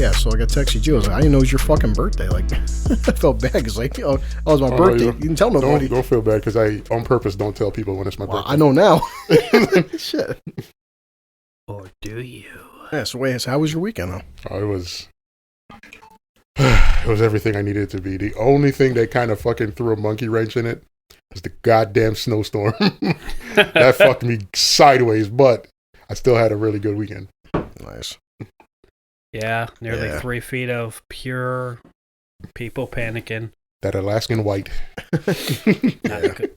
yeah, so like I texted you. I was like, I didn't know it was your fucking birthday. Like, I felt bad because like, you know, it was my birthday. You didn't tell nobody. Don't feel bad because I on purpose don't tell people when it's my birthday. I know now. Shit. Or do you? Yeah. So wait, how was your weekend? Huh? Oh, it was everything I needed it to be. The only thing that kind of fucking threw a monkey wrench in it was the goddamn snowstorm. That fucked me sideways, but I still had a really good weekend. Nice. Yeah, nearly 3 feet of pure people panicking. That Alaskan white.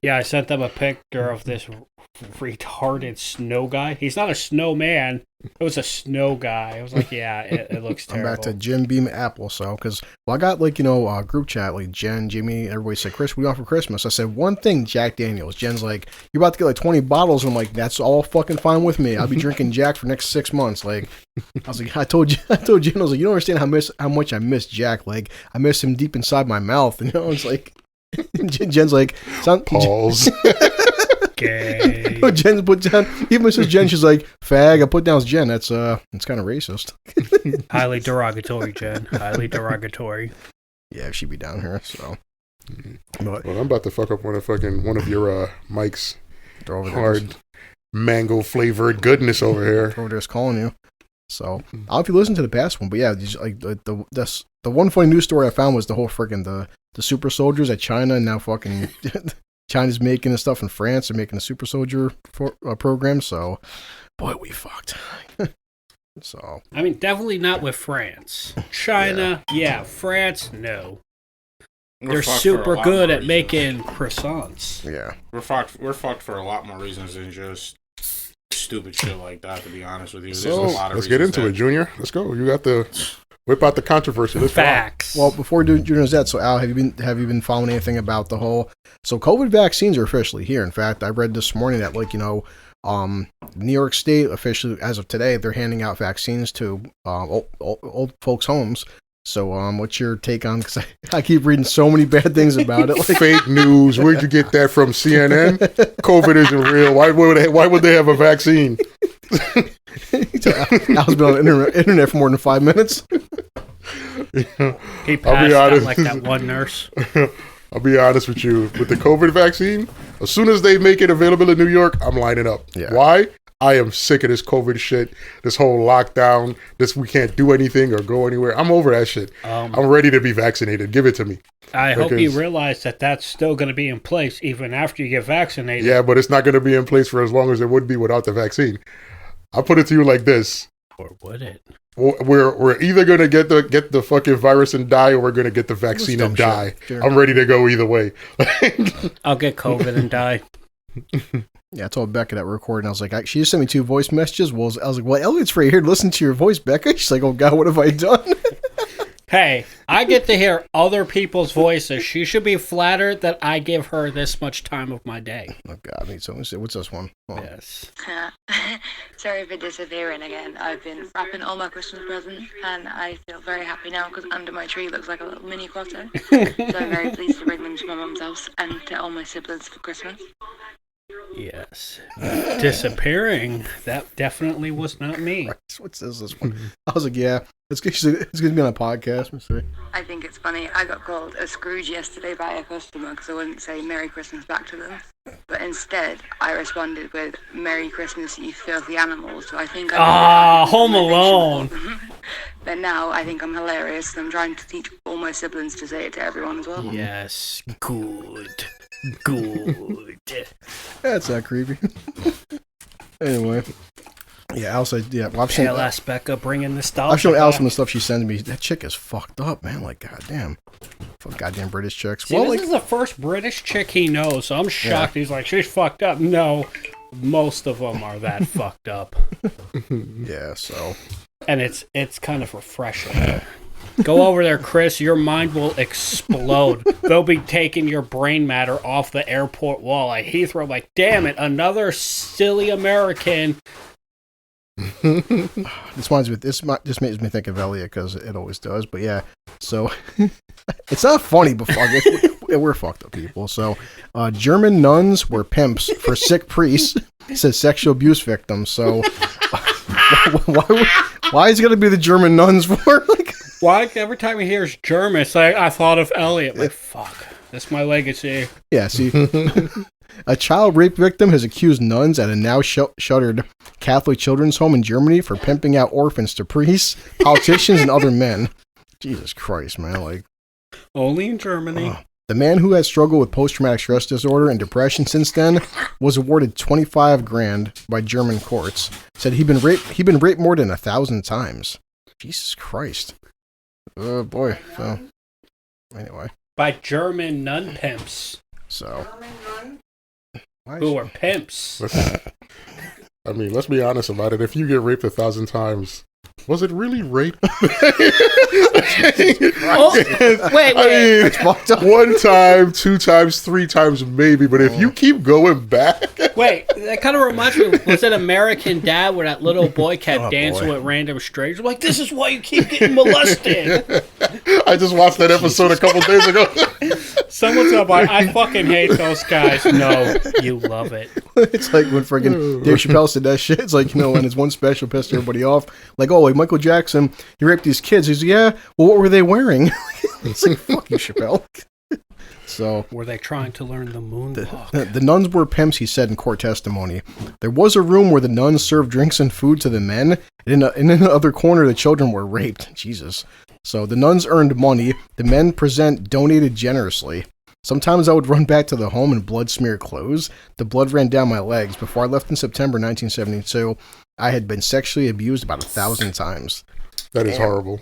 Yeah, I sent them a picture of this retarded snow guy. He's not a snowman. It was a snow guy. I was like, yeah, it looks terrible. I'm back to Jim Beam Apple. So, because I got like, you know, group chat, like Jen, Jimmy, everybody said, Chris, what do you want for Christmas? I said, one thing, Jack Daniels. Jen's like, you're about to get like 20 bottles. And I'm like, that's all fucking fine with me. I'll be drinking Jack for the next 6 months. Like, I was like, I told Jen, I was like, you don't understand how much I miss Jack. Like, I miss him deep inside my mouth. And, you know, it's like, Jen's like, pause. Okay. Jen put down, even says Jen, she's like, fag. I put down Jen. It's kind of racist. Highly derogatory, Jen. Highly derogatory. Yeah, she'd be down here, so. But, well, I'm about to fuck up one of your Mike's hard mango flavored goodness over here. Over there's calling you. So I don't know if you listened to the past one, but yeah, like the one funny news story I found was the whole freaking the super soldiers at China, and now fucking China's making the stuff in France. They're making a super soldier program. So, boy, we fucked. So I mean, definitely not with France. China, yeah. France, no. They're super good at making croissants. Yeah, we're fucked for a lot more reasons than just stupid shit like that. To be honest with you, so let's get into it, Junior. Let's go. You got to whip out the controversy. Let's Facts. Well, before we do Junior's that, so Al, have you been following anything about the whole? So COVID vaccines are officially here. In fact, I read this morning that like, you know, New York State officially, as of today, they're handing out vaccines to old folks' homes. So, what's your take on? Because I keep reading so many bad things about it. Like, fake news. Where'd you get that from? CNN? COVID isn't real. Why would they have a vaccine? Al's been on the internet for more than 5 minutes. He passed out like that one nurse. I'll be honest with you. With the COVID vaccine, as soon as they make it available in New York, I'm lining up. Yeah. Why? I am sick of this COVID shit, this whole lockdown, we can't do anything or go anywhere. I'm over that shit. I'm ready to be vaccinated. Give it to me. I hope you realize that that's still going to be in place even after you get vaccinated. Yeah, but it's not going to be in place for as long as it would be without the vaccine. I'll put it to you like this. Or would it? We're either going to get the fucking virus and die, or we're going to get the vaccine and die. Sure. I'm ready to go either way. I'll get COVID and die. Yeah, I told Becca that we're recording. I was like, she just sent me 2 voice messages. I was like, well, Elliot's right here to listen to your voice, Becca. She's like, oh, God, what have I done? Hey, I get to hear other people's voices. She should be flattered that I give her this much time of my day. Oh, God, I need something to say. What's this one? Oh. Yes. Sorry for disappearing again. I've been wrapping all my Christmas presents, and I feel very happy now because under my tree looks like a little mini grotto. So I'm very pleased to bring them to my mum's house and to all my siblings for Christmas. Yes. Disappearing. That definitely was not me. What's this one? I was like, yeah, it's going to be on a podcast. I think it's funny. I got called a Scrooge yesterday by a customer because I wouldn't say Merry Christmas back to them. But instead, I responded with Merry Christmas, you filthy animals. So I think Home Alone. But now I think I'm hilarious, and I'm trying to teach all my siblings to say it to everyone as well. Yes. Good. That's not creepy. Anyway. Yeah, Al said, yeah. Well, I've Becca bringing the stuff. I've shown Al some of the stuff she sends me. That chick is fucked up, man. Like, goddamn. Fuck goddamn British chicks. See, this is the first British chick he knows, so I'm shocked. Yeah. He's like, she's fucked up. No, most of them are that fucked up. Yeah, so. And it's kind of refreshing. Go over there, Chris. Your mind will explode. They'll be taking your brain matter off the airport wall at Heathrow. Like, damn it, another silly American. This makes me think of Elliot because it always does. But yeah, so it's not funny, but fuck it, we're fucked up people. So German nuns were pimps for sick priests, says sexual abuse victims. So why is it going to be the German nuns for? Like, Why every time he hears German, it's like, I thought of Elliot. Like, fuck. That's my legacy. Yeah, see. A child rape victim has accused nuns at a now shuttered Catholic children's home in Germany for pimping out orphans to priests, politicians, and other men. Jesus Christ, man. Like, only in Germany. The man who has struggled with post-traumatic stress disorder and depression since then was awarded $25,000 by German courts. Said he'd been raped more than 1,000 times. Jesus Christ. Oh boy. So anyway. By German nun pimps. So. Who are pimps. I mean, let's be honest about it. If you get raped 1,000 times, was it really rape? Oh, wait. I mean, 1 time, 2 times, 3 times, maybe. But if you keep going back, wait, that kind of reminds me. Was it American Dad where that little boy kept dancing with random strangers? Like, this is why you keep getting molested. I just watched that episode a couple days ago. Someone's up like, I fucking hate those guys. No, you love it. It's like when friggin' Dave Chappelle said that shit. It's like, when his one special pissed everybody off. Like, oh, like Michael Jackson, he raped these kids. He's like, yeah, well, what were they wearing? It's like, fuck you, Chappelle. So, were they trying to learn the moonwalk? The nuns were pimps, he said in court testimony. There was a room where the nuns served drinks and food to the men, and in the other corner, the children were raped. Jesus. So the nuns earned money. The men donated generously. Sometimes I would run back to the home in blood-smeared clothes. The blood ran down my legs. Before I left in September 1972, I had been sexually abused about 1,000 times. That is horrible.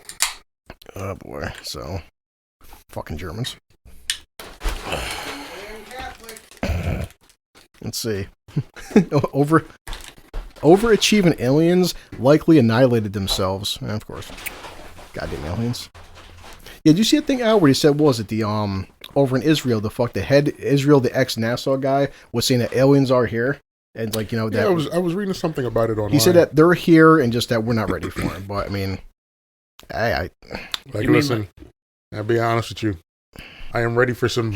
Oh, boy. So, fucking Germans. Let's see. Overachieving aliens likely annihilated themselves. And of course. Goddamn aliens. Yeah, did you see a thing out where he said, what was it, the, over in Israel, the head Israel, the ex-NASA guy, was saying that aliens are here? And, like, that... Yeah, I was reading something about it online. He said that they're here and just that we're not ready for them. But, I mean, listen, I'll be honest with you. I am ready for some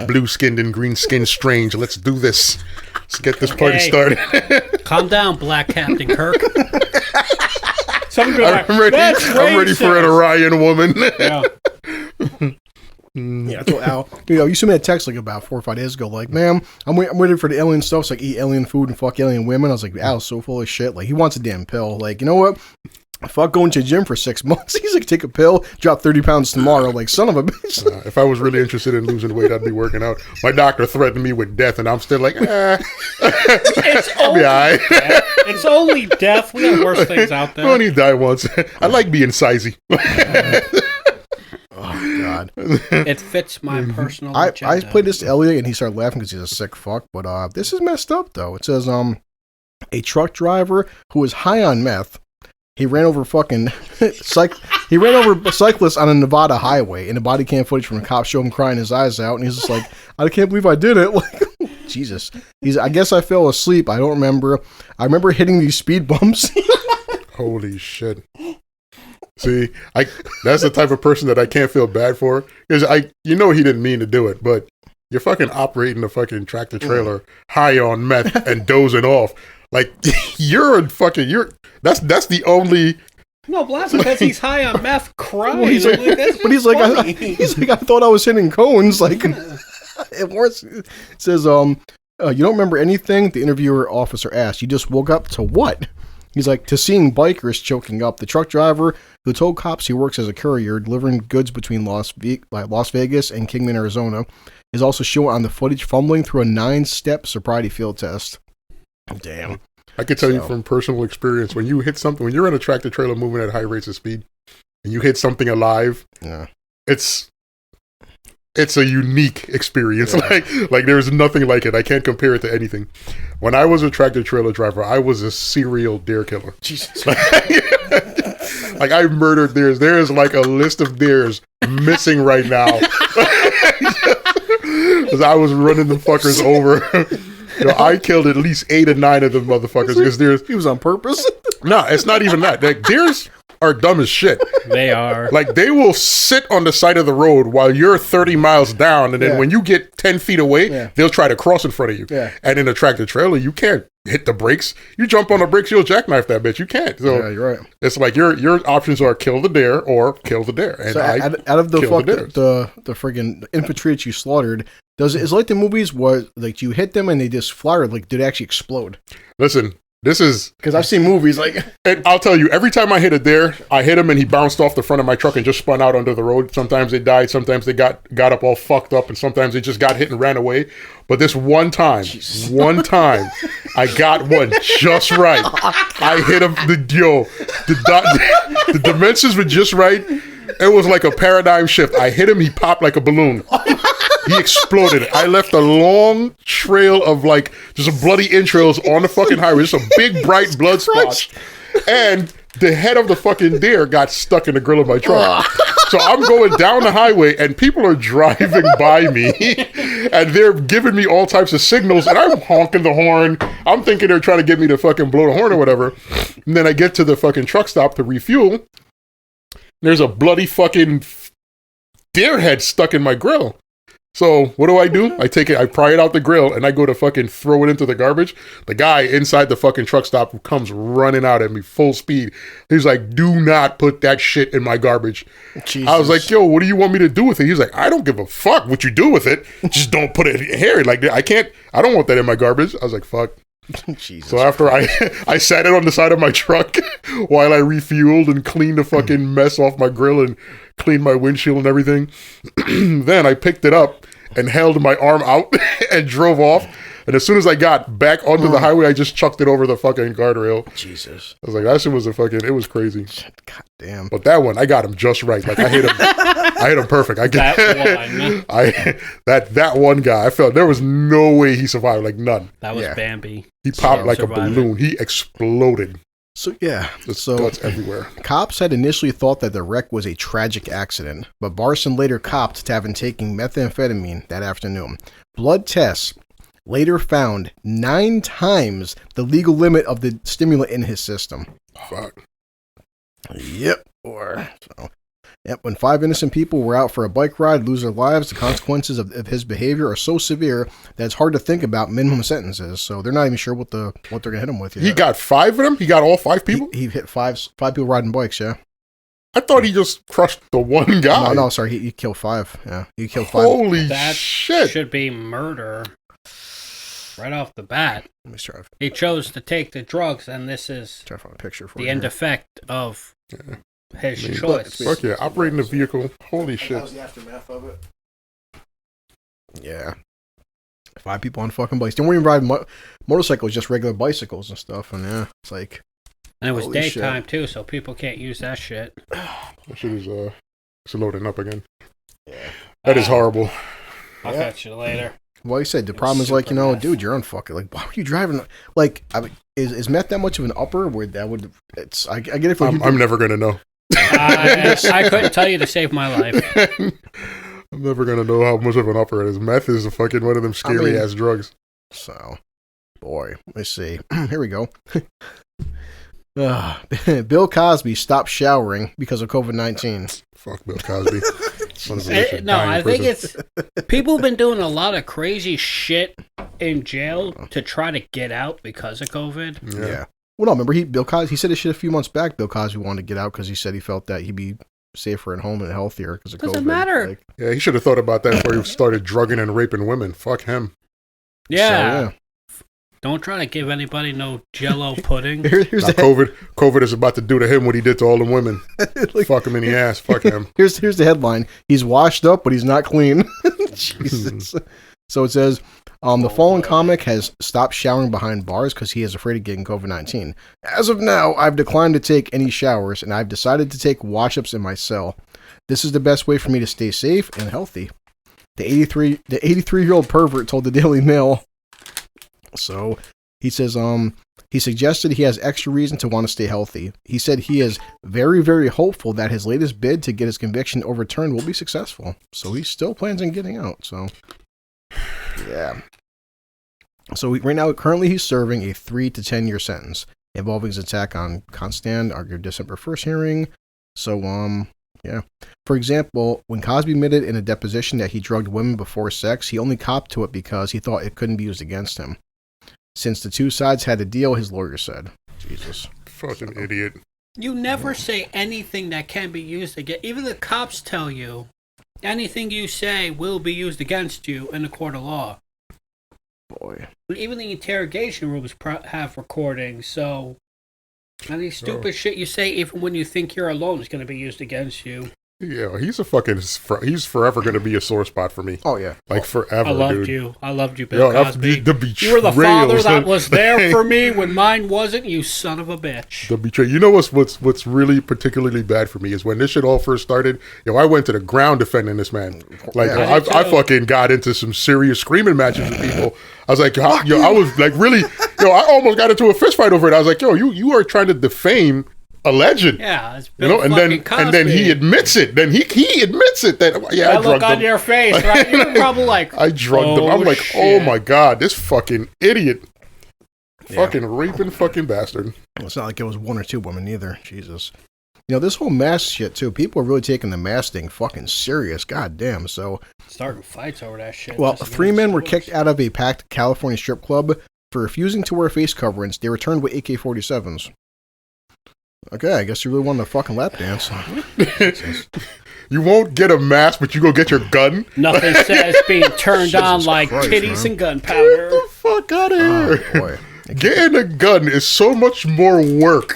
blue-skinned and green-skinned strange. Let's do this. Let's get this party started. Calm down, Black Captain Kirk. I'm ready for an Orion woman. Yeah. Yeah, I told Al, you sent me a text like about 4 or 5 days ago, like, man, I'm waiting for the alien stuff, so I eat alien food and fuck alien women. I was like, Al's so full of shit. Like, he wants a damn pill. Like, you know what? Fuck going to the gym for 6 months. He's like, take a pill, drop 30 pounds tomorrow. Like, son of a bitch. If I was really interested in losing weight, I'd be working out. My doctor threatened me with death, and I'm still like, I'll be all right. It's only death. We have worse things out there. I only die once. I like being sizey. Oh, God. It fits my personal agenda. I played this to Elliot, and he started laughing because he's a sick fuck. But this is messed up, though. It says, a truck driver who was high on meth, he ran over cyclists on a Nevada highway, and the body cam footage from a cop showed him crying his eyes out, and he's just like, I can't believe I did it. Like, Jesus. I guess I fell asleep. I don't remember. I remember hitting these speed bumps. Holy shit. See, that's the type of person that I can't feel bad for. Because he didn't mean to do it, but you're fucking operating a fucking tractor trailer high on meth and dozing off. Like, that's the only... No, Blast because he's high on meth crying. Well, he's like, I thought I was hitting cones. Like, it works. It says, you don't remember anything? The interviewer officer asked. You just woke up to what? He's like, to seeing bikers choking up. The truck driver, who told cops he works as a courier delivering goods between Las Vegas and Kingman, Arizona, is also shown on the footage fumbling through a 9-step sobriety field test. Damn. I could tell you from personal experience, when you hit something, when you're in a tractor trailer moving at high rates of speed, and you hit something alive, it's a unique experience. Yeah. Like there's nothing like it. I can't compare it to anything. When I was a tractor trailer driver, I was a serial deer killer. Jesus. Like I murdered deers. There's like a list of deers missing right now. Because I was running them fuckers over. I killed at least 8 or 9 of them motherfuckers because deers. He was on purpose? No, it's not even that. Like, deers are dumb as shit. They are. Like, they will sit on the side of the road while you're 30 miles down, and then when you get 10 feet away, they'll try to cross in front of you. Yeah. And in a tractor trailer, you can't hit the brakes. You jump on the brakes, you'll jackknife that bitch. You can't. So yeah, you're right. it's like your options are kill the dare or kill the dare. And So out of the friggin' infantry that you slaughtered, is like the movies where like you hit them and they just fire, like did it actually explode? Listen, this is because I've seen movies like. And I'll tell you, every time I hit a dare, I hit him and he bounced off the front of my truck and just spun out under the road. Sometimes they died, sometimes they got up all fucked up, and sometimes they just got hit and ran away. But this one time, I got one just right. I hit him. The dimensions were just right. It was like a paradigm shift. I hit him, he popped like a balloon. He exploded. I left a long trail of like just bloody entrails on the fucking highway. Just a big bright blood spot. And the head of the fucking deer got stuck in the grill of my truck. So I'm going down the highway and people are driving by me and they're giving me all types of signals and I'm honking the horn. I'm thinking they're trying to get me to fucking blow the horn or whatever. And then I get to the fucking truck stop to refuel. There's a bloody fucking deer head stuck in my grill. So what do? I take it, I pry it out the grill, and I go to fucking throw it into the garbage. The guy inside the fucking truck stop comes running out at me full speed. He's like, do not put that shit in my garbage. Jesus. I was like, yo, what do you want me to do with it? He's like, I don't give a fuck what you do with it. Just don't put it here. Like, I don't want that in my garbage. I was like, fuck. Jesus. So after I sat it on the side of my truck while I refueled and cleaned the fucking mess off my grill and cleaned my windshield and everything. Then I picked it up and held my arm out and drove off. And as soon as I got back onto the highway, I just chucked it over the fucking guardrail. Jesus. I was like, that shit was it was crazy. God damn. But that one, I got him just right. Like I hit him perfect. That one guy, I felt there was no way he survived, like none. That was Bambi. He popped like a balloon. He exploded. So yeah, guts everywhere. Cops had initially thought that the wreck was a tragic accident, but Barson later copped to having taken methamphetamine that afternoon. Blood tests later found 9 times the legal limit of the stimulant in his system. Fuck. Yep. When 5 innocent people were out for a bike ride, lose their lives, the consequences of his behavior are so severe that it's hard to think about minimum sentences. So they're not even sure what they're gonna hit him with yet. He got 5 of them? He got all 5 people? He hit five people riding bikes, yeah. I thought he just crushed the one guy. No, sorry, he killed 5. Yeah, he killed 5. Holy that shit. Should be murder right off the bat. Let me try. He chose to take the drugs, and this is try to find a picture for the end effect of his choice. Fuck yeah, operating the vehicle. Holy shit. That was the aftermath of it. Yeah. 5 people on fucking bikes. They weren't even riding motorcycles, just regular bicycles and stuff. And yeah, it's like. And it was daytime too, so people can't use that shit. That shit is it's loading up again. Yeah. That is horrible. I'll catch you later. Well, you said the problem is like, dude, you're unfucking. Like, why were you driving? Like, I mean, is meth that much of an upper where that would? It's I get it. I'm never gonna know. I couldn't tell you to save my life. I'm never gonna know how much of an upper it is. Meth is a fucking one of them scary ass drugs. So, boy, let's see. Here we go. Bill Cosby stopped showering because of COVID-19. Fuck Bill Cosby. I think it's people have been doing a lot of crazy shit in jail to try to get out because of COVID. Yeah. Well, no, remember Bill Cosby. He said this shit a few months back. Bill Cosby wanted to get out because he said he felt that he'd be safer at home and healthier because of COVID. Doesn't matter. Like, yeah, he should have thought about that before he started drugging and raping women. Fuck him. Yeah. Don't try to give anybody no Jello pudding. COVID is about to do to him what he did to all the women. Like, fuck him in the ass. Fuck him. Here's the headline. He's washed up, but he's not clean. Jesus. So it says, the fallen comic has stopped showering behind bars because he is afraid of getting COVID-19. As of now, I've declined to take any showers, and I've decided to take wash-ups in my cell. This is the best way for me to stay safe and healthy. The 83-year-old pervert told the Daily Mail. So he says, he suggested he has extra reason to want to stay healthy. He said he is very, very hopeful that his latest bid to get his conviction overturned will be successful. So he still plans on getting out. So, yeah. So right now, currently he's serving a 3 to 10 year sentence involving his attack on Constant, argued December 1st hearing. So, yeah. For example, when Cosby admitted in a deposition that he drugged women before sex, he only copped to it because he thought it couldn't be used against him. since the two sides had a deal, his lawyer said. Jesus. Fucking idiot. You never say anything that can be used against. Even the cops tell you anything you say will be used against you in a court of law. Boy. Even the interrogation rooms have recordings, so any stupid shit you say, even when you think you're alone, is going to be used against you. Yeah, he's forever going to be a sore spot for me. Oh, yeah. Like, forever, I loved dude. you. I loved you, Bill Cosby. The betrayal. You were the father that was there for me when mine wasn't, you son of a bitch. The betrayal. You know what's really particularly bad for me is when this shit all first started, I went to the ground defending this man. Like, Yeah, I fucking got into some serious screaming matches with people. I was like, I was like really, I almost got into a fist fight over it. I was like, you are trying to defame a legend. Yeah, it's Bill and then he admits it. Then he admits it that I look drugged on him. your face, right? You're probably like, I drugged him. I'm like, shit. oh my god, this fucking idiot, fucking raping fucking bastard. It's not like it was one or two women either. Jesus. This whole mask shit too. People are really taking the mask thing fucking serious. God damn. So starting fights over that shit. Well, 3 men were kicked out of a packed California strip club for refusing to wear face coverings. They returned with AK-47s. Okay, I guess you really wanted a fucking lap dance. You won't get a mask, but you go get your gun? Nothing says being turned on like Christ, titties man. and gunpowder. Get the fuck out of here. Oh, boy. Getting a gun is so much more work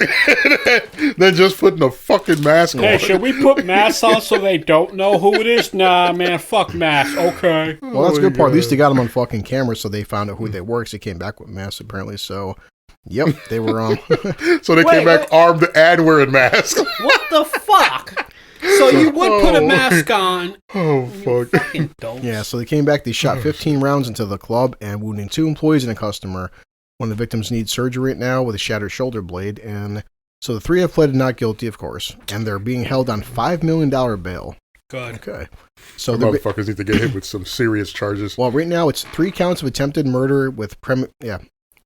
than just putting a fucking mask on. Hey, should we put masks on so they don't know who it is? Nah, man, fuck masks. Okay. Well, that's the good part. At least they got them on fucking camera, so they found out who they were, because they came back with masks, apparently. So, yep, they were... So they came back armed and wearing masks. What the fuck? So you would put a mask on. Oh, fuck. Fucking dope. Yeah, so they came back. They shot 15 rounds into the club and wounding 2 employees and a customer. One of the victims needs surgery right now with a shattered shoulder blade. And so the 3 have pleaded not guilty, of course. And they're being held on $5 million bail. Good. Okay. So the motherfuckers need to get hit with some serious charges. Well, right now it's 3 counts of attempted murder with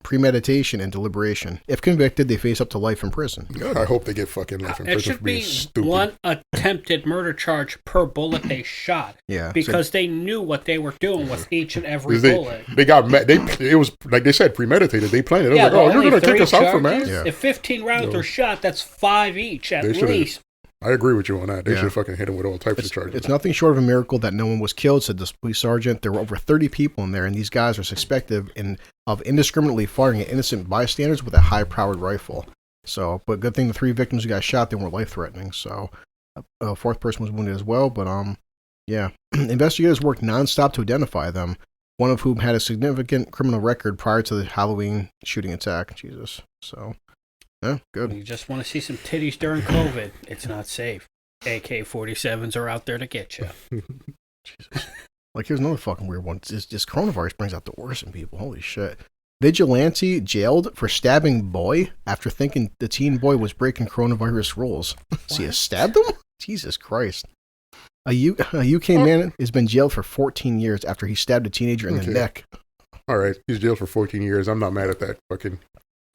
premeditation and deliberation. If convicted, they face up to life in prison. I hope they get fucking life in prison. It should for being be stupid. 1 attempted murder charge per bullet they shot. Yeah. Because they knew what they were doing with each and every 'Cause bullet. They got it was like they said premeditated. They planned it. They was like, you're gonna kick us out for mass? Yeah. If 15 rounds are shot, that's 5 each at They should've- least. I agree with you on that. They Yeah. should fucking hit him with all types of charges. It's nothing short of a miracle that no one was killed, said the police sergeant. There were over 30 people in there, and these guys are suspected of indiscriminately firing at innocent bystanders with a high-powered rifle. So, but good thing the 3 victims who got shot, they weren't life-threatening. So, a 4th person was wounded as well. But yeah, investigators worked nonstop to identify them. One of whom had a significant criminal record prior to the Halloween shooting attack. Jesus. So, yeah, good. You just want to see some titties during COVID. It's not safe. AK-47s are out there to get you. Jesus. Like, here's another fucking weird one. This coronavirus brings out the worst in people. Holy shit. Vigilante jailed for stabbing boy after thinking the teen boy was breaking coronavirus rules. So he stabbed him? Jesus Christ. A UK man has been jailed for 14 years after he stabbed a teenager in the neck. All right, he's jailed for 14 years. I'm not mad at that. Fucking,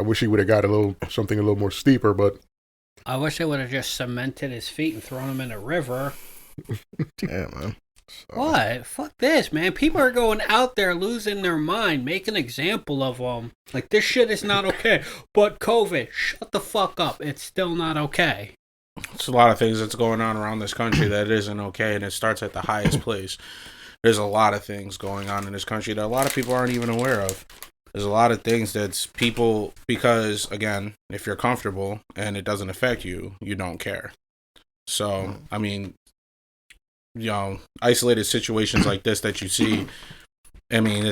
I wish he would have got something a little more steeper, but I wish they would have just cemented his feet and thrown him in a river. Damn, man. So, What? Fuck this, man. People are going out there losing their mind. Make an example of them. Like, this shit is not okay. But COVID, shut the fuck up. It's still not okay. It's a lot of things that's going on around this country that isn't okay, and it starts at the highest place. There's a lot of things going on in this country that a lot of people aren't even aware of. There's a lot of things that's people, because, again, if you're comfortable and it doesn't affect you, you don't care. So, I mean, isolated situations like this that you see, I mean,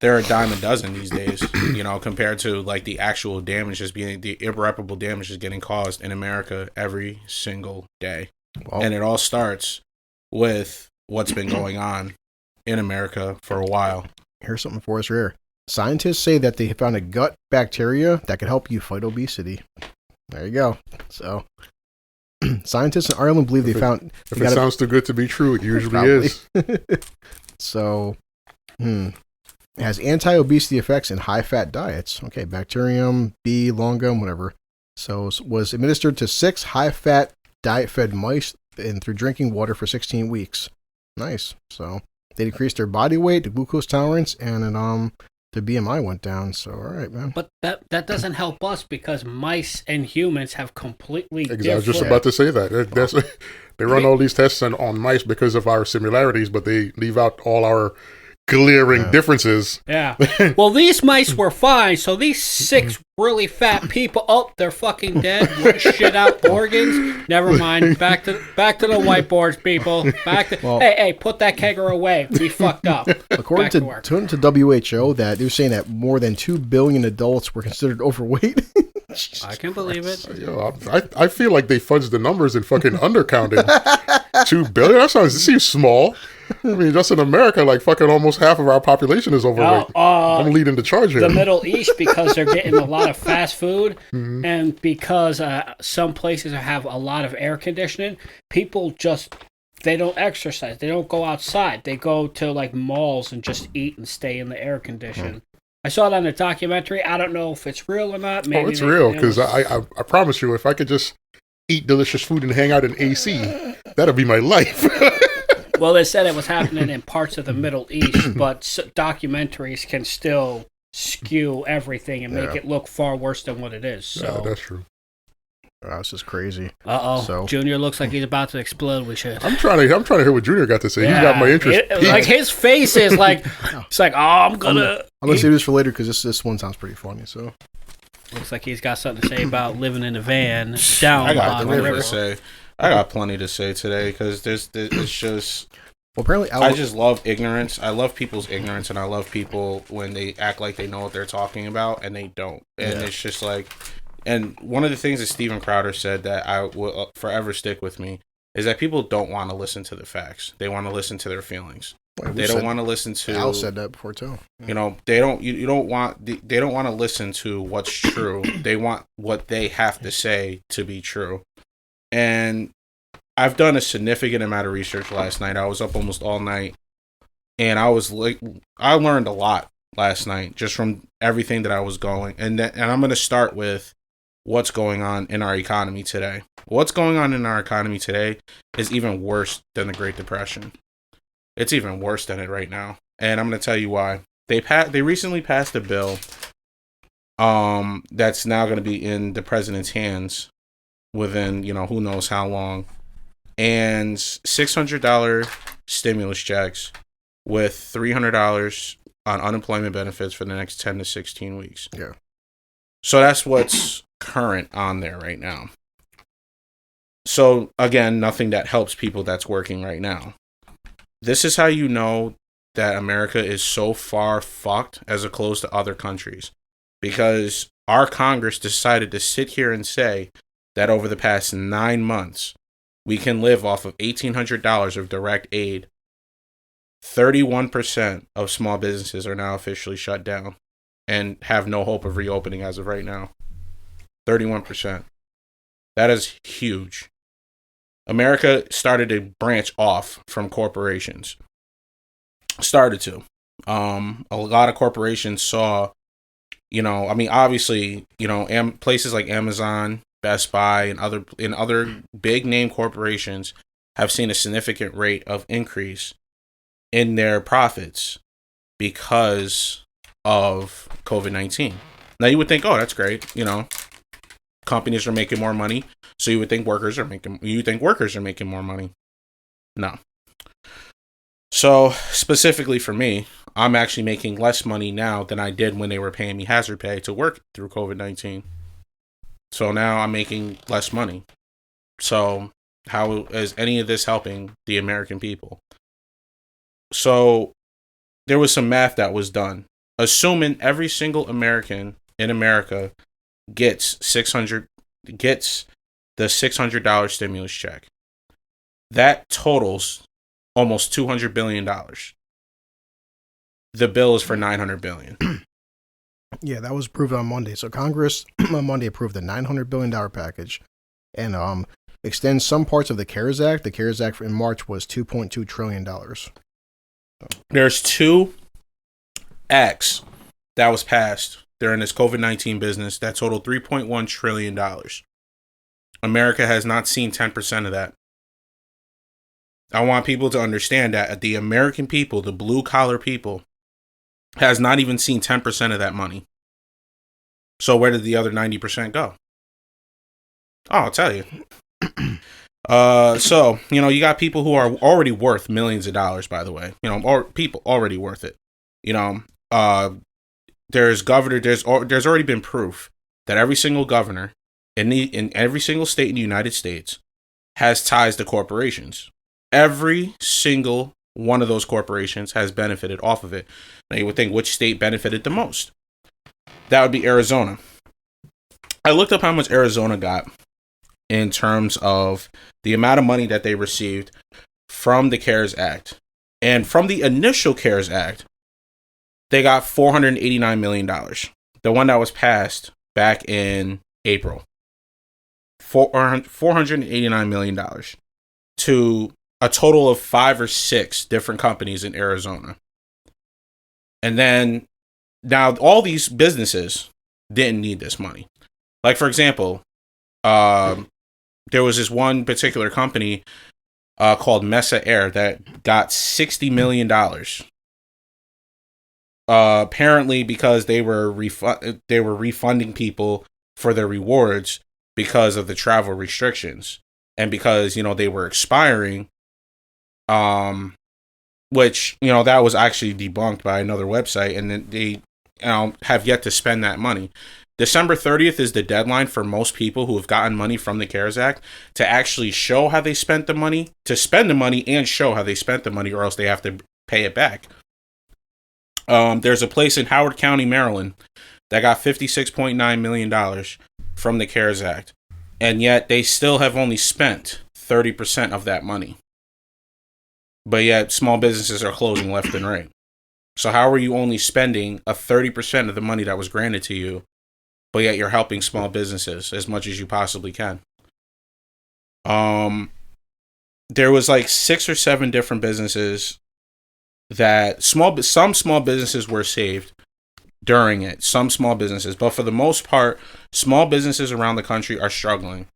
they're a dime a dozen these days, compared to like the actual damage the irreparable damage is getting caused in America every single day. well, And it all starts with what's been going on in America for a while. here's something for us here. Scientists say that they found a gut bacteria that could help you fight obesity. There you go. So, scientists in Ireland believe they found... if it sounds too good to be true, it usually is. So, it has anti-obesity effects in high-fat diets. Okay, bacterium, B. longum, whatever. So, was administered to 6 high-fat diet-fed mice and through drinking water for 16 weeks. Nice. So, they decreased their body weight, the glucose tolerance, and The BMI went down, so all right, man. But that doesn't help us because mice and humans have completely different... I was just about to say that. They run all these tests on mice because of our similarities, but they leave out all our glaring differences. Yeah. Well, these mice were fine, so these 6 really fat people, they're fucking dead. Shit out organs. Never mind. Back to the whiteboards, people. Hey, put that kegger away. We fucked up. According to WHO, that they're saying that more than 2 billion adults were considered overweight. I can believe it. I feel like they fudged the numbers and fucking undercounted. 2 billion? It seems small. I mean, just in America, like fucking almost half of our population is overweight. I'm leading the charge here. The Middle East, because they're getting a lot of fast food, and because some places have a lot of air conditioning, people they don't exercise. They don't go outside. They go to like malls and just eat and stay in the air condition. I saw it on a documentary. I don't know if it's real or not. Maybe it's real, because I promise you, if I could just eat delicious food and hang out in AC, that'd be my life. Well, they said it was happening in parts of the Middle East, but documentaries can still skew everything and make it look far worse than what it is. So. Yeah, that's true. Wow, this is crazy. So, Junior looks like he's about to explode. We should. I'm trying to hear what Junior got to say. Yeah, he's got my interest. Like his face is like, it's like, I'm gonna save this for later because this one sounds pretty funny. So, looks like he's got something to say about living in a van down. I got plenty to say today because it's just. Well, apparently, I just love ignorance. I love people's ignorance, and I love people when they act like they know what they're talking about and they don't. And it's just like, and one of the things that Steven Crowder said that I will forever stick with me is that people don't want to listen to the facts. They want to listen to their feelings. They don't want to listen to. Al said that before too. You know, they don't. You don't want. They don't want to listen to what's true. They want what they have to say to be true. And I've done a significant amount of research last night. I was up almost all night, and I learned a lot last night just from everything that I was going. And I'm going to start with what's going on in our economy today. What's going on in our economy today is even worse than the Great Depression. It's even worse than it right now, and I'm going to tell you why. They recently passed a bill, that's now going to be in the president's hands within, who knows how long, and $600 stimulus checks with $300 on unemployment benefits for the next 10 to 16 weeks. Yeah. So that's what's current on there right now. So again, nothing that helps people that's working right now. This is how you know that America is so far fucked as opposed to other countries, because our Congress decided to sit here and say that over the past 9 months, we can live off of $1,800 of direct aid. 31% of small businesses are now officially shut down and have no hope of reopening as of right now. 31%. That is huge. America started to branch off from corporations. Started to. A lot of corporations saw, obviously, places like Amazon, Best Buy, and other big name corporations have seen a significant rate of increase in their profits because of COVID-19. Now you would think, oh, that's great. Companies are making more money, so you would think workers are making more money. No. So specifically for me, I'm actually making less money now than I did when they were paying me hazard pay to work through COVID-19. So now I'm making less money. So how is any of this helping the American people? So there was some math that was done. Assuming every single American in America gets the $600 stimulus check. That totals almost $200 billion. The bill is for $900 billion. Yeah, that was approved on Monday. So Congress on Monday approved the $900 billion package and extends some parts of the CARES Act. The CARES Act in March was $2.2 trillion. There's 2 acts that was passed during this COVID-19 business that totaled $3.1 trillion. America has not seen 10% of that. I want people to understand that the American people, the blue collar people, has not even seen 10% of that money. So where did the other 90% go? Oh, I'll tell you. So, you know, you got people who are already worth millions of dollars, by the way. You know, or people already worth it. You know, there's already been proof that every single governor in every single state in the United States has ties to corporations. Every single one of those corporations has benefited off of it. Now you would think, which state benefited the most? That would be Arizona. I looked up how much Arizona got in terms of the amount of money that they received from the CARES Act. And from the initial CARES Act, they got $489 million. The one that was passed back in April. $489 million to a total of 5 or 6 different companies in Arizona. And then, now all these businesses didn't need this money. Like, for example, there was this one particular company called Mesa Air that got $60 million. Apparently because they were refunding people for their rewards because of the travel restrictions, and because, you know, they were expiring, which, you know, that was actually debunked by another website, and then they, you know, have yet to spend that money. December 30th is the deadline for most people who have gotten money from the CARES Act to actually show how they spent the money, to spend the money and show how they spent the money, or else they have to pay it back. There's a place in Howard County, Maryland, that got $56.9 million from the CARES Act, and yet they still have only spent 30% of that money. But yet small businesses are closing left and right. So how are you only spending a 30% of the money that was granted to you, but yet you're helping small businesses as much as you possibly can? There was like 6 or 7 different businesses that some small businesses were saved during it, some small businesses, but for the most part, small businesses around the country are struggling.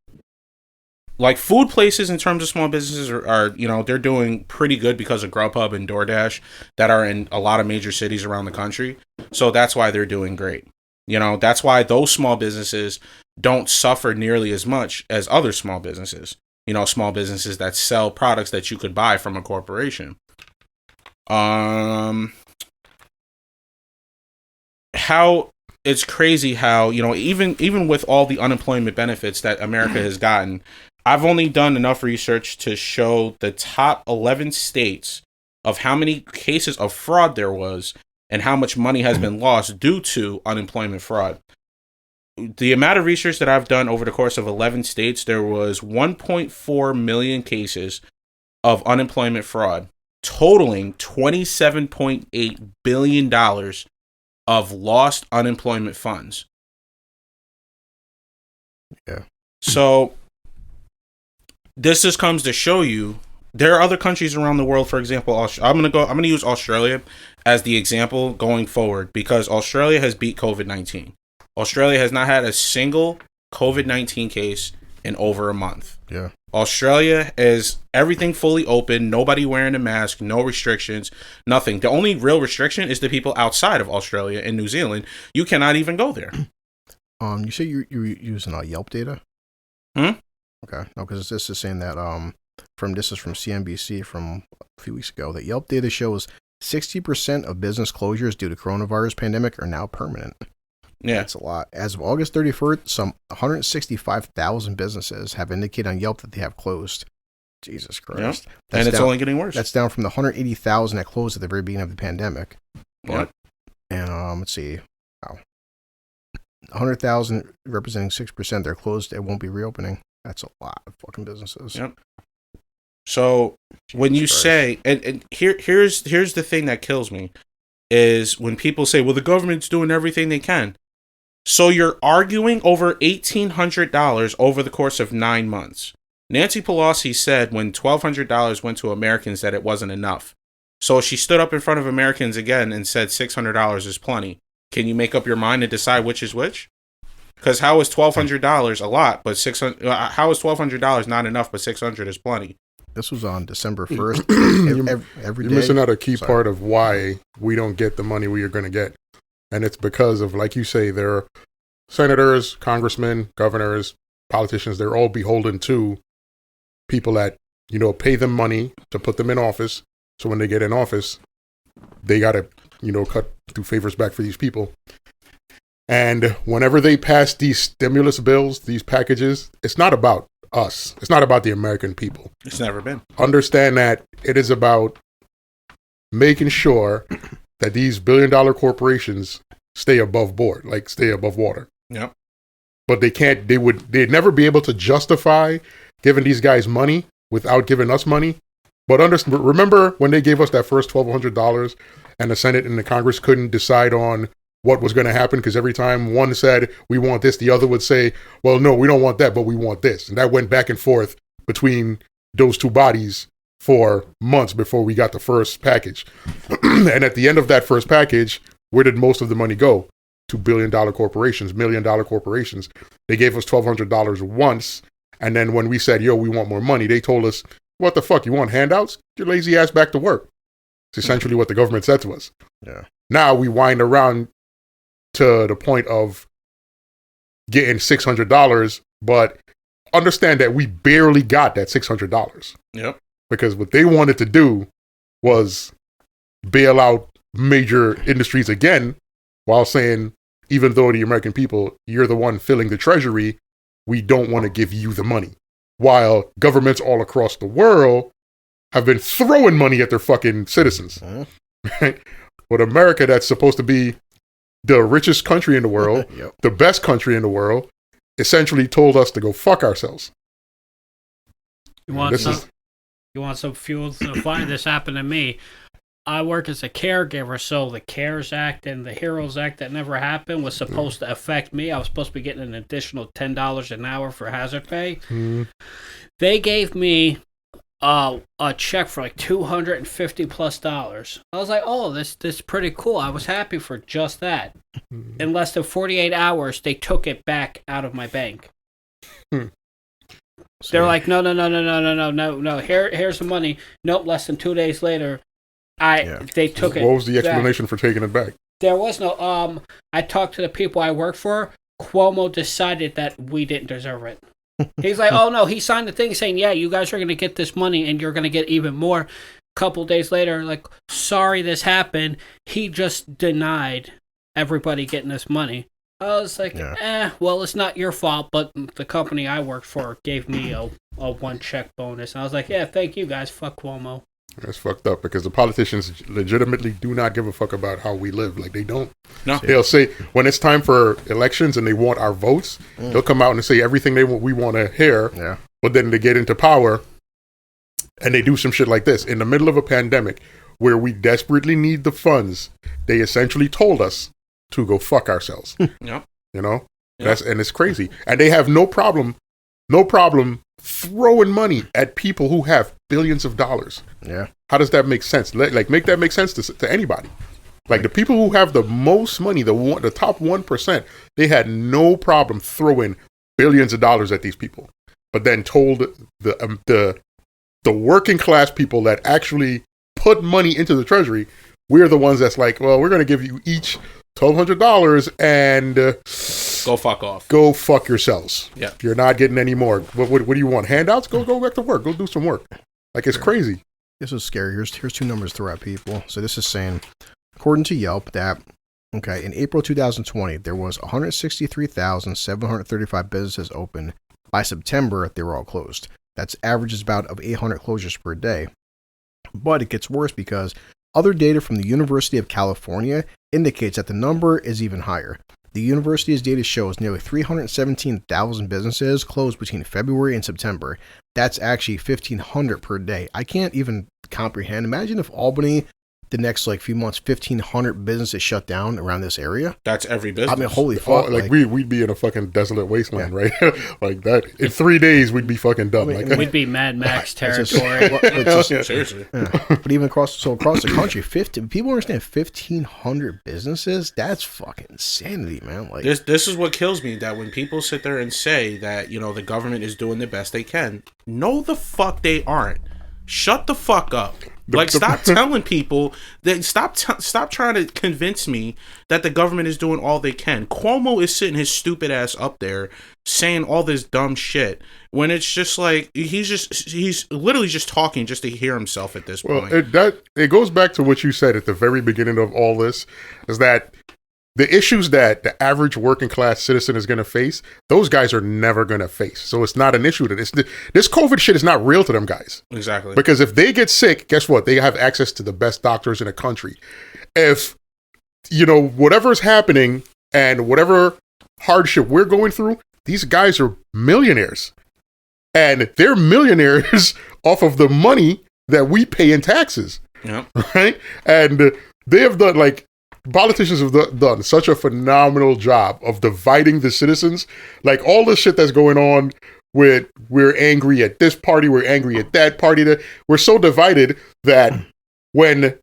Like food places, in terms of small businesses, are you know, they're doing pretty good because of Grubhub and DoorDash that are in a lot of major cities around the country. So that's why they're doing great. You know, that's why those small businesses don't suffer nearly as much as other small businesses. You know, small businesses that sell products that you could buy from a corporation. How it's crazy how, you know, even with all the unemployment benefits that America has gotten, I've only done enough research to show the top 11 states of how many cases of fraud there was and how much money has been lost due to unemployment fraud. The amount of research that I've done over the course of 11 states, there was 1.4 million cases of unemployment fraud, totaling $27.8 billion of lost unemployment funds. Yeah. So this just comes to show you there are other countries around the world. For example, I'm going to use Australia as the example going forward, because Australia has beat COVID-19. Australia has not had a single COVID-19 case in over a month. Yeah. Australia is everything fully open, nobody wearing a mask, no restrictions, nothing. The only real restriction is the people outside of Australia and New Zealand. You cannot even go there. You say you're using Yelp data? Hmm? Okay. No, because this is saying that this is from CNBC from a few weeks ago, that Yelp data shows 60% of business closures due to coronavirus pandemic are now permanent. Yeah. That's a lot. As of August 31st, some 165,000 businesses have indicated on Yelp that they have closed. Jesus Christ. Yep. And it's only getting worse. That's down from the 180,000 that closed at the very beginning of the pandemic. Yep. And let's see. Wow. 100,000 representing 6%. They're closed. It won't be reopening. That's a lot of fucking businesses. Yep. So when you say, and here's the thing that kills me, is when people say, well, the government's doing everything they can. So you're arguing over $1,800 over the course of 9 months. Nancy Pelosi said when $1,200 went to Americans that it wasn't enough. So she stood up in front of Americans again and said $600 is plenty. Can you make up your mind and decide which is which? Because how is $1,200 a lot, but how is $1,200 not enough, but $600 is plenty? This was on December 1st. Every You're day. missing out a key part of why we don't get the money we are going to get. And it's because of, like you say, there are senators, congressmen, governors, politicians. They're all beholden to people that, pay them money to put them in office. So when they get in office, they got to, do favors back for these people. And whenever they pass these stimulus bills, these packages, it's not about us. It's not about the American people. It's never been. Understand that it is about making sure that these billion-dollar corporations stay above board, like stay above water. Yep. But they'd never be able to justify giving these guys money without giving us money. But remember when they gave us that first $1,200 and the Senate and the Congress couldn't decide on what was going to happen because every time one said, we want this, the other would say, well, no, we don't want that, but we want this. And that went back and forth between those two bodies for months before we got the first package. And at the end of that first package, where did most of the money go? To billion-dollar corporations, million-dollar corporations. They gave us $1,200 once. And then when we said, yo, we want more money, they told us, what the fuck, you want handouts? Get your lazy ass back to work. It's essentially what the government said to us. Yeah. Now we wind around to the point of getting $600, but understand that we barely got that $600. Yep. Because what they wanted to do was bail out major industries again, while saying, even though the American people, you're the one filling the treasury, we don't want to give you the money. While governments all across the world have been throwing money at their fucking citizens. Right? But America, that's supposed to be the richest country in the world, Yep. the best country in the world, essentially told us to go fuck ourselves. You want some fuel to the fire? This happened to me. I work as a caregiver, so the CARES Act and the HEROES Act that never happened was supposed to affect me. I was supposed to be getting an additional $10 an hour for hazard pay. They gave me a check for like $250+. I was like, oh, this is pretty cool. I was happy for just that. In less than 48 hours, they took it back out of my bank. They're like, no. Here's the money. Nope. Less than 2 days later, they took it. What was the explanation for taking it back? There was no. I talked to the people I work for. Cuomo decided that we didn't deserve it. He's like, oh no, he signed the thing saying, yeah, you guys are going to get this money and you're going to get even more. Couple days later, like, sorry this happened. He just denied everybody getting this money. I was like, well, it's not your fault, but the company I worked for gave me a one check bonus. And I was like, yeah, thank you guys. Fuck Cuomo. That's fucked up because the politicians legitimately do not give a fuck about how we live. Like, they don't. No. They'll say, when it's time for elections and they want our votes, they'll come out and say everything we want to hear. Yeah. But then they get into power and they do some shit like this. In the middle of a pandemic where we desperately need the funds, they essentially told us to go fuck ourselves. Yep. You know? Yep. And it's crazy. And they have no problem throwing money at people who have billions of dollars. Yeah. How does that make sense? Like, make that make sense to anybody. Like, the people who have the most money, the top 1%, they had no problem throwing billions of dollars at these people. But then told the working class people that actually put money into the treasury, we're the ones that's like, well, we're going to give you each $1,200 and go fuck off. Go fuck yourselves. Yeah. You're not getting any more. What do you want? Handouts? Go back to work. Go do some work. Like, it's crazy. This is scary. Here's two numbers to throw at people. So this is saying, according to Yelp, that in April 2020 there was 163,735 businesses open. By September, they were all closed. That's averages about of 800 closures per day. But it gets worse because other data from the University of California indicates that the number is even higher. The university's data shows nearly 317,000 businesses closed between February and September. That's actually 1,500 per day. I can't even comprehend. Imagine if Albany, the next few months, 1,500 businesses shut down around this area. That's every business. I mean, holy fuck! We'd be in a fucking desolate wasteland, right? Like that. In 3 days, we'd be fucking done. We'd be Mad Max territory. Seriously. Yeah. But even across the country, people understand 1,500 businesses. That's fucking insanity, man. Like this is what kills me. That when people sit there and say that the government is doing the best they can, no, the fuck they aren't. Shut the fuck up. Like, stop telling people that. Stop trying to convince me that the government is doing all they can. Cuomo is sitting his stupid ass up there saying all this dumb shit when it's just like he's literally just talking just to hear himself at this point. It goes back to what you said at the very beginning of all this, is that the issues that the average working class citizen is going to face, those guys are never going to face. So it's not an issue to this. This COVID shit is not real to them guys. Exactly. Because if they get sick, guess what? They have access to the best doctors in the country. If, whatever's happening and whatever hardship we're going through, these guys are millionaires. And they're millionaires off of the money that we pay in taxes. Yep. Right? And they have done, politicians have done such a phenomenal job of dividing the citizens. Like, all the shit that's going on with, we're angry at this party, we're angry at that party, we're so divided that when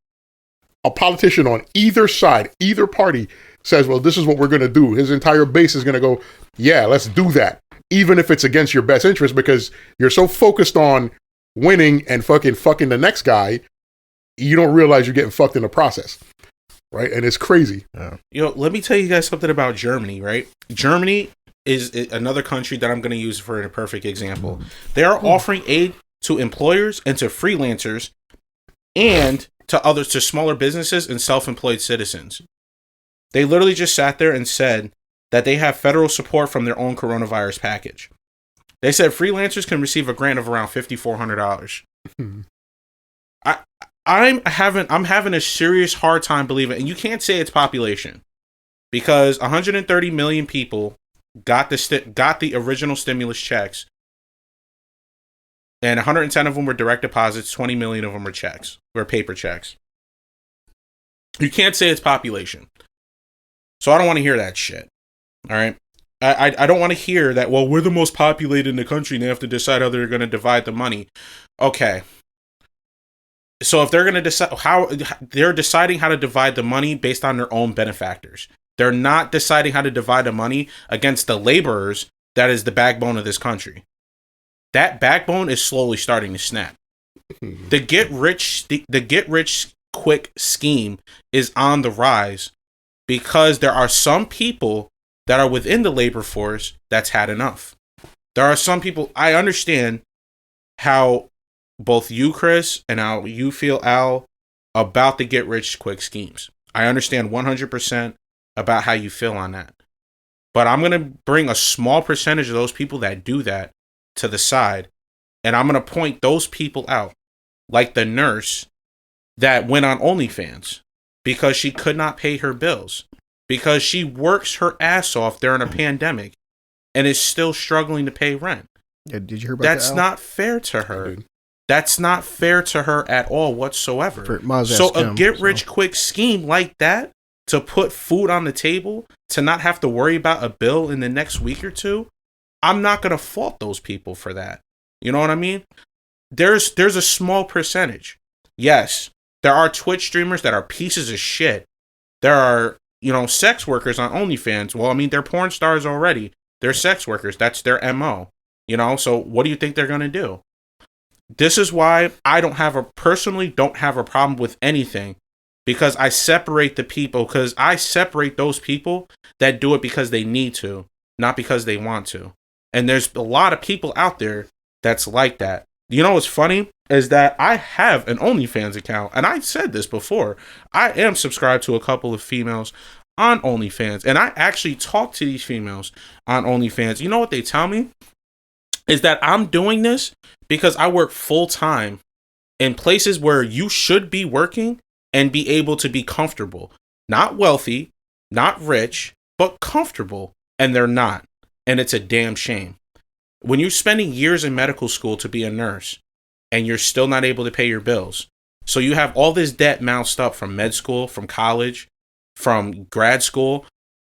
a politician on either side, either party says, well, this is what we're going to do, his entire base is going to go, yeah, let's do that. Even if it's against your best interest, because you're so focused on winning and fucking the next guy, you don't realize you're getting fucked in the process. Right? And it's crazy. Yeah. Let me tell you guys something about Germany, right? Germany is another country that I'm going to use for a perfect example. They are offering aid to employers and to freelancers and to smaller businesses and self-employed citizens. They literally just sat there and said that they have federal support from their own coronavirus package. They said freelancers can receive a grant of around $5,400. I'm having a serious hard time believing, and you can't say it's population, because 130 million people got the original stimulus checks, and 110 of them were direct deposits, 20 million of them were checks, or paper checks. You can't say it's population. So I don't want to hear that shit. All right? I don't want to hear that, well, we're the most populated in the country and they have to decide how they're going to divide the money. Okay. So if they're going to decide they're deciding how to divide the money based on their own benefactors. They're not deciding how to divide the money against the laborers that is the backbone of this country. That backbone is slowly starting to snap. The get rich quick scheme is on the rise because there are some people that are within the labor force that's had enough. There are some people, I understand how both you, Chris, and how you feel, Al, about the get-rich-quick schemes. I understand 100% about how you feel on that. But I'm going to bring a small percentage of those people that do that to the side, and I'm going to point those people out, like the nurse that went on OnlyFans because she could not pay her bills, because she works her ass off during a pandemic and is still struggling to pay rent. Yeah, did you hear about That's that, not fair to her. That's not fair to her at all whatsoever. So a get-rich-quick scheme like that, to put food on the table, to not have to worry about a bill in the next week or two, I'm not going to fault those people for that. You know what I mean? There's a small percentage. Yes, there are Twitch streamers that are pieces of shit. There are, sex workers on OnlyFans. Well, I mean, they're porn stars already. They're sex workers. That's their MO. So what do you think they're going to do? This is why I personally don't have a problem with anything, because I separate the people, because I separate those people that do it because they need to, not because they want to. And there's a lot of people out there that's like that. What's funny is that I have an OnlyFans account, and I said this before. I am subscribed to a couple of females on OnlyFans, and I actually talk to these females on OnlyFans. You know what they tell me? Is that I'm doing this because I work full time in places where you should be working and be able to be comfortable. Not wealthy, not rich, but comfortable. And they're not. And it's a damn shame. When you're spending years in medical school to be a nurse and you're still not able to pay your bills, so you have all this debt mounted up from med school, from college, from grad school,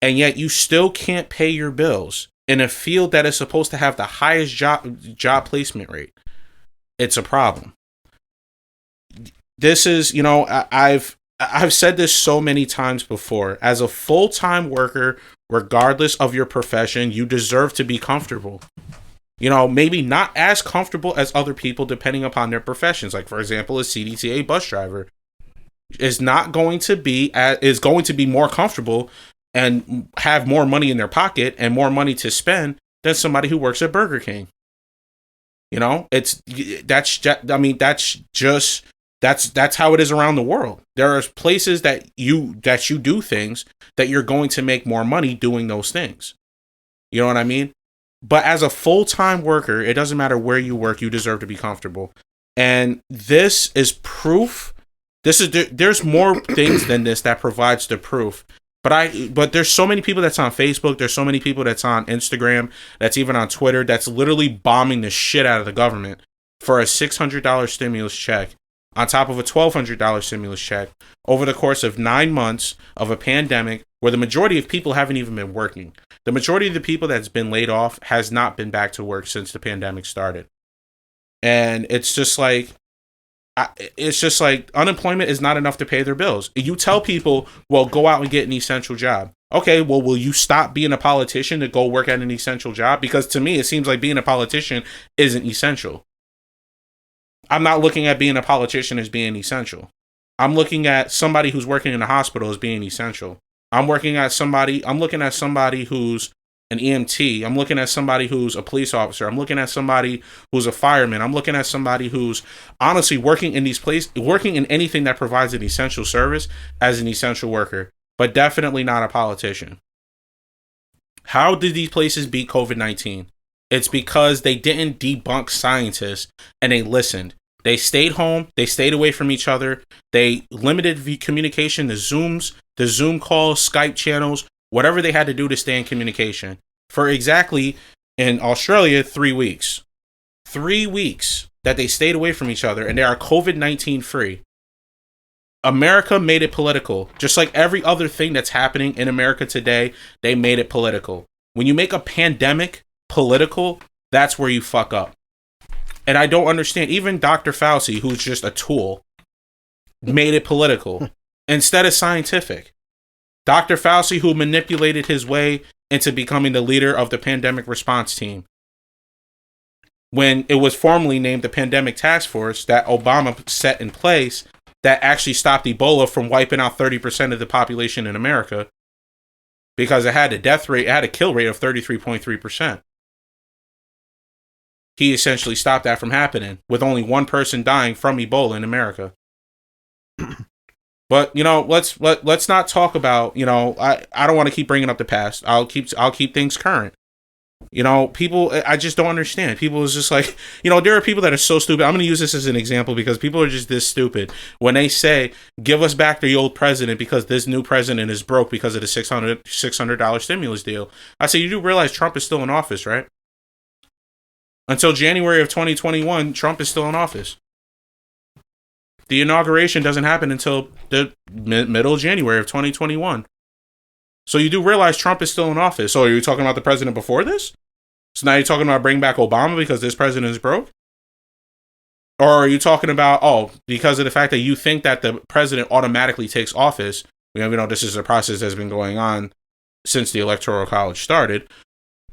and yet you still can't pay your bills in a field that is supposed to have the highest job placement rate. It's a problem. This is, I've said this so many times before. As a full-time worker, regardless of your profession, you deserve to be comfortable. You know, maybe not as comfortable as other people depending upon their professions. Like, for example, a CDTA bus driver is going to be more comfortable and have more money in their pocket and more money to spend than somebody who works at Burger King. You know, that's how it is around the world. There are places that you do things that you're going to make more money doing those things. You know what I mean? But as a full-time worker, it doesn't matter where you work, you deserve to be comfortable. And this is proof. There's more things than this that provides the proof. But there's so many people that's on Facebook, there's so many people that's on Instagram, that's even on Twitter, that's literally bombing the shit out of the government for a $600 stimulus check on top of a $1,200 stimulus check over the course of 9 months of a pandemic where the majority of people haven't even been working. The majority of the people that's been laid off has not been back to work since the pandemic started. And it's just like unemployment is not enough to pay their bills. You tell people, well, go out and get an essential job. Okay, well, will you stop being a politician to go work at an essential job? Because to me, it seems like being a politician isn't essential. I'm not looking at being a politician as being essential. I'm looking at somebody who's working in a hospital as being essential. I'm looking at somebody who's an EMT. I'm looking at somebody who's a police officer. I'm looking at somebody who's a fireman. I'm looking at somebody who's honestly working in anything that provides an essential service as an essential worker, but definitely not a politician. How did these places beat COVID-19? It's because they didn't debunk scientists and they listened. They stayed home. They stayed away from each other. They limited communication to Zooms, the Zoom calls, Skype channels, whatever they had to do to stay in communication for exactly, in Australia, 3 weeks. 3 weeks that they stayed away from each other, and they are COVID-19 free. America made it political. Just like every other thing that's happening in America today, they made it political. When you make a pandemic political, that's where you fuck up. And I don't understand. Even Dr. Fauci, who's just a tool, made it political instead of scientific. Dr. Fauci, who manipulated his way into becoming the leader of the pandemic response team, when it was formerly named the Pandemic Task Force that Obama set in place that actually stopped Ebola from wiping out 30% of the population in America, because it had a kill rate of 33.3%. He essentially stopped that from happening with only one person dying from Ebola in America. But, you know, let's not talk about, you know, I don't want to keep bringing up the past. I'll keep things current. You know, people, I just don't understand. People is just like, you know, there are people that are so stupid. I'm going to use this as an example because people are just this stupid. When they say, give us back the old president because this new president is broke because of the $600 stimulus deal. I say, you do realize Trump is still in office, right? Until January of 2021, Trump is still in office. The inauguration doesn't happen until the middle of January of 2021. So you do realize Trump is still in office. So are you talking about the president before this? So now you're talking about bringing back Obama because this president is broke? Or are you talking about, because of the fact that you think that the president automatically takes office, you know, this is a process that's been going on since the Electoral College started,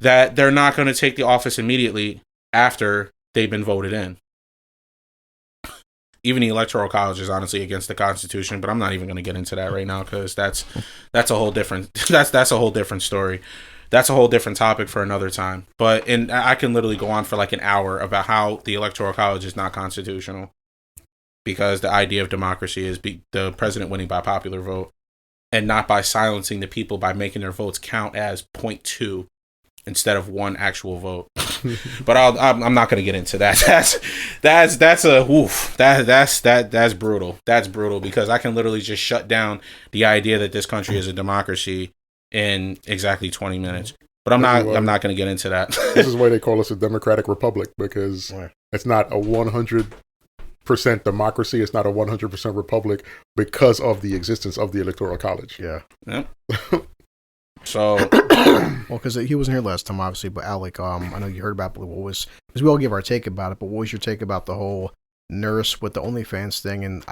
that they're not going to take the office immediately after they've been voted in. Even the Electoral College is honestly against the Constitution, but I'm not even going to get into that right now because that's a whole different that's a whole different story. That's a whole different topic for another time. And I can literally go on for like an hour about how the Electoral College is not constitutional because the idea of democracy is the president winning by popular vote and not by silencing the people by making their votes count as 0.2 instead of one actual vote. But I'm not going to get into that. That's brutal. That's brutal because I can literally just shut down the idea that this country is a democracy in exactly 20 minutes. But I'm not going to get into that. This is why they call us a democratic republic, because it's not a 100% democracy. It's not a 100% republic because of the existence of the Electoral College. Yeah. Yep. So, well, because he wasn't here last time, obviously, but Alec, I know you heard about because we all give our take about it, but what was your take about the whole nurse with the OnlyFans thing? And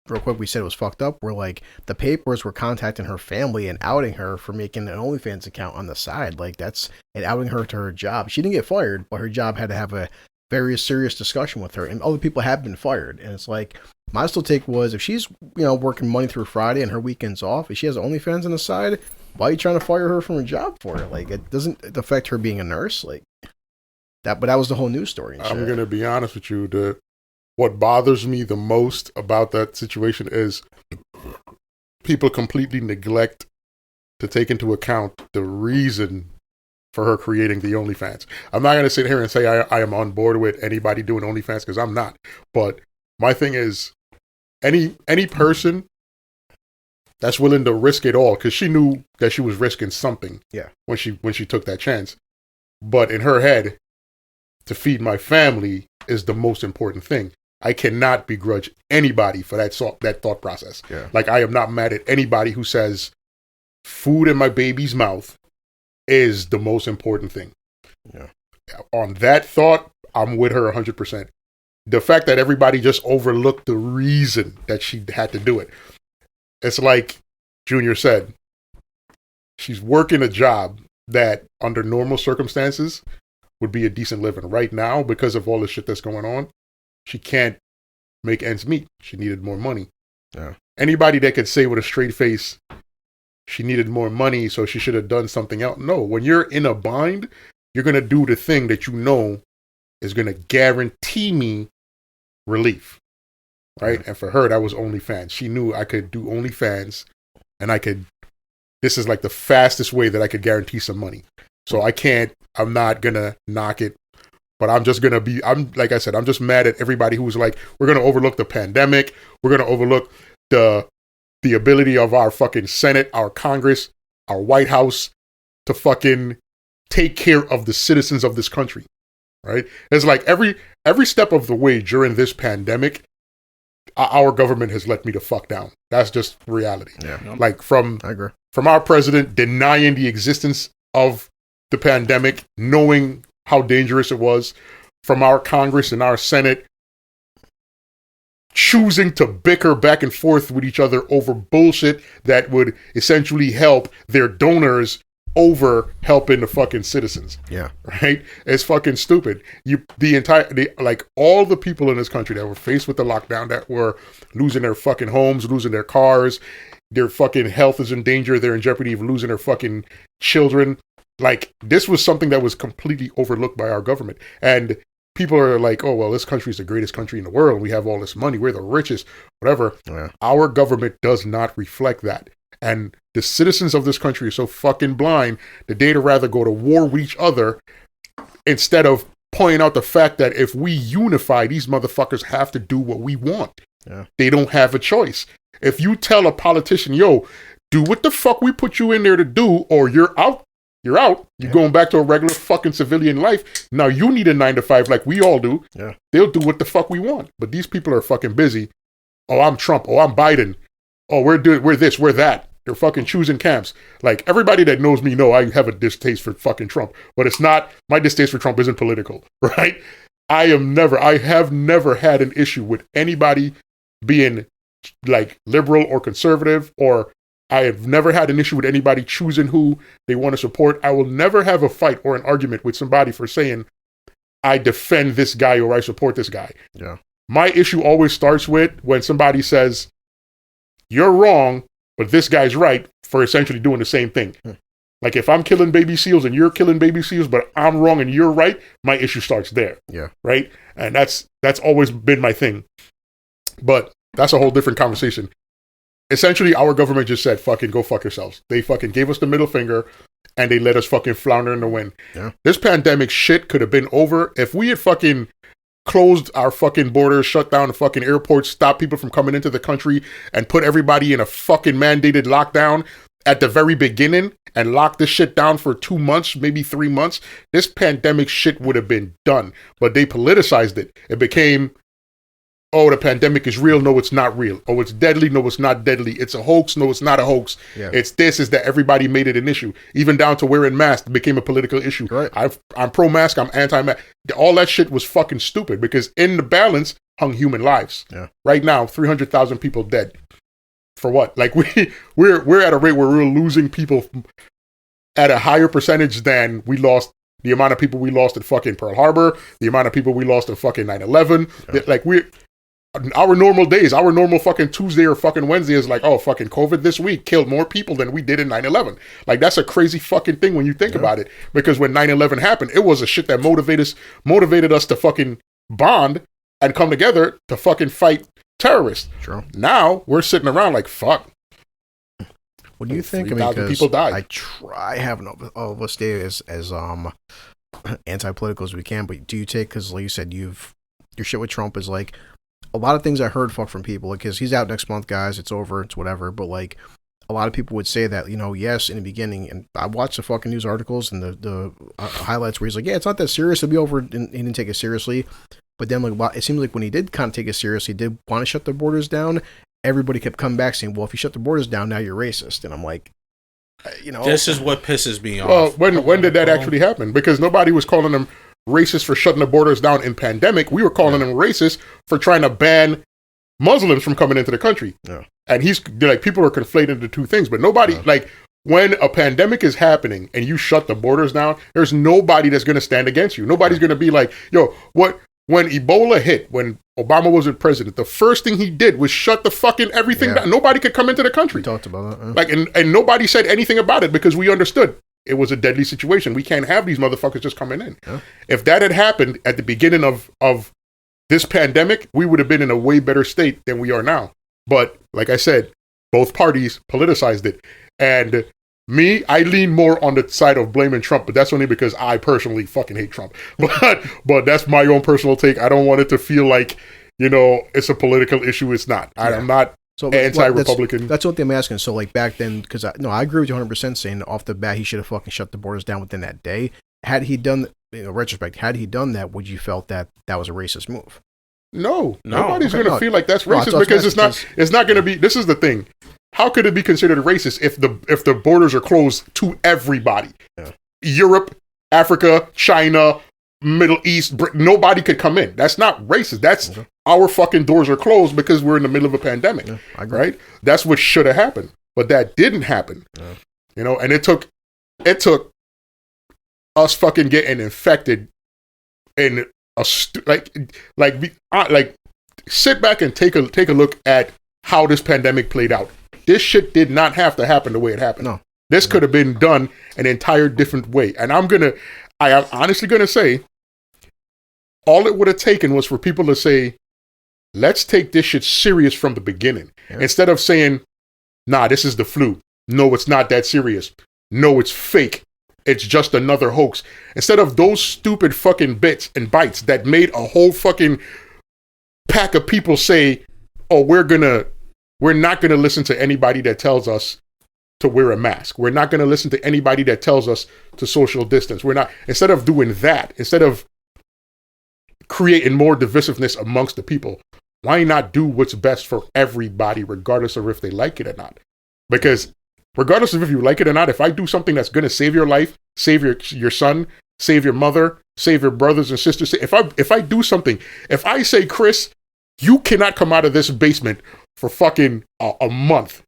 real quick, we said it was fucked up, where like the papers were contacting her family and outing her for making an OnlyFans account on the side. Like that's and outing her to her job. She didn't get fired, but her job had to have a very serious discussion with her, and other people have been fired. And it's like my still take was if she's working Monday through Friday and her weekends off, if she has OnlyFans on the side, why are you trying to fire her from her job for it? Like it doesn't affect her being a nurse, like that. But that was the whole news story. I'm gonna be honest with you. What bothers me the most about that situation is people completely neglect to take into account the reason for her creating the OnlyFans. I'm not going to sit here and say I am on board with anybody doing OnlyFans because I'm not. But my thing is any person that's willing to risk it all, because she knew that she was risking something when she took that chance. But in her head, to feed my family is the most important thing. I cannot begrudge anybody for that thought process. Yeah. Like, I am not mad at anybody who says food in my baby's mouth is the most important thing. Yeah. On that thought, I'm with her 100%. The fact that everybody just overlooked the reason that she had to do it. It's like Junior said, she's working a job that under normal circumstances would be a decent living. Right now, because of all the shit that's going on, she can't make ends meet. She needed more money. Yeah. Anybody that could say with a straight face, she needed more money, so she should have done something else. No, when you're in a bind, you're going to do the thing that you know is going to guarantee me relief. Right? And for her, that was OnlyFans. She knew I could do OnlyFans, and this is like the fastest way that I could guarantee some money. So I'm not going to knock it. But I'm just going to like I said, I'm just mad at everybody who's like, we're going to overlook the pandemic. We're going to overlook the ability of our fucking Senate, our Congress, our White House to fucking take care of the citizens of this country. Right? It's like every step of the way during this pandemic, our government has let me the fuck down. That's just reality. Yeah. Like from our president denying the existence of the pandemic, knowing how dangerous it was, from our Congress and our Senate choosing to bicker back and forth with each other over bullshit that would essentially help their donors over helping the fucking citizens. Yeah. Right? It's fucking stupid. All the people in this country that were faced with the lockdown, that were losing their fucking homes, losing their cars, their fucking health is in danger, they're in jeopardy of losing their fucking children. Like, this was something that was completely overlooked by our government. And people are like, oh, well, this country is the greatest country in the world. We have all this money. We're the richest, whatever. Yeah. Our government does not reflect that. And the citizens of this country are so fucking blind that they'd rather go to war with each other instead of pointing out the fact that if we unify, these motherfuckers have to do what we want. Yeah. They don't have a choice. If you tell a politician, yo, do what the fuck we put you in there to do, or you're out. You're out. You're going back to a regular fucking civilian life. Now you need a 9-to-5 like we all do. Yeah. They'll do what the fuck we want. But these people are fucking busy. Oh, I'm Trump. Oh, I'm Biden. Oh, we're this, we're that. They're fucking choosing camps. Like, everybody that knows me know I have a distaste for fucking Trump. But it's not, my distaste for Trump isn't political, right? I have never had an issue with anybody being like liberal or conservative, or I have never had an issue with anybody choosing who they want to support. I will never have a fight or an argument with somebody for saying, I defend this guy or I support this guy. Yeah. My issue always starts with when somebody says, you're wrong, but this guy's right, for essentially doing the same thing. Like, if I'm killing baby seals and you're killing baby seals, but I'm wrong and you're right, my issue starts there. Yeah. Right? And that's always been my thing. But that's a whole different conversation. Essentially, our government just said, fucking go fuck yourselves. They fucking gave us the middle finger, and they let us fucking flounder in the wind. Yeah. This pandemic shit could have been over if we had fucking closed our fucking borders, shut down the fucking airports, stopped people from coming into the country, and put everybody in a fucking mandated lockdown at the very beginning, and locked this shit down for 2 months, maybe 3 months. This pandemic shit would have been done. But they politicized it. It became, oh, the pandemic is real. No, it's not real. Oh, it's deadly. No, it's not deadly. It's a hoax. No, it's not a hoax. Yeah. It's that everybody made it an issue. Even down to wearing masks became a political issue. Right. I'm pro-mask. I'm anti-mask. All that shit was fucking stupid, because in the balance, hung human lives. Yeah. Right now, 300,000 people dead. For what? Like we're at a rate where we're losing people at a higher percentage than we lost. The amount of people we lost at fucking Pearl Harbor, the amount of people we lost at fucking 9/11. Yeah. Like our normal days, our normal fucking Tuesday or fucking Wednesday is like, oh, fucking COVID this week killed more people than we did in 9/11. Like, that's a crazy fucking thing when you think about it. Because when 9/11 happened, it was a shit that motivated us to fucking bond and come together to fucking fight terrorists. True. Now we're sitting around like, fuck. What do you think? 3,000 people died. I try having all of us stay as anti-political as we can, but do you take, because like you said, your shit with Trump is like, a lot of things I heard from people, because he's out next month, guys, it's over, it's whatever, but like, a lot of people would say that, yes, in the beginning, and I watched the fucking news articles and the highlights where he's like, yeah, it's not that serious, it'll be over, and he didn't take it seriously. But then, like, it seemed like when he did kind of take it seriously, did want to shut the borders down, everybody kept coming back saying, well, if you shut the borders down, now you're racist. And I'm like, This is what pisses me off. Well, when did that actually happen? Because nobody was calling them racist for shutting the borders down in pandemic. We were calling them racist for trying to ban Muslims from coming into the country. Yeah. And people are conflating the two things, but nobody, like, when a pandemic is happening and you shut the borders down, there's nobody that's going to stand against you. Nobody's going to be like, yo, when Ebola hit, when Obama wasn't president, the first thing he did was shut the fucking everything down. Nobody could come into the country. We talked about that. Yeah. Like, and nobody said anything about it because we understood it was a deadly situation. We can't have these motherfuckers just coming in. Yeah. If that had happened at the beginning of this pandemic, we would have been in a way better state than we are now. But like I said, both parties politicized it. And me, I lean more on the side of blaming Trump, but that's only because I personally fucking hate Trump. But that's my own personal take. I don't want it to feel like, it's a political issue. It's not. I'm not anti-Republican. That's what I'm asking. So, like, back then, because I agree with you 100% saying off the bat he should have fucking shut the borders down within that day. Had he done, retrospect, had he done that, would you felt that was a racist move? No. Nobody's going to feel like that's racist because it's not going to be. This is the thing. How could it be considered racist if the borders are closed to everybody? Yeah. Europe, Africa, China, Middle East, nobody could come in. That's not racist. That's our fucking doors are closed because we're in the middle of a pandemic. Yeah, I agree. Right? That's what should have happened. But that didn't happen. Yeah. And it took us fucking getting infected in a sit back and take a look at how this pandemic played out. This shit did not have to happen the way it happened. No. This could have been done an entire different way. And I am honestly gonna say, all it would have taken was for people to say, let's take this shit serious from the beginning. Yeah. Instead of saying, nah, this is the flu. No, it's not that serious. No, it's fake. It's just another hoax. Instead of those stupid fucking bits and bytes that made a whole fucking pack of people say, oh, we're not going to listen to anybody that tells us to wear a mask. We're not going to listen to anybody that tells us to social distance. Instead of doing that, instead of creating more divisiveness amongst the people, why not do what's best for everybody, regardless of if they like it or not? Because regardless of if you like it or not, if I do something that's going to save your life, save your son, save your mother, save your brothers and sisters, if I do something, if I say, Chris, you cannot come out of this basement for fucking a month,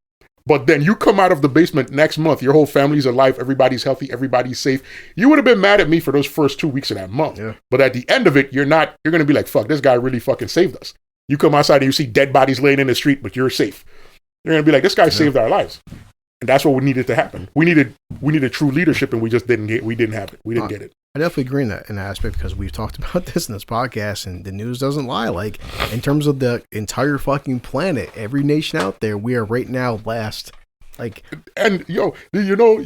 but then you come out of the basement next month, your whole family's alive, everybody's healthy, everybody's safe, you would have been mad at me for those first 2 weeks of that month. Yeah. But at the end of it, you're going to be like, fuck, this guy really fucking saved us. You come outside and you see dead bodies laying in the street, but you're safe. You're going to be like, this guy saved our lives. And that's what we needed to happen. We needed true leadership, and we didn't have it. We didn't get it. I definitely agree in that aspect because we've talked about this in this podcast, and the news doesn't lie. Like, in terms of the entire fucking planet, every nation out there, we are right now last. Like, and you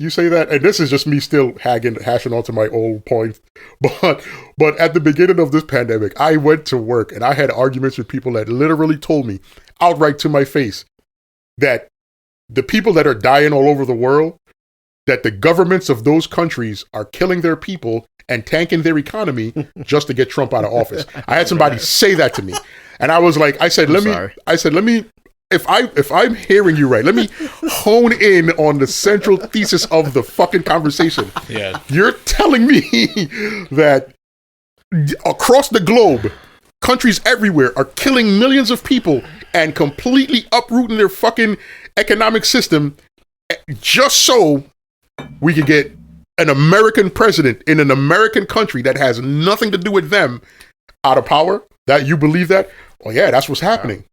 say that, and this is just me still hashing onto my old point. But at the beginning of this pandemic, I went to work and I had arguments with people that literally told me outright to my face that the people that are dying all over the world, that the governments of those countries are killing their people and tanking their economy just to get Trump out of office. I had somebody say that to me, and I was like, if I'm hearing you right, let me hone in on the central thesis of the fucking conversation. Yeah. You're telling me that across the globe, countries everywhere are killing millions of people and completely uprooting their fucking economic system just so we could get an American president in an American country that has nothing to do with them out of power. That you believe that? Oh yeah, that's what's happening.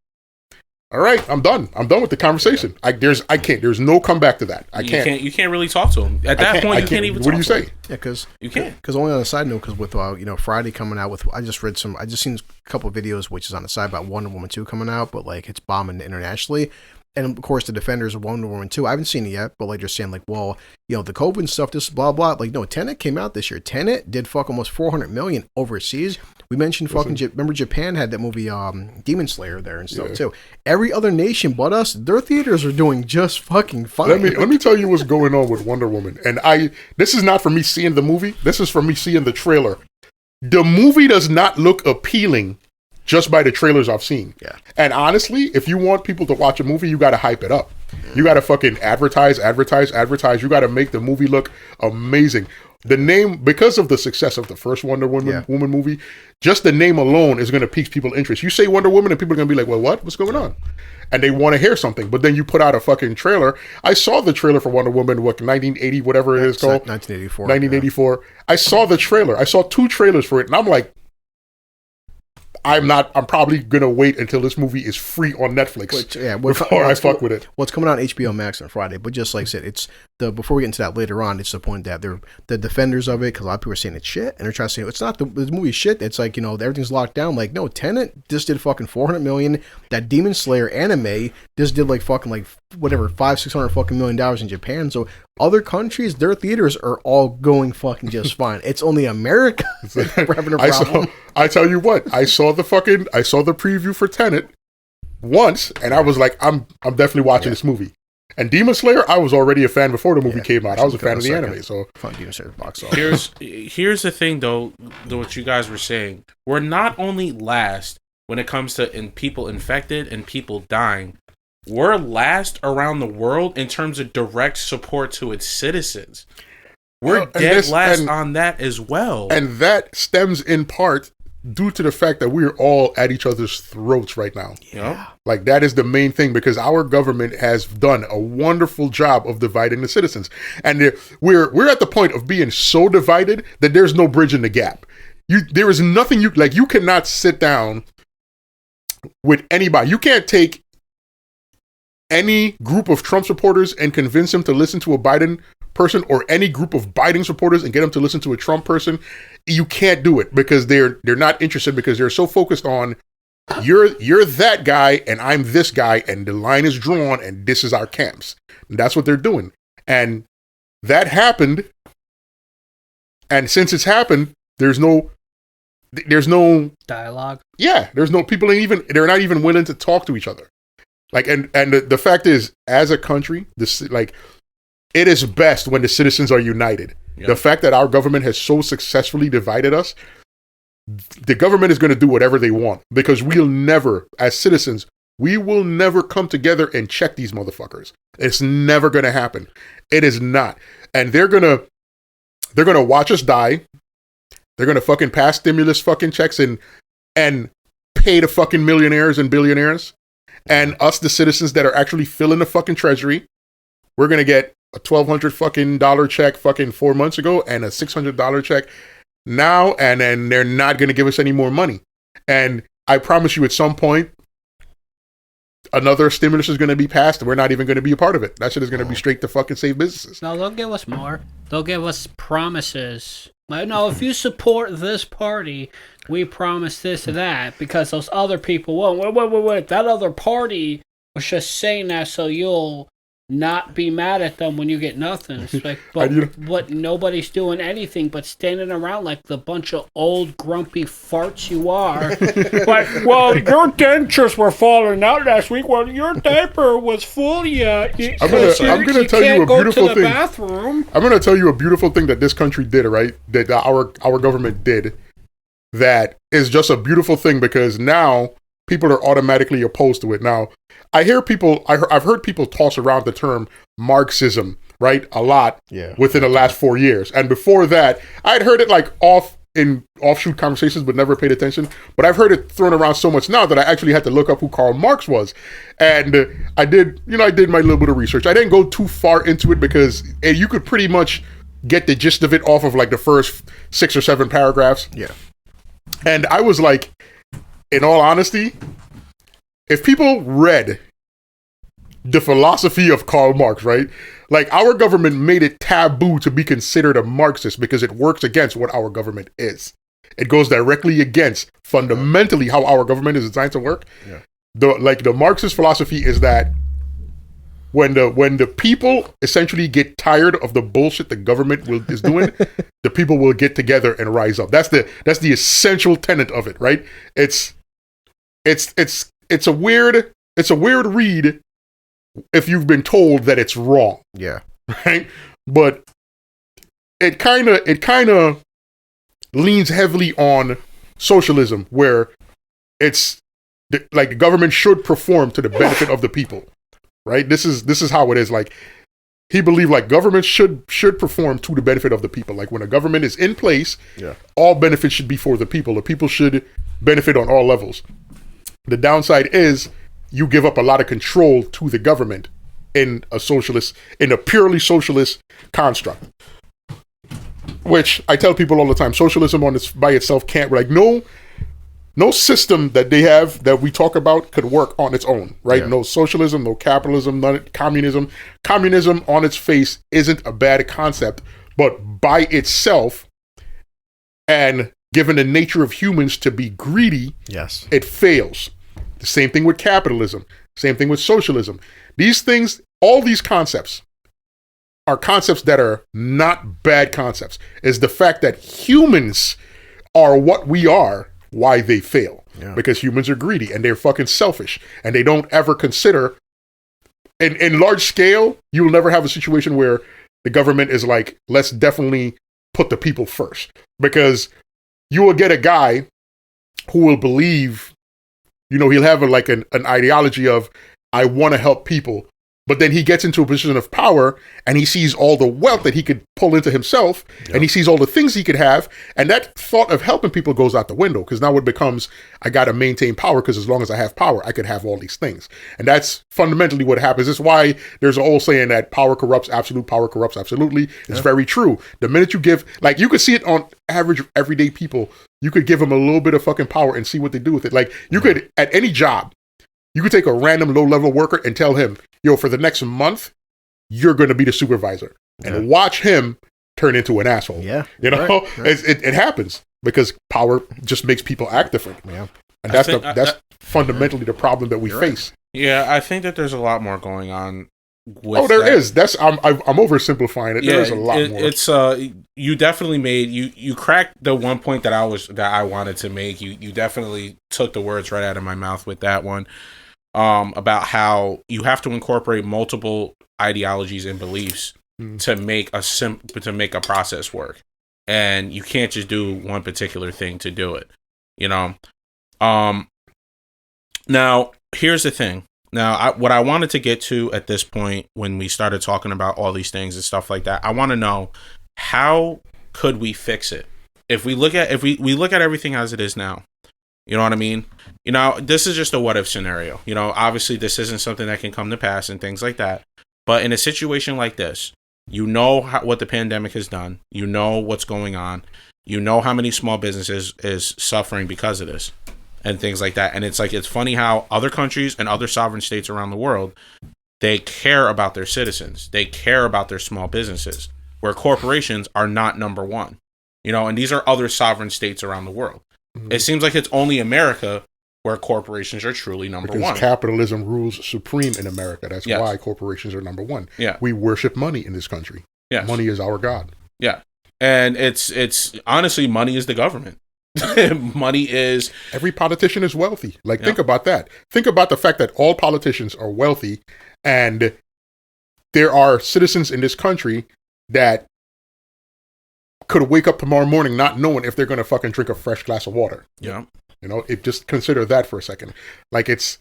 All right, I'm done. I'm done with the conversation. There's no comeback to that. You can't really talk to him at that point. You can't even. What do you say? Yeah, because you can't. Because only on a side note, because with Friday coming out with, I just seen a couple of videos which is on the side about Wonder Woman 2 coming out, but like it's bombing internationally. And of course, the defenders of Wonder Woman 2, I haven't seen it yet, but like they're saying, like, well, the COVID stuff, this blah blah. Like, no, Tenet came out this year. Tenet did almost 400 million overseas. We mentioned remember Japan had that movie Demon Slayer there and stuff too. Every other nation but us, their theaters are doing just fucking fine. Let me tell you what's going on with Wonder Woman. And this is not for me seeing the movie. This is for me seeing the trailer. The movie does not look appealing just by the trailers I've seen. Yeah. And honestly, if you want people to watch a movie, you got to hype it up. You got to fucking advertise. You got to make the movie look amazing. The name, because of the success of the first Wonder Woman movie, just the name alone is going to pique people's interest. You say Wonder Woman and people are going to be like, well, what's going on? And they want to hear something. But then you put out a fucking trailer. I saw the trailer for Wonder Woman, 1980, whatever it is called. 1984. 1984. Yeah. I saw the trailer. I saw 2 trailers for it. And I'm like, I'm probably going to wait until this movie is free on Netflix before I fuck with it. Well, it's coming out on HBO Max on Friday, but just like I said, before we get into that later on, it's the point that they're the defenders of it, because a lot of people are saying it's shit, and they're trying to say it's not the movie's shit. It's like, everything's locked down. Like, no, Tenet just did fucking 400 million. That Demon Slayer anime just did like fucking like whatever, $500-600 fucking $1 million in Japan. So other countries, their theaters are all going fucking just fine. It's only America having a problem. I tell you what, I saw the preview for Tenet once, and I was like, I'm definitely watching this movie. And Demon Slayer, I was already a fan before the movie came out. I was a fan of the anime. So Demon Slayer box office. Here's the thing, though, what you guys were saying. We're not only last when it comes to people infected and people dying. We're last around the world in terms of direct support to its citizens. We're dead last on that as well. And that stems in part due to the fact that we're all at each other's throats right now. Yeah. Like, that is the main thing, because our government has done a wonderful job of dividing the citizens. And we're at the point of being so divided that there's no bridge in the gap. There is nothing you cannot sit down with anybody. You can't take any group of Trump supporters and convince them to listen to a Biden person, or any group of Biden supporters and get them to listen to a Trump person. You can't do it, because they're not interested, because they're so focused on you're that guy and I'm this guy, and the line is drawn and this is our camps. And that's what they're doing. And that happened. And since it's happened, there's no dialogue. Yeah, there's no people they're not even willing to talk to each other. Like, and the fact is, as a country, it is best when the citizens are united. Yep. The fact that our government has so successfully divided us, the government is going to do whatever they want, because we'll never, as citizens, we will never come together and check these motherfuckers. It's never going to happen. It is not. And they're going to watch us die. They're going to fucking pass stimulus fucking checks and pay the fucking millionaires and billionaires. And us, the citizens that are actually filling the fucking treasury, we're going to get a $1,200 fucking dollar check fucking 4 months ago and a $600 check now, and then they're not going to give us any more money. And I promise you, at some point, another stimulus is going to be passed, and we're not even going to be a part of it. That shit is going to be straight to fucking save businesses. No, they'll give us more. They'll give us promises. Like, no, if you support this party, we promise this or that, because those other people won't. Wait. That other party was just saying that so you'll not be mad at them when you get nothing. It's like, but nobody's doing anything but standing around like the bunch of old grumpy farts you are. Like, well, your dentures were falling out last week. Well, your diaper was full yet. I'm gonna tell you a beautiful thing. Bathroom. I'm gonna tell you a beautiful thing that this country did, right? That our government did. That is just a beautiful thing, because now people are automatically opposed to it. Now, I've heard people toss around the term Marxism, right, a lot within the last 4 years. And before that, I'd heard it like off in offshoot conversations, but never paid attention. But I've heard it thrown around so much now that I actually had to look up who Karl Marx was. And I did my little bit of research. I didn't go too far into it because you could pretty much get the gist of it off of like the first 6 or 7 paragraphs. Yeah. And I was like, in all honesty, if people read the philosophy of Karl Marx, right? Like, our government made it taboo to be considered a Marxist because it works against what our government is. It goes directly against fundamentally how our government is designed to work. Yeah. The Marxist philosophy is that when the people essentially get tired of the bullshit the government is doing, the people will get together and rise up. That's the essential tenet of it, right? It's a weird read if you've been told that it's wrong. Yeah. Right? But it kind of leans heavily on socialism, where it's like the government should perform to the benefit of the people. Right? This is how it is. Like, he believed like government should perform to the benefit of the people. Like, when a government is in place, all benefits should be for the people. The people should benefit on all levels. The downside is you give up a lot of control to the government in a purely socialist construct. Which I tell people all the time, socialism by itself can't, like, no system that they have that we talk about could work on its own, right? Yeah. No socialism, no capitalism, none communism. Communism on its face isn't a bad concept, but by itself, and given the nature of humans to be greedy, yes, it fails. The same thing with capitalism, same thing with socialism. These things, all these concepts are concepts that are not bad concepts. It's the fact that humans are what we are, why they fail. Yeah. Because humans are greedy and they're fucking selfish, and they don't ever consider, in large scale, you will never have a situation where the government is like, let's definitely put the people first. Because you will get a guy who will believe, he'll have an ideology of, I want to help people. But then he gets into a position of power and he sees all the wealth that he could pull into himself, and he sees all the things he could have. And that thought of helping people goes out the window, because now it becomes, I got to maintain power, because as long as I have power, I could have all these things. And that's fundamentally what happens. It's why there's an old saying that power corrupts absolutely. It's very true. The minute you give, like, you could see it on average everyday people. You could give them a little bit of fucking power and see what they do with it. Like, you could, at any job, you could take a random low-level worker and tell him, for the next month, you're going to be the supervisor. And watch him turn into an asshole. Yeah. Right. It happens because power just makes people act different. Yeah. And that's fundamentally the problem that we face. Yeah, I think that there's a lot more going on with there is. I'm oversimplifying it. There's a lot more. It's you definitely made you cracked the one point that I wanted to make. You definitely took the words right out of my mouth with that one. About how you have to incorporate multiple ideologies and beliefs to make a process work, and you can't just do one particular thing to do it. Now here's the thing. Now, what I wanted to get to at this point, when we started talking about all these things and stuff like that, I want to know, how could we fix it? If we look at we look at everything as it is now. You know what I mean? This is just a what if scenario. Obviously this isn't something that can come to pass and things like that. But in a situation like this, what the pandemic has done. You know what's going on. You know how many small businesses is suffering because of this and things like that. And it's funny how other countries and other sovereign states around the world, they care about their citizens. They care about their small businesses, where corporations are not number one. And these are other sovereign states around the world. It seems like it's only America where corporations are truly number one. Because capitalism rules supreme in America. That's why corporations are number one. Yeah. We worship money in this country. Yeah. Money is our God. Yeah. And it's honestly, money is the government. Money is... Every politician is wealthy. Think about that. Think about the fact that all politicians are wealthy, and there are citizens in this country that could wake up tomorrow morning not knowing if they're going to fucking drink a fresh glass of water. Yeah. Just consider that for a second. It's,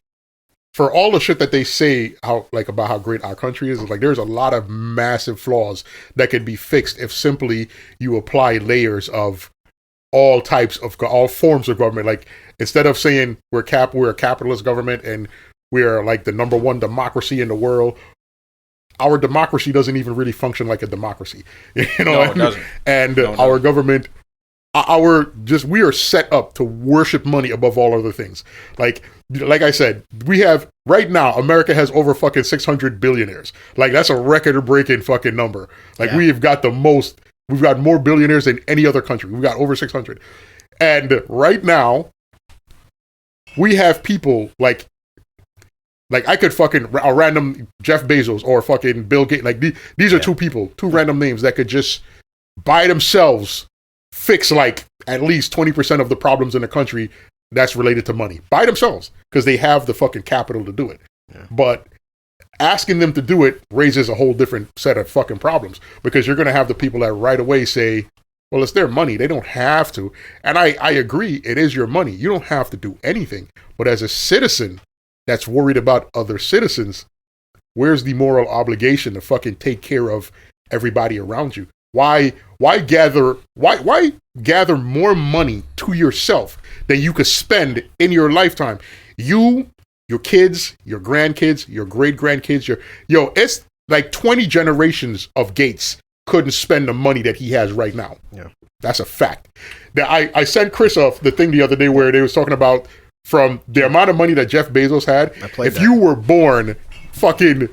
for all the shit that they say about how great our country is, there's a lot of massive flaws that could be fixed if simply you apply layers of all forms of government. Like, instead of saying we're a capitalist government and we're like the number one democracy in the world, our democracy doesn't even really function like a democracy. You know, No, it doesn't. And No, it our doesn't. government, we are set up to worship money above all other things. Like I said, we have right now, America has over fucking 600 billionaires. Like, that's a record-breaking fucking number. Like, we've got more billionaires than any other country. We've got over 600. And right now, we have people like I could fucking a random Jeff Bezos or fucking Bill Gates. Like, these are two random names that could just by themselves fix like at least 20% of the problems in the country that's related to money by themselves, because they have the fucking capital to do it. Yeah. But asking them to do it raises a whole different set of fucking problems, because you're going to have the people that right away say, well, it's their money, they don't have to. And I agree, it is your money. You don't have to do anything. But as a citizen that's worried about other citizens, where's the moral obligation to fucking take care of everybody around you? Why gather more money to yourself than you could spend in your lifetime? You, your kids, your grandkids, your great-grandkids, it's like 20 generations of Gates couldn't spend the money that he has right now. Yeah. That's a fact. I sent Chris the thing the other day where they was talking about from the amount of money that Jeff Bezos had. If you were born fucking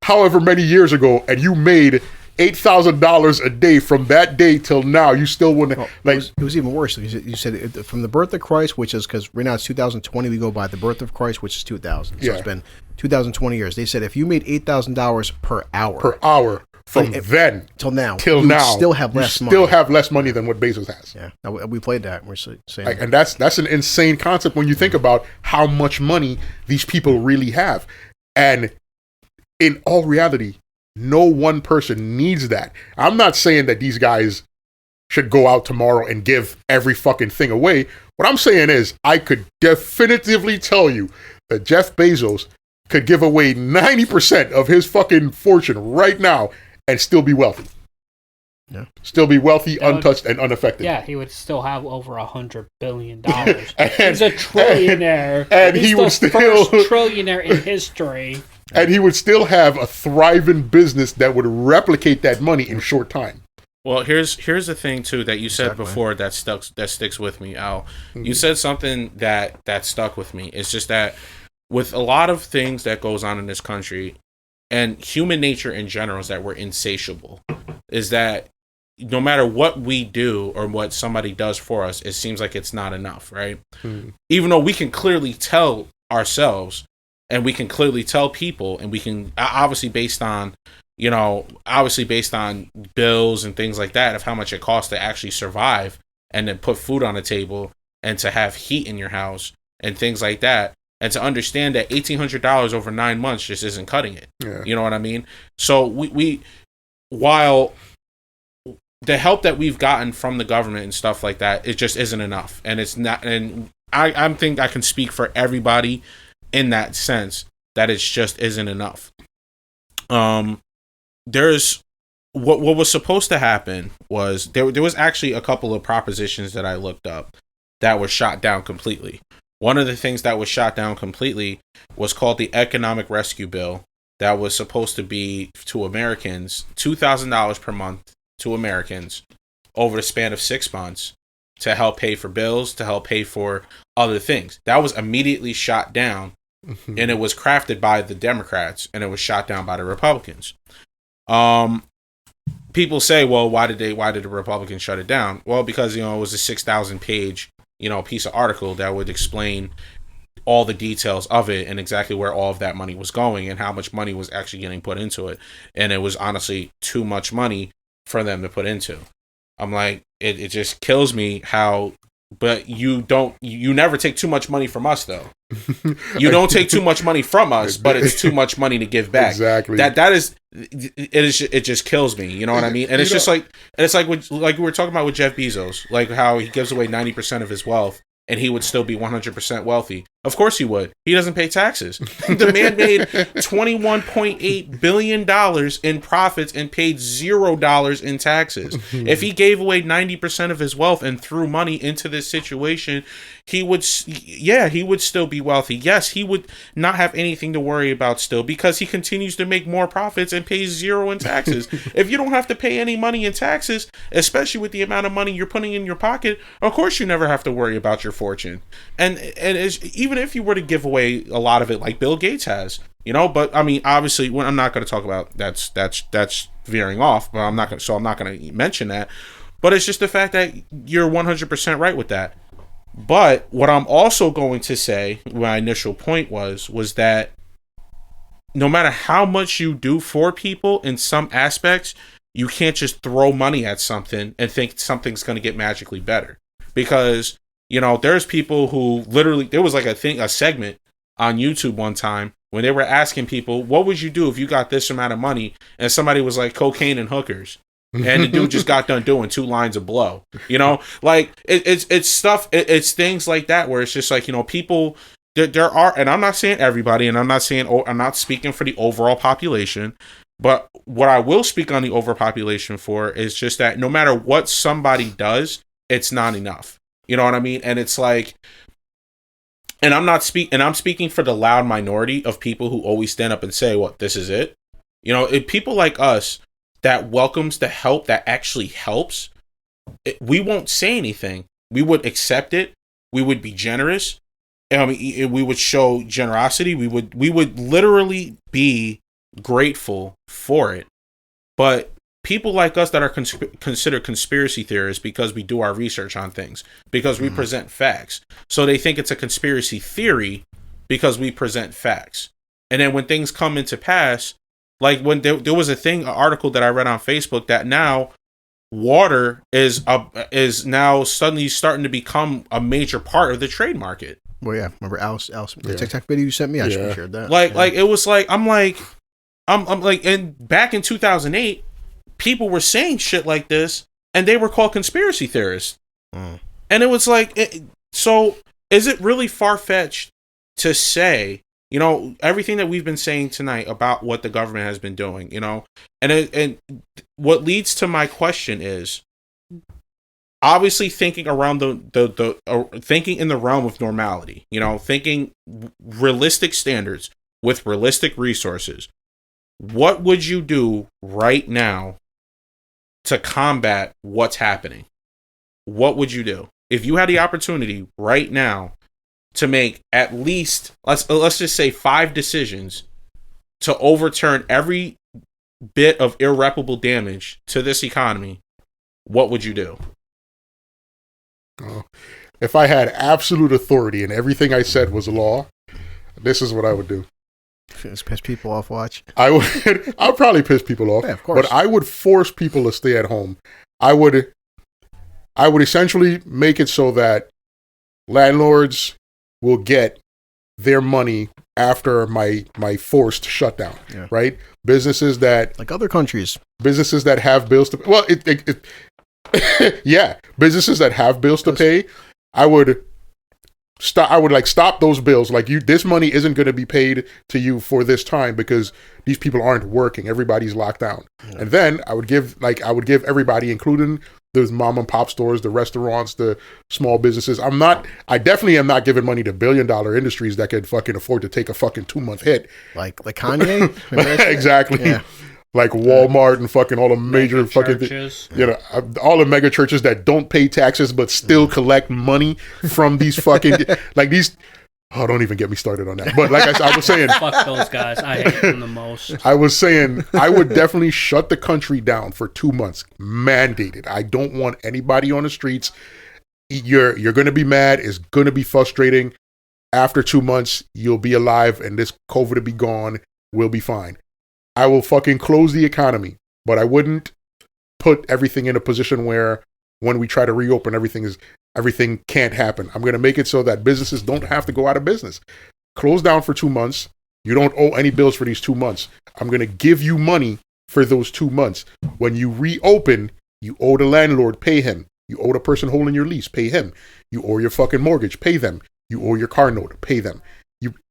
however many years ago and you made $8,000 a day from that day till now, you still wouldn't. Well, it was even worse. You said from the birth of Christ, which is, because right now it's 2020, we go by the birth of Christ, which is 2000. So it's been 2020 years. They said if you made $8,000 per hour from then till now, still have less money. Still have less money than what Bezos has. Yeah, now, we played that. We're saying, and that's an insane concept when you think about how much money these people really have. And in all reality, no one person needs that. I'm not saying that these guys should go out tomorrow and give every fucking thing away. What I'm saying is, I could definitively tell you that Jeff Bezos could give away 90% of his fucking fortune right now and still be wealthy. Yeah. Still be wealthy, untouched, and unaffected. Yeah, he would still have over $100 billion. He's a trillionaire. And he's he the would still first trillionaire in history. And he would still have a thriving business that would replicate that money in short time. Well, here's the thing too that you said before that sticks with me, Al. Mm-hmm. You said something that stuck with me. It's just that with a lot of things that goes on in this country, and human nature in general, is that we're insatiable. Is that no matter what we do or what somebody does for us, it seems like it's not enough, right? Mm-hmm. Even though we can clearly tell ourselves, and we can clearly tell people, and we can obviously based on bills and things like that of how much it costs to actually survive and then put food on the table and to have heat in your house and things like that. And to understand that $1,800 over 9 months just isn't cutting it. Yeah. You know what I mean? So we while the help that we've gotten from the government and stuff like that, it just isn't enough. And it's not, and I think I can speak for everybody in that sense that it just isn't enough. There's what was supposed to happen was there was actually a couple of propositions that I looked up that were shot down completely. One of the things that was shot down completely was called the Economic Rescue Bill, that was supposed to be to Americans $2,000 per month to Americans over the span of 6 months to help pay for bills, to help pay for other things. That was immediately shot down, and it was crafted by the Democrats, and it was shot down by the Republicans. People say, well, why did the Republicans shut it down? Well, because it was a 6,000 page piece of article that would explain all the details of it and exactly where all of that money was going and how much money was actually getting put into it. And it was honestly too much money for them to put into. I'm like, it just kills me how, but you never take too much money from us though. You don't take too much money from us, but it's too much money to give back. Exactly. It just kills me. You know what I mean? And it's just like we were talking about with Jeff Bezos, like how he gives away 90% of his wealth and he would still be 100% wealthy? Of course he would. He doesn't pay taxes. The man made $21.8 billion in profits and paid $0 in taxes. If he gave away 90% of his wealth and threw money into this situation, he would still be wealthy. Yes, he would not have anything to worry about still because he continues to make more profits and pays 0 in taxes. If you don't have to pay any money in taxes, especially with the amount of money you're putting in your pocket, of course you never have to worry about your fortune. And even if you were to give away a lot of it like Bill Gates has, but I mean, obviously, I'm not going to talk about that's veering off, but I'm not going to mention that. But it's just the fact that you're 100% right with that. But what I'm also going to say, my initial point was that no matter how much you do for people in some aspects, you can't just throw money at something and think something's going to get magically better. Because, there's people who literally, there was like a segment on YouTube one time when they were asking people, what would you do if you got this amount of money? And somebody was like, cocaine and hookers. And the dude just got done doing 2 lines of blow. Like it's stuff. It's things like that where it's just like, people, there are, and I'm not saying everybody, and I'm not speaking for the overall population, but what I will speak on the overpopulation for is just that no matter what somebody does, it's not enough. You know what I mean? And it's like, and I'm speaking for the loud minority of people who always stand up and say, well, this is it. If people like us that welcomes the help that actually helps, we won't say anything. We would accept it. We would be generous. I mean, we would show generosity. We would literally be grateful for it. But people like us that are considered conspiracy theorists because we do our research on things, because we present facts. So they think it's a conspiracy theory because we present facts. And then when things come into pass, like when there was an article that I read on Facebook that now water is now suddenly starting to become a major part of the trade market. Well, yeah. Remember Alice the TikTok video you sent me? I should have shared that. Like it was like I'm like, and back in 2008, people were saying shit like this, and they were called conspiracy theorists. And it was like, so is it really far-fetched to say, everything that we've been saying tonight about what the government has been doing, and what leads to my question is, obviously thinking around thinking in the realm of normality, thinking realistic standards with realistic resources. What would you do right now to combat what's happening? What would you do if you had the opportunity right now to make at least, let's just say 5 decisions to overturn every bit of irreparable damage to this economy? What would you do? If I had absolute authority and everything I said was law, this is what I would do. Just piss people off, watch. I'd probably piss people off. Yeah, of course. But I would force people to stay at home. I would essentially make it so that landlords will get their money after my forced shutdown, right? Businesses that, like other countries, businesses that have bills to, businesses that have bills to pay, I would stop those bills. Like, this money isn't going to be paid to you for this time because these people aren't working. Everybody's locked down. Yeah. And then I would give everybody, including those mom and pop stores, the restaurants, the small businesses. I definitely am not giving money to $1 billion industries that could fucking afford to take a fucking 2-month hit. Like Kanye? Exactly. Yeah. Like Walmart and fucking all the major fucking churches. All the mega churches that don't pay taxes but still collect money from these fucking like these. Oh, don't even get me started on that. But like I was saying, fuck those guys. I hate them the most. I was saying I would definitely shut the country down for 2 months, mandated. I don't want anybody on the streets. You're going to be mad. It's going to be frustrating. After 2 months, you'll be alive, and this COVID will be gone. We'll be fine. I will fucking close the economy, but I wouldn't put everything in a position where when we try to reopen, everything can't happen. I'm going to make it so that businesses don't have to go out of business. Close down for 2 months. You don't owe any bills for these 2 months. I'm going to give you money for those 2 months. When you reopen, you owe the landlord, pay him. You owe the person holding your lease, pay him. You owe your fucking mortgage, pay them. You owe your car note, pay them.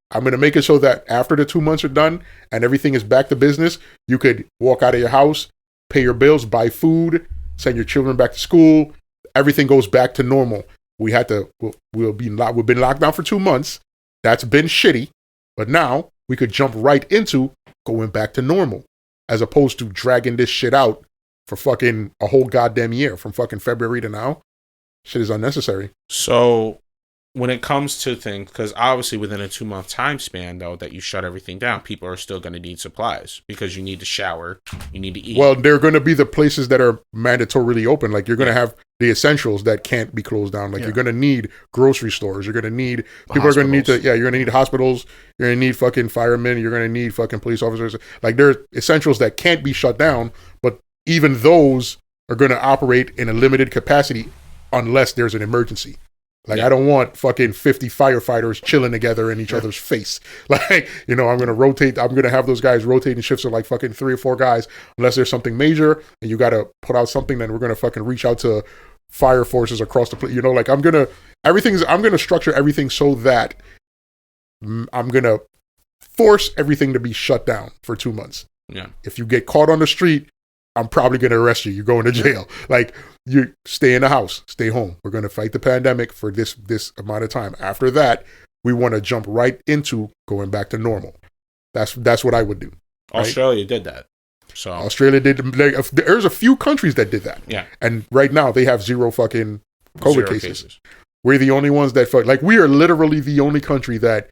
I'm going to make it so that after the 2 months are done and everything is back to business, you could walk out of your house, pay your bills, buy food, send your children back to school. Everything goes back to normal. We've been locked down for 2 months. That's been shitty. But now we could jump right into going back to normal as opposed to dragging this shit out for fucking a whole goddamn year from fucking February to now. Shit is unnecessary. So when it comes to things, because obviously within a 2 month time span, though, that you shut everything down, people are still going to need supplies because you need to shower, you need to eat. Well, they're going to be the places that are mandatorily open. Like you're going to have the essentials that can't be closed down. Like you're going to need grocery stores. You're going to need people are going to need to. Yeah, you're going to need hospitals. You're going to need fucking firemen. You're going to need fucking police officers. Like there's essentials that can't be shut down, but even those are going to operate in a limited capacity unless there's an emergency. Like, I don't want fucking 50 firefighters chilling together in each other's face. Like, I'm going to have those guys rotating shifts of like fucking 3 or 4 guys, unless there's something major and you got to put out something, then we're going to fucking reach out to fire forces across the place. Like I'm going to structure everything so that I'm going to force everything to be shut down for 2 months. Yeah. If you get caught on the street, I'm probably going to arrest you. You're going to jail. Like, you stay in the house, stay home. We're going to fight the pandemic for this amount of time. After that, we want to jump right into going back to normal. That's what I would do. Right? Australia did that. So Australia did. There's a few countries that did that. Yeah. And right now they have zero fucking COVID cases. We're the only ones that we are literally the only country that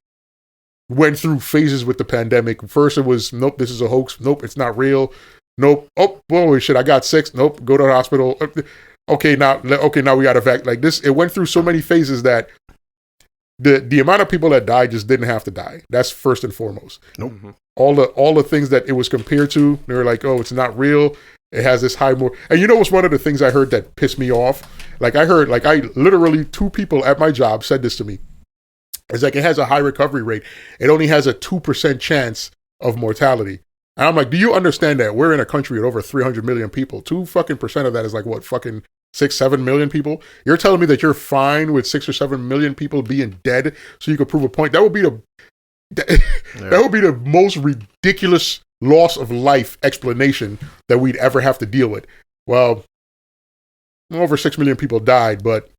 went through phases with the pandemic. First it was, nope, this is a hoax. Nope, it's not real. Nope. Oh, holy shit, I got sick. Nope, go to the hospital. Okay, now we got to vac. Like this, it went through so many phases that the amount of people that died just didn't have to die. That's first and foremost. Nope. Mm-hmm. All the things that it was compared to, they were like, oh, it's not real. It has this high more. And what's one of the things I heard that pissed me off? Like I literally 2 people at my job said this to me. It's like it has a high recovery rate. It only has a 2% chance of mortality. And I'm like, do you understand that we're in a country with over 300 million people? 2 fucking percent of that is like what, fucking 6-7 million people? You're telling me that you're fine with 6 or 7 million people being dead so you could prove a point? That would be that would be the most ridiculous loss of life explanation that we'd ever have to deal with. Well, over 6 million people died, but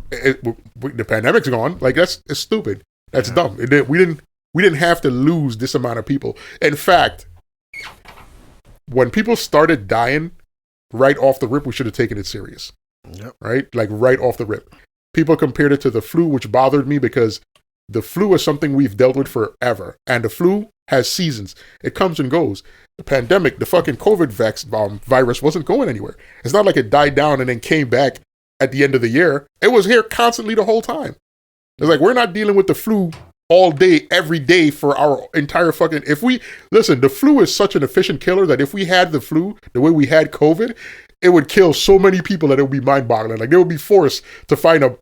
the pandemic's gone. Like it's stupid. That's dumb. We didn't have to lose this amount of people. In fact, when people started dying right off the rip, we should have taken it serious. Yep. Right? Like right off the rip. People compared it to the flu, which bothered me because the flu is something we've dealt with forever. And the flu has seasons. It comes and goes. The pandemic, the fucking COVID virus wasn't going anywhere. It's not like it died down and then came back at the end of the year. It was here constantly the whole time. It's like, we're not dealing with the flu all day, every day for our entire fucking... the flu is such an efficient killer that if we had the flu the way we had COVID, it would kill so many people that it would be mind-boggling. Like, they would be forced to find a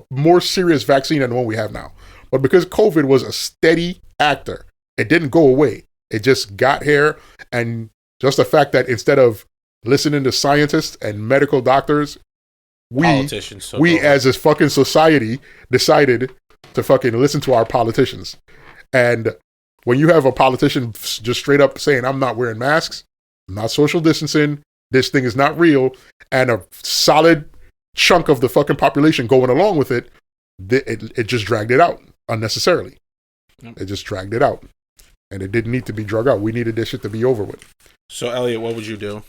more serious vaccine than the one we have now. But because COVID was a steady actor, it didn't go away. It just got here, and just the fact that instead of listening to scientists and medical doctors, we as a fucking society decided to fucking listen to our politicians. And when you have a politician just straight up saying, I'm not wearing masks, I'm not social distancing, this thing is not real, and a solid chunk of the fucking population going along with it, it just dragged it out unnecessarily. It just dragged it out. And it didn't need to be drug out. We needed this shit to be over with. So, Elliot, what would you do?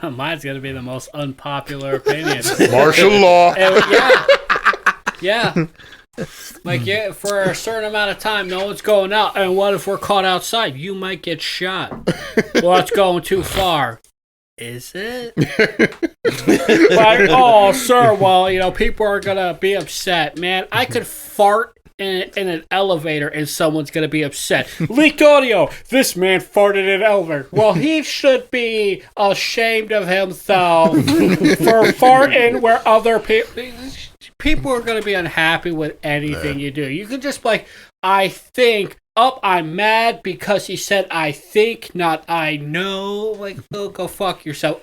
Mine's going to be the most unpopular opinion. Martial law. Yeah. Like, for a certain amount of time, no one's going out. And what if we're caught outside? You might get shot. Well, that's going too far. Is it? Like, oh, sir, well, people are going to be upset. Man, I could fart in an elevator and someone's going to be upset. Leaked audio. This man farted in an elevator. Well, he should be ashamed of himself for farting where other people are going to be unhappy with anything you do. You could just be like, I think I'm mad because he said I think, not I know. Like, oh, go fuck yourself.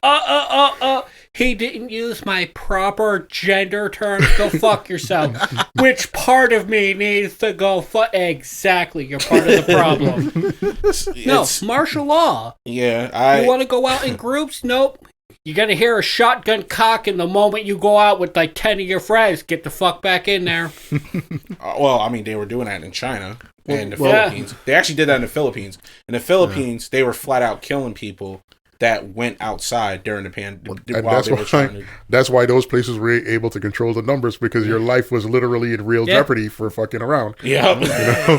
He didn't use my proper gender terms. Go fuck yourself. Which part of me needs to go fuck? Exactly, you're part of the problem. No, martial law. Yeah, You want to go out in groups? Nope. You're going to hear a shotgun cock in the moment you go out with like 10 of your friends. Get the fuck back in there. Well, I mean, they were doing that in China and the Philippines. They actually did that in the Philippines. In the Philippines, they were flat out killing people that went outside during the pandemic. That's why those places were able to control the numbers, because your life was literally in real jeopardy for fucking around. Yeah.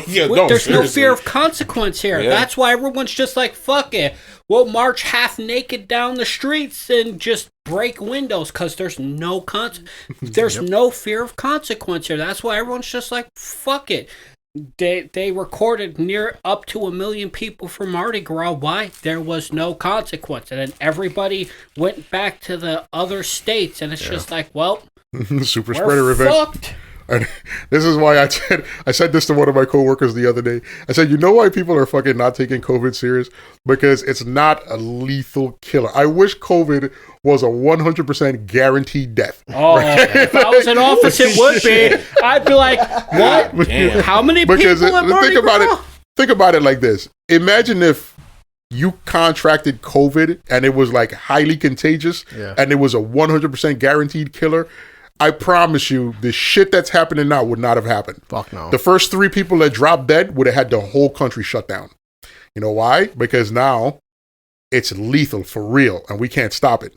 There's no fear of consequence here. Yeah. That's why everyone's just like, fuck it. We'll march half naked down the streets and just break windows because there's no no fear of consequence here. That's why everyone's just like, fuck it. They recorded up to 1 million people for Mardi Gras. Why? There was no consequence. And then everybody went back to the other states, and it's just like, well, super spreader event. Fucked. And this is why I said this to one of my coworkers the other day. I said, you know why people are fucking not taking COVID serious? Because it's not a lethal killer. I wish COVID was a 100% guaranteed death. Oh, if I was in office, it would be. I'd be like, what? Damn. How many people at Mardi Gras? Think about it like this. Imagine if you contracted COVID and it was like highly contagious and it was a 100% guaranteed killer. I promise you, the shit that's happening now would not have happened. Fuck no. The first 3 people that dropped dead would have had the whole country shut down. You know why? Because now it's lethal for real, and we can't stop it.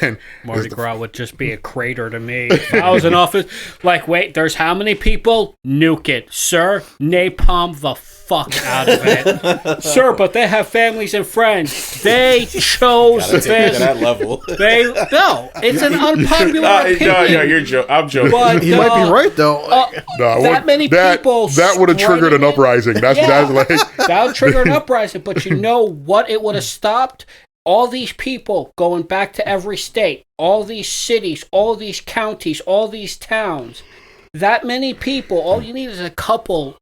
And Mardi Gras would just be a crater to me. If I was in office, like, wait, there's how many people? Nuke it. Sir, napalm the fuck out of it. Sir, but they have families and friends. They chose this. To that level. No, it's an unpopular opinion. I'm joking. But, he might be right, though. That would have triggered an uprising. That would trigger an uprising. But you know what it would have stopped? All these people going back to every state, all these cities, all these counties, all these towns. That many people, all you need is a couple,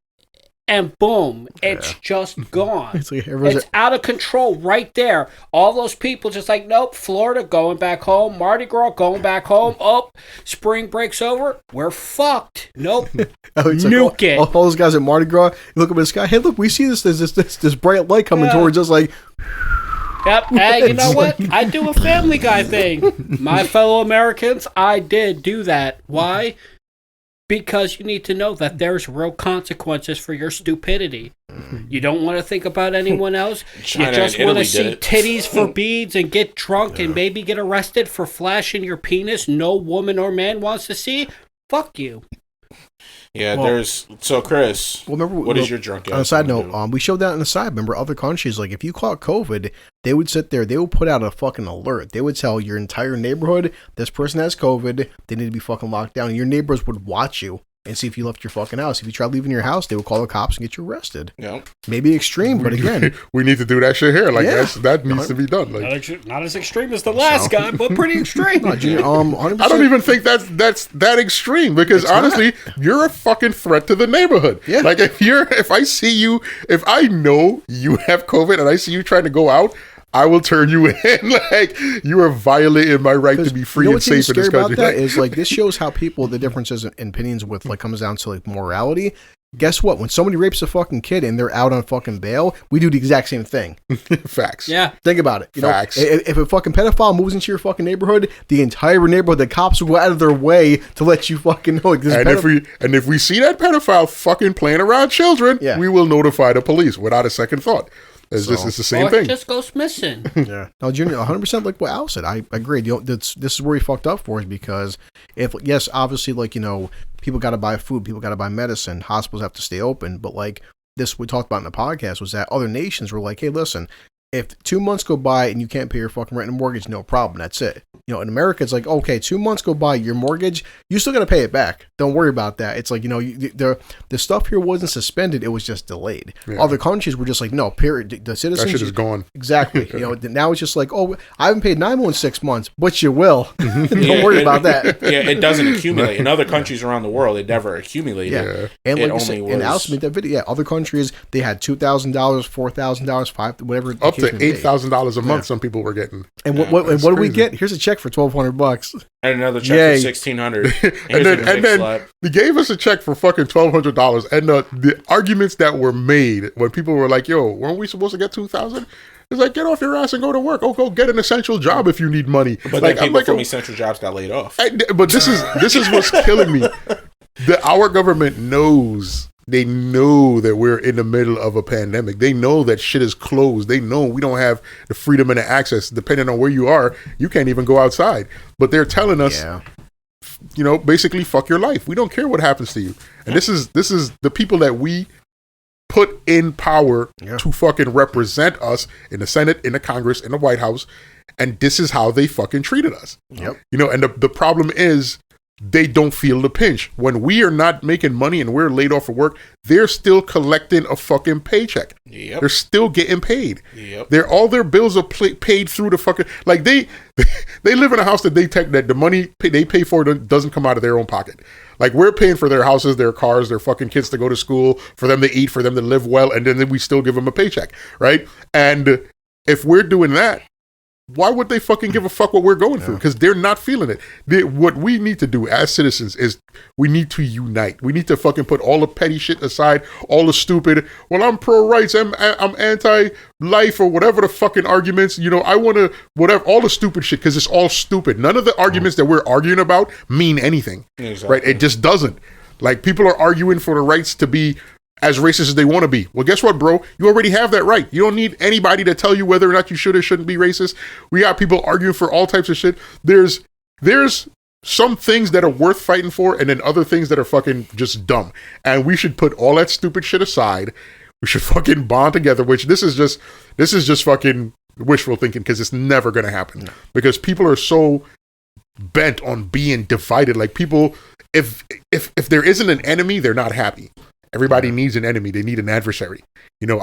and boom, it's just gone. It's out of control right there. All those people just like, nope, Florida going back home, Mardi Gras going back home. Oh, spring break's over, we're fucked. Nope, nuke it. All those guys at Mardi Gras, you look up at the sky. Hey, look, we see this bright light coming towards us. Like, yep. Hey, you know what? I do a Family Guy thing. My fellow Americans, I did do that. Why? Because you need to know that there's real consequences for your stupidity. You don't want to think about anyone else. You just want to see titties for beads and get drunk and maybe get arrested for flashing your penis no woman or man wants to see. Fuck you. Yeah, Chris, what is your drunk ass? On a side note, we showed that on the side. Remember, other countries, like, if you caught COVID, they would sit there, they would put out a fucking alert. They would tell your entire neighborhood, this person has COVID, they need to be fucking locked down. And your neighbors would watch you and see if you left your fucking house. If you tried leaving your house, they would call the cops and get you arrested. Yeah. Maybe extreme, but again, we need to do that shit here. Like, that needs to be done. Like, not as extreme as the last guy, but pretty extreme. I don't even think that's that extreme, because honestly, you're a fucking threat to the neighborhood. Yeah. Like, if I know you have COVID and I see you trying to go out, I will turn you in. Like, you are violating my right to be free and safe in this country. About that is, like, this shows how people, the differences in opinions with, like, comes down to, like, morality. Guess what? When somebody rapes a fucking kid and they're out on fucking bail, we do the exact same thing. Facts. Yeah. Think about it. Facts. If a fucking pedophile moves into your fucking neighborhood, the entire neighborhood, the cops will go out of their way to let you fucking know. Like, this if we see that pedophile fucking playing around children, we will notify the police without a second thought. It's the same thing. It just goes missing. Yeah. No, Junior, 100% like what Al said. I agree. This is where he fucked up for us, because obviously, like, people got to buy food, people got to buy medicine, hospitals have to stay open. But like this, we talked about in the podcast, was that other nations were like, hey, listen, if 2 months go by and you can't pay your fucking rent and mortgage, no problem. That's it. you know, in America, it's like, okay, 2 months go by, your mortgage, you still got to pay it back. Don't worry about that. It's like, you know, the stuff here wasn't suspended. It was just delayed. Yeah. Other countries were just like, no, period. The citizens. That shit is gone. Exactly. You know, now it's just like, oh, I haven't paid NIMO in 6 months, but you will. Don't worry about that. Yeah, it doesn't accumulate. In other countries around the world, it never accumulated. Yeah. And like you said, and Alice made that video. Yeah, other countries, they had $2,000, $4,000, $5,000, whatever. Up to $8,000 a month, some people were getting. And what do we get? Here's a check for $1,200. And another check for $1,600. and then they gave us a check for fucking $1,200. And the arguments that were made when people were like, "Yo, weren't we supposed to get $2,000?" It's like, get off your ass and go to work. Oh, go get an essential job if you need money. But like, then people from essential jobs got laid off. But this is what's killing me. Our government knows. They know that we're in the middle of a pandemic. They know that shit is closed. They know we don't have the freedom and the access. Depending on where you are, you can't even go outside. But they're telling us, you know, basically, fuck your life. We don't care what happens to you. And this is the people that we put in power to fucking represent us in the Senate, in the Congress, in the White House. And this is how they fucking treated us. Yep. You know, and the problem is, they don't feel the pinch. When we are not making money and we're laid off of work, they're still collecting a fucking paycheck. Yep. They're still getting paid. Yep. All their bills are paid through the fucking, like they live in a house that that the money they pay for doesn't come out of their own pocket. Like we're paying for their houses, their cars, their fucking kids to go to school, for them to eat, for them to live well, and then we still give them a paycheck, right? And if we're doing that, why would they fucking give a fuck what we're going through? Because they're not feeling it. What we need to do as citizens is we need to unite. We need to fucking put all the petty shit aside, all the stupid, well, I'm pro-rights, I'm anti-life, or whatever the fucking arguments, you know, I want to, whatever, all the stupid shit, because it's all stupid. None of the arguments that we're arguing about mean anything, right? It just doesn't. Like, people are arguing for the rights to be as racist as they want to be. Well, guess what, bro? You already have that right. You don't need anybody to tell you whether or not you should or shouldn't be racist. We got people arguing for all types of shit. There's some things that are worth fighting for, and then other things that are fucking just dumb. And we should put all that stupid shit aside. We should fucking bond together, which this is just fucking wishful thinking, because it's never going to happen. Because people are so bent on being divided. Like, people, if there isn't an enemy, they're not happy. Everybody needs an enemy. They need an adversary. You know,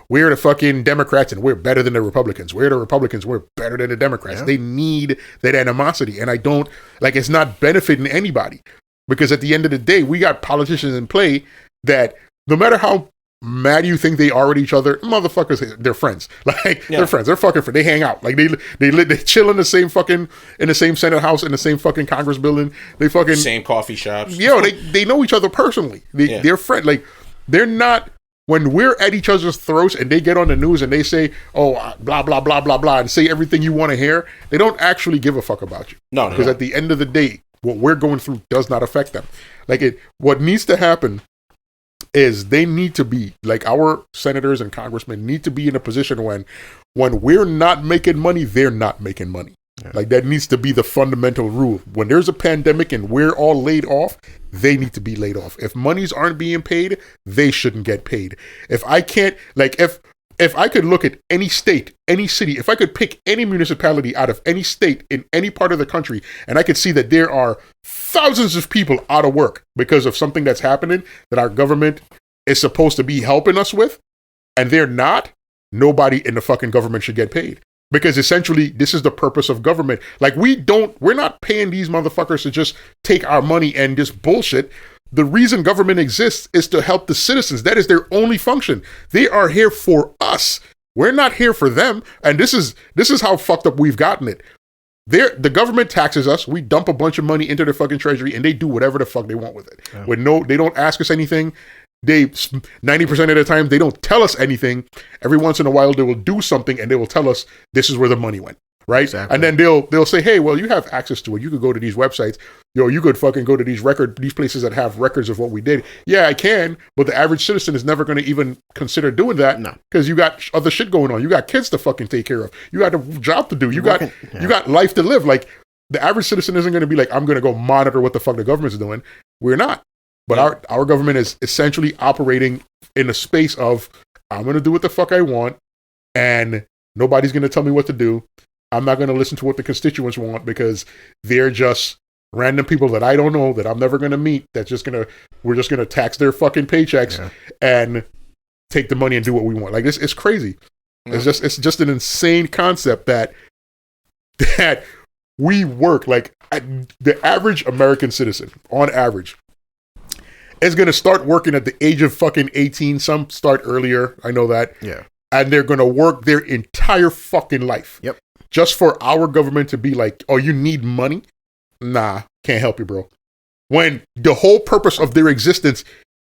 we're the fucking Democrats and we're better than the Republicans. We're the Republicans. We're better than the Democrats. They need that animosity. And it's not benefiting anybody, because at the end of the day, we got politicians in play that no matter how mad you think they are at each other, motherfuckers, they're friends. Like, they're friends. They're fucking friends. They hang out. Like, they chill in the same Senate house, in the same fucking Congress building. They fucking same coffee shops. Yo, they know each other personally. They're friends. Like, they're not, when we're at each other's throats and they get on the news and they say, oh, blah, blah, blah, blah, blah, and say everything you want to hear, they don't actually give a fuck about you. No. Because at the end of the day, what we're going through does not affect them. Like, what needs to happen is they need to be, like, our senators and congressmen need to be in a position when we're not making money, they're not making money. Like, that needs to be the fundamental rule. When there's a pandemic and we're all laid off, they need to be laid off. If monies aren't being paid, they shouldn't get paid. If I can't, like, if I could look at any state, any city, if I could pick any municipality out of any state in any part of the country, and I could see that there are thousands of people out of work because of something that's happening that our government is supposed to be helping us with, and they're not, nobody in the fucking government should get paid. Because essentially, this is the purpose of government. Like, we're not paying these motherfuckers to just take our money and just bullshit. The reason government exists is to help the citizens. That is their only function. They are here for us. We're not here for them. And this is how fucked up we've gotten it. The government taxes us. We dump a bunch of money into their fucking treasury, and they do whatever the fuck they want with it. Yeah. They don't ask us anything. 90% of the time, they don't tell us anything. Every once in a while, they will do something, and they will tell us this is where the money went. Right? Exactly. And then they'll say, hey, well, you have access to it. You could go to these websites. You could fucking go to these places that have records of what we did. Yeah, I can, but the average citizen is never going to even consider doing that. No. Because you got other shit going on. You got kids to fucking take care of. You got a job to do. You got life to live. Like, the average citizen isn't going to be like, I'm going to go monitor what the fuck the government's doing. We're not. But our government is essentially operating in a space of, I'm going to do what the fuck I want, and nobody's going to tell me what to do. I'm not going to listen to what the constituents want because they're just random people that I don't know that I'm never going to meet. We're just going to tax their fucking paychecks and take the money and do what we want. Like it's crazy. Yeah. It's just an insane concept that we work like the average American citizen on average is going to start working at the age of fucking 18. Some start earlier. I know that. Yeah. And they're going to work their entire fucking life. Yep. Just for our government to be like, oh, you need money? Nah, can't help you, bro. When the whole purpose of their existence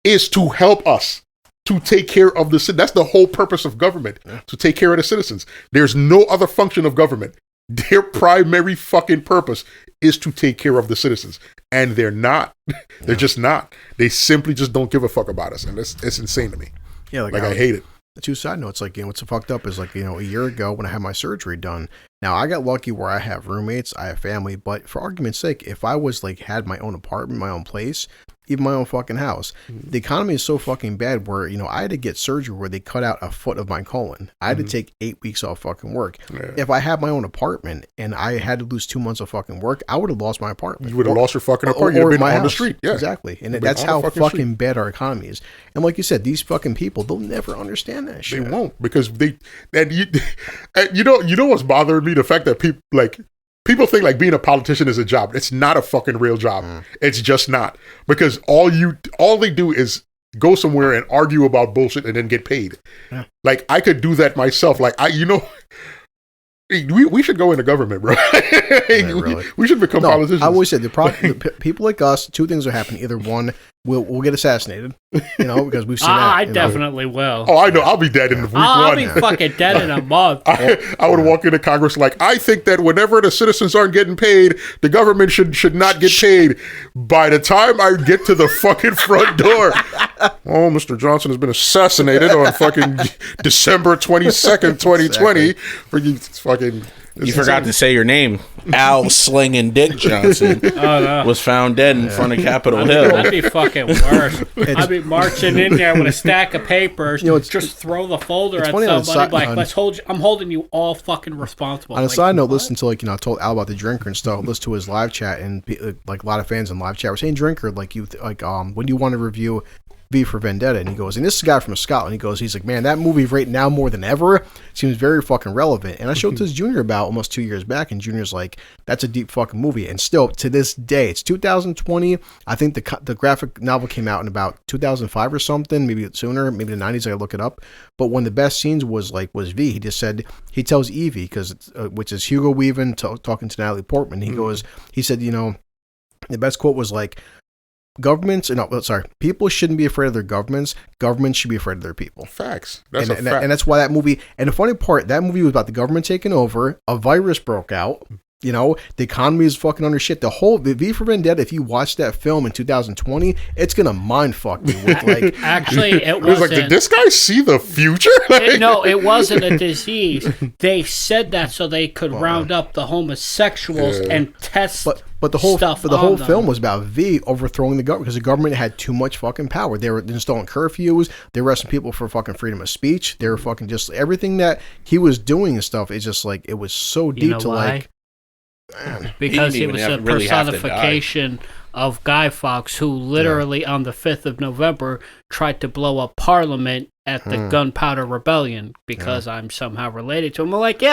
is to help us, to take care of the citizens. That's the whole purpose of government, to take care of the citizens. There's no other function of government. Their primary fucking purpose is to take care of the citizens. And they're not. They're just not. They simply just don't give a fuck about us. And it's insane to me. Yeah, like I hate it. The two side notes, like, what's fucked up is, like, a year ago when I had my surgery done. Now, I got lucky where I have roommates, I have family, but for argument's sake, if I was, like, had my own apartment, my own place, even my own fucking house, the economy is so fucking bad where, I had to get surgery where they cut out a foot of my colon. I had to take 8 weeks off fucking work. Yeah. If I had my own apartment and I had to lose 2 months of fucking work, I would have lost my apartment. You would have lost your fucking apartment. You'd have been on the street. Yeah. Exactly. And that's how fucking bad our economy is. And like you said, these fucking people, they'll never understand that shit. They won't, because you know what's bothering me? The fact that people think like being a politician is a job. It's not a fucking real job. It's just not. Because all they do is go somewhere and argue about bullshit and then get paid. Yeah. Like, I could do that myself. Like, we should go into government, bro. Really. We should become politicians. I always said the people like us, two things will happen. Either one, we'll get assassinated, because we've seen that. I definitely will. Oh, I know. I'll be dead in week one. I'll be fucking dead in a month. I would walk into Congress like, I think that whenever the citizens aren't getting paid, the government should not get paid. By the time I get to the fucking front door, oh, Mr. Johnson has been assassinated on fucking December 22nd, 2020. Exactly. You forgot to say your name. Al Slinging Dick Johnson was found dead in front of Capitol Hill. That'd be fucking worse. I'd be marching in there with a stack of papers, just throw the folder at somebody, I'm holding you all fucking responsible. On a side note, listen to, I told Al about the drinker and stuff, listen to his live chat, and like a lot of fans in live chat were saying, drinker, when do you want to review V for Vendetta? And he goes, and this is a guy from Scotland, he's like, man, that movie right now more than ever seems very fucking relevant. And I showed this Junior about almost 2 years back, and Junior's like, that's a deep fucking movie. And still to this day, it's 2020. I think the graphic novel came out in about 2005 or something, maybe sooner, maybe the 90s. I look it up. But one of the best scenes was V. He just said, he tells Evie, which is Hugo Weaving talking to Natalie Portman. He said, the best quote was like, people shouldn't be afraid of their governments. Governments should be afraid of their people. Facts. That's a fact. And that's why that movie, and the funny part, that movie was about the government taking over, a virus broke out, the economy is fucking under shit. The V for Vendetta, if you watch that film in 2020, it's gonna mind fuck you with Actually, it was like, did this guy see the future? No, it wasn't a disease. They said that so they could round up the homosexuals and test. But the whole film was about V overthrowing the government because the government had too much fucking power. They were installing curfews. They were arresting people for fucking freedom of speech. They were fucking just everything that he was doing and stuff. It's just like, it was so deep to why? Because he was a personification of Guy Fawkes, who literally on the 5th of November tried to blow up Parliament at the Gunpowder Rebellion because I'm somehow related to him. I'm like,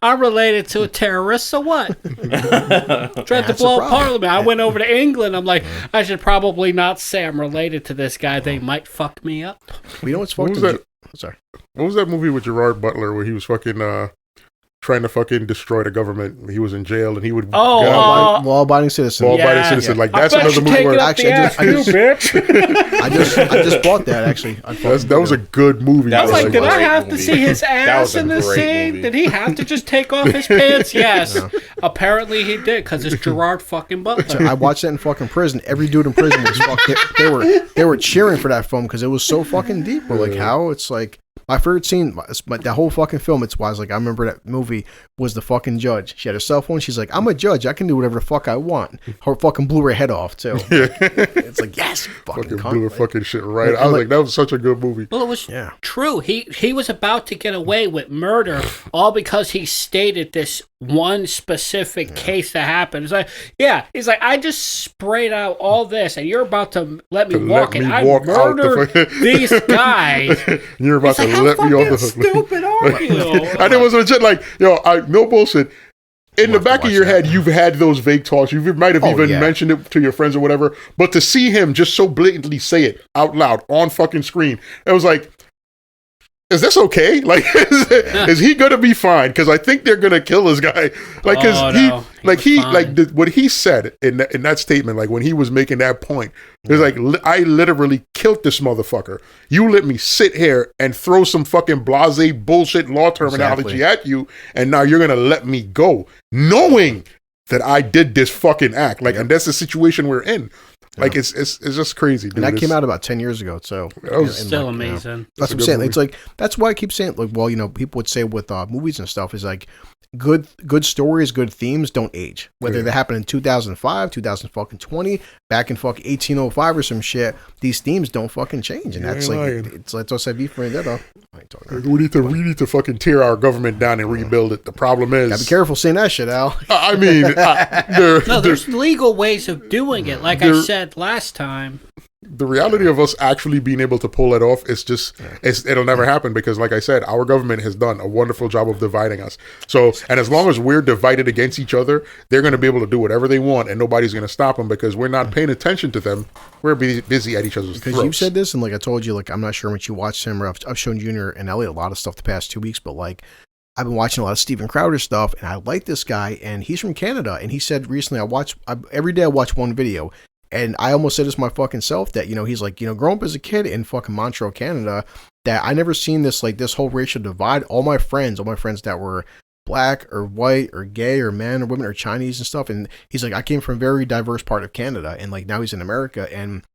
I'm related to a terrorist, so what? Tried to blow up Parliament. I went over to England. I'm like, I should probably not say I'm related to this guy. They might fuck me up. You know what's fucked up? Sorry. What was that movie with Gerard Butler where he was fucking trying to fucking destroy the government? He was in jail and he would law-abiding citizen. Law-abiding citizen. Like, that's another movie where I just bought that actually. That was a good movie. I was like, did I have to see his ass in this scene? Did he have to just take off his pants? Yes. Apparently he did, because it's Gerard fucking Butler. I watched that in fucking prison. Every dude in prison was fucking. They were cheering for that film because it was so fucking deep. Or like how it's like. My favorite scene, but that whole fucking film, I remember that movie was the fucking judge. She had her cell phone. She's like, I'm a judge. I can do whatever the fuck I want. Her fucking blew her head off, too. It's like, yes, fucking blew her fucking shit right. I was like, that was such a good movie. Well, it was true. He was about to get away with murder all because he stated this one specific case that happened. It's like, yeah, he's like, I just sprayed out all this, and you're about to let me walk, and I murdered these guys. You're about to let me off the hook. Stupid are you? And it was legit, like, no bullshit. In the back of your head, you've had those vague talks. You might have even mentioned it to your friends or whatever. But to see him just so blatantly say it out loud on fucking screen, it was like, is this okay? Like, is he gonna be fine? Because I think they're gonna kill this guy. Like, because what he said in that statement, like when he was making that point, it's like, I literally killed this motherfucker. You let me sit here and throw some fucking blasé bullshit law terminology at you, and now you're gonna let me go, knowing that I did this fucking act. Like, and that's the situation we're in. Like, it's just crazy, dude. And that came out about 10 years ago, so it's still amazing. That's what I'm saying. Movie. It's like, that's why I keep saying, like, well, people would say with movies and stuff is like, good stories, good themes don't age. Whether they happen in 2005, 2020, back in fucking 1805 or some shit, these themes don't fucking change. And that's it's like, I be for that. We need to fucking tear our government down and rebuild it. The problem is, gotta be careful saying that shit, Al. I mean, there's legal ways of doing it. Like I said last time. The reality of us actually being able to pull it off is just, it'll never happen because, like I said, our government has done a wonderful job of dividing us. So, and as long as we're divided against each other, they're going to be able to do whatever they want and nobody's going to stop them because we're not paying attention to them. We're busy at each other's throats. Because you said this, and like I told you, like, I'm not sure when you watched him, or I've shown Junior and Elliot a lot of stuff the past 2 weeks, but like, I've been watching a lot of Steven Crowder stuff, and I like this guy, and he's from Canada, and he said recently, every day I watch one video. And I almost said this my fucking self that, he's like, growing up as a kid in fucking Montreal, Canada, that I never seen this, like, this whole racial divide. All my friends that were black or white or gay or men or women or Chinese and stuff. And he's like, I came from a very diverse part of Canada. And like, now he's in America. And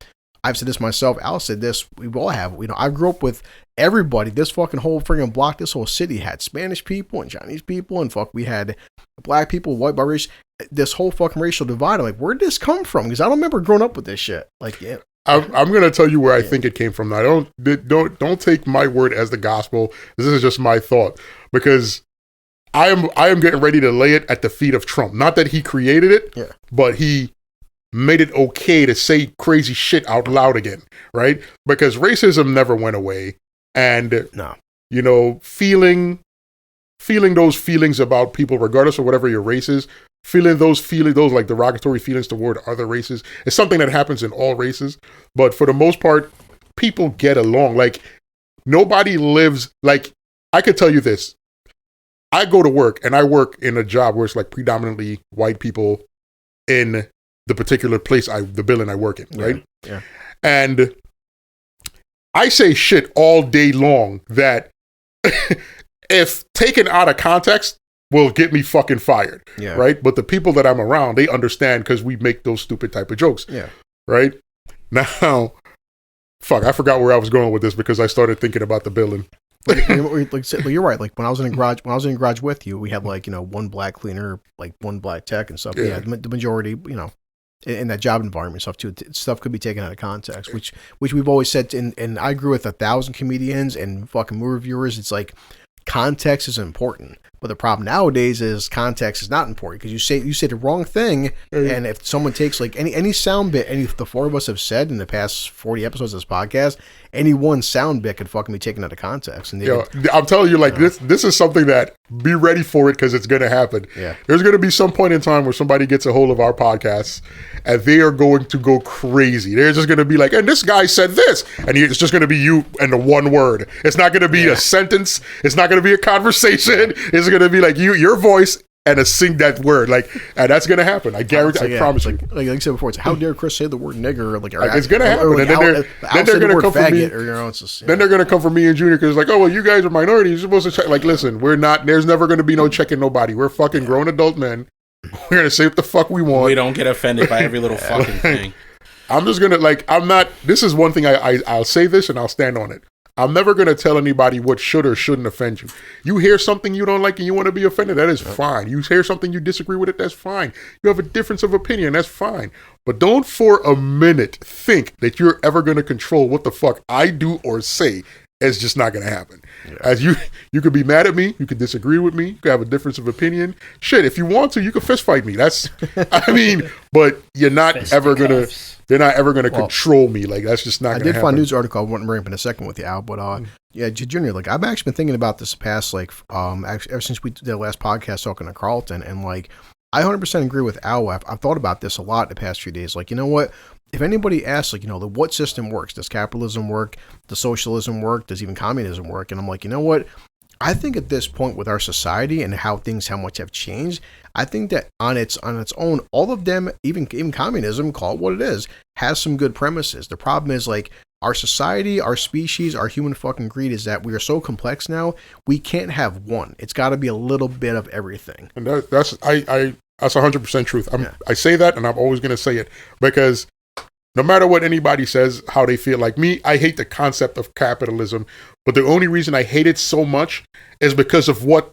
I've said this myself. Al said this. We all have. I grew up with everybody. This fucking whole friggin' block, this whole city had Spanish people and Chinese people. And we had black people, white, biracial. This whole fucking racial divide. I'm like, where'd this come from? Because I don't remember growing up with this shit. Like, yeah. I'm gonna tell you where I think it came from. Now, don't take my word as the gospel. This is just my thought because I am getting ready to lay it at the feet of Trump. Not that he created it, but he made it okay to say crazy shit out loud again, right? Because racism never went away, and feeling those feelings about people, regardless of whatever your race is. Feeling those like derogatory feelings toward other races is something that happens in all races. But for the most part, people get along. Like, nobody lives, like, I could tell you this. I go to work and I work in a job where it's like predominantly white people in the particular place, the building I work in, right? Yeah. And I say shit all day long that if taken out of context, will get me fucking fired, right? But the people that I'm around, they understand because we make those stupid type of jokes, right? Now, I forgot where I was going with this because I started thinking about the building. You're right. Like when I was in a garage with you, we had like one black cleaner, like one black tech and stuff. Yeah, the majority, in that job environment stuff too. Stuff could be taken out of context, which we've always said. And I agree with 1,000 comedians and fucking movie reviewers. It's like context is important. But the problem nowadays is context is not important because you say the wrong thing, and if someone takes like any sound bit, the four of us have said in the past 40 episodes of this podcast, any one sound bit could fucking be taken out of context. And I'm telling you, like this is something that be ready for it because it's going to happen. Yeah, there's going to be some point in time where somebody gets a hold of our podcasts and they are going to go crazy. They're just going to be like, and this guy said this, and it's just going to be you and the one word. It's not going to be a sentence. It's not going to be a conversation. It's going to be like your voice and sing that word, like, and that's gonna happen. I guarantee. I promise you. Like I said before, it's how dare Chris say the word nigger? Like it's gonna happen. And then they're gonna come for me. Then they're gonna come for me and Junior because like, oh well, you guys are minorities. You're supposed to check. Like, listen, we're not. There's never gonna be no checking nobody. We're fucking grown adult men. We're gonna say what the fuck we want. We don't get offended by every little fucking thing. I'm just gonna I'm not. This is one thing I'll say this and I'll stand on it. I'm never going to tell anybody what should or shouldn't offend you. You hear something you don't like and you want to be offended, that is fine. You hear something you disagree with it, that's fine. You have a difference of opinion, that's fine. But don't for a minute think that you're ever going to control what the fuck I do or say It's just not going to happen. As you could be mad at me, you could disagree with me, you could have a difference of opinion. Shit, if you want to, you could fist fight me. That's, I mean, but you're not ever gonna control me. Like that's just not. I did find a news article I want to bring up in a second with you, Al, but yeah, Junior, like I've actually been thinking about this past like actually, ever since we did the last podcast talking to Carlton, and like I 100% agree with Al. I've thought about this a lot the past few days. Like, you know what? If anybody asks, like, you know, what system works? Does capitalism work? Does socialism work? Does even communism work? And I'm like, you know what? I think at this point with our society and how much have changed, I think that on its own, all of them, even communism, call it what it is, has some good premises. The problem is like our society, our species, our human fucking greed is that we are so complex now. We can't have one. It's got to be a little bit of everything. And that's 100% truth. I say that, and I'm always going to say it because no matter what anybody says, how they feel, like me, I hate the concept of capitalism. But the only reason I hate it so much is because of what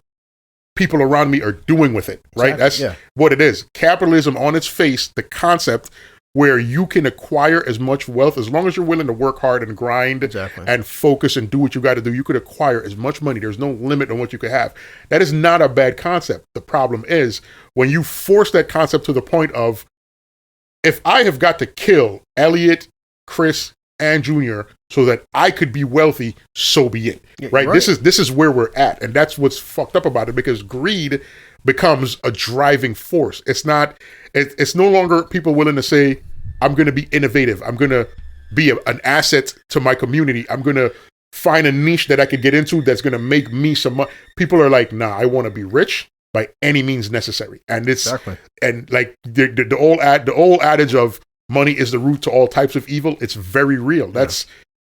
people around me are doing with it, right? Exactly. That's what it is. Capitalism on its face, the concept where you can acquire as much wealth as long as you're willing to work hard and grind and focus and do what you got to do. You could acquire as much money. There's no limit on what you could have. That is not a bad concept. The problem is when you force that concept to the point of, if I have got to kill Elliot, Chris, and Junior so that I could be wealthy, so be it. Yeah, right? This is where we're at. And that's what's fucked up about it, because greed becomes a driving force. It's no longer people willing to say, I'm going to be innovative. I'm going to be an asset to my community. I'm going to find a niche that I could get into that's going to make me some money. People are like, nah, I want to be rich by any means necessary. And it's and like the old adage of money is the root to all types of evil. It's very real. That's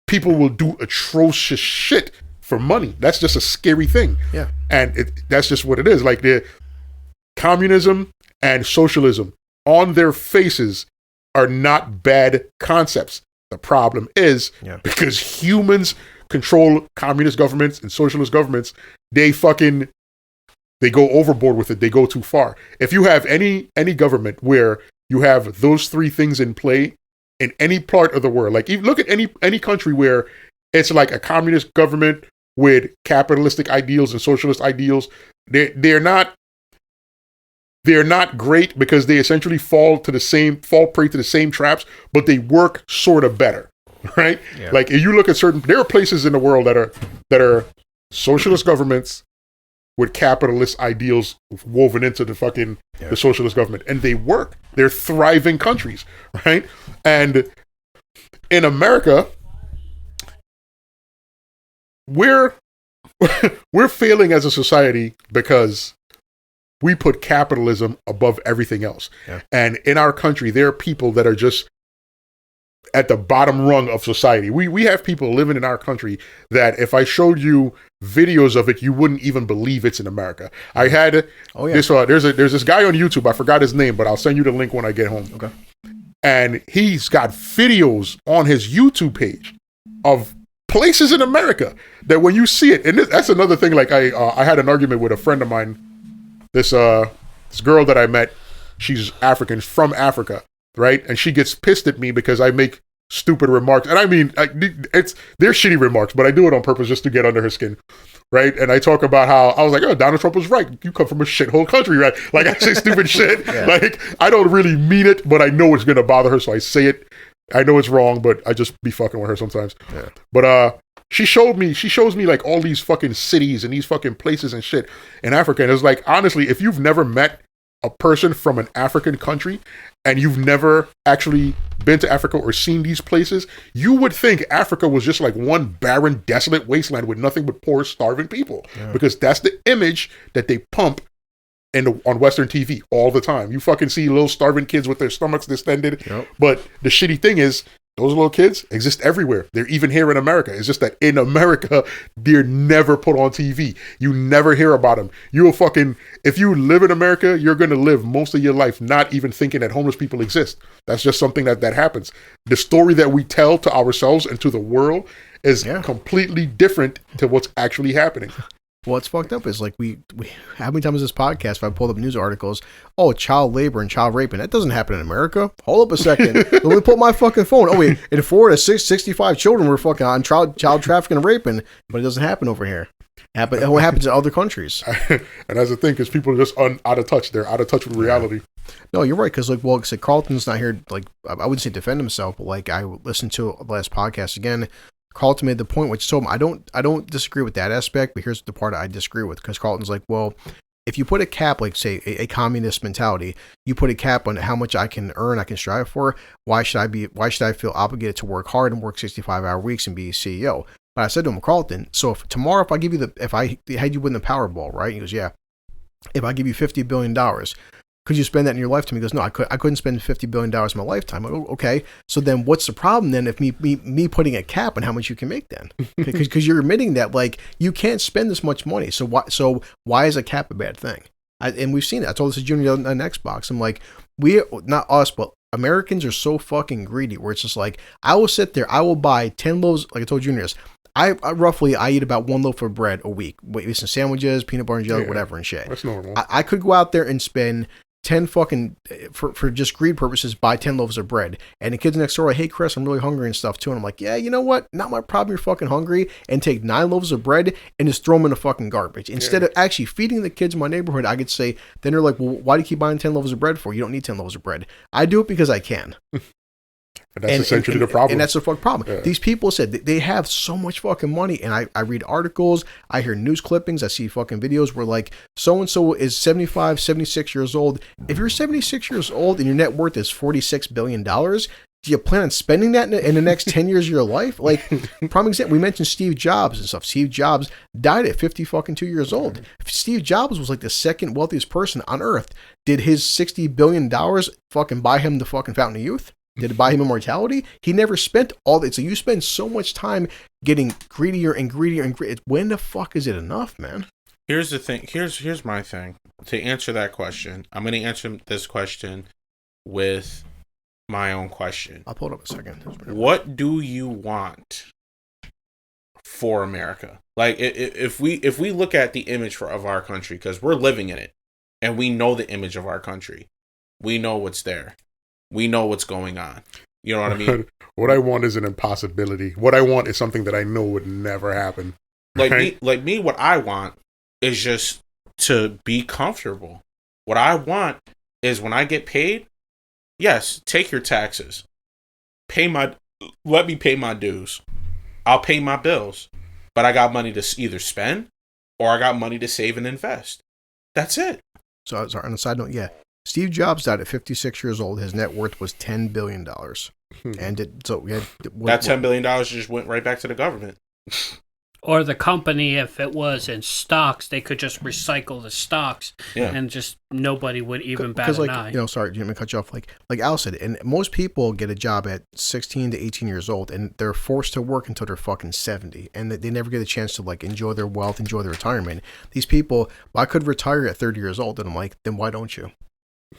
people will do atrocious shit for money. That's just a scary thing. Yeah. And that's just what it is. Like the communism and socialism on their faces are not bad concepts. The problem is because humans control communist governments and socialist governments, they go overboard with it. They go too far. If you have any government where you have those three things in play in any part of the world, like even look at any country where it's like a communist government with capitalistic ideals and socialist ideals, they're not great because they essentially fall prey to the same traps, but they work sort of better, right? Yeah. Like if you look at there are places in the world that are socialist governments with capitalist ideals woven into the socialist government, and they work. They're thriving countries, right? And in America, we're failing as a society because we put capitalism above everything else. Yeah. And in our country, there are people that are just at the bottom rung of society. We have people living in our country that if I showed you videos of it, you wouldn't even believe it's in America. I had this. There's this guy on YouTube. I forgot his name, but I'll send you the link when I get home. Okay. And he's got videos on his YouTube page of places in America that when you see it, and that's another thing. Like I had an argument with a friend of mine. This girl that I met, she's African, from Africa, right? And she gets pissed at me because I make stupid remarks. And I mean, they're shitty remarks, but I do it on purpose just to get under her skin, right? And I talk about how I was like, oh, Donald Trump was right. You come from a shithole country, right? Like I say stupid shit. Yeah. Like I don't really mean it, but I know it's going to bother her, so I say it. I know it's wrong, but I just be fucking with her sometimes. Yeah. But she shows me like all these fucking cities and these fucking places and shit in Africa. And it's like, honestly, if you've never met a person from an African country and you've never actually been to Africa or seen these places, you would think Africa was just like one barren, desolate wasteland with nothing but poor, starving people. Yeah. Because that's the image that they pump on Western TV all the time. You fucking see little starving kids with their stomachs distended. Yep. But the shitty thing is, those little kids exist everywhere. They're even here in America. It's just that in America, they're never put on TV. You never hear about them. If you live in America, you're going to live most of your life not even thinking that homeless people exist. That's just something that happens. The story that we tell to ourselves and to the world is completely different to what's actually happening. what's fucked up is like we how many times this podcast if I pulled up news articles, oh, child labor and child raping, that doesn't happen in America. Hold up a second. Let me pull my fucking phone. Oh wait, in Florida 65 children were fucking on child trafficking and raping, but it doesn't happen over here. What happens in other countries? And that's the thing, because people are just out of touch. They're out of touch with reality. No, you're right. Because like Carlton's not here. Like I wouldn't say defend himself, but like I listened to the last podcast again. Carlton made the point, which told him I don't disagree with that aspect, but here's the part I disagree with. Because Carlton's like, well, if you put a cap, like say a communist mentality, you put a cap on how much I can earn, I can strive for. Why should I feel obligated to work hard and work 65-hour weeks and be a CEO? But I said to him, Carlton, so if tomorrow, if I had you win the Powerball, right? He goes, yeah. If I give you $50 billion, could you spend that in your lifetime? He goes, no, I couldn't spend $50 billion in my lifetime. I go, okay. So then what's the problem then if me putting a cap on how much you can make then? Because you're admitting that like you can't spend this much money. So why is a cap a bad thing? And we've seen it. I told this to Junior on Xbox. I'm like, not us, but Americans are so fucking greedy where it's just like, I will sit there, I will buy 10 loaves, like I told Junior, I eat about 1 loaf of bread a week, with some sandwiches, peanut butter and jelly, whatever and shit. That's normal. I could go out there and spend 10 fucking, for just greed purposes, buy 10 loaves of bread. And the kids next door are like, hey Chris, I'm really hungry and stuff too. And I'm like, yeah, you know what? Not my problem, you're fucking hungry. And take 9 loaves of bread and just throw them in the fucking garbage. Instead of actually feeding the kids in my neighborhood, I could say, then they're like, well, why do you keep buying 10 loaves of bread for? You don't need 10 loaves of bread. I do it because I can. And that's essentially the problem. And that's the fucking problem. Yeah. These people said they have so much fucking money. And I read articles, I hear news clippings, I see fucking videos where like so-and-so is 75, 76 years old. If you're 76 years old and your net worth is $46 billion, do you plan on spending that in the next 10 years of your life? Like, prime example, we mentioned Steve Jobs and stuff. Steve Jobs died at 52 years old. Steve Jobs was like the second wealthiest person on earth. Did his $60 billion fucking buy him the fucking Fountain of Youth? Did it buy him immortality? He never spent all that. So you spend so much time getting greedier and greedier and greedier. When the fuck is it enough, man? Here's the thing. Here's my thing. To answer that question, I'm going to answer this question with my own question. I'll pull it up a second. What do you want for America? Like, if we look at the image of our country, because we're living in it, and we know the image of our country, we know what's there. We know what's going on. You know what I mean? What I want is an impossibility. What I want is something that I know would never happen. Like me, what I want is just to be comfortable. What I want is when I get paid, yes, take your taxes. Let me pay my dues. I'll pay my bills. But I got money to either spend or I got money to save and invest. That's it. So, sorry, on a side note, yeah. Steve Jobs died at 56 years old. His net worth was $10 billion. And that $10 billion just went right back to the government. Or the company, if it was in stocks, they could just recycle the stocks and just nobody would even bat an eye. You know, sorry, Jimmy, cut you off. Like Al said, and most people get a job at 16 to 18 years old and they're forced to work until they're fucking 70 and they never get a chance to like enjoy their wealth, enjoy their retirement. These people, I could retire at 30 years old and I'm like, then why don't you?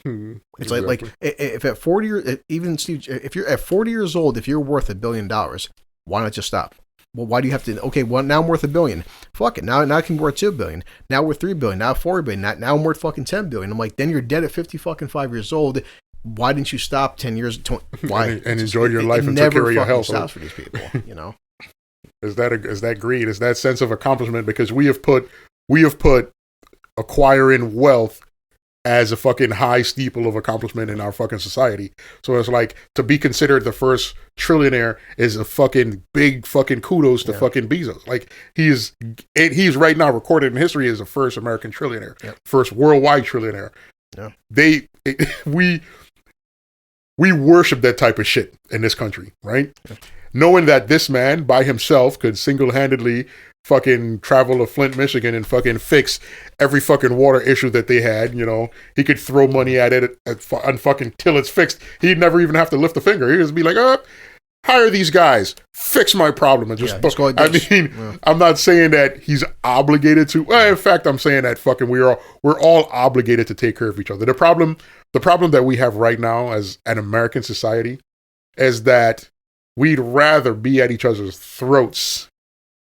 It's exactly. like if at 40 years, even Steve, if you're at 40 years old, if you're worth $1 billion, why not just stop? Well, why do you have to? Okay, well now I'm worth $1 billion. Fuck it. Now I can be worth $2 billion. Now we're $3 billion. Now $4 billion. Now I'm worth fucking $10 billion. I'm like, then you're dead at 5 years old. Why didn't you stop 10 years? Why and enjoy your life and take care of your health? Stops for these people, you know. Is that greed? Is that sense of accomplishment? Because we have put acquiring wealth as a fucking high steeple of accomplishment in our fucking society. So it's like to be considered the first trillionaire is a fucking big fucking kudos to fucking Bezos. Like he's right now recorded in history as the first American trillionaire, first worldwide trillionaire. Yeah. We worship that type of shit in this country, right? Yeah. Knowing that this man by himself could single-handedly fucking travel to Flint, Michigan and fucking fix every fucking water issue that they had, you know. He could throw money at it and fucking till it's fixed. He'd never even have to lift a finger. He'd just be like, hire these guys, fix my problem. And just, I'm not saying that he's obligated to. In fact, I'm saying that fucking we're all obligated to take care of each other. The problem that we have right now as an American society is that we'd rather be at each other's throats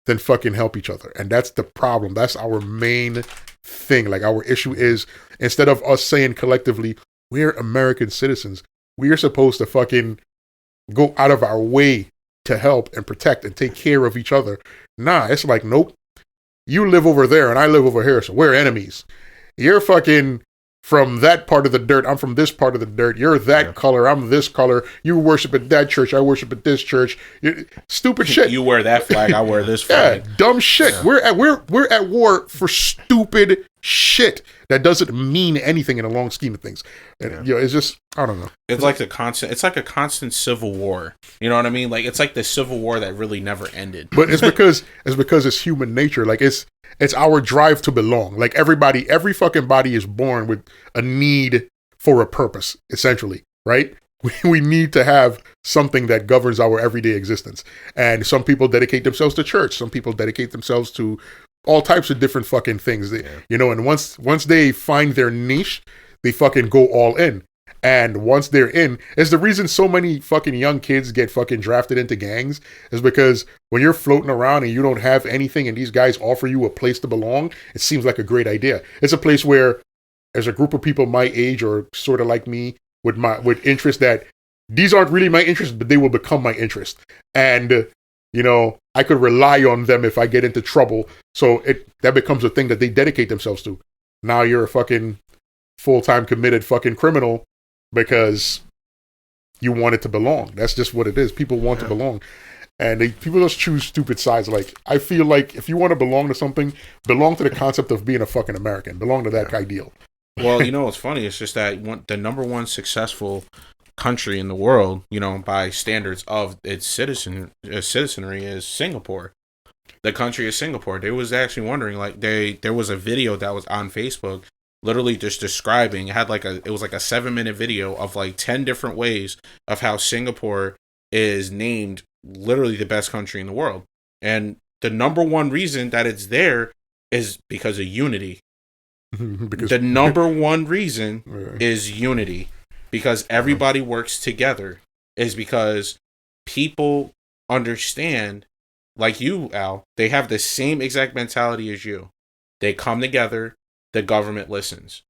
than fucking help each other. And that's the problem. That's our main thing. Like, our issue is, instead of us saying collectively, we're American citizens, we are supposed to fucking go out of our way to help and protect and take care of each other. Nah, it's like, nope. You live over there and I live over here, so we're enemies. You're fucking from that part of the dirt. I'm from this part of the dirt. You're that color. I'm this color. You worship at that church. I worship at this church. Stupid shit. You wear that flag. I wear this flag. Yeah, dumb shit. Yeah. We're at war for stupid shit that doesn't mean anything in the long scheme of things. And, it's just, I don't know. It's like a constant civil war. You know what I mean? Like, it's like the civil war that really never ended. But it's because it's human nature. Like, it's our drive to belong. Like, every fucking body is born with a need for a purpose, essentially, right? We need to have something that governs our everyday existence. And some people dedicate themselves to church. Some people dedicate themselves to all types of different fucking things. And once they find their niche, they fucking go all in. And once they're in, is the reason so many fucking young kids get fucking drafted into gangs, is because when you're floating around and you don't have anything and these guys offer you a place to belong, it seems like a great idea. It's a place where, as a group of people my age or sort of like me, with interest that these aren't really my interest, but they will become my interest. And, I could rely on them if I get into trouble. So that becomes a thing that they dedicate themselves to. Now you're a fucking full-time committed fucking criminal because you want it to belong. That's just what it is. People want to belong. And people just choose stupid sides. Like, I feel like if you want to belong to something, belong to the concept of being a fucking American. Belong to that ideal. Well, what's funny? It's just that the number one successful country in the world, by standards of its citizenry, is Singapore. The country is Singapore. They was actually wondering, like, there was a video that was on Facebook, literally just describing. It was like a 7-minute video of like 10 different ways of how Singapore is named literally the best country in the world, and the number one reason that it's there is because of unity. The number one reason is unity. Because everybody works together, is because people understand, like you, Al, they have the same exact mentality as you. They come together, the government listens.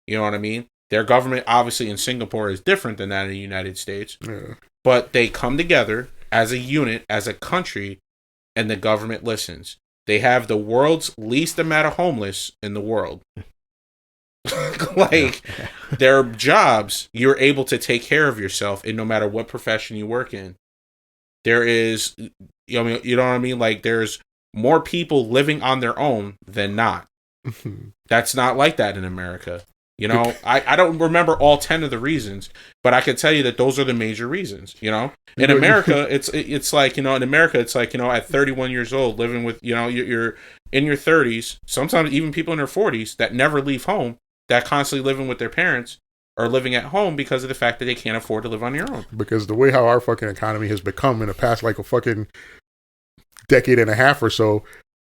You know what I mean? Their government, obviously, in Singapore is different than that in the United States. Yeah. But they come together as a unit, as a country, and the government listens. They have the world's least amount of homeless in the world. Their jobs, you're able to take care of yourself in no matter what profession you work in. There is, you know what I mean? Like, there's more people living on their own than not. That's not like that in America. I don't remember all 10 of the reasons, but I can tell you that those are the major reasons. In America, it's like, in America, it's like, at 31 years old, living with, you're in your 30s, sometimes even people in their 40s that never leave home, that constantly living with their parents, are living at home because of the fact that they can't afford to live on their own. Because the way how our fucking economy has become in the past, like, a fucking decade and a half or so,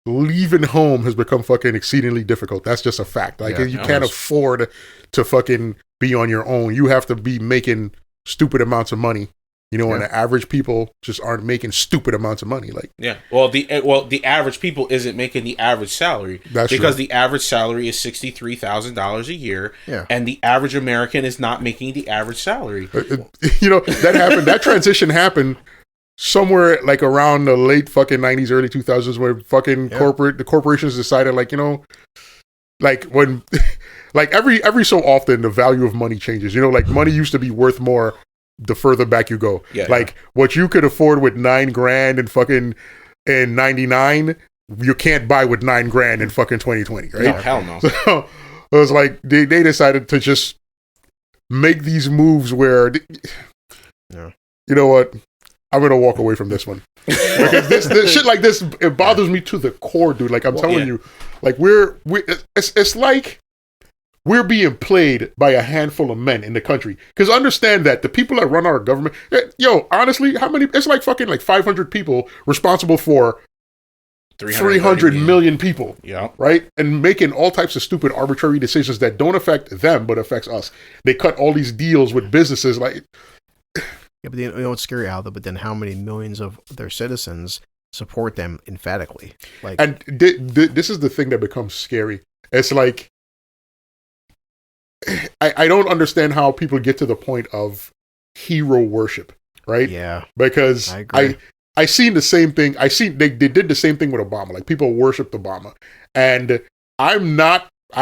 leaving home has become fucking exceedingly difficult. That's just a fact. Like, you can't afford to fucking be on your own. You have to be making stupid amounts of money. And the average people just aren't making stupid amounts of money. Like, the average people isn't making the average salary. That's because true. The average salary is $63,000 a year, and the average American is not making the average salary. That happened. That transition happened somewhere like around the late fucking 90s, early 2000s, where fucking the corporations decided, like, like when, like every so often the value of money changes. Like, money used to be worth more the further back you go. What you could afford with $9,000 and fucking in 99, you can't buy with $9,000 in fucking 2020, right? No, hell no. So it was like they decided to just make these moves where, you know what? I'm gonna walk away from this one because this shit like this, it bothers me to the core, dude. Like, I'm telling you, like, it's like we're being played by a handful of men in the country. Because understand that the people that run our government, honestly, how many? It's like fucking like 500 people responsible for 300 million people. Yeah. Right? And making all types of stupid arbitrary decisions that don't affect them but affects us. They cut all these deals with businesses like. Yeah, but what's scary, Al, but then how many millions of their citizens support them emphatically. Like, and this is the thing that becomes scary. It's like I don't understand how people get to the point of hero worship, right? Yeah, because I agree. I seen the same thing. I seen they did the same thing with Obama. Like people worshipped Obama, and I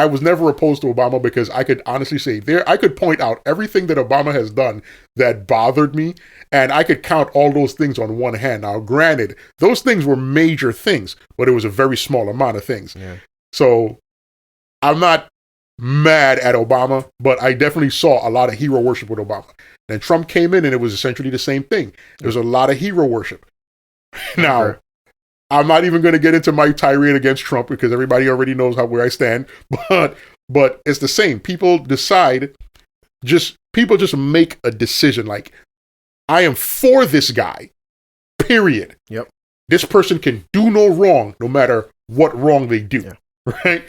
was never opposed to Obama because I could honestly say I could point out everything that Obama has done that bothered me, and I could count all those things on one hand. Now, granted, those things were major things, but it was a very small amount of things. Yeah. So I'm not mad at Obama, but I definitely saw a lot of hero worship with Obama. Then Trump came in and it was essentially the same thing. There was a lot of hero worship. Now, I'm not even going to get into my tirade against Trump because everybody already knows where I stand, but it's the same. People just make a decision like, I am for this guy, period. Yep. This person can do no wrong, no matter what wrong they do. Yeah. Right?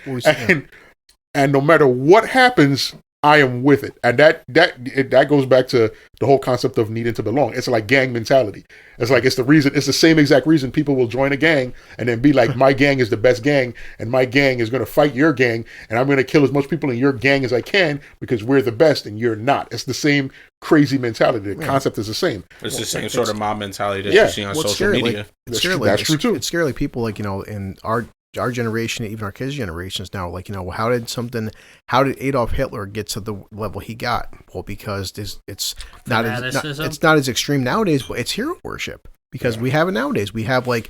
And no matter what happens, I am with it. And that goes back to the whole concept of needing to belong. It's like gang mentality. It's like it's the same exact reason people will join a gang and then be like, my gang is the best gang and my gang is going to fight your gang and I'm going to kill as much people in your gang as I can because we're the best and you're not. It's the same crazy mentality. The concept is the same. It's the same sort of mob mentality that you see on social media. That's true too. It's scary. Like people like, in our generation, even our kids' generations now, like, how did Adolf Hitler get to the level he got? Well, because it's not as extreme nowadays, but it's hero worship because we have it nowadays. We have we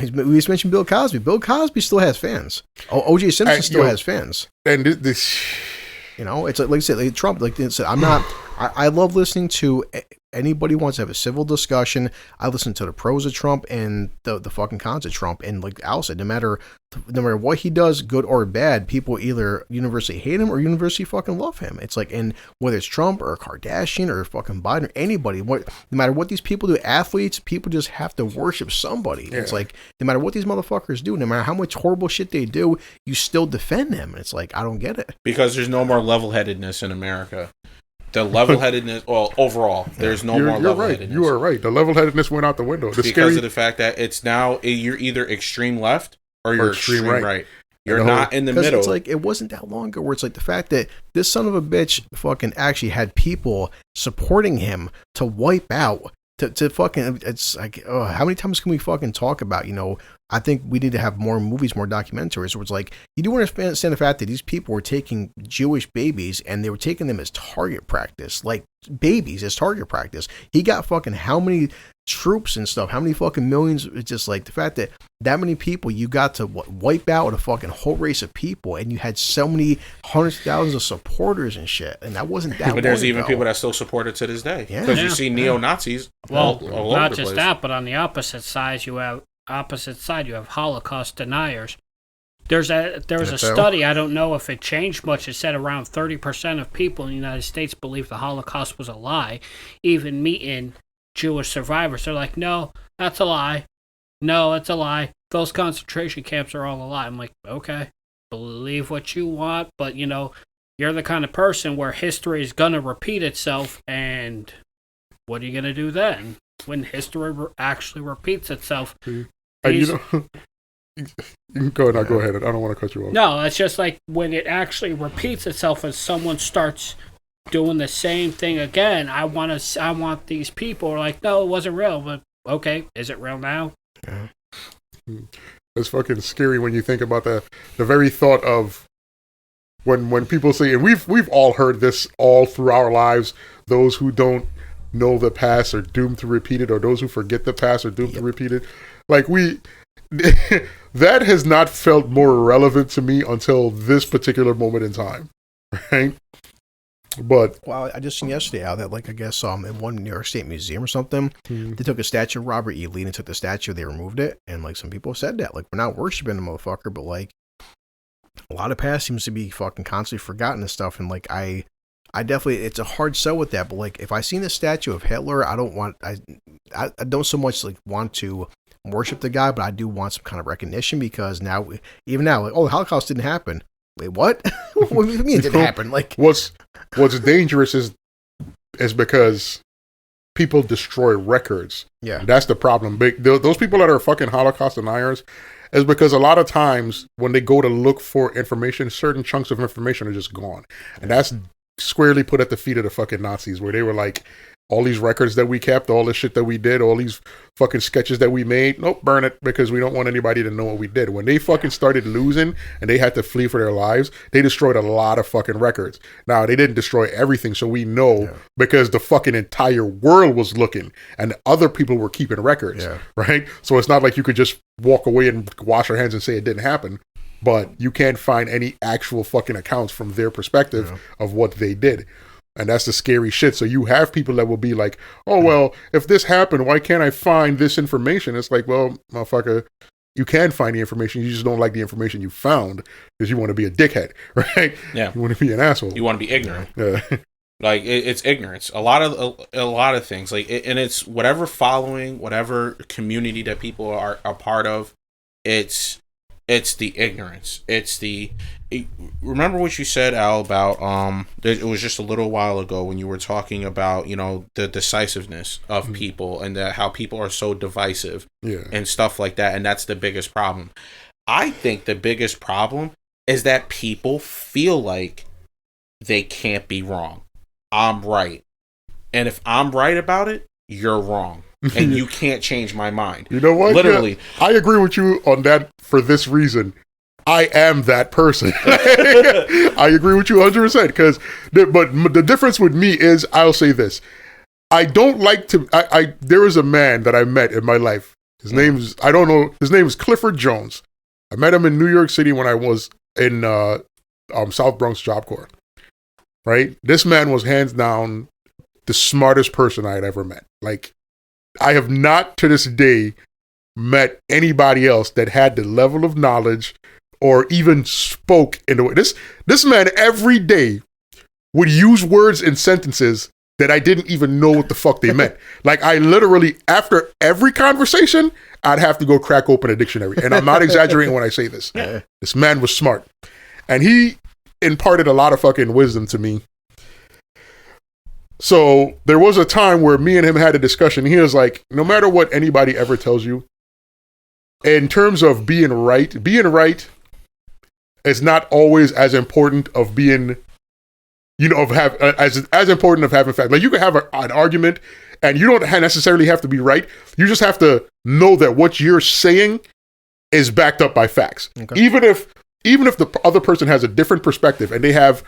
just mentioned Bill Cosby. Bill Cosby still has fans. O.J. Simpson still has fans. And this, it's like I said, like Trump. Like I said, I love listening to anybody who wants to have a civil discussion. I listen to the pros of Trump and the fucking cons of Trump. And like Al said, no matter what he does, good or bad, people either universally hate him or universally fucking love him. It's like, and whether it's Trump or Kardashian or fucking Biden or anybody, no matter what these people do, athletes, people just have to worship somebody. Yeah. It's like, no matter what these motherfuckers do, no matter how much horrible shit they do, you still defend them. And it's like, I don't get it. Because there's no more level-headedness in America. The level-headedness, overall, there's no more level-headedness. You are right. The level-headedness went out the window. Because of the fact that it's now, you're either extreme left or you're extreme right. You're not in the middle. It's like, it wasn't that long ago where it's like the fact that this son of a bitch fucking actually had people supporting him to wipe out, to fucking, it's like, how many times can we fucking talk about, I think we need to have more movies, more documentaries where it's like, you do understand the fact that these people were taking Jewish babies and they were taking them as target practice, like babies as target practice. He got fucking how many troops and stuff, how many fucking millions. It's just like the fact that many people, you got to wipe out a fucking whole race of people and you had so many hundreds of thousands of supporters and shit. And that wasn't that But there's even people that still support it to this day. Because you see neo-Nazis all not over just the place. That, but on the opposite side, you have Holocaust deniers. There was a study, I don't know if it changed much. It said around 30% of people in the United States believe the Holocaust was a lie. Even meeting Jewish survivors, they're like, no, that's a lie. No, it's a lie. Those concentration camps are all a lie. I'm like, okay, believe what you want, but you're the kind of person where history is going to repeat itself, and what are you going to do then? When history actually repeats itself. Go ahead. I don't want to cut you off. No, it's just like when it actually repeats itself and someone starts doing the same thing again. I want these people are like, no, it wasn't real, but okay, is it real now? Yeah. It's fucking scary when you think about the very thought of when people say, and we've all heard this all through our lives, those who don't know the past are doomed to repeat it, or those who forget the past are doomed to repeat it. Like that has not felt more relevant to me until this particular moment in time, right? But I just seen yesterday how that, like, I guess in one New York State museum or something, they took a statue of Robert E. Lee and took the statue, they removed it, and like some people said that, like, we're not worshiping the motherfucker, but like a lot of past seems to be fucking constantly forgotten and stuff, and like I definitely, it's a hard sell with that, but like if I seen a statue of Hitler, I don't so much like want to worship the guy, but I do want some kind of recognition, because even now, like, oh, the Holocaust didn't happen. Wait, what? What do you mean it didn't happen? Like, what's dangerous is because people destroy records. Yeah. That's the problem. Those people that are fucking Holocaust deniers is because a lot of times when they go to look for information, certain chunks of information are just gone. And that's squarely put at the feet of the fucking Nazis, where they were like, all these records that we kept, all this shit that we did, all these fucking sketches that we made, nope, burn it, because we don't want anybody to know what we did. When they fucking started losing and they had to flee for their lives, they destroyed a lot of fucking records. Now, they didn't destroy everything, so we know because the fucking entire world was looking and other people were keeping records, right? So it's not like you could just walk away and wash your hands and say it didn't happen, but you can't find any actual fucking accounts from their perspective of what they did. And that's the scary shit. So you have people that will be like, oh, well, if this happened, why can't I find this information? It's like, well, motherfucker, you can find the information. You just don't like the information you found because you want to be a dickhead, right? Yeah. You want to be an asshole. You want to be ignorant. Yeah. Like, it's ignorance. A lot of things. Like, and it's whatever following, whatever community that people are a part of, it's the ignorance. Remember what you said, Al, about it was just a little while ago when you were talking about, you know, the decisiveness of people and how people are so divisive and stuff like that, and that's the biggest problem. I think the biggest problem is that people feel like they can't be wrong. I'm right. And if I'm right about it, you're wrong. And you can't change my mind. You know what? Literally. Yeah, I agree with you on that for this reason. I am that person. I agree with you 100%. But the difference with me is, I'll say this. I don't like to... there was a man that I met in my life. His name's... I don't know. His name is Clifford Jones. I met him in New York City when I was in South Bronx Job Corps. Right? This man was hands down the smartest person I had ever met. Like, I have not to this day met anybody else that had the level of knowledge or even spoke in the way. This man every day would use words and sentences that I didn't even know what the fuck they meant. Like, I literally, after every conversation, I'd have to go crack open a dictionary. And I'm not exaggerating when I say this. This man was smart. And he imparted a lot of fucking wisdom to me. So there was a time where me and him had a discussion. He was like, no matter what anybody ever tells you, in terms of being right is not always as important of being, you know, as important of having facts. Like, you can have an argument and you don't necessarily have to be right. You just have to know that what you're saying is backed up by facts. Okay. Even if the other person has a different perspective and they have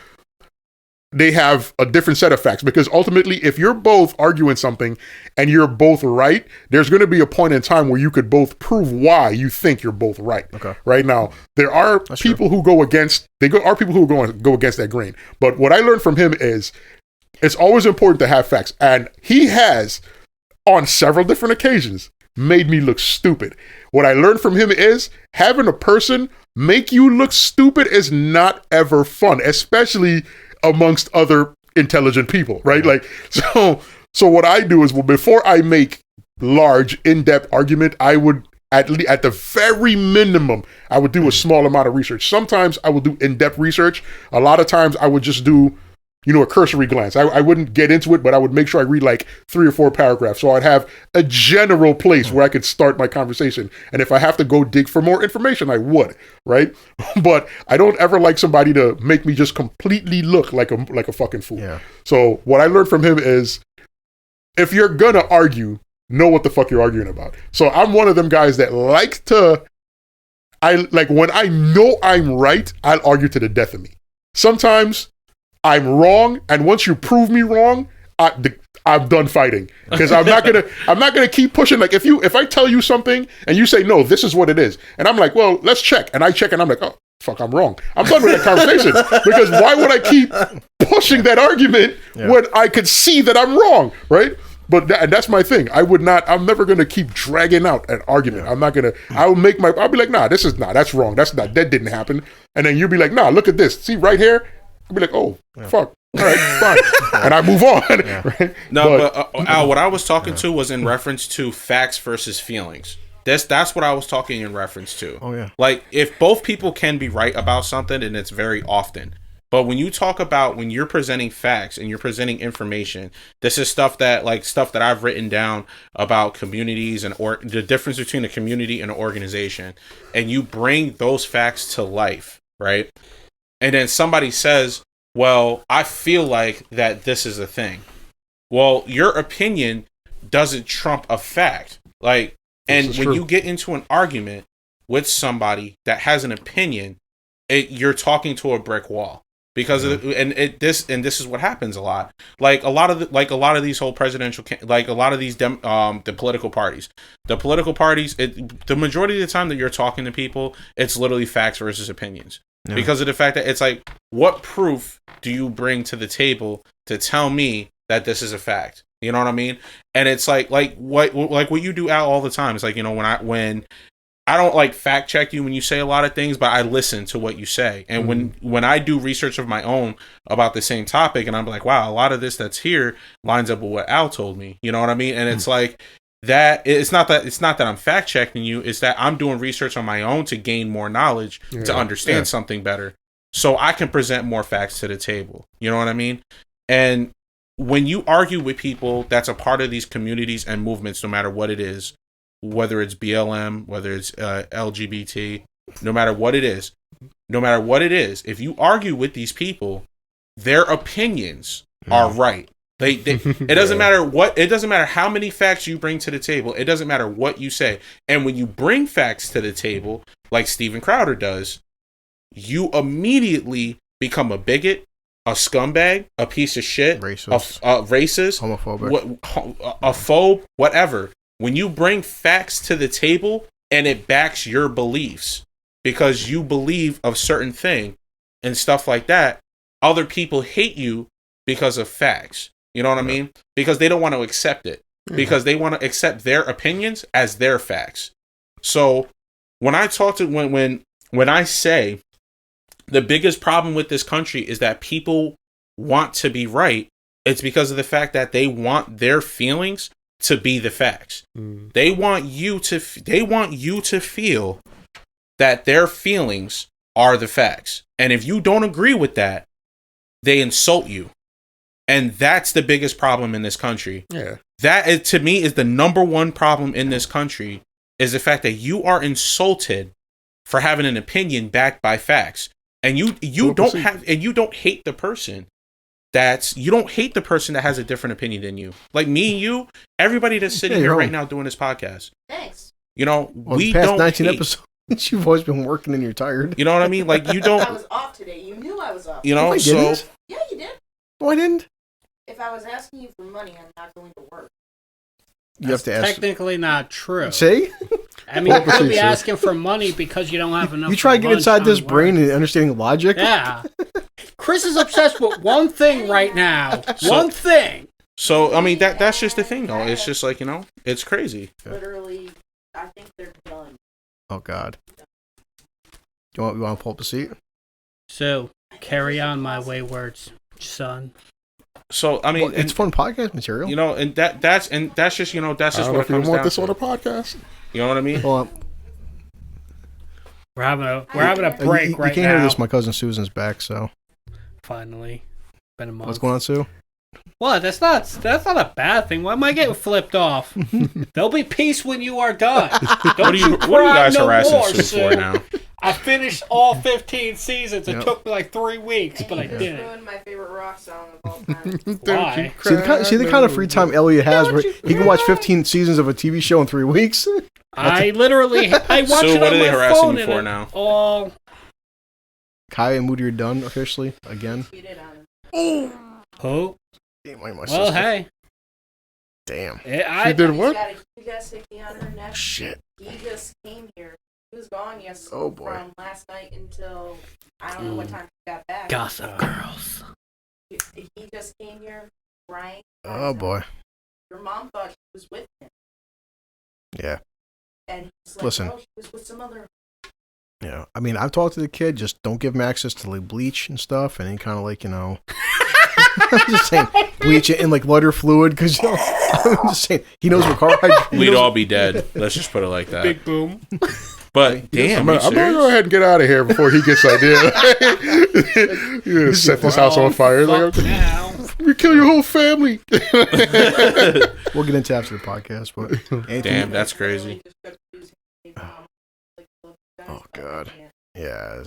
a different set of facts, because ultimately, if you're both arguing something and you're both right, there's going to be a point in time where you could both prove why you think you're both right. Okay. Right now, there are people who go against that grain. But what I learned from him is it's always important to have facts. And he has, on several different occasions, made me look stupid. What I learned from him is having a person make you look stupid is not ever fun, especially amongst other intelligent people, right? Like, so what I do is, well, before I make large, in-depth argument, I would at the very minimum, I would do a small amount of research. Sometimes I would do in-depth research. A lot of times I would just do, you know, a cursory glance. I wouldn't get into it, but I would make sure I read like 3 or 4 paragraphs. So I'd have a general place where I could start my conversation. And if I have to go dig for more information, I would, right? But I don't ever like somebody to make me just completely look like a fucking fool. Yeah. So what I learned from him is, if you're gonna argue, know what the fuck you're arguing about. So I'm one of them guys that like to, when I know I'm right, I'll argue to the death of me. Sometimes I'm wrong, and once you prove me wrong, I'm done fighting, because I'm not gonna keep pushing. Like, if I tell you something and you say no, this is what it is, and I'm like, well, let's check, and I check, and I'm like, oh fuck, I'm wrong. I'm done with that conversation, because why would I keep pushing that argument when I could see that I'm wrong, right? But that's my thing. I'm never gonna keep dragging out an argument. I'm not gonna. I'll be like, nah, that's wrong. That didn't happen, and then you'll be like, nah, look at this. See right here. I'll be like, oh, fuck. All right, fine. And I move on. Right? No, but Al, what I was talking to was in reference to facts versus feelings. That's what I was talking in reference to. Oh, yeah. Like, if both people can be right about something, and it's very often, But when you talk about when you're presenting facts and you're presenting information, this is stuff that I've written down about communities and the difference between a community and an organization. And you bring those facts to life, right? And then somebody says, well, I feel like that this is a thing. Well, your opinion doesn't trump a fact. Like, and when you get into an argument with somebody that has an opinion, you're talking to a brick wall. Because this is what happens a lot. Like a lot of these whole presidential, like a lot of these the political parties, the majority of the time that you're talking to people, it's literally facts versus opinions. Yeah. Because of the fact that it's like, what proof do you bring to the table to tell me that this is a fact? You know what I mean? And it's like what you do out all the time. It's like, you know, when I don't like fact check you when you say a lot of things, but I listen to what you say. And when I do research of my own about the same topic, and I'm like, wow, a lot of this that's here lines up with what Al told me. You know what I mean? And it's like that. It's not that I'm fact checking you. It's that I'm doing research on my own to gain more knowledge, to understand something better, so I can present more facts to the table. You know what I mean? And when you argue with people that's a part of these communities and movements, no matter what it is, whether it's BLM, whether it's LGBT, no matter what it is, if you argue with these people, their opinions are right. It doesn't matter how many facts you bring to the table. It doesn't matter what you say. And when you bring facts to the table, like Steven Crowder does, you immediately become a bigot, a scumbag, a piece of shit, racist, homophobic, a phobe, whatever. When you bring facts to the table and it backs your beliefs because you believe of certain thing and stuff like that, other people hate you because of facts. You know what I mean? Because they don't want to accept it. Because they want to accept their opinions as their facts. So when I talk to when I say the biggest problem with this country is that people want to be right, it's because of the fact that they want their feelings to be the facts. They want you to feel that their feelings are the facts. And if you don't agree with that, they insult you. And that's the biggest problem in this country. Yeah. That to me is the number one problem in this country, is the fact that you are insulted for having an opinion backed by facts. And you don't hate the person that has a different opinion than you. Like me and you, everybody that's sitting here right now doing this podcast. Thanks. You know, we past don't 19 hate. Episodes. You've always been working and you're tired. You know what I mean? Like, you don't. I was off today. You knew I was off. You know, Yeah, you did. No, I didn't. If I was asking you for money, I'm not going to work. You have to ask. Technically not true. See? I mean, you could be asking for money because you don't have enough. You try to get inside this brain and understanding logic. Yeah. Chris is obsessed with one thing right now. One thing. So, I mean, that's just the thing, though. It's just like, you know, it's crazy. Literally, I think they're done. Oh, God. You want to pull up the seat? So, carry on, my wayward son. So, I mean, it's fun podcast material. You know, and that's just, you know, that's just what it comes down to. Want this on a podcast? You know what I mean? Well, we're having a break right now. You can't hear this. My cousin Susan's back, so finally, been a month. What's going on, Sue? What? That's not a bad thing. Why am I getting flipped off? There'll be peace when you are done. What are you guys harassing Sue for now? I finished all 15 seasons. It took me like 3 weeks, but I did it. Ruined my favorite rock song of all time. Why? See the kind of free time Elliot has, where he can watch 15 seasons of a TV show in 3 weeks. I watch so it what on are they my harassing phone you for now? Oh, Kai and Moody are done officially again. Oh. Well, hey. Damn. She did what? You gotta take the on her neck. Shit. He just came here. He was gone yesterday. Oh, boy. From last night until I don't know what time he got back. Gossip girls. He just came here crying. Oh, boy. Your mom thought she was with him. Yeah. And he's like, Listen. no, she was with some other. Yeah. I mean, I've talked to the kid. Just don't give him access to like bleach and stuff, and he kind of like, you know. I'm just saying, bleach it in like lighter fluid, because you know, I'm just saying he knows what carbohydrates. We'd all be dead. Let's just put it like that. Big boom. But damn, I'm gonna go ahead and get out of here before he gets idea. Set this house on fire. Like, we kill your whole family. We'll get into after the podcast, but damn, that's crazy. Oh God, yeah.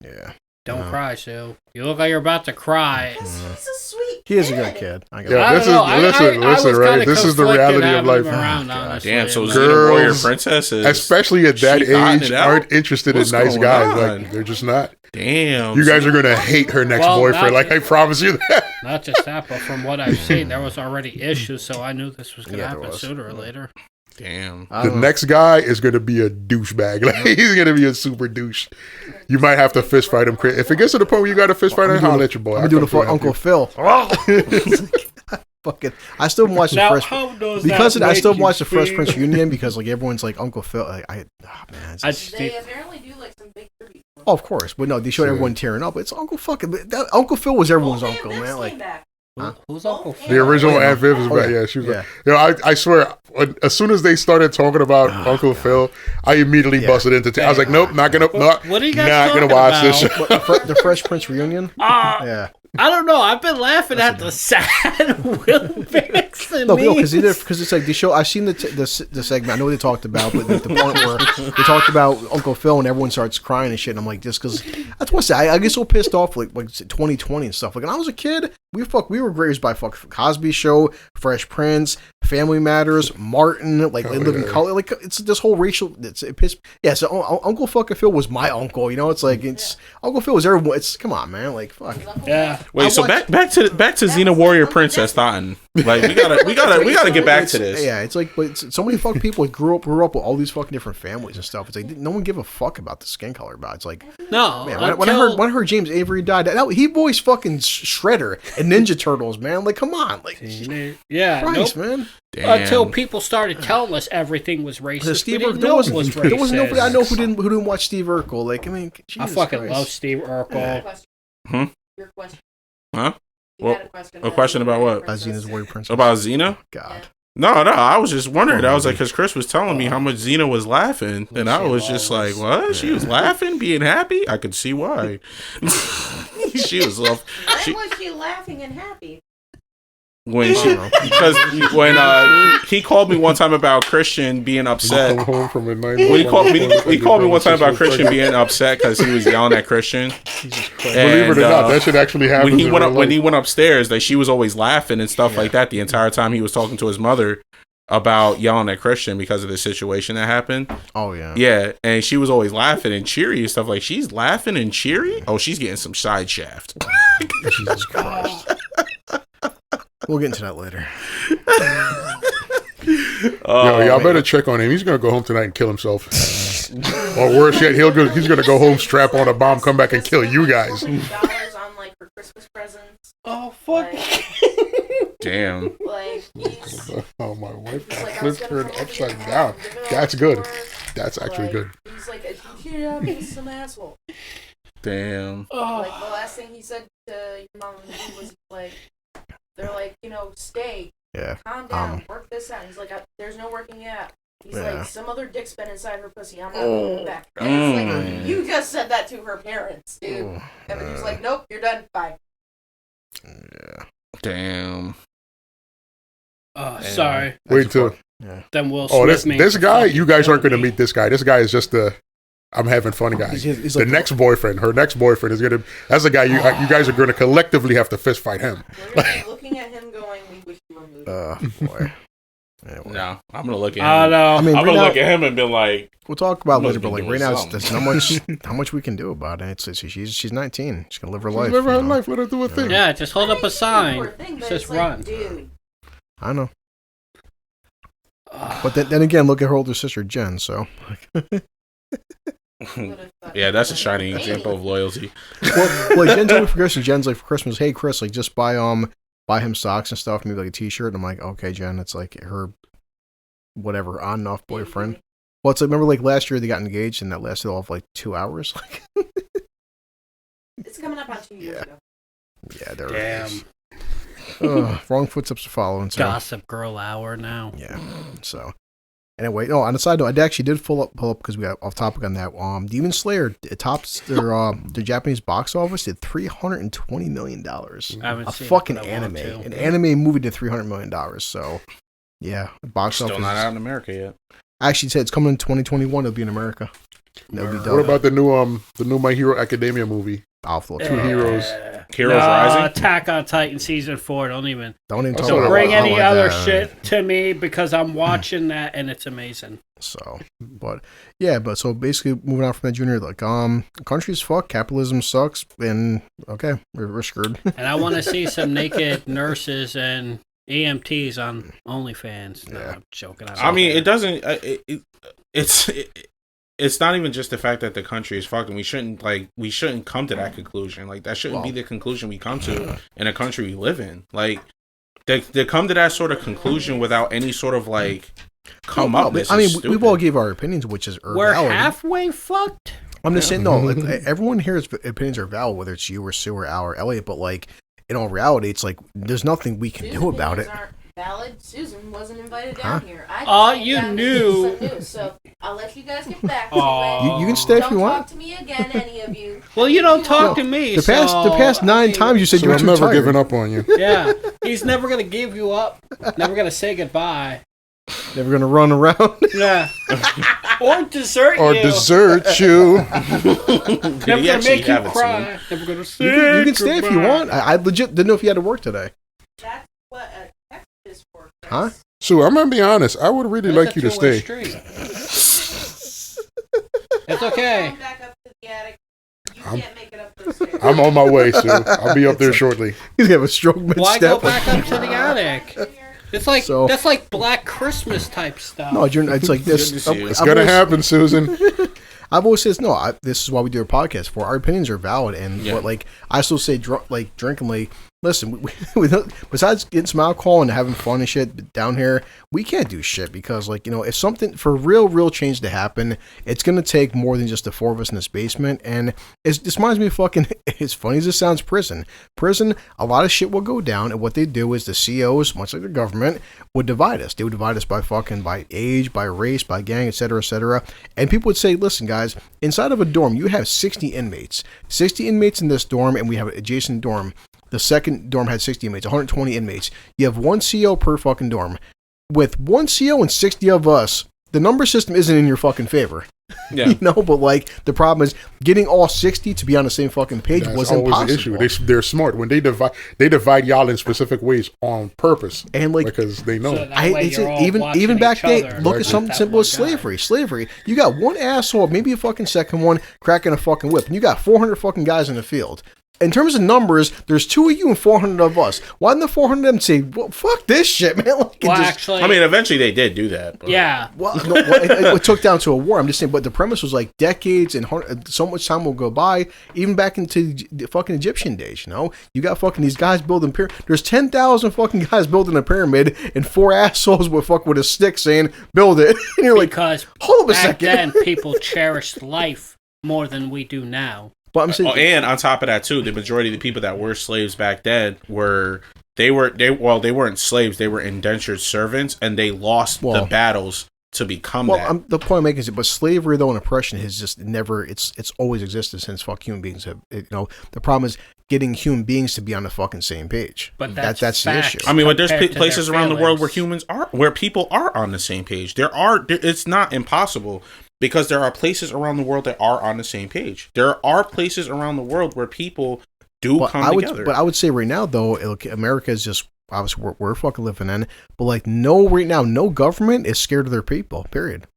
Yeah. Don't cry, Sue. You look like you're about to cry. He's a sweet He is a good kid. Listen, right? This is the reality of life. Damn, so Xena Warrior Princesses, especially at that age, aren't interested in nice guys. Like, they're just not. Damn. You guys are going to hate her next boyfriend. Like, I promise you that. Not just that, but from what I've seen, there was already issues, so I knew this was going to happen sooner or later. Damn. The next guy is going to be a douchebag. Like, he's going to be a super douche. You might have to fist fight him. If it gets to the point where you got to fist fight him, holler at your boy. I'm doing it for Uncle Phil. Fucking, I still watch the I still watch the Fresh Prince reunion because like everyone's like Uncle Phil. Like, They apparently do like some big tribute. Oh, of course, but no, they showed everyone tearing up. It's Uncle fucking. Uncle Phil was everyone's uncle, man. Like, who's Uncle Phil? The original Aunt Viv is back. Yeah, she was. Like, you know, I swear, as soon as they started talking about Uncle Phil, I immediately busted into. I was like, nope, not gonna. What are you guys not gonna watch this show. The Fresh Prince reunion. Yeah. I don't know. I've been laughing at the sad Will Ferrell and me. No, because it's like they show. I've seen the segment. I know what they talked about, but the point where they talked about Uncle Phil and everyone starts crying and shit. And I'm like, just because that's what I get so pissed off like 2020 and stuff. Like when I was a kid, we were raised by Cosby Show, Fresh Prince, Family Matters, Martin, like Live in Color. Like it's this whole racial. It pissed. Yeah, so Uncle fucking Phil was my uncle. You know, it's like Uncle Phil was everyone. It's come on, man. Like fuck. Yeah. Wait, so back to Xena Warrior Princess Thoughton. Like we gotta get back to this. Yeah, it's like, but so many fucking people grew up with all these fucking different families and stuff. It's like no one give a fuck about the skin color. About it's like no. Man, when I heard James Avery died, he voiced fucking Shredder and Ninja Turtles. Man, like come on, like yeah, Christ, man. Damn. Until people started telling us everything was racist. There was nobody I know who didn't watch Steve Urkel. Like I mean, Jesus I fucking Christ. love Steve Urkel. Your question. Huh? A question about what? Xena's Warrior Princess. About Xena? God. No, I was just wondering. I was like, because Chris was telling me how much Xena was laughing, and I was just like, what? She was laughing, being happy? I could see why. She was Why was she laughing and happy? When he called me one time about Christian being upset. When he called me one time about Christian being upset because he was yelling at Christian. Believe it or not, that should actually happen. When he went upstairs, she was always laughing and stuff like that the entire time he was talking to his mother about yelling at Christian because of the situation that happened. Oh yeah. Yeah, and she was always laughing and cheery and stuff. Like, she's laughing and cheery? Oh, she's getting some side shaft. Jesus Christ. We'll get into that later. Y'all better check on him. He's gonna go home tonight and kill himself. Or worse yet, he's gonna go home, strap on a bomb, come back and kill you guys. $20 on like for Christmas presents. Oh fuck! Damn. Like he's. Oh, my wife flipped her upside down. That's good. That's actually good. He's like, he's some asshole. Damn. Like the last thing he said to your mom and me was like, they're like, stay. Yeah. Calm down. Work this out. He's like, there's no working out. He's like, some other dick's been inside her pussy. I'm not going back. And it's like, you just said that to her parents, dude. And he was like, nope, you're done. Bye. Yeah. Damn. Sorry. Wait till. Yeah. Then Will Smith. This guy, you guys aren't going to meet this guy. This guy is just I'm having fun guy. He's the like, next boyfriend, her next boyfriend is gonna. That's the guy you guys are gonna collectively have to fist fight him. We're gonna be looking at him going, we wish you were moving. Boy. Anyway. No, I'm gonna look at him. No. I mean, I'm gonna look at him and be like, we'll talk about it later, but like doing right now, something. there's not much we can do about it. She's 19. She's gonna live her life. Live her life. Let her do a thing. Yeah, just hold up a sign. Thing, Just like, run. Dude. I know. But then again, look at her older sister Jen. So. yeah, that's a shining example of loyalty. well, Jen's only for Christmas. Jen's like for Christmas. Hey, Chris, like just buy him socks and stuff, maybe like a T-shirt. And I'm like, okay, Jen, it's like her, whatever, on and off boyfriend. Well, it's like remember like last year they got engaged and that lasted all of like 2 hours. Like, it's coming up on 2 years ago. Yeah, there Damn. it is. Wrong footsteps to follow. And so, Gossip Girl hour now. Yeah. So, Anyway, no. On the side note, I actually did pull up because we got off topic on that. Demon Slayer tops their Japanese box office did $320 million. A fucking anime, an anime movie did $300 million. So, yeah, box office still not out in America yet. Actually, said it's coming in 2021. It'll be in America. What about the new My Hero Academia movie? Two heroes. Heroes Rising. Attack on Titan season 4. Don't even talk bring about any other that. shit to me because I'm watching that and it's amazing. So, so basically moving on from that, Junior, like, country's fuck, capitalism sucks, and okay, we're screwed. And I want to see some naked nurses and EMTs on OnlyFans. No, I'm joking. I mean, it doesn't. It's not even just the fact that the country is fucking. We shouldn't come to that conclusion. Like, that shouldn't be the conclusion we come to in a country we live in. Like, they come to that sort of conclusion without any sort of like up. I mean, we've all gave our opinions, which is we're valid. Halfway fucked. I'm just saying, no. Like, everyone here's opinions are valid, whether it's you or Sue or Al or Elliot. But like, in all reality, it's like there's nothing we can do about it. Valid. Susan wasn't invited down here. You knew. So I'll let you guys get back to it. You can stay if you want. Don't talk to me again, any of you. Well, you don't talk to me. The past 9 times you said you were I'm never giving up on you. Yeah, he's never gonna give you up. Never gonna say goodbye. Never gonna run around. Yeah. Or desert you. Or desert you. Never gonna make you cry. Never gonna say You can stay if you want. I legit didn't know if you had to work today. That's what a text is for. Chris. Huh? So I'm gonna be honest. I would really like you to stay. It's okay. Come back up to the attic. You can't make it up those stairs. I'm on my way, Sue. I'll be up there shortly. He's gonna have a stroke mid-step. Why go back up to the attic? It's like that's like Black Christmas type stuff. No, it's like this. It's gonna happen, Susan. I've always said this is why we do a podcast for. Our opinions are valid, and what like I still say, drinking. Listen, we besides getting some alcohol and having fun and shit down here, we can't do shit because, like, if something for real change to happen, it's gonna take more than just the 4 of us in this basement. And this reminds me of fucking. As funny as it sounds, prison. A lot of shit will go down, and what they do is the COs, much like the government, would divide us. They would divide us by age, by race, by gang, etc., etc. And people would say, "Listen, guys, inside of a dorm, you have 60 inmates. 60 inmates in this dorm, and we have an adjacent dorm." The second dorm had 60 inmates, 120 inmates. You have 1 CO per fucking dorm. With 1 CO and 60 of us, the number system isn't in your fucking favor. Yeah. But like the problem is getting all 60 to be on the same fucking page was impossible. That's always the issue. They're smart when they divide y'all in specific ways on purpose, and like because they know. Even back then, look at something simple as slavery. Slavery, you got one asshole, maybe a fucking second one, cracking a fucking whip, and you got 400 fucking guys in the field. In terms of numbers, there's 2 of you and 400 of us. Why didn't the 400 of them say, "Well, fuck this shit, man"? Like, actually, I mean, eventually they did do that. But. Yeah. Well, it took down to a war. I'm just saying, but the premise was like decades and so much time will go by, even back into the fucking Egyptian days. You got fucking these guys building pyramid. There's 10,000 fucking guys building a pyramid, and 4 assholes with a stick saying, "Build it." And you're because like, hold up a back second. then people cherished life more than we do now. But I'm saying, and on top of that too, the majority of the people that were slaves back then they weren't slaves, they were indentured servants, and they lost the battles to become that. The point I'm making is, but slavery though and oppression has just never. It's always existed since human beings have. The problem is getting human beings to be on the fucking same page. But that's the issue. I mean, but there's places around the world where people are on the same page. It's not impossible. Because there are places around the world that are on the same page. There are places around the world where people come together. But I would say right now, though, America is just, obviously, we're fucking living in. But, like, right now, no government is scared of their people, period.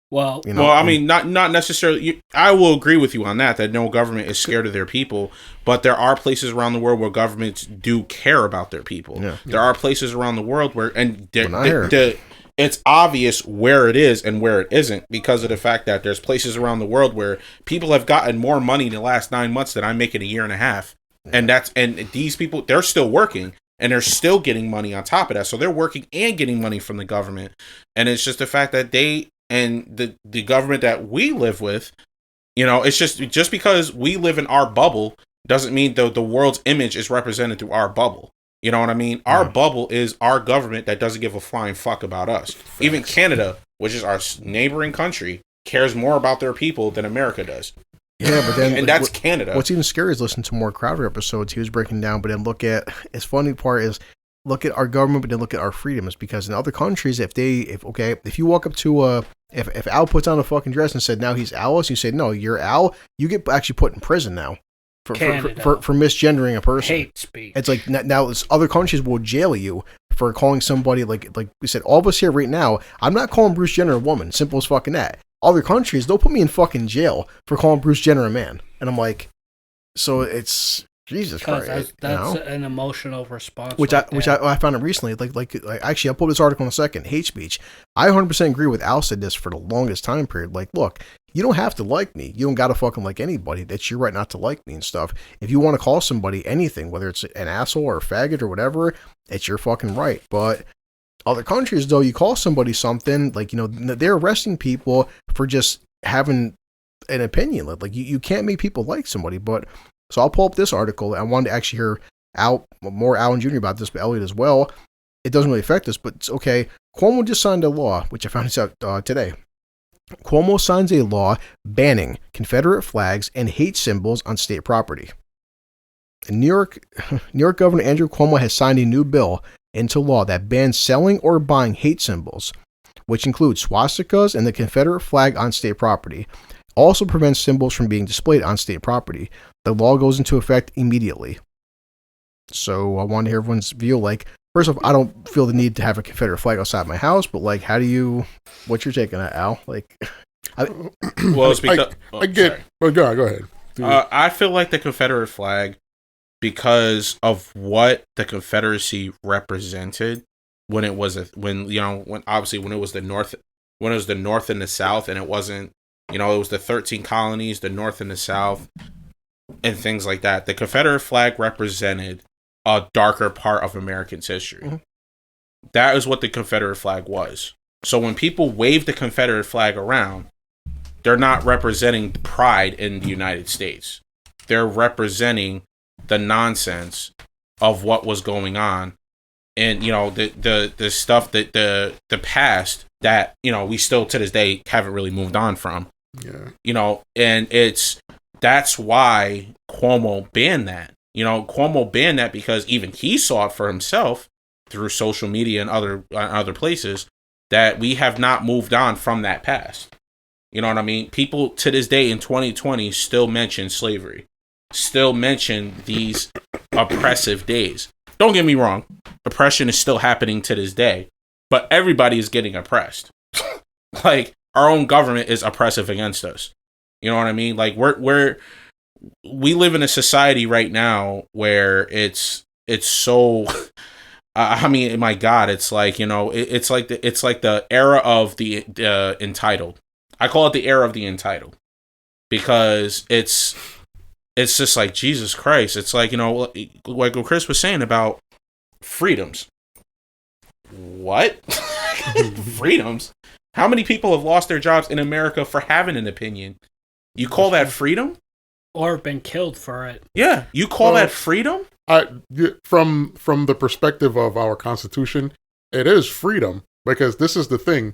Well, I mean, not necessarily. I will agree with you on that no government is scared of their people. But there are places around the world where governments do care about their people. Yeah. There are places around the world where... It's obvious where it is and where it isn't because of the fact that there's places around the world where people have gotten more money in the last 9 months than I make in a year and a half. And these people, they're still working and they're still getting money on top of that. So they're working and getting money from the government. And it's just the fact that they and the government that we live with, it's just because we live in our bubble doesn't mean the world's image is represented through our bubble. You know what I mean? Our bubble is our government that doesn't give a flying fuck about us. Facts. Even Canada, which is our neighboring country, cares more about their people than America does. Yeah, but then and that's Canada. What's even scarier is listen to more Crowder episodes he was breaking down, but then look at his funny part is look at our government, but then look at our freedoms. Because in other countries, if you walk up to if Al puts on a fucking dress and said now he's Alice, you say no, you're Al, you get actually put in prison now for misgendering a person. Hate speech. It's like now other countries will jail you for calling somebody like we said. All of us here right now, I'm not calling Bruce Jenner a woman. Simple as fucking that. Other countries, they'll put me in fucking jail for calling Bruce Jenner a man, and I'm like, so it's. Jesus Christ! That's an emotional response. Which I found it recently. Like actually, I'll pull this article in a second. Hate speech. I 100% agree with Al said this for the longest time period. Like, look, you don't have to like me. You don't gotta fucking like anybody. That's your right not to like me and stuff. If you want to call somebody anything, whether it's an asshole or a faggot or whatever, it's your fucking right. But other countries, though, you call somebody something like they're arresting people for just having an opinion. Like you can't make people like somebody, but. So I'll pull up this article. I wanted to actually hear more Alan Jr. about this, but Elliot as well. It doesn't really affect us, but it's okay. Cuomo just signed a law, which I found out today. Cuomo signs a law banning Confederate flags and hate symbols on state property. New York Governor Andrew Cuomo has signed a new bill into law that bans selling or buying hate symbols, which include swastikas and the Confederate flag on state property. Also prevents symbols from being displayed on state property. The law goes into effect immediately. So I want to hear everyone's view. Like, first off, I don't feel the need to have a Confederate flag outside my house, but like, what's your take on that, Al? Like, well, it's because go ahead. I feel like the Confederate flag, because of what the Confederacy represented when it was when it was the North and the South, and it wasn't. It was the 13 colonies, the North and the South, and things like that. The Confederate flag represented a darker part of Americans' history. Mm-hmm. That is what the Confederate flag was. So when people wave the Confederate flag around, they're not representing pride in the United States. They're representing the nonsense of what was going on, and the stuff that the past that we still to this day haven't really moved on from. Yeah. And that's why Cuomo banned that. Cuomo banned that because even he saw it for himself through social media and other places that we have not moved on from that past. You know what I mean? People to this day in 2020 still mention slavery, still mention these oppressive days. Don't get me wrong, oppression is still happening to this day, but everybody is getting oppressed. Like, our own government is oppressive against us. You know what I mean? Like, we live in a society right now where it's so. I mean, my God, it's like it's like the era of the entitled. I call it the era of the entitled because it's just like Jesus Christ. It's like like what Chris was saying about freedoms. What? Freedoms? How many people have lost their jobs in America for having an opinion? You call that freedom? Or been killed for it. Yeah. You call that freedom? From the perspective of our Constitution, it is freedom, because this is the thing.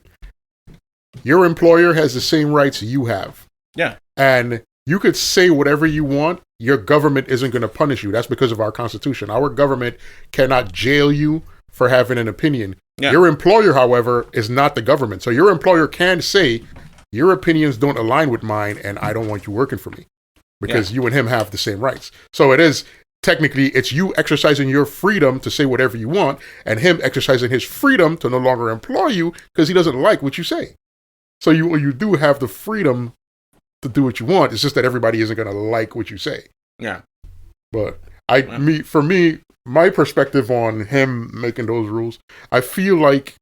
Your employer has the same rights you have. Yeah. And you could say whatever you want. Your government isn't going to punish you. That's because of our Constitution. Our government cannot jail you for having an opinion. Yeah. Your employer, however, is not the government. So your employer can say, your opinions don't align with mine, and I don't want you working for me. Because you and him have the same rights. So it is, technically, it's you exercising your freedom to say whatever you want, and him exercising his freedom to no longer employ you because he doesn't like what you say. So you do have the freedom to do what you want. It's just that everybody isn't going to like what you say. Yeah. But for me, my perspective on him making those rules, I feel like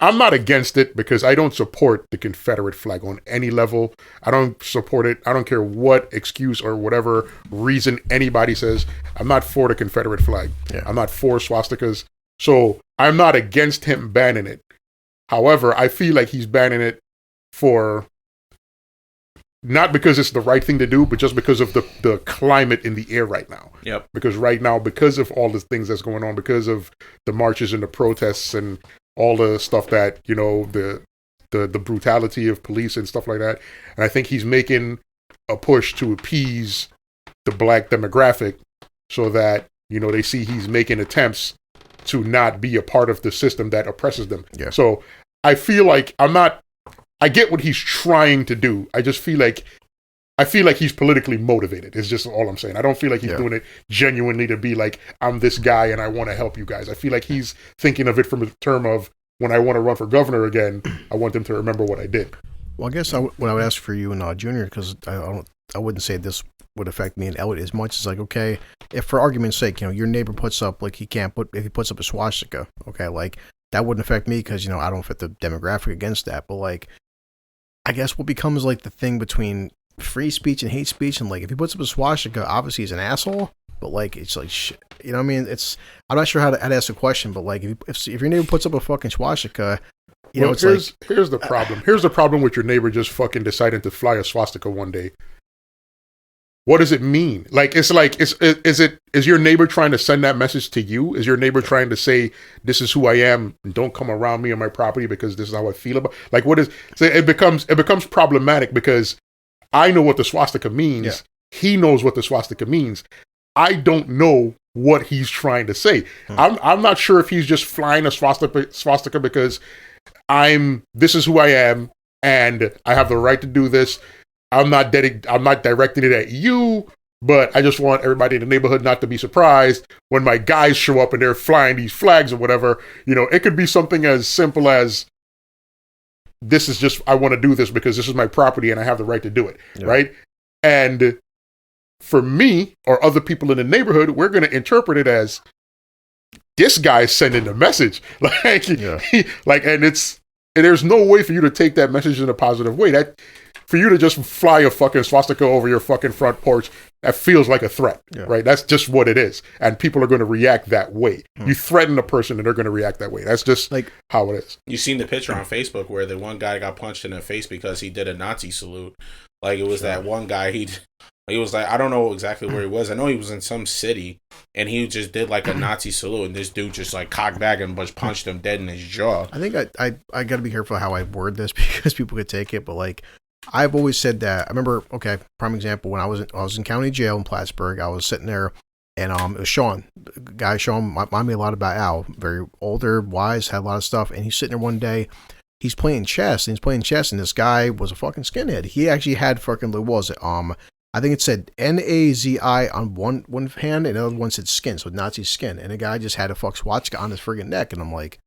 I'm not against it because I don't support the Confederate flag on any level. I don't support it. I don't care what excuse or whatever reason anybody says. I'm not for the Confederate flag. Yeah. I'm not for swastikas. So I'm not against him banning it. However, I feel like he's banning it for not because it's the right thing to do, but just because of the climate in the air right now. Yep. Because right now, because of all the things that's going on, because of the marches and the protests and all the stuff that, the the brutality of police and stuff like that. And I think he's making a push to appease the black demographic so that, you know, they see he's making attempts to not be a part of the system that oppresses them. Yeah. So I feel like I get what he's trying to do. I feel like he's politically motivated. Is just all I'm saying. I don't feel like he's doing it genuinely to be like, I'm this guy and I want to help you guys. I feel like he's thinking of it from a term of, when I want to run for governor again, I want them to remember what I did. Well, I guess what I would ask for you and Junior, because I wouldn't say this would affect me and Elliot as much as like, okay, if for argument's sake, you know, your neighbor puts up like if he puts up a swastika, okay, like that wouldn't affect me because, you know, I don't fit the demographic against that. But like, I guess what becomes like the thing between free speech and hate speech, and like if he puts up a swastika, obviously he's an asshole. But like it's like shit, you know what I mean? I'm not sure how to ask the question, but like if your neighbor puts up a fucking swastika, you know, it's here's the problem. Here's the problem with your neighbor just fucking deciding to fly a swastika one day. What does it mean? Like is your neighbor trying to send that message to you? Is your neighbor trying to say, this is who I am, and don't come around me on my property because this is how I feel about? Like what is? So it becomes problematic because I know what the swastika means. Yeah. He knows what the swastika means. I don't know what he's trying to say. I'm not sure if he's just flying a swastika because this is who I am and I have the right to do this. I'm not directing it at you, but I just want everybody in the neighborhood not to be surprised when my guys show up and they're flying these flags or whatever. You know, it could be something as simple as, this is just, I want to do this because this is my property and I have the right to do it, right? And for me or other people in the neighborhood, we're going to interpret it as, this guy's sending a message. And there's no way for you to take that message in a positive way. That for you to just fly a fucking swastika over your fucking front porch, that feels like a threat, right? That's just what it is. And people are going to react that way. You threaten a person and they're going to react that way. That's just like how it is. You seen the picture on Facebook where the one guy got punched in the face because he did a Nazi salute. Like it was that one guy, he was like, I don't know exactly where he was. I know he was in some city and he just did like a Nazi salute and this dude just like cocked back and punched him dead in his jaw. I think I got to be careful how I word this because people could take it, but like, I've always said that. I remember, okay, prime example, when I was in county jail in Plattsburgh, I was sitting there, and it was Sean. The guy Sean reminded me a lot about Al. Very older, wise, had a lot of stuff, and he's sitting there one day, he's playing chess, and this guy was a fucking skinhead. He actually had fucking, what was it? I think it said Nazi on one hand, and the other one said skin, so Nazi skin, and the guy just had a fuck swastika on his friggin' neck, and I'm like,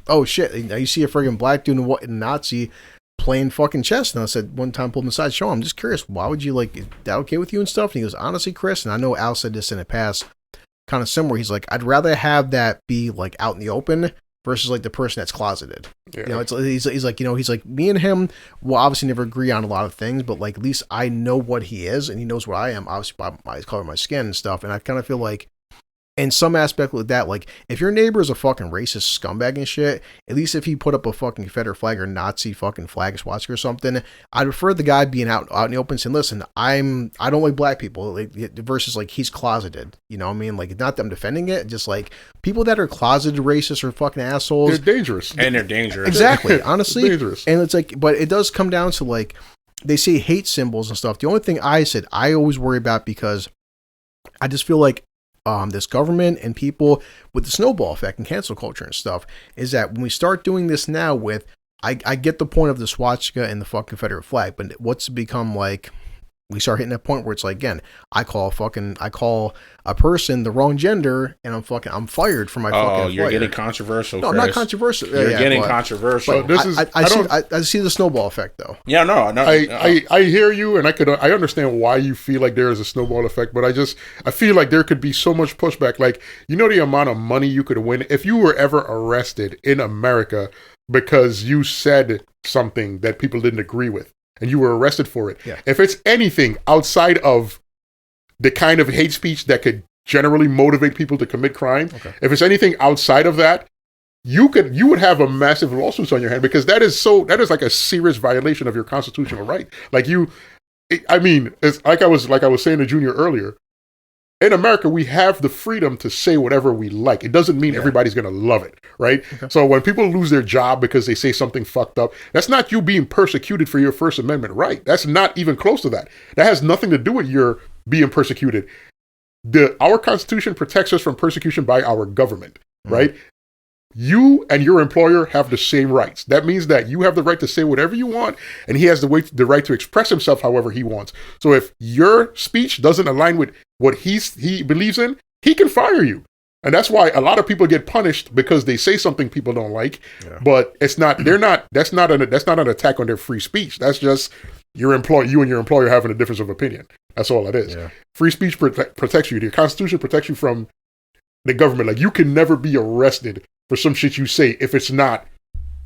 oh shit, now you see a friggin' black dude in Nazi playing fucking chess. And I said one time, pulled him aside, Sean, I'm just curious, why would you like, is that okay with you and stuff? And he goes, honestly, Chris, and I know Al said this in the past, kind of similar. He's like, I'd rather have that be like out in the open versus like the person that's closeted. Yeah. You know, he's like, you know, he's like, me and him will obviously never agree on a lot of things, but like at least I know what he is and he knows what I am, obviously by my color of my skin and stuff. And I kind of feel like in some aspect like that, like if your neighbor is a fucking racist scumbag and shit, at least if he put up a fucking Confederate flag or Nazi fucking flag swastika or something, I'd prefer the guy being out in the open saying, listen, I don't like black people, like, versus like he's closeted. You know what I mean? Like not them defending it, just like people that are closeted racists or fucking assholes. They're dangerous. And they're dangerous. Exactly. Honestly. Dangerous. And it's like, but it does come down to like, they say hate symbols and stuff. The only thing I always worry about, because I just feel like this government and people with the snowball effect and cancel culture and stuff, is that when we start doing this now with, I get the point of the swastika and the fucking Confederate flag, but what's become like, we start hitting that point where it's like, again, I call a person the wrong gender and I'm fired from my fucking. Oh, you're getting controversial. No, Chris. I'm not controversial. You're getting controversial. But this is, I see the snowball effect though. Yeah, no. I hear you, and I understand why you feel like there is a snowball effect, but I feel like there could be so much pushback. Like, you know, the amount of money you could win if you were ever arrested in America because you said something that people didn't agree with, and you were arrested for it. Yeah. If it's anything outside of the kind of hate speech that could generally motivate people to commit crime, if it's anything outside of that, you would have a massive lawsuit on your hand, because that is like a serious violation of your constitutional right. Like it's like I was saying to Junior earlier, in America, we have the freedom to say whatever we like. It doesn't mean everybody's going to love it, right? Okay. So when people lose their job because they say something fucked up, that's not you being persecuted for your First Amendment right. That's not even close to that. That has nothing to do with your being persecuted. Our Constitution protects us from persecution by our government, right? You and your employer have the same rights. That means that you have the right to say whatever you want, and he has the right to express himself however he wants. So if your speech doesn't align with what he believes in, he can fire you. And that's why a lot of people get punished because they say something people don't like. Yeah. But it's not. That's not an attack on their free speech. That's just you and your employer having a difference of opinion. That's all it is. Yeah. Free speech protects you. The Constitution protects you from the government. Like, you can never be arrested for some shit you say if it's not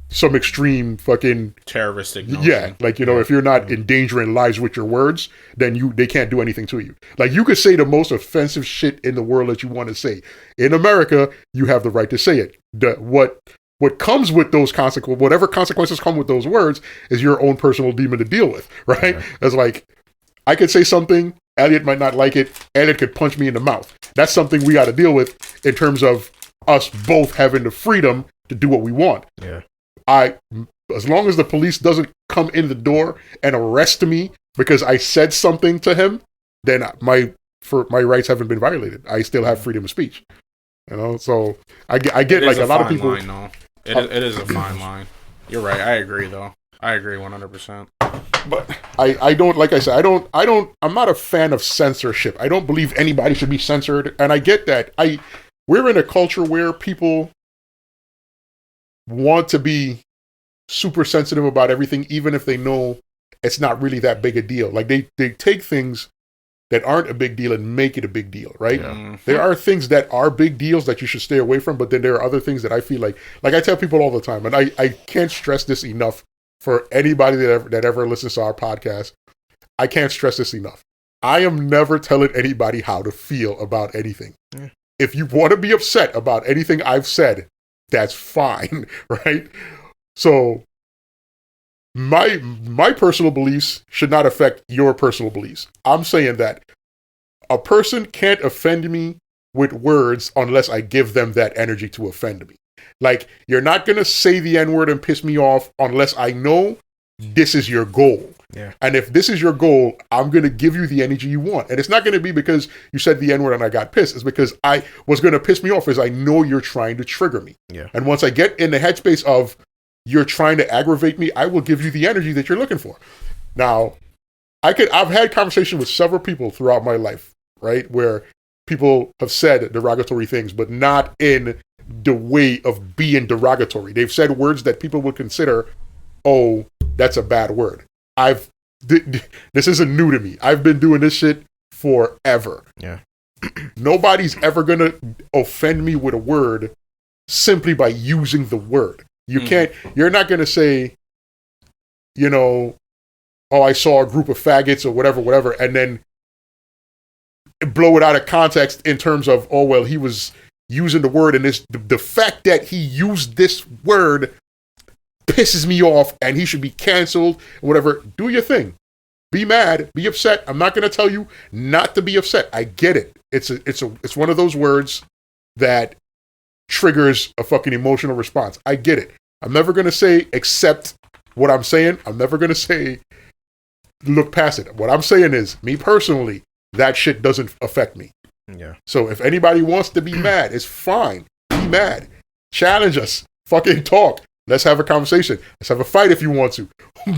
some extreme fucking terroristic notion. Yeah, like, if you're not endangering lives with your words, then they can't do anything to you. Like, you could say the most offensive shit in the world that you want to say. In America, you have the right to say it. What comes with those consequences, whatever consequences come with those words, is your own personal demon to deal with, right? Yeah. It's like, I could say something, Elliot might not like it, Elliot could punch me in the mouth. That's something we got to deal with in terms of us both having the freedom to do what we want. Yeah. As long as the police doesn't come in the door and arrest me because I said something to him, then my rights haven't been violated. I still have freedom of speech. So I get like a lot of people. Line, though. It is a fine line. You're right. I agree, though. I agree 100%. But I don't, like I said, I'm not a fan of censorship. I don't believe anybody should be censored. And I get that. We're in a culture where people want to be super sensitive about everything, even if they know it's not really that big a deal. Like, they take things that aren't a big deal and make it a big deal, right? Yeah. There are things that are big deals that you should stay away from, but then there are other things that I feel like I tell people all the time, and I can't stress this enough for anybody that ever listens to our podcast. I can't stress this enough. I am never telling anybody how to feel about anything. Yeah. If you want to be upset about anything I've said, that's fine, right? So my personal beliefs should not affect your personal beliefs. I'm saying that a person can't offend me with words unless I give them that energy to offend me. Like, you're not going to say the N-word and piss me off unless I know this is your goal. Yeah. And if this is your goal, I'm going to give you the energy you want. And it's not going to be because you said the N-word and I got pissed. It's because what's going to piss me off is I know you're trying to trigger me. Yeah. And once I get in the headspace of you're trying to aggravate me, I will give you the energy that you're looking for. Now, I've had conversations with several people throughout my life, right, where people have said derogatory things, but not in the way of being derogatory. They've said words that people would consider, oh, that's a bad word. This isn't new to me. I've been doing this shit forever. Yeah. Nobody's ever gonna offend me with a word simply by using the word. You're not gonna say, oh, I saw a group of faggots or whatever, and then blow it out of context in terms of, oh, well, he was using the word, and the fact that he used this word pisses me off and he should be canceled, whatever. Do your thing. Be mad, be upset. I'm not going to tell you not to be upset. I get it. It's one of those words that triggers a fucking emotional response. I get it. I'm never going to say accept what I'm saying. I'm never going to say look past it. What I'm saying is, me personally, that shit doesn't affect me. Yeah. So if anybody wants to be mad, it's fine. Be mad. Challenge us. Fucking talk. Let's have a conversation. Let's have a fight if you want to.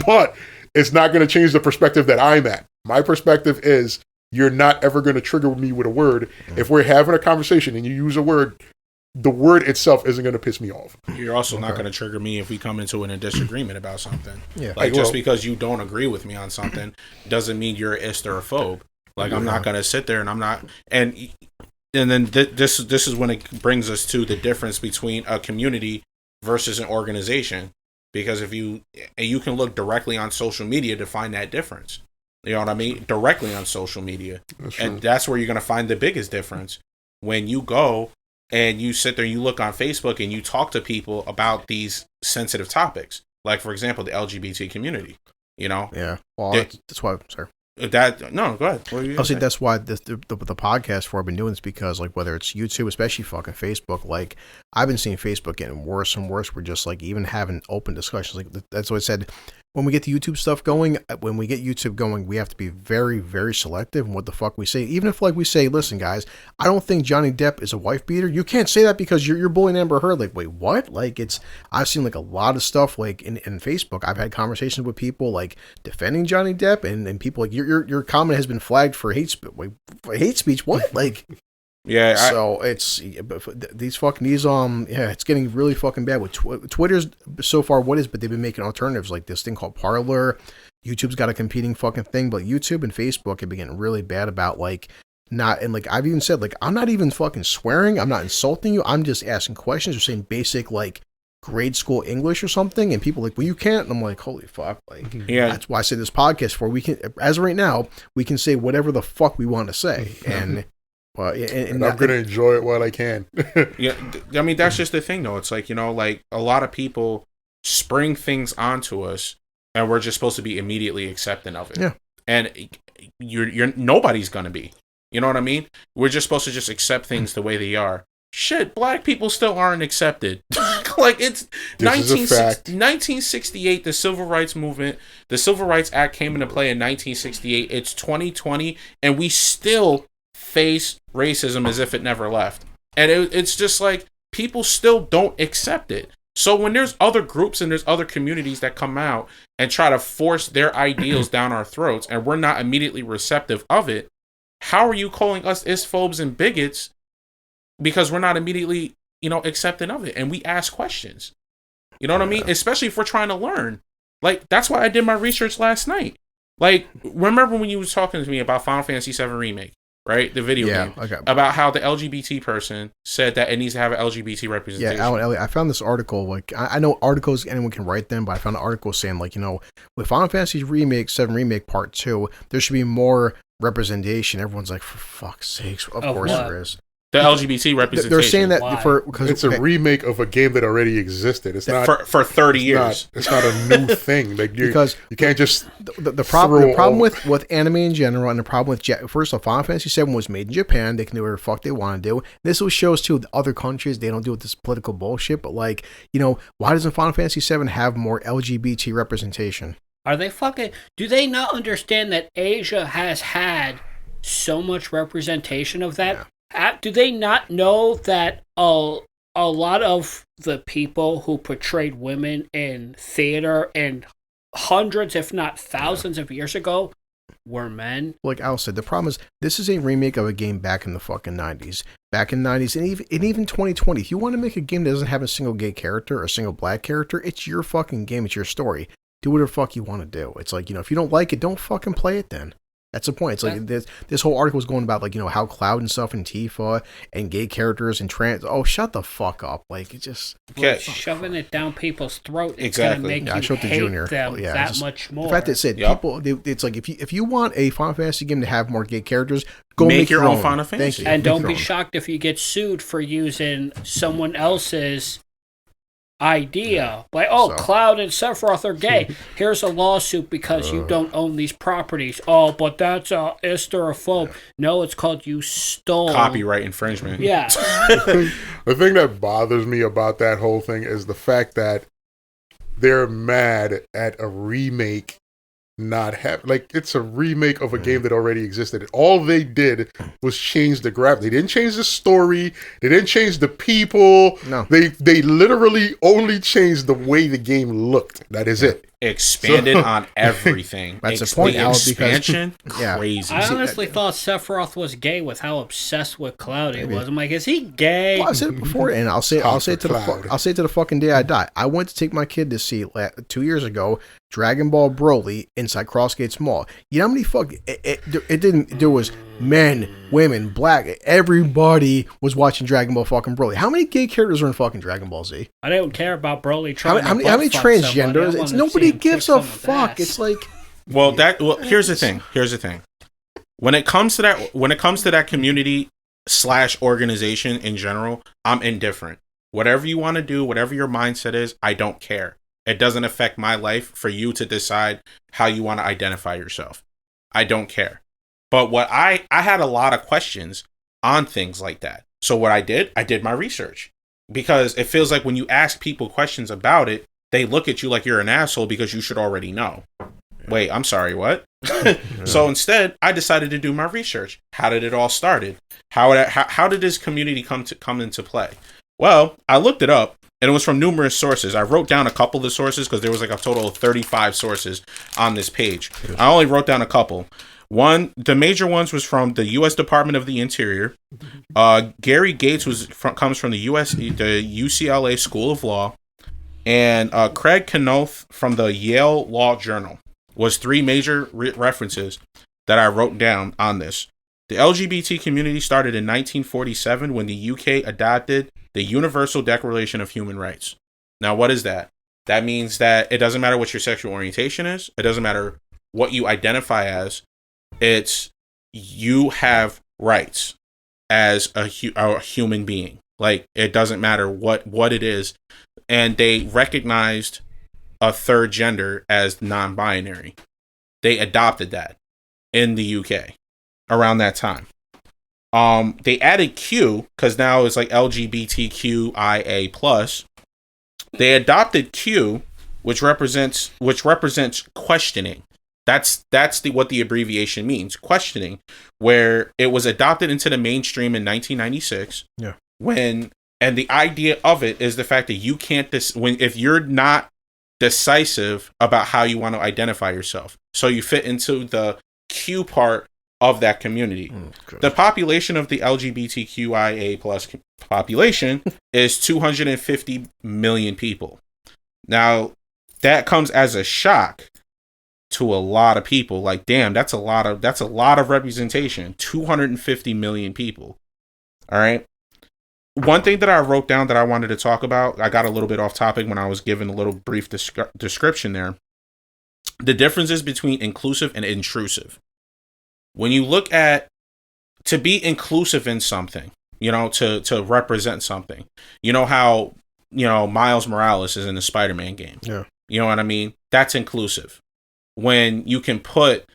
But it's not going to change the perspective that I'm at. My perspective is, you're not ever going to trigger me with a word. If we're having a conversation and you use a word, the word itself isn't going to piss me off. You're also not going to trigger me if we come into a disagreement about something. Yeah. Like, just because you don't agree with me on something doesn't mean you're an ist or a phobe. Like, I'm not going to sit there and I'm not... And then this is when it brings us to the difference between a community versus an organization. Because if you can look directly on social media to find that difference. You know what I mean? Directly on social media. And that's where you're going to find the biggest difference. When you go and you sit there, you look on Facebook and you talk to people about these sensitive topics. Like, for example, the LGBT community. You know? Yeah. Well, that's why... Sorry. No, go ahead. I'll say that's why the podcast for I've been doing this, because like whether it's YouTube, especially fucking Facebook, like I've been seeing Facebook getting worse and worse. We're just like even having open discussions. Like that's what I said. When we get the YouTube stuff going, we have to be very, very selective in what the fuck we say. Even if like we say, listen guys, I don't think Johnny Depp is a wife beater. You can't say that because you're bullying Amber Heard. Like, wait, what? Like I've seen like a lot of stuff like in Facebook. I've had conversations with people like defending Johnny Depp and people like your comment has been flagged for hate speech. Wait, for hate speech? What? Like, yeah. So it's it's getting really fucking bad with Twitter's so far. But they've been making alternatives like this thing called Parler. YouTube's got a competing fucking thing, but YouTube and Facebook have been getting really bad about like not, and like I've even said like I'm not even fucking swearing. I'm not insulting you. I'm just asking questions or saying basic like grade school English or something, and people are like, well, you can't. And I'm like, holy fuck, like, yeah. That's why I say this podcast for. We can, as of right now, we can say whatever the fuck we want to say, and and I'm gonna enjoy it while I can. Yeah, I mean that's just the thing, though. It's like, you know, like a lot of people spring things onto us, and we're just supposed to be immediately accepting of it. Yeah, and you're nobody's gonna be. You know what I mean? We're just supposed to just accept things the way they are. Shit, black people still aren't accepted. Like it's 1968, the Civil Rights Movement, the Civil Rights Act came into play in 1968. It's 2020, and we still face racism as if it never left. And it's just like people still don't accept it. So when there's other groups and there's other communities that come out and try to force their ideals down our throats and we're not immediately receptive of it, how are you calling us isphobes and bigots because we're not immediately, you know, accepting of it? And we ask questions. You know what I mean? Especially if we're trying to learn. Like, that's why I did my research last night. Like, remember when you was talking to me about Final Fantasy VII Remake? Right, the video game, okay. About how the LGBT person said that it needs to have an LGBT representation. Yeah, Elliot, I found this article. Like, I know articles, anyone can write them, but I found an article saying, like, you know, with Final Fantasy VII Remake Part 2, there should be more representation. Everyone's like, for fuck's sakes, of course what? There is. The LGBT representation. They're saying that because it's a remake of a game that already existed. It's not for 30 years. It's not a new thing. Like because you can't just the problem with anime in general, and the problem with first off, Final Fantasy VII was made in Japan. They can do whatever the fuck they want to do. This shows too the other countries they don't do with this political bullshit. But like, you know, why doesn't Final Fantasy VII have more LGBT representation? Are they fucking? Do they not understand that Asia has had so much representation of that? Yeah. Do they not know that a lot of the people who portrayed women in theater and hundreds, if not thousands of years ago were men? Like Al said, the problem is this is a remake of a game back in the fucking 90s. Back in the 90s and even 2020. If you want to make a game that doesn't have a single gay character or a single black character, it's your fucking game. It's your story. Do whatever the fuck you want to do. It's like, you know, if you don't like it, don't fucking play it then. That's the point. It's like this whole article was going about, like, you know, how Cloud and stuff and Tifa and gay characters and trans. Oh, shut the fuck up! Like, it just shoving it down people's throat. It's exactly. Gonna make you hate Junior. them that much more. The fact that it said people, it's like if you want a Final Fantasy game to have more gay characters, go make your own Final Fantasy. And don't be shocked if you get sued for using someone else's idea. Like, Cloud and Sephiroth are gay. Here's a lawsuit because you don't own these properties. Oh, but that's hysterophobe. No, it's called you stole. Copyright infringement. Yeah. The thing that bothers me about that whole thing is the fact that they're mad at a remake not have, like, it's a remake of a game that already existed. All they did was change the graph. They didn't change the story. They didn't change the people. No. They literally only changed the way the game looked. That is it. Expanded on everything. That's the point, Al, expansion, crazy. I honestly thought Sephiroth was gay with how obsessed with Cloud he was. I'm like, is he gay? Well, I said it before, and I'll say it to the fucking day I die. I went to take my kid to see 2 years ago Dragon Ball Broly inside Crossgates Mall. You know how many there was men, women, black, everybody was watching Dragon Ball fucking Broly. How many gay characters are in fucking Dragon Ball Z? I don't care about Broly how many transgenders? It's nobody gives a fuck. It's like, here's the thing. When it comes to that community / organization in general, I'm indifferent. Whatever you want to do, whatever your mindset is, I don't care. It doesn't affect my life for you to decide how you want to identify yourself. I don't care. But what I had a lot of questions on things like that. So what I did my research, because it feels like when you ask people questions about it, they look at you like you're an asshole because you should already know. Wait, I'm sorry, what? So instead, I decided to do my research. How did it all started? How did this community come into play? Well, I looked it up, and it was from numerous sources. I wrote down a couple of the sources because there was like a total of 35 sources on this page. I only wrote down a couple. The major ones was from the U.S. Department of the Interior. Gary Gates comes from the UCLA School of Law, and Craig Knopf from the Yale Law Journal was three major references that I wrote down on this. The LGBT community started in 1947 when the UK adopted the Universal Declaration of Human Rights. Now, what is that? That means that it doesn't matter what your sexual orientation is. It doesn't matter what you identify as. It's you have rights as a human being. Like, it doesn't matter what it is. And they recognized a third gender as non-binary. They adopted that in the UK around that time. They added Q because now it's like LGBTQIA+. They adopted Q, which represents questioning. That's what the abbreviation means, questioning, where it was adopted into the mainstream in 1996. Yeah. And the idea of it is the fact that you can't if you're not decisive about how you want to identify yourself, so you fit into the Q part of that community. Okay. The population of the LGBTQIA+ population is 250 million people. Now, that comes as a shock to a lot of people. Like, damn, that's a lot of representation. 250 million people. All right. One thing that I wrote down that I wanted to talk about, I got a little bit off topic when I was given a little brief description there. The differences between inclusive and intrusive. When you look at, to be inclusive in something, to represent something, how, Miles Morales is in the Spider-Man game. Yeah. You know what I mean? That's inclusive. When you can put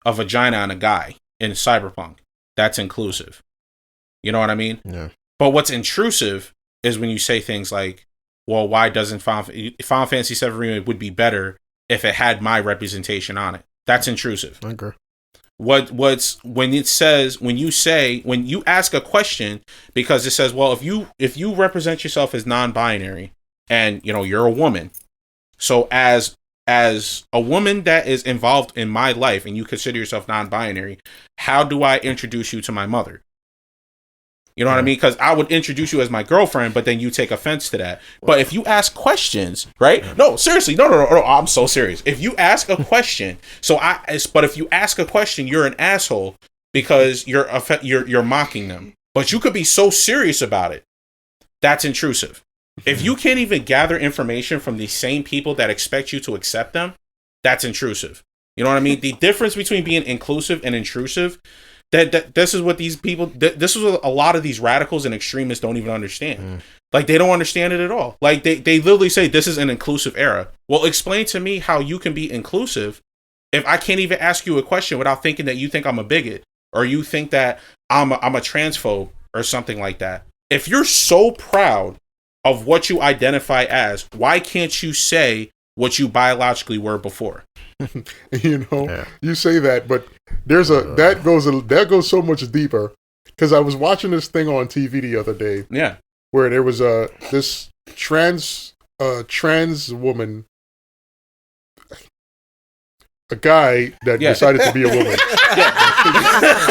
a vagina on a guy in Cyberpunk, that's inclusive. You know what I mean? Yeah. But what's intrusive is when you say things like, well, why doesn't Final Fantasy VII Remake would be better if it had my representation on it? That's intrusive. I agree. When you ask a question, because it says, well, if you represent yourself as non-binary and, you're a woman, so as a woman that is involved in my life and you consider yourself non-binary, how do I introduce you to my mother? You know what I mean? Because I would introduce you as my girlfriend, but then you take offense to that. But if you ask questions, right? No, seriously, no, I'm so serious. If you ask a question, but if you ask a question, you're an asshole because you're mocking them. But you could be so serious about it. That's intrusive. If you can't even gather information from the same people that expect you to accept them, that's intrusive. You know what I mean? The difference between being inclusive and intrusive, that this is what these people, this is what a lot of these radicals and extremists don't even understand. Like, they don't understand it at all. Like, they literally say this is an inclusive era. Well, explain to me how you can be inclusive if I can't even ask you a question without thinking that you think I'm a bigot or you think that I'm a transphobe or something like that. If you're so proud of what you identify as, why can't you say what you biologically were before? You say that, but that goes so much deeper, because I was watching this thing on TV the other day. Yeah, where there was this trans woman, a guy that decided to be a woman.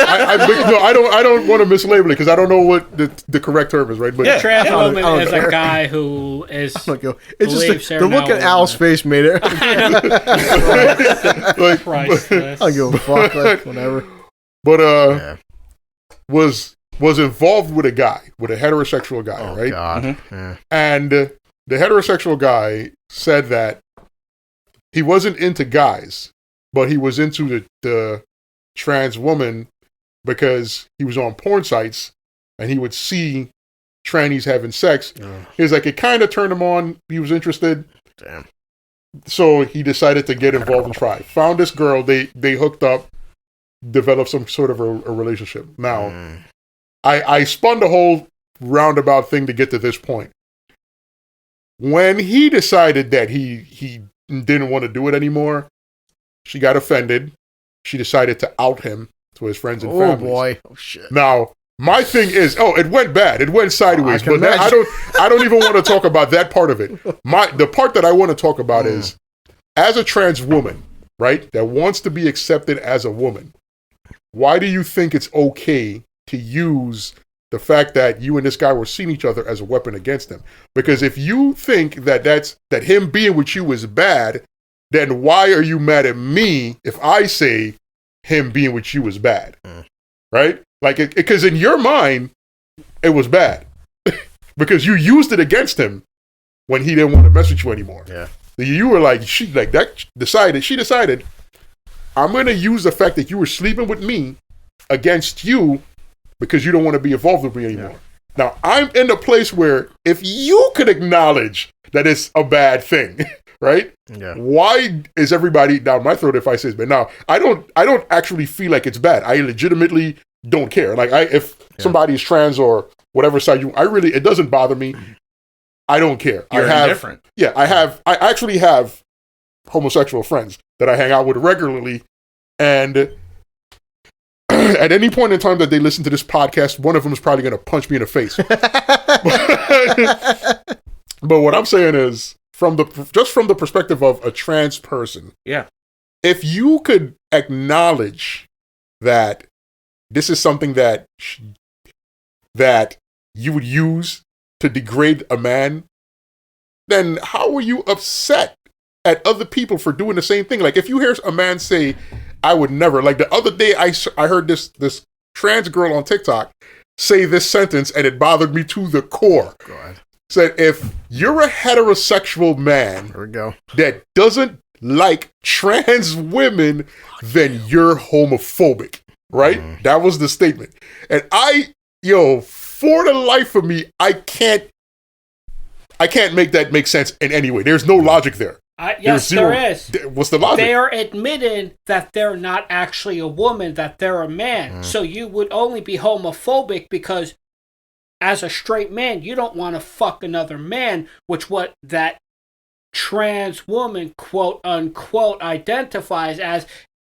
I don't want to mislabel it because I don't know what the correct term is, right? But trans woman is a guy who is. It's just the look at Al's face made it. Priceless. I give a fuck, like, whatever. But was involved with a heterosexual guy, right? God. Mm-hmm. Yeah. And the heterosexual guy said that he wasn't into guys, but he was into the trans woman because he was on porn sites and he would see trannies having sex. He was like, it kind of turned him on. He was interested. Damn. So he decided to get involved and try. Found this girl. They hooked up. develop some sort of a relationship. Now, I spun the whole roundabout thing to get to this point. When he decided that he didn't want to do it anymore, she got offended. She decided to out him to his friends and family. Oh boy! Oh shit! Now, my thing is, it went bad. It went sideways. But I don't even want to talk about that part of it. The part that I want to talk about is, as a trans woman, right, that wants to be accepted as a woman, why do you think it's okay to use the fact that you and this guy were seeing each other as a weapon against him? Because if you think that him being with you is bad, then why are you mad at me if I say him being with you is bad? Right? Like, because in your mind, it was bad. Because you used it against him when he didn't want to mess with you anymore. Yeah. You were like, she decided, I'm going to use the fact that you were sleeping with me against you because you don't want to be involved with me anymore. Yeah. Now, I'm in a place where if you could acknowledge that it's a bad thing, right? Yeah. Why is everybody down my throat if I say it's bad? Now, I don't actually feel like it's bad. I legitimately don't care. Like, if somebody is trans or whatever side it doesn't bother me. I don't care. You're indifferent. Yeah, I actually have homosexual friends that I hang out with regularly, and at any point in time that they listen to this podcast, one of them is probably going to punch me in the face. But what I'm saying is, from the perspective of a trans person, if you could acknowledge that this is something that you would use to degrade a man, then how are you upset at other people for doing the same thing? Like, if you hear a man say, I would never, like the other day I heard this trans girl on TikTok say this sentence, and it bothered me to the core. God. Said, if you're a heterosexual man that doesn't like trans women, then you're homophobic, right? That was the statement. And for the life of me, I can't make that make sense in any way. There's no logic there. Yes, there is. What's the logic? They are admitting that they're not actually a woman, that they're a man. So you would only be homophobic because, as a straight man, you don't want to fuck another man, which what that trans woman, quote unquote, identifies as,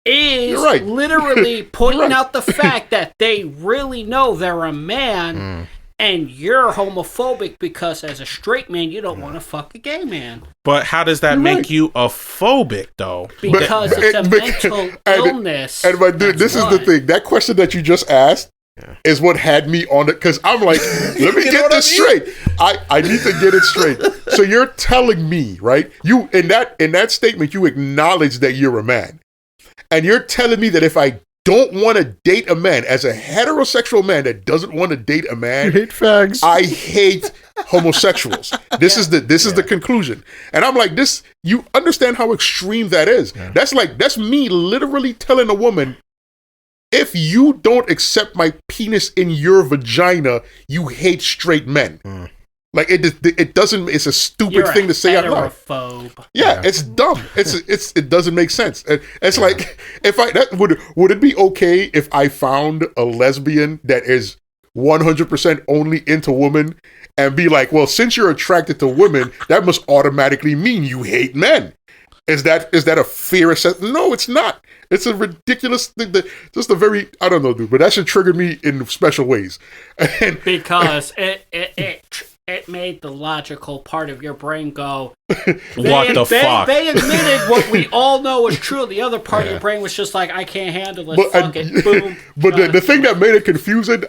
is literally pointing out the fact that they really know they're a man, and you're homophobic because as a straight man, you don't want to fuck a gay man. But how does that make you a phobic, though? Because it's a mental illness. And my dude, this is the thing. That question that you just asked is what had me on it, because I'm like, let me get this straight. I need to get it straight. So you're telling me, right? You in that statement, you acknowledge that you're a man. And you're telling me that if I don't want to date a man, as a heterosexual man that doesn't want to date a man, you hate fags. I hate homosexuals. This is the conclusion. And I'm like, this, you understand how extreme that is. Yeah. That's me literally telling a woman, if you don't accept my penis in your vagina, you hate straight men. Like, it doesn't. It's a stupid thing to say out loud. Yeah, it's dumb. It doesn't make sense. It's like, if would it be okay if I found a lesbian that is 100% only into women and be like, well, since you're attracted to women, that must automatically mean you hate men? Is that a fair assessment? No, it's not. It's a ridiculous thing. I don't know, dude. But that should trigger me in special ways. Because it made the logical part of your brain go, what the fuck? They admitted what we all know is true. The other part of your brain was just like, I can't handle it. Fuck it. Boom. But the thing that made it confusing,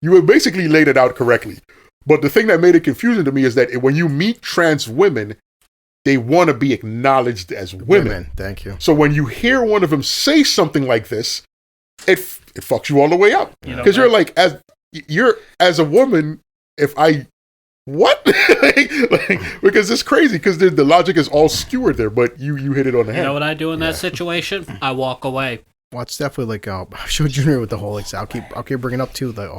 you basically laid it out correctly. But the thing that made it confusing to me is that when you meet trans women, they want to be acknowledged as women. Thank you. So when you hear one of them say something like this, it fucks you all the way up. Because you're like, as a woman, because it's crazy, because the logic is all skewered there, but you hit it on the head. You know what I do in that situation? I walk away. Well, it's definitely like I showed Junior with the whole, like, I'll keep bringing up too the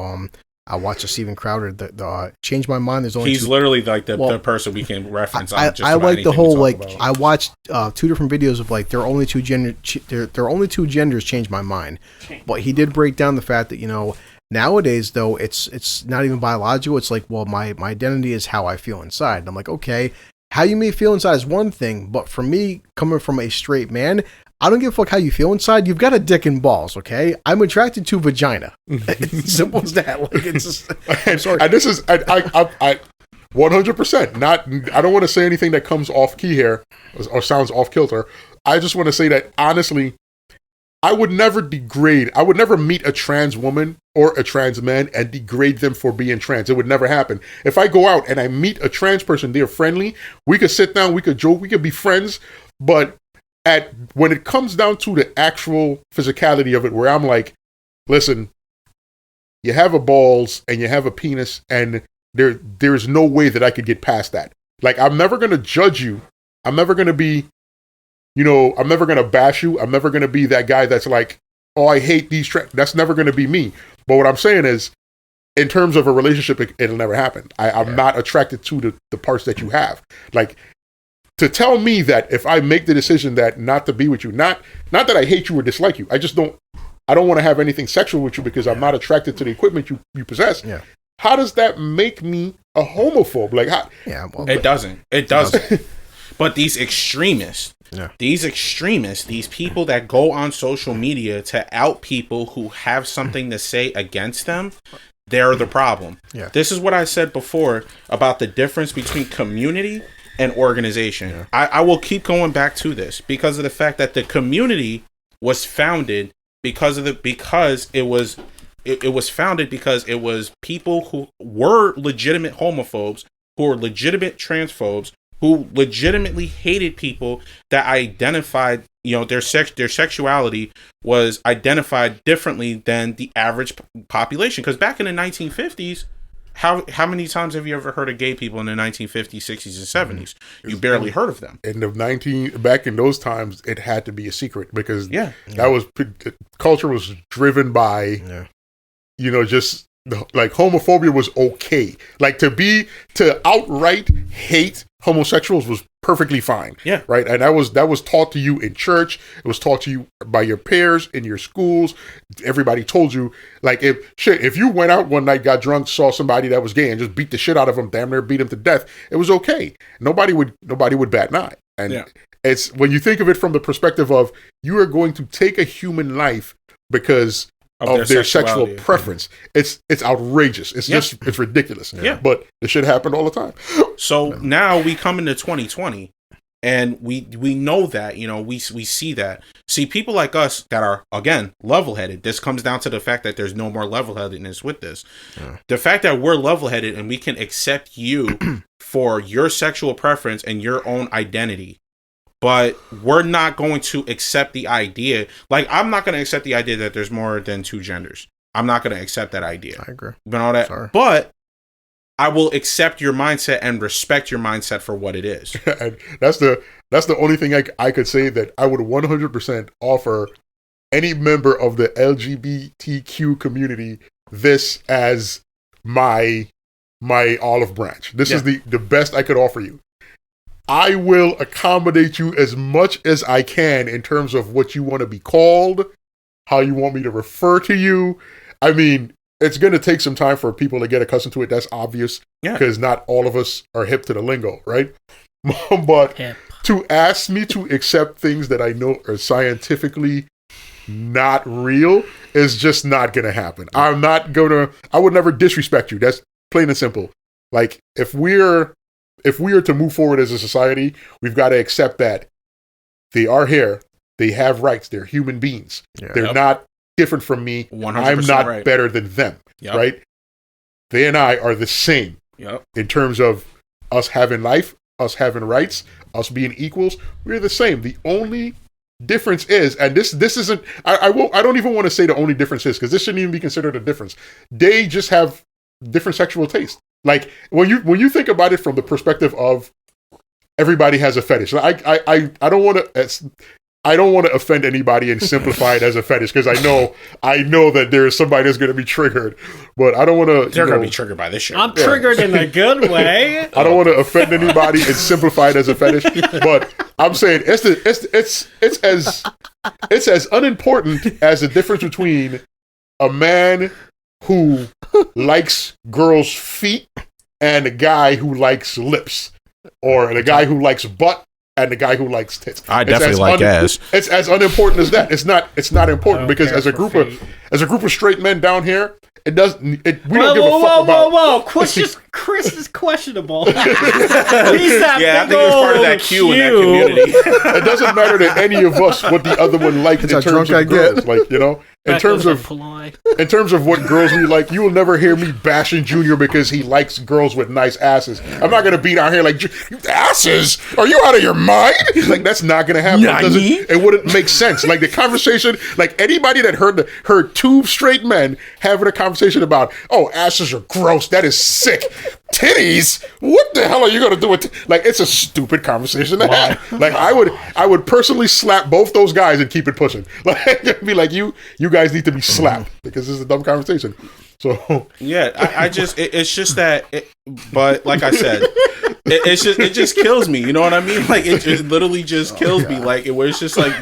I watched the Steven Crowder. The Change My Mind. There's only He's literally like the person we can reference. I like the whole like. I watched 2 different videos of like there are only two genders change my mind, but he did break down the fact that nowadays though it's not even biological. It's like, well, my identity is how I feel inside. And I'm like, okay, how you may feel inside is one thing, but for me, coming from a straight man, I don't give a fuck how you feel inside. You've got a dick and balls, okay? I'm attracted to vagina. Simple as that. Like, it's just, I'm sorry. And this is I 100%. Not. I don't want to say anything that comes off key here or sounds off kilter. I just want to say that honestly, I would never meet a trans woman or a trans man and degrade them for being trans. It would never happen. If I go out and I meet a trans person, they're friendly. We could sit down, we could joke, we could be friends. But when it comes down to the actual physicality of it, where I'm like, listen, you have a balls and you have a penis, and there's no way that I could get past that. Like, I'm never going to judge you. I'm never going to be, I'm never going to bash you. I'm never going to be that guy that's like, oh, I hate these that's never going to be me. But what I'm saying is, in terms of a relationship, it'll never happen. I'm not attracted to the parts that you have. Like, to tell me that if I make the decision that not to be with you, not that I hate you or dislike you, I don't want to have anything sexual with you because I'm not attracted to the equipment you possess. Yeah. How does that make me a homophobe? Like, how? Yeah, well, it doesn't. But these extremists, these people that go on social media to out people who have something to say against them, they're the problem. Yeah. This is what I said before about the difference between community and organization. Yeah. I will keep going back to this because of the fact that the community was founded because it was founded because it was people who were legitimate homophobes, who were legitimate transphobes, who legitimately hated people that identified, their sexuality was identified differently than the average population. Because back in the 1950s, how many times have you ever heard of gay people in the 1950s, 60s, and 70s? You barely heard of them. Back in those times, it had to be a secret because culture was driven by, just like homophobia was okay. Like to outright hate homosexuals was perfectly fine. Yeah. Right. And that was taught to you in church. It was taught to you by your peers in your schools. Everybody told you, like, if you went out one night, got drunk, saw somebody that was gay and just beat the shit out of them, damn near beat them to death, it was okay. Nobody would bat an eye. And it's when you think of it from the perspective of you are going to take a human life because of their sexual preference. It's outrageous. It's it's ridiculous. Yeah. But this shit happened all the time. So now we come into 2020 and we know that, we see that. See, people like us that are, again, level-headed. This comes down to the fact that there's no more level-headedness with this. Yeah. The fact that we're level-headed and we can accept you for your sexual preference and your own identity. But we're not going to accept the idea. Like, I'm not going to accept the idea that there's more than 2 genders. I'm not going to accept that idea. I agree. You know that? Sorry. But I will accept your mindset and respect your mindset for what it is. And that's the only thing I could say that I would 100% offer any member of the LGBTQ community this as my olive branch. This is the best I could offer you. I will accommodate you as much as I can in terms of what you want to be called, how you want me to refer to you. I mean, it's going to take some time for people to get accustomed to it. That's obvious because not all of us are hip to the lingo, right? But to ask me to accept things that I know are scientifically not real is just not going to happen. I would never disrespect you. That's plain and simple. Like, if we are to move forward as a society, we've got to accept that they are here. They have rights. They're human beings. Yeah. They're not different from me. 100% I'm not better than them. Right? They and I are the same in terms of us having life, us having rights, us being equals. We're the same. The only difference is, and this isn't, I don't even want to say the only difference is, because this shouldn't even be considered a difference. They just have different sexual taste. Like, when you think about it from the perspective of everybody has a fetish. I don't want to I don't want to offend anybody and simplify it as a fetish because I know that there is somebody that's going to be triggered, but I don't want to. They're going to be triggered by this shit. I'm triggered in a good way. I don't want to offend anybody and simplify it as a fetish, but I'm saying it's as unimportant as the difference between a man who likes girls' feet and a guy who likes lips, or the guy who likes butt and the guy who likes tits. I definitely like ass. It's as unimportant as that. It's not important because as a group of straight men down here, we don't give a fuck about. Whoa! Chris is questionable. He's that I think it's part of that queue in that community. It doesn't matter to any of us what the other one likes in terms of girls. Like, you know, in terms of what girls we like, you will never hear me bashing Junior because he likes girls with nice asses. I'm not gonna be down here like, asses? Are you out of your mind? Like, that's not gonna happen. It wouldn't make sense. Like the conversation, like anybody that heard two straight men having a conversation about, oh, asses are gross. That is sick. Titties? What the hell are you gonna do with? Like, it's a stupid conversation to have. Like, I would personally slap both those guys and keep it pushing. Like, be like, you guys need to be slapped because this is a dumb conversation. So yeah, it's just that. But like I said, it just kills me. You know what I mean? Like it literally just kills me. Like it's just like,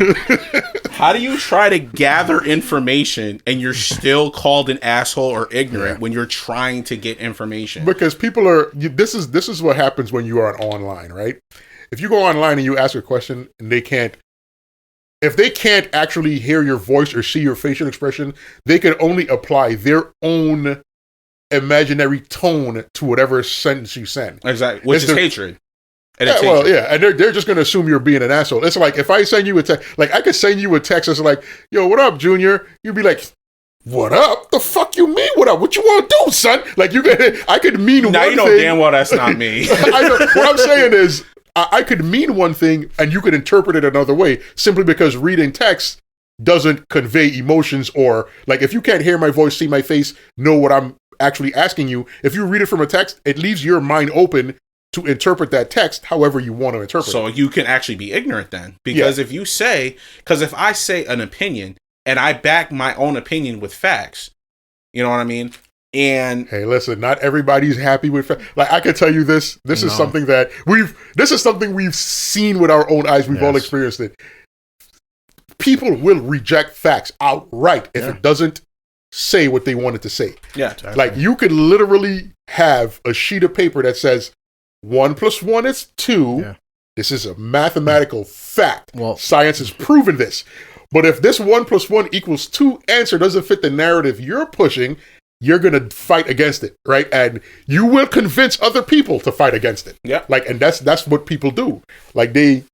how do you try to gather information and you're still called an asshole or ignorant when you're trying to get information? Because people are. This is what happens when you are online, right? If you go online and you ask a question and they can't. If they can't actually hear your voice or see your facial expression, they can only apply their own imaginary tone to whatever sentence you send. Exactly, which is hatred. And and they're just going to assume you're being an asshole. It's like if I send you a text, like I could send you a text that's like, "Yo, what up, Junior?" You'd be like, "What up? The fuck you mean? What up? What you want to do, son?" Like I could mean one thing. Now you know damn well that's not me. I know, what I'm saying is, I could mean one thing and you could interpret it another way simply because reading text doesn't convey emotions, or like if you can't hear my voice, see my face, know what I'm actually asking you. If you read it from a text, it leaves your mind open to interpret that text however you want to interpret it. So you can actually be ignorant then. Because if if I say an opinion and I back my own opinion with facts, you know what I mean? And hey, listen, not everybody's happy with like I can tell you this is something that we've seen with our own eyes. We've all experienced it. People will reject facts outright if it doesn't say what they wanted to say. Yeah. Exactly. Like you could literally have a sheet of paper that says 1 + 1 is 2. Yeah. This is a mathematical fact. Well, science has proven this. But if this 1 + 1 = 2 answer doesn't fit the narrative you're pushing, you're going to fight against it, right? And you will convince other people to fight against it. Yeah. Like, and that's what people do. Like they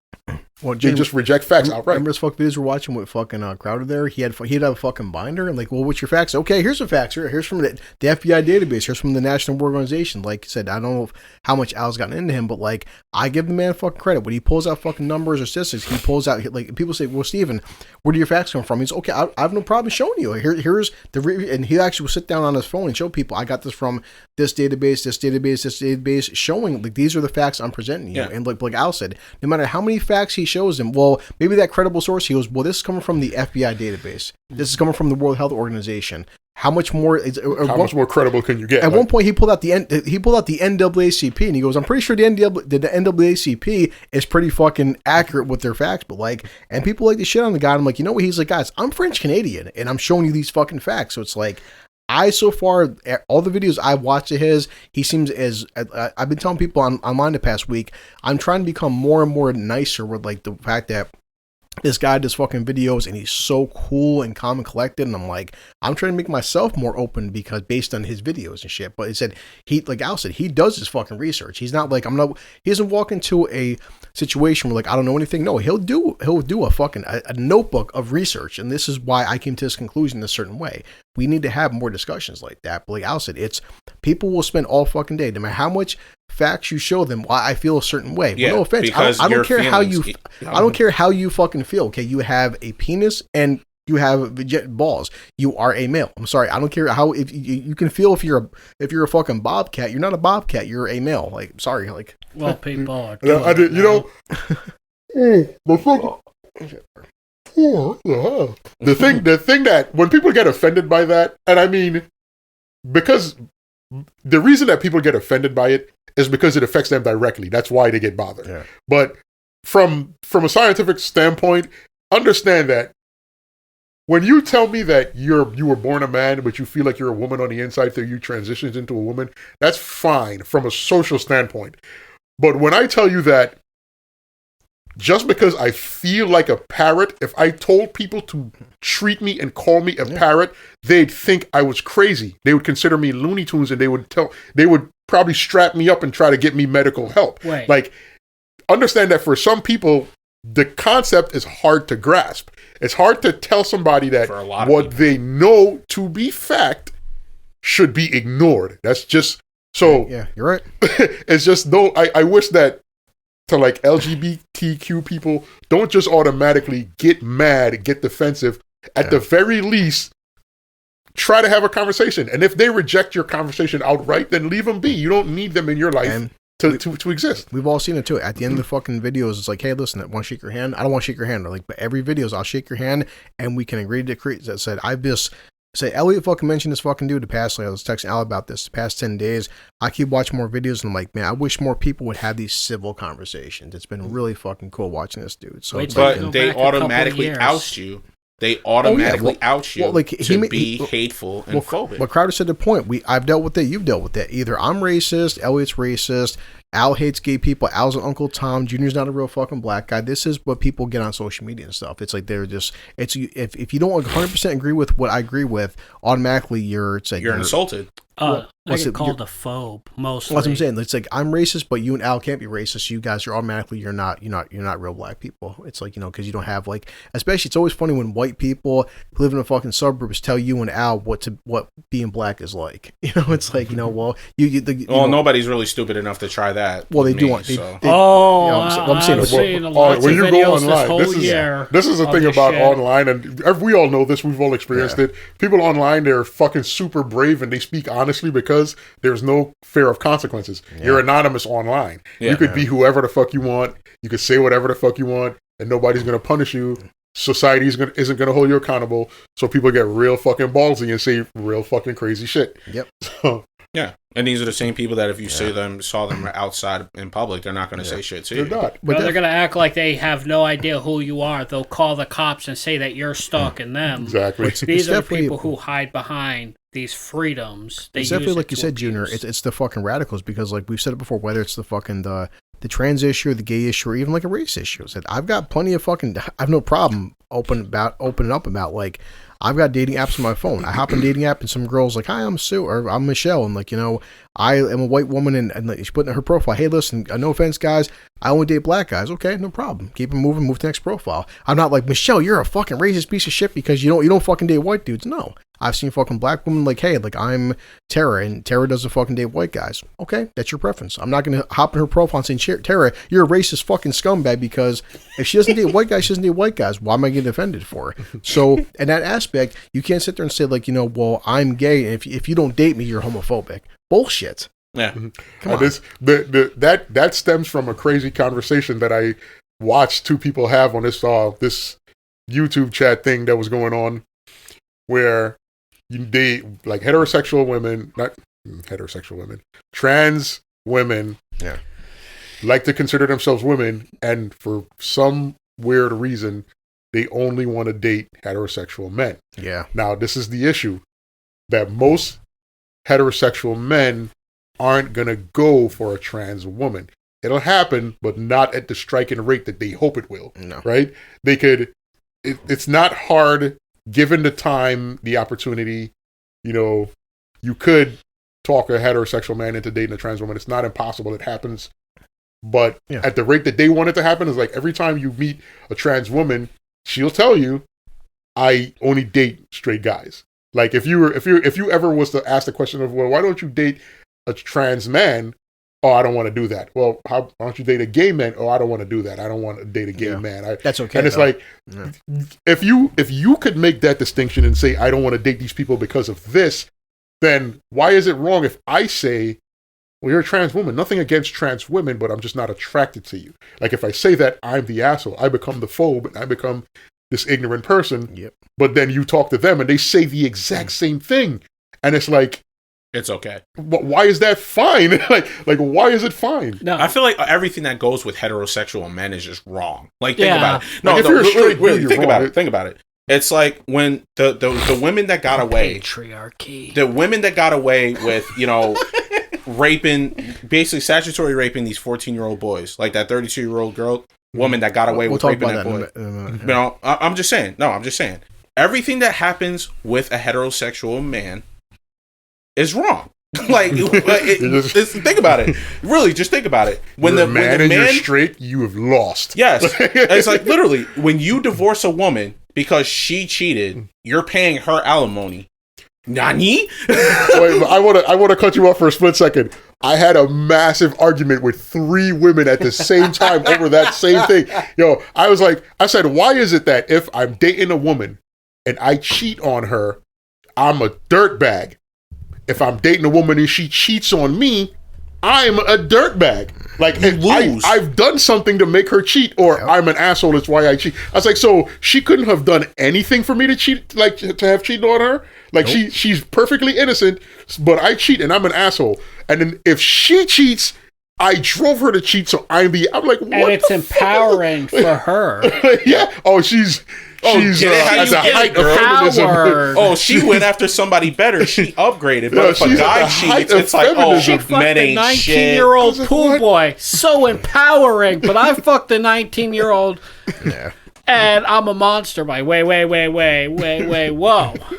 just reject facts outright. Remember those fuck videos we're watching with fucking Crowder there? He'd have a fucking binder and like, well, what's your facts? Okay, here's the facts. Here's from the FBI database. Here's from the National Organization. Like I said, I don't know how much Al's gotten into him, but like, I give the man fucking credit. When he pulls out fucking numbers or statistics, he pulls out, like, people say, well, Steven, where do your facts come from? He's okay, I have no problem showing you. Here's and he actually will sit down on his phone and show people, I got this from this database, showing like these are the facts I'm presenting you. Yeah. And like Al said, no matter how many facts he shows them, well, maybe that credible source, he goes, well, this is coming from the FBI database. This is coming from the World Health Organization. How much more credible can you get? At one point, he pulled out the NAACP and he goes, "I'm pretty sure the NAACP is pretty fucking accurate with their facts." But like, and people like to shit on the guy. I'm like, you know what? He's like, guys, I'm French Canadian and I'm showing you these fucking facts. So it's like, so far, all the videos I've watched of his, he seems as I've been telling people online the past week, I'm trying to become more and more nicer with like the fact that this guy does fucking videos and he's so cool and calm and collected, and I'm like, I'm trying to make myself more open because based on his videos and shit. But he said, like Al said, he does his fucking research. He's not like, he doesn't walk into a situation where like, I don't know anything. No, he'll do a fucking a notebook of research, and this is why I came to this conclusion a certain way. We need to have more discussions like that. But like Al said, it's people will spend all fucking day, no matter how much facts you show them, why I feel a certain way. Yeah, well, no offense, I don't care how you, I don't care how you fucking feel. Okay, you have a penis and you have balls. You are a male. I'm sorry, I don't care how. If you can feel if you're a fucking bobcat, you're not a bobcat. You're a male. Like, sorry, like. Well, people are. The The thing that when people get offended by that, and I mean, because the reason that people get offended by it is because it affects them directly. That's why they get bothered. Yeah. But from a scientific standpoint, understand that when you tell me that you were born a man, but you feel like you're a woman on the inside, so you transitioned into a woman, that's fine from a social standpoint. But when I tell you that just because I feel like a parrot, if I told people to treat me and call me a parrot, they'd think I was crazy. They would consider me Looney Tunes, and they would probably strap me up and try to get me medical help. Wait. Like, understand that for some people, the concept is hard to grasp. It's hard to tell somebody that what they know to be fact should be ignored. That's just so. Yeah, you're right. It's just I wish that to like LGBTQ people, don't just automatically get mad, get defensive. At the very least, try to have a conversation. And if they reject your conversation outright, then leave them be. You don't need them in your life to exist. We've all seen it too. At the end of the fucking videos, it's like, hey, listen, I want to shake your hand. I don't want to shake your hand. Like, but every videos, I'll shake your hand, and we can agree to create. That said, I've just say Elliot fucking mentioned this fucking dude the past. Like, I was texting Al about this the past 10 days. I keep watching more videos, and I'm like, man, I wish more people would have these civil conversations. It's been really fucking cool watching this dude. So, but they automatically oust you. They automatically out you to be hateful and phobic. Well, Crowder said the point. I've dealt with it. You've dealt with it. Either I'm racist, Elliot's racist, Al hates gay people, Al's an Uncle Tom, Junior's not a real fucking black guy. This is what people get on social media and stuff. It's like they're just, if you don't 100% agree with what I agree with, automatically you're insulted. I get called a phobe mostly. That's what I'm saying. It's like I'm racist, but you and Al can't be racist. You guys are automatically you're not real black people. It's like, because you don't have like, especially it's always funny when white people who live in the fucking suburbs tell you and Al what being black is like. It's like nobody's really stupid enough to try that. Well, they do. I'm seeing a lot of videos this is the thing about online, and we all know this. We've all experienced it. People online, they're fucking super brave and they speak honestly because there's no fear of consequences. Yeah. You're anonymous online. Yeah. You could be whoever the fuck you want. You could say whatever the fuck you want, and nobody's gonna punish you. Society isn't gonna hold you accountable. So people get real fucking ballsy and say real fucking crazy shit. Yep. Yeah, and these are the same people that if you saw them outside in public, they're not going to say shit to you. They're not. But they're going to act like they have no idea who you are. They'll call the cops and say that you're stalking them. Exactly. These are the people who hide behind these freedoms. It's definitely like you said, Junior. It's the fucking radicals because, like we've said it before, whether it's the fucking the trans issue, or the gay issue, or even like a race issue. I've got plenty of fucking. I have no problem opening up about like. I've got dating apps on my phone. I hop on a dating app and some girl's like, hi, I'm Sue, or I'm Michelle. And like, I am a white woman and like, she's putting in her profile, hey, listen, no offense, guys. I only date black guys. Okay, no problem. Keep it moving, move to the next profile. I'm not like, Michelle, you're a fucking racist piece of shit because you don't fucking date white dudes. No. I've seen fucking black women like, hey, like I'm Tara and Tara doesn't fucking date white guys. Okay, that's your preference. I'm not going to hop in her profile and say, Tara, you're a racist fucking scumbag because if she doesn't date white guys, she doesn't date white guys. Why am I getting offended for? So in that aspect, you can't sit there and say like, well, I'm gay. And if you don't date me, you're homophobic. Bullshit. Yeah. Come on. That stems from a crazy conversation that I watched two people have on this YouTube chat thing that was going on where they like heterosexual women, not heterosexual women, trans women like to consider themselves women, and for some weird reason they only want to date heterosexual men. Yeah. Now this is the issue, that most heterosexual men aren't gonna go for a trans woman. It'll happen, but not at the striking rate that they hope it will. No. Right? They could. It's not hard. Given the time, the opportunity, you could talk a heterosexual man into dating a trans woman. It's not impossible. It happens. But at the rate that they want it to happen is like every time you meet a trans woman, she'll tell you, I only date straight guys. Like if you ever was to ask the question of, well, why don't you date a trans man? Oh, I don't want to do that. Well, why don't you date a gay man? Oh, I don't want to do that. I don't want to date a gay man. That's okay. And it's like, if you could make that distinction and say, I don't want to date these people because of this, then why is it wrong if I say, well, you're a trans woman. Nothing against trans women, but I'm just not attracted to you. Like if I say that, I'm the asshole. I become the phobe, and I become this ignorant person. Yep. But then you talk to them and they say the exact same thing. And it's like, it's okay. Why is that fine? like why is it fine? No, I feel like everything that goes with heterosexual men is just wrong. Like, think about it. No, if you're a straight dude, you're think wrong. about it. Think about it. It's like when the women that got away, patriarchy. the women that got away with, raping, basically statutory raping these 14-year-old boys, like that 32-year-old woman that got away with raping that boy. I'm just saying. No, I'm just saying. Everything that happens with a heterosexual man is wrong. Think about it. Really, just think about it. When you're the man when the and man, you're straight, you have lost. Yes, it's like literally when you divorce a woman because she cheated, you're paying her alimony. Nani? Wait, I want to cut you off for a split second. I had a massive argument with 3 women at the same time over that same thing. I said, why is it that if I'm dating a woman and I cheat on her, I'm a dirtbag? If I'm dating a woman and she cheats on me, I'm a dirtbag. Like, I've done something to make her cheat, or I'm an asshole, that's why I cheat. I was like, so she couldn't have done anything for me to cheat, like to have cheated on her? Like, nope. She's perfectly innocent, but I cheat and I'm an asshole. And then if she cheats, I drove her to cheat, so I'm like, what? And it's empowering for her. Yeah. She's at the height of feminism. Oh, she went after somebody better. She upgraded. But if a guy cheats, it's like, she fucked the 19-year-old pool boy. So empowering. But I fucked the 19-year-old. Yeah. And I'm a monster by whoa.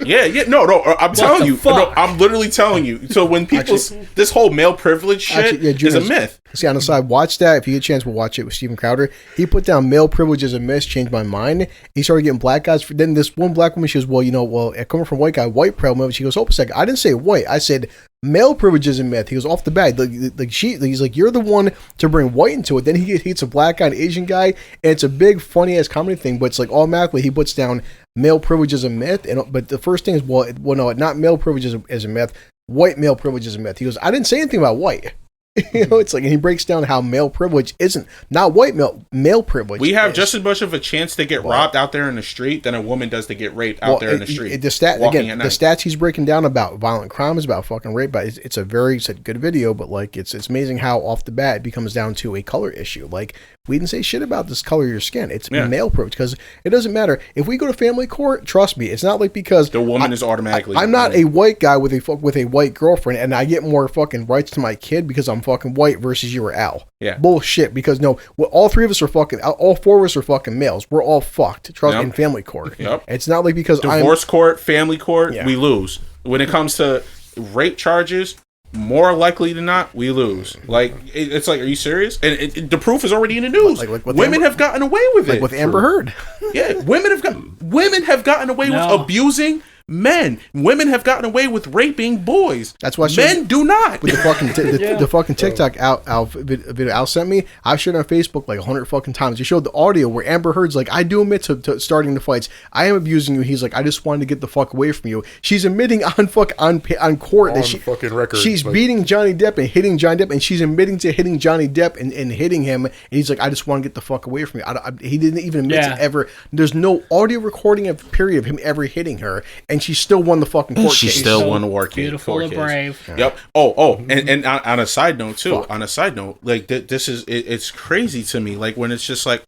Yeah, no, I'm telling you. No, I'm literally telling you. So when people, this whole male privilege shit is a myth. See, on the side, watch that. If you get a chance, we'll watch it with Steven Crowder. He put down male privilege as a myth, changed my mind. He started getting black guys. Then this one black woman, she goes, coming from white guy, white privilege. She goes, hold a second. I didn't say white. I said male privilege is a myth. He goes off the bat. He's like, you're the one to bring white into it. Then he hits a black guy and Asian guy, and it's a big funny ass comedy thing. But it's like automatically he puts down male privilege as a myth. But the first thing is, no, not male privilege as a myth. White male privilege is a myth. He goes, I didn't say anything about white. It's like, and he breaks down how male privilege isn't not white male privilege. We have just as much of a chance to get robbed out there in the street than a woman does to get raped out there in the street. The stats he's breaking down about violent crimes, about fucking rape, but it's a good video. But like, it's amazing how off the bat it becomes down to a color issue. Like, we didn't say shit about this color of your skin. It's male privilege, because it doesn't matter if we go to family court. Trust me, it's not like because the woman is automatically. I'm not a white guy with a white girlfriend, and I get more fucking rights to my kid because I'm fucking white versus you or Al. Yeah, bullshit. Because all 3 of us are fucking. All 4 of us are fucking males. We're all fucked. Trust me, in family court. Yep. It's not like because divorce court, family court, we lose. When it comes to rape charges, more likely than not, we lose. Like, it's like, are you serious? And the proof is already in the news. Like women have gotten away with it. Like with Amber Heard. Yeah, women have gotten away with abusing men. Women have gotten away with raping boys. That's why men do not. With the fucking TikTok video Al sent me, I've shared on Facebook like 100 fucking times. He showed the audio where Amber Heard's like, I do admit to starting the fights. I am abusing you. He's like, I just wanted to get the fuck away from you. She's admitting on court that she fucking record. She's beating Johnny Depp and hitting Johnny Depp, and she's admitting to hitting Johnny Depp and hitting him. And he's like, I just want to get the fuck away from you. He didn't even admit to ever. There's no audio recording of ever him ever hitting her. And she still won the fucking court case. She still won the war case. Beautiful and brave. Yep. And on a side note too. On a side note, like this is it's crazy to me. Like when it's just like,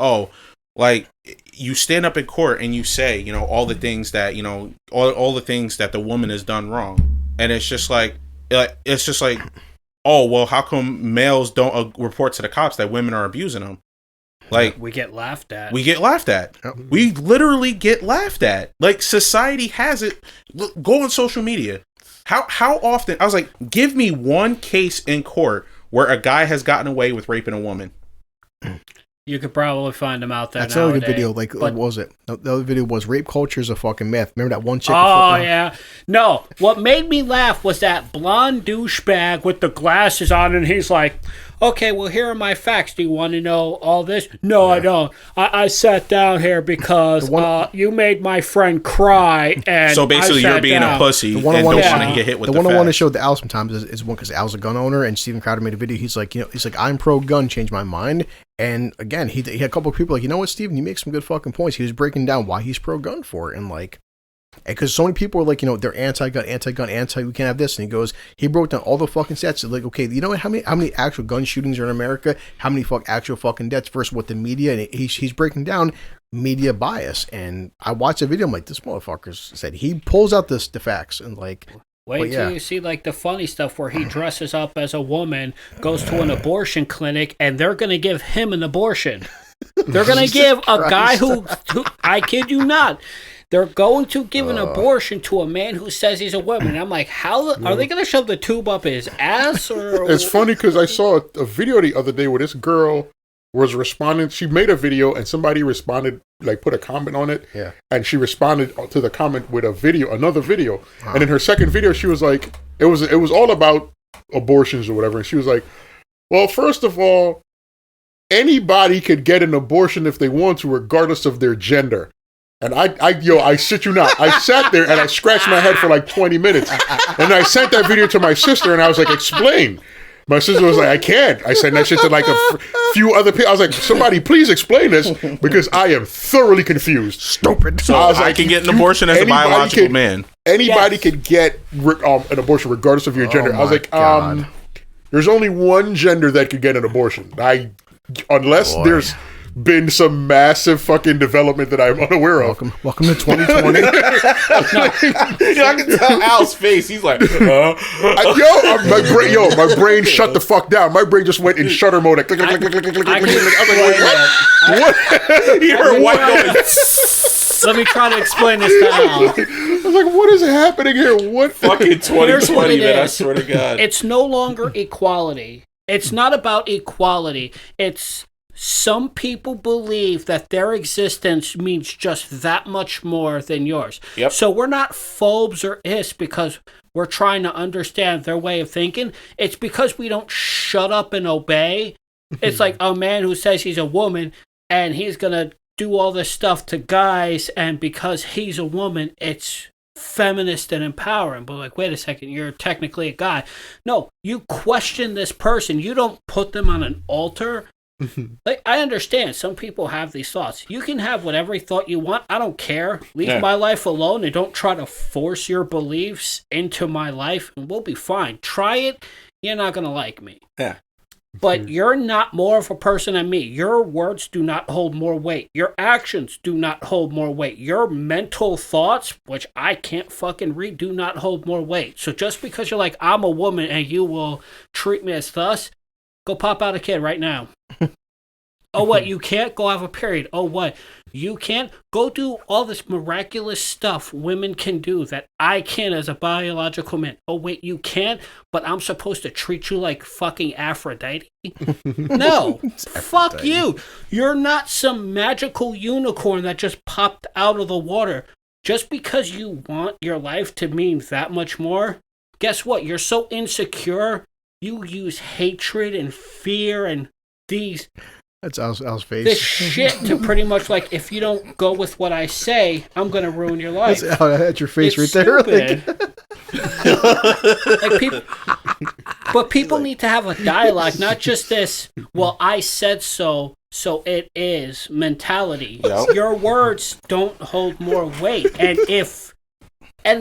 like you stand up in court and you say, all the things that all the things that the woman has done wrong, and it's just like, oh well, how come males don't report to the cops that women are abusing them? Like, we get laughed at. Yep. We literally get laughed at. Like, society has it. Look, go on social media. How often? I was like, give me one case in court where a guy has gotten away with raping a woman. You could probably find them out there. That's another good video. Like, what was it? The other video was rape culture is a fucking myth. Remember that one chick? Oh yeah. No, what made me laugh was that blonde douchebag with the glasses on, and he's like, okay, well, here are my facts. Do you want to know all this? No, I don't. I sat down here because you made my friend cry. And so basically, you're being a pussy and don't want to get hit with the one facts. I want to show the Al sometimes is one because Al's a gun owner, and Steven Crowder made a video. He's like, I'm pro-gun, changed my mind. And again, he had a couple of people like, you know what, Steven, you make some good fucking points. He was breaking down why he's pro-gun for it, and like, because so many people are like, they're anti-gun, we can't have this. And he broke down all the fucking stats. Like, okay, you know how many actual gun shootings are in America? How many actual fucking deaths versus what the media? And he's breaking down media bias. And I watched the video. I'm like, this motherfucker said he pulls out the facts and like. Wait till you see like the funny stuff where he dresses up as a woman, goes to an abortion clinic, and they're gonna give him an abortion. They're gonna give a guy who I kid you not. They're going to give an abortion to a man who says he's a woman. And I'm like, how are they going to shove the tube up his ass? Or it's funny because I saw a video the other day where this girl was responding. She made a video and somebody responded, like put a comment on it. Yeah. And she responded to the comment with another video. And in her second video, she was like, it was all about abortions or whatever. And she was like, well, first of all, anybody could get an abortion if they want to, regardless of their gender. And I shit you not, I sat there and I scratched my head for like 20 minutes. And I sent that video to my sister and I was like, explain. My sister was like, I can't. I sent that shit to like a few other people. I was like, somebody please explain this because I am thoroughly confused. Stupid. So I can get an abortion as a biological man. Anybody could get an abortion regardless of your gender. I was like, there's only one gender that could get an abortion. Unless there's been some massive fucking development that I'm unaware of. Welcome to 2020. I can tell Al's face. He's like, my brain shut the fuck down. My brain just went in shutter mode. Like, click, click, click, click, click, click, click. I was like, what? You heard white Let me try to explain this to Al. I was like, what is happening here? What fucking 2020, man? I swear to God. It's no longer equality. It's not about equality. It's some people believe that their existence means just that much more than yours. Yep. So we're not phobes or is because we're trying to understand their way of thinking. It's because we don't shut up and obey. It's like a man who says he's a woman and he's going to do all this stuff to guys, and because he's a woman, it's feminist and empowering. But like, wait a second, you're technically a guy. No, you question this person. You don't put them on an altar. Like, I understand some people have these thoughts. You can have whatever thought you want. I don't care. Leave my life alone and don't try to force your beliefs into my life, and we'll be fine. Try it. You're not going to like me. Yeah. But you're not more of a person than me. Your words do not hold more weight. Your actions do not hold more weight. Your mental thoughts, which I can't fucking read, do not hold more weight. So just because you're like, I'm a woman and you will treat me as thus, go pop out a kid right now. Oh, what? You can't? Go have a period. Oh, what? You can't? Go do all this miraculous stuff women can do that I can as a biological man. Oh, wait, you can't? But I'm supposed to treat you like fucking Aphrodite? No. Fuck you. You're not some magical unicorn that just popped out of the water. Just because you want your life to mean that much more, guess what? You're so insecure. You use hatred and fear and these... That's Al's face. This shit to pretty much like, if you don't go with what I say, I'm going to ruin your life. That's your face it's right there. Like people, but people need to have a dialogue, not just this, well, I said so, so it is mentality. Yep. Your words don't hold more weight. And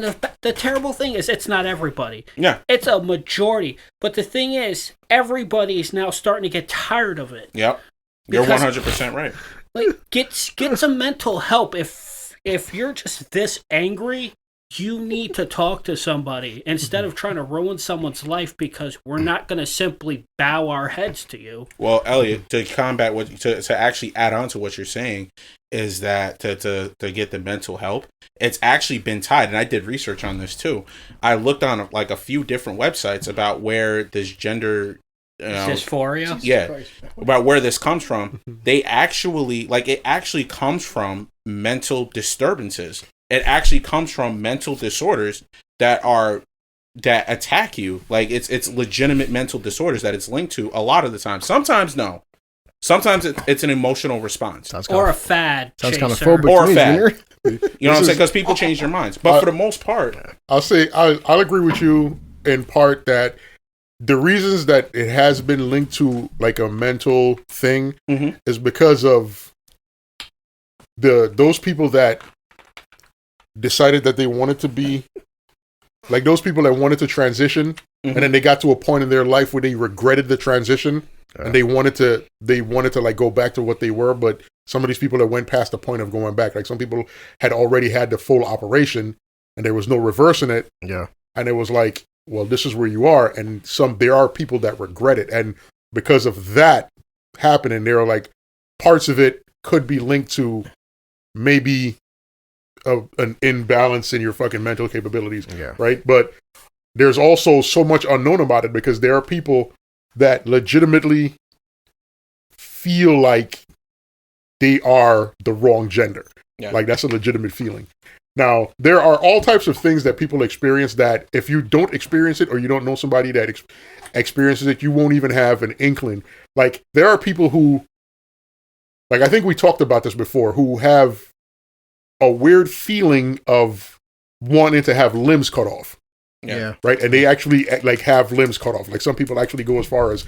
the terrible thing is, it's not everybody. Yeah. It's a majority. But the thing is, everybody's now starting to get tired of it. Yep. You're 100% right. Like, get some mental help. If you're just this angry, you need to talk to somebody instead of trying to ruin someone's life because we're not going to simply bow our heads to you. Well, Elliot, to combat to actually add on to what you're saying is that to get the mental help, it's actually been tied, and I did research on this too. I looked on like a few different websites about where this gender dysphoria, about where this comes from. They actually it actually comes from mental disturbances. It actually comes from mental disorders that are that attack you. Like it's legitimate mental disorders that it's linked to a lot of the time. Sometimes no. Sometimes it's an emotional response. Or a fad. Sounds kind of chaser. phobic. Or to a me, fad. Junior. You know what I'm saying? Because people change their minds. But for the most part, I'll say I'll agree with you in part that the reasons that it has been linked to like a mental thing is because of those people that decided that they wanted to be like those people that wanted to transition and then they got to a point in their life where they regretted the transition and they wanted to like go back to what they were, but some of these people that went past the point of going back, like some people had already had the full operation and there was no reversing it. Yeah. And it was like, well, this is where you are. And there are people that regret it. And because of that happening, there are like parts of it could be linked to maybe an imbalance in your fucking mental capabilities. Yeah. Right. But there's also so much unknown about it because there are people that legitimately feel like they are the wrong gender. Yeah. Like that's a legitimate feeling. Now, there are all types of things that people experience that if you don't experience it or you don't know somebody that experiences it, you won't even have an inkling. Like there are people who, like I think we talked about this before, who have a weird feeling of wanting to have limbs cut off. Yeah. Right. And they actually like have limbs cut off. Like some people actually go as far as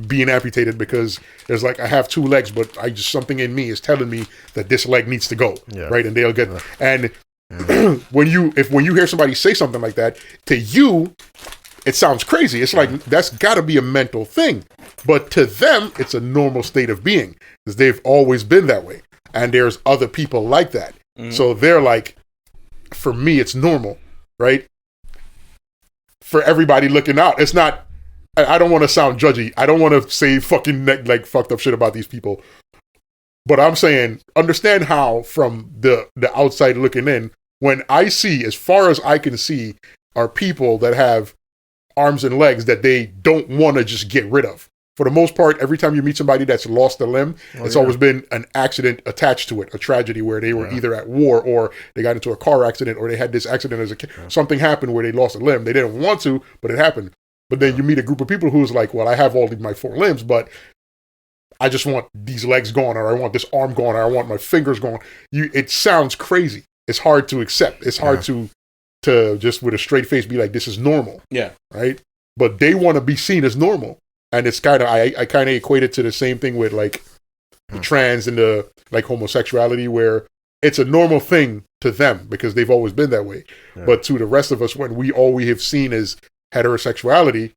being amputated because there's like, I have 2 legs, but something in me is telling me that this leg needs to go. Yeah. Right. And they'll get, and when you hear somebody say something like that to you, it sounds crazy. It's like, that's gotta be a mental thing, but to them, it's a normal state of being because they've always been that way. And there's other people like that. So they're like, for me, it's normal. Right. For everybody looking out, it's not. I don't want to sound judgy. I don't want to say fucking like fucked up shit about these people. But I'm saying, understand how from the outside looking in, when I see, as far as I can see, are people that have arms and legs that they don't want to just get rid of. For the most part, every time you meet somebody that's lost a limb, it's always been an accident attached to it, a tragedy where they were either at war or they got into a car accident or they had this accident as a kid. Something happened where they lost a limb. They didn't want to, but it happened. But then you meet a group of people who's like, well, I have all my 4 limbs, but I just want these legs gone, or I want this arm gone, or I want my fingers gone. It sounds crazy. It's hard to accept. It's hard to just with a straight face be like, this is normal. Yeah. Right? But they want to be seen as normal. And it's kind of, I kind of equate it to the same thing with like the trans and the like homosexuality, where it's a normal thing to them because they've always been that way. Yeah. But to the rest of us, when all we have seen is heterosexuality,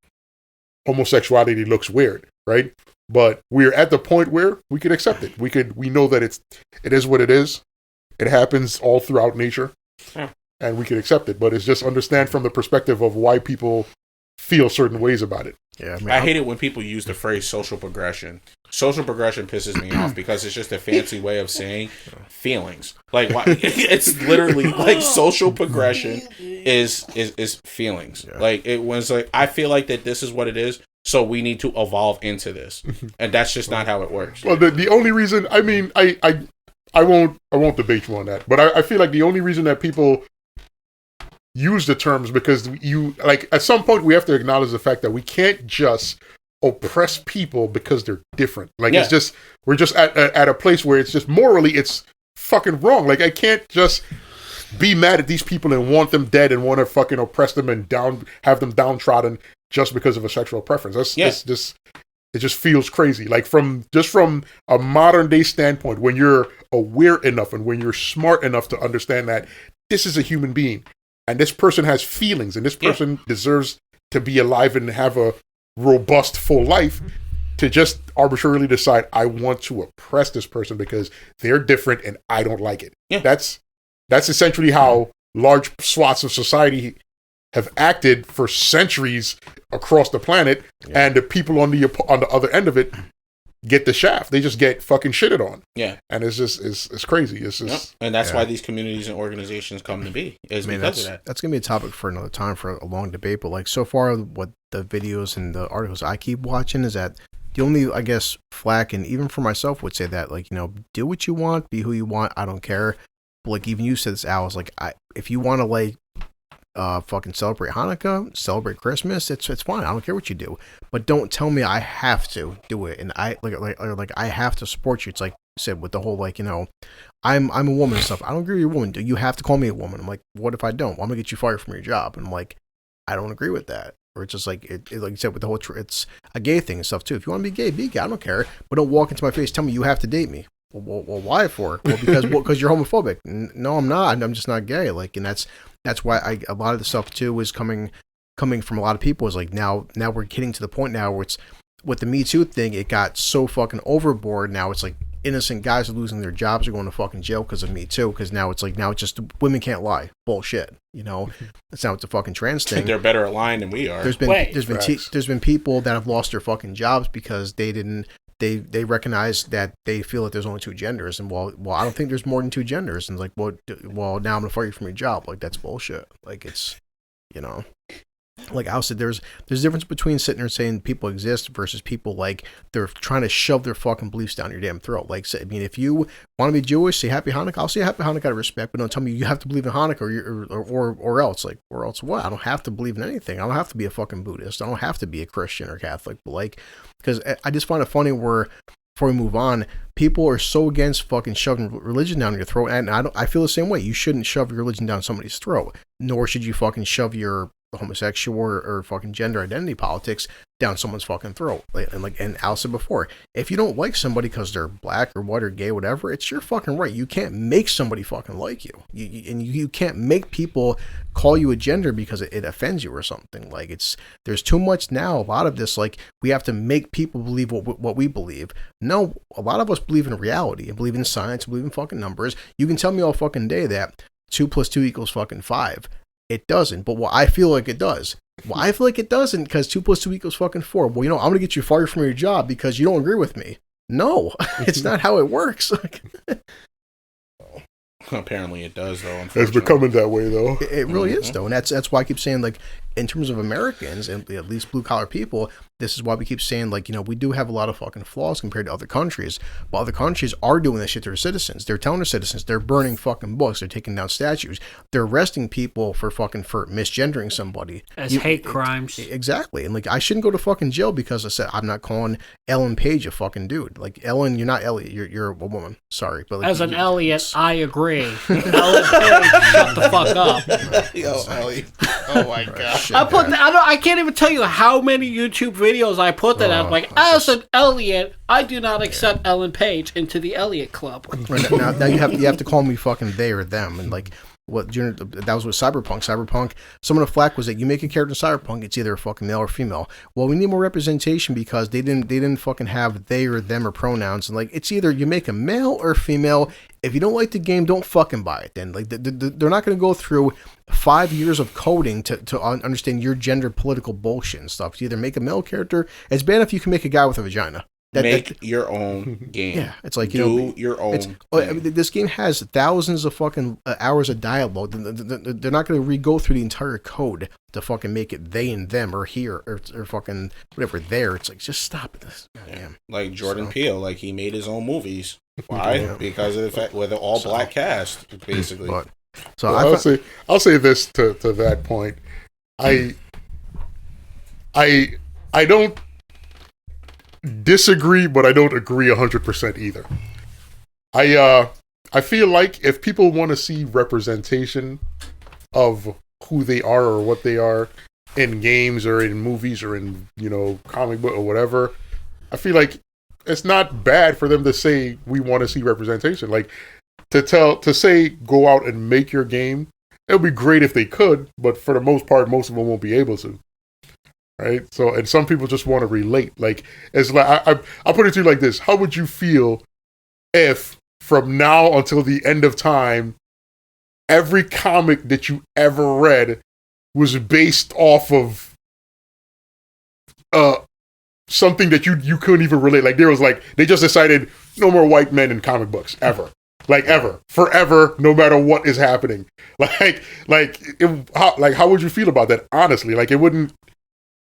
homosexuality looks weird, right? But we're at the point where we could accept it. We know that it is what it is. It happens all throughout nature, and we can accept it. But it's just understand from the perspective of why people feel certain ways about it. Yeah, I hate it when people use the phrase social progression. Social progression pisses me off because it's just a fancy way of saying feelings. Like, why? It's literally like social progression is feelings. Yeah. Like it was like, I feel like that this is what it is, so we need to evolve into this, and that's just not how it works. Well, the only reason, I mean, I won't debate you on that, but I feel like the only reason that people use the terms, because you, like, at some point we have to acknowledge the fact that we can't just oppress people because they're different. Like, it's just, we're just at a place where it's just morally, it's fucking wrong. Like, I can't just be mad at these people and want them dead and want to fucking oppress them and have them downtrodden just because of a sexual preference. That's just, it just feels crazy. Like, from a modern day standpoint, when you're aware enough and when you're smart enough to understand that this is a human being and this person has feelings and this person deserves to be alive and have a robust, full life, to just arbitrarily decide, I want to oppress this person because they're different and I don't like it. Yeah. That's essentially how large swaths of society have acted for centuries across the planet, and the people on the other end of it get the shaft. They just get fucking shitted on. Yeah. And it's just, it's crazy. It's just, and that's why these communities and organizations come to be, is because of that. That's going to be a topic for another time, for a long debate. But like, so far, what the videos and the articles I keep watching is that the only, I guess, flack, and even for myself would say that, like, you know, do what you want, be who you want, I don't care. But like, even you said this, Al, is like, if you want to, like, fucking celebrate Hanukkah, celebrate Christmas. It's fine. I don't care what you do, but don't tell me I have to do it, and I like I have to support you. It's like you said with the whole like, you know, I'm a woman and stuff. I don't agree with your woman. Do you have to call me a woman? I'm like, what if I don't? Well, I'm gonna get you fired from your job. And I'm like, I don't agree with that. Or it's just like like you said with the whole it's a gay thing and stuff too. If you want to be gay, be gay. I don't care, but don't walk into my face, tell me you have to date me. Well, why for? Well, because you're homophobic. No, I'm not. I'm just not gay. Like, and that's why a lot of the stuff too is coming from a lot of people is like now we're getting to the point now where it's with the Me Too thing, it got so fucking overboard. Now it's like innocent guys are losing their jobs or going to fucking jail because of Me Too. Because now it's just women can't lie. Bullshit. You know, that's now it's a fucking trans thing. They're better aligned than we are. There's been people that have lost their fucking jobs because they didn't. They recognize that they feel that there's only two genders, and well, I don't think there's more than two genders, and it's like, well, now I'm gonna fire you from your job. Like that's bullshit. Like it's, you know, like I said, there's a difference between sitting there and saying people exist versus people like they're trying to shove their fucking beliefs down your damn throat. Like, I mean, if you want to be Jewish, say Happy Hanukkah. I'll say Happy Hanukkah out of respect, but don't tell me you have to believe in Hanukkah or else. Like, or else what? I don't have to believe in anything. I don't have to be a fucking Buddhist. I don't have to be a Christian or Catholic. But like, because I just find it funny where before we move on, people are so against fucking shoving religion down your throat, and I feel the same way. You shouldn't shove your religion down somebody's throat, nor should you fucking shove your homosexual or fucking gender identity politics down someone's fucking throat. And Al said before, if you don't like somebody because they're black or white or gay, whatever, it's your fucking right. You can't make somebody fucking like you. You can't make people call you a gender because it offends you or something. Like there's too much now. A lot of this, like we have to make people believe what we believe. No, a lot of us believe in reality and believe in science, believe in fucking numbers. You can tell me all fucking day that 2 + 2 = fucking 5. It doesn't, but I feel like it does. Well, I feel like it doesn't because 2 + 2 = fucking 4. Well, you know, I'm gonna get you fired from your job because you don't agree with me. No, it's not how it works. Apparently, it does though. It's becoming that way though. It really is though, and that's why I keep saying like in terms of Americans and at least blue collar people, this is why we keep saying like, you know, we do have a lot of fucking flaws compared to other countries, but other countries are doing this shit to their citizens. They're telling their citizens they're burning fucking books, they're taking down statues, they're arresting people for misgendering somebody as hate crimes. Exactly, and like I shouldn't go to fucking jail because I said I'm not calling Ellen Page a fucking dude. Like Ellen, you're not Elliot. You're a woman. Sorry, but like, as an Elliot, I agree. Ellen Page, shut the fuck up. Yo, Elliot. Oh my god. I can't even tell you how many YouTube videos I put that I'm like, as an Elliot, I do not accept Ellen Page into the Elliot Club. Right, now you have to call me fucking they or them, and like that was with Cyberpunk. Some of the flack was that you make a character in Cyberpunk, it's either a fucking male or female. Well, we need more representation because they didn't fucking have they or them or pronouns, and like it's either you make a male or female. If you don't like the game, don't fucking buy it. Then like they're not going to go through 5 years of coding to understand your gender political bullshit and stuff. You either make a male character. It's bad if you can make a guy with a vagina. Make your own game. Yeah, it's like do your own. I mean, this game has thousands of fucking hours of dialogue. They're not going to re-go through the entire code to fucking make it they and them or here or fucking whatever there. It's like just stop this. Goddamn. Like Jordan Peele, like he made his own movies. Why? Yeah. Because of the fact with an all black cast, basically. I'll say this to that point. I don't disagree, but I don't agree 100% either. I feel like if people want to see representation of who they are or what they are in games or in movies or in, you know, comic book or whatever, I feel like it's not bad for them to say we want to see representation. Like to say go out and make your game, it would be great if they could, but for the most part, most of them won't be able to. Right? So, and some people just want to relate. Like, it's like I'll put it to you like this: how would you feel if, from now until the end of time, every comic that you ever read was based off of something that you couldn't even relate? Like, there was like they just decided no more white men in comic books ever. Like ever, forever, no matter what is happening. How would you feel about that? Honestly, like it wouldn't.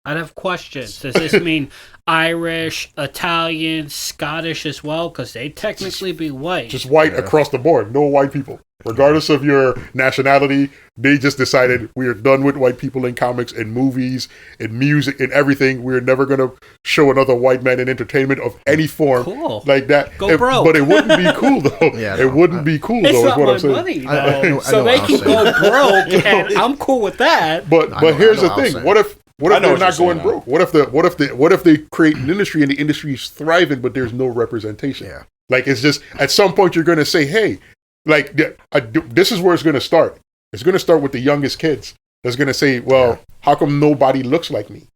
I'd have questions. Does this mean Irish, Italian, Scottish as well? Because they technically be white. Just white across the board. No white people. Regardless of your nationality, they just decided we are done with white people in comics and movies and music and everything. We're never going to show another white man in entertainment of any form like that. Go broke. But it wouldn't be cool, though. It wouldn't be cool, it's though, not is what my I'm saying. money, though. So they can go broke, and I'm cool with that. But here's the thing. What if they're not going broke? What if they create an industry and the industry is thriving, but there's no representation? Yeah. Like, it's just, at some point you're going to say, hey, like, this is where it's going to start. It's going to start with the youngest kids. That's going to say, well, how come nobody looks like me?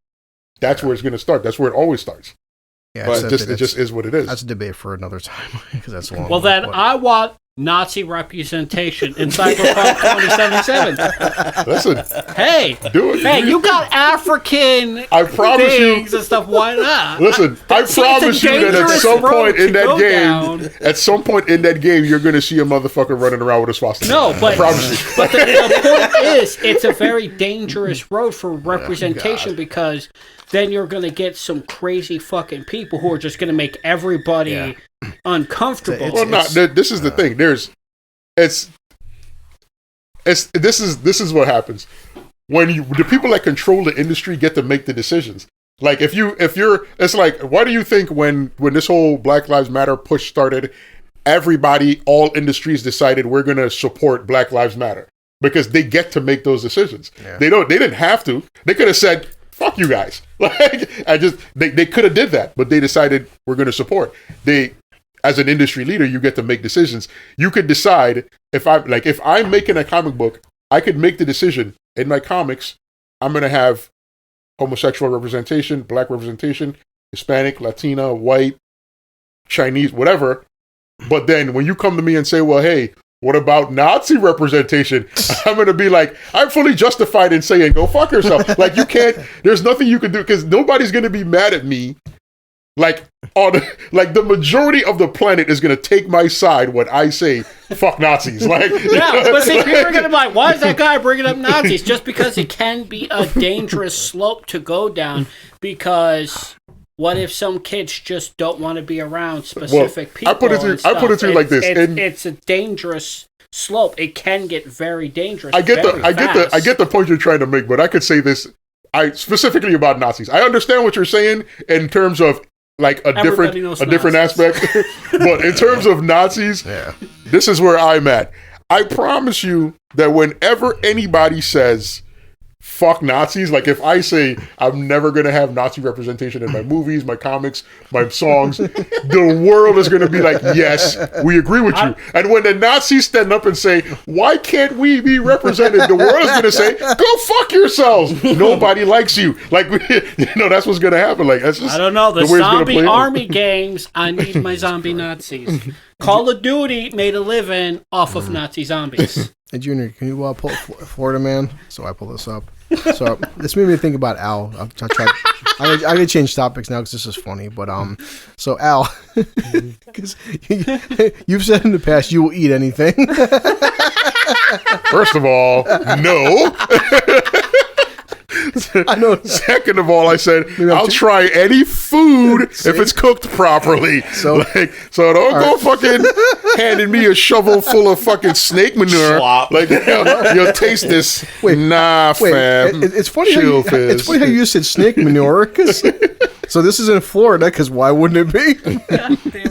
That's where it's going to start. That's where it always starts. Yeah, but it just is what it is. That's a debate for another time because that's long. Well, then I want Nazi representation in Cyberpunk 2077. Listen, hey, do it. Hey, you got African I promise things you and stuff. Why not? Listen, I promise you that at some point in that game, you're going to see a motherfucker running around with a swastika. No, but I promise you. But the point is, it's a very dangerous road for representation because then you're going to get some crazy fucking people who are just going to make everybody uncomfortable. Well, no, this is the thing. This is what happens when the people that control the industry get to make the decisions. Like it's like, why do you think when this whole Black Lives Matter push started, all industries decided we're going to support Black Lives Matter because they get to make those decisions. Yeah. They didn't have to. They could have said, fuck you guys. Like, they could have did that, but they decided we're going to support. As an industry leader, you get to make decisions. You could decide if I'm making a comic book, I could make the decision in my comics, I'm going to have homosexual representation, black representation, Hispanic, Latina, white, Chinese, whatever. But then when you come to me and say, well, hey, what about Nazi representation? I'm going to be like, I'm fully justified in saying, go fuck yourself. Like, you can't, there's nothing you can do because nobody's going to be mad at me. Like the majority of the planet is gonna take my side when I say fuck Nazis. Like, but see, people are gonna be like, why is that guy bringing up Nazis? Just because it can be a dangerous slope to go down. Because what if some kids just don't want to be around specific people? I put it to you like this: it's a dangerous slope. It can get very dangerous. I get the point you're trying to make, but I could say this. Specifically about Nazis. I understand what you're saying in terms of like a different aspect. But in terms of Nazis, this is where I'm at. I promise you that whenever anybody says fuck Nazis, like if I say I'm never going to have Nazi representation in my movies, my comics, my songs, the world is going to be like, yes, we agree with you. And when the Nazis stand up and say, why can't we be represented? The world is going to say, go fuck yourselves. Nobody likes you. Like, that's what's going to happen. Like, that's just, I don't know. The zombie army games, I need my zombie Nazis. Call of Duty made a living off of Nazi zombies. Hey, Junior, can you pull Florida Man? So I pull this up. So this made me think about Al. I'm gonna change topics now because this is funny. But so Al, because you've said in the past you will eat anything. First of all, no. I know. Second of all, I said I'll try any food if it's cooked properly. So don't go fucking handing me a shovel full of fucking snake manure. Slop. Like you'll taste this. Fam. It's funny. It's funny how you said snake manure. So this is in Florida because why wouldn't it be?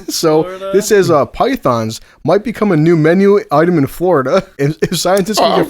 So Florida. This says pythons might become a new menu item in Florida. If scientists can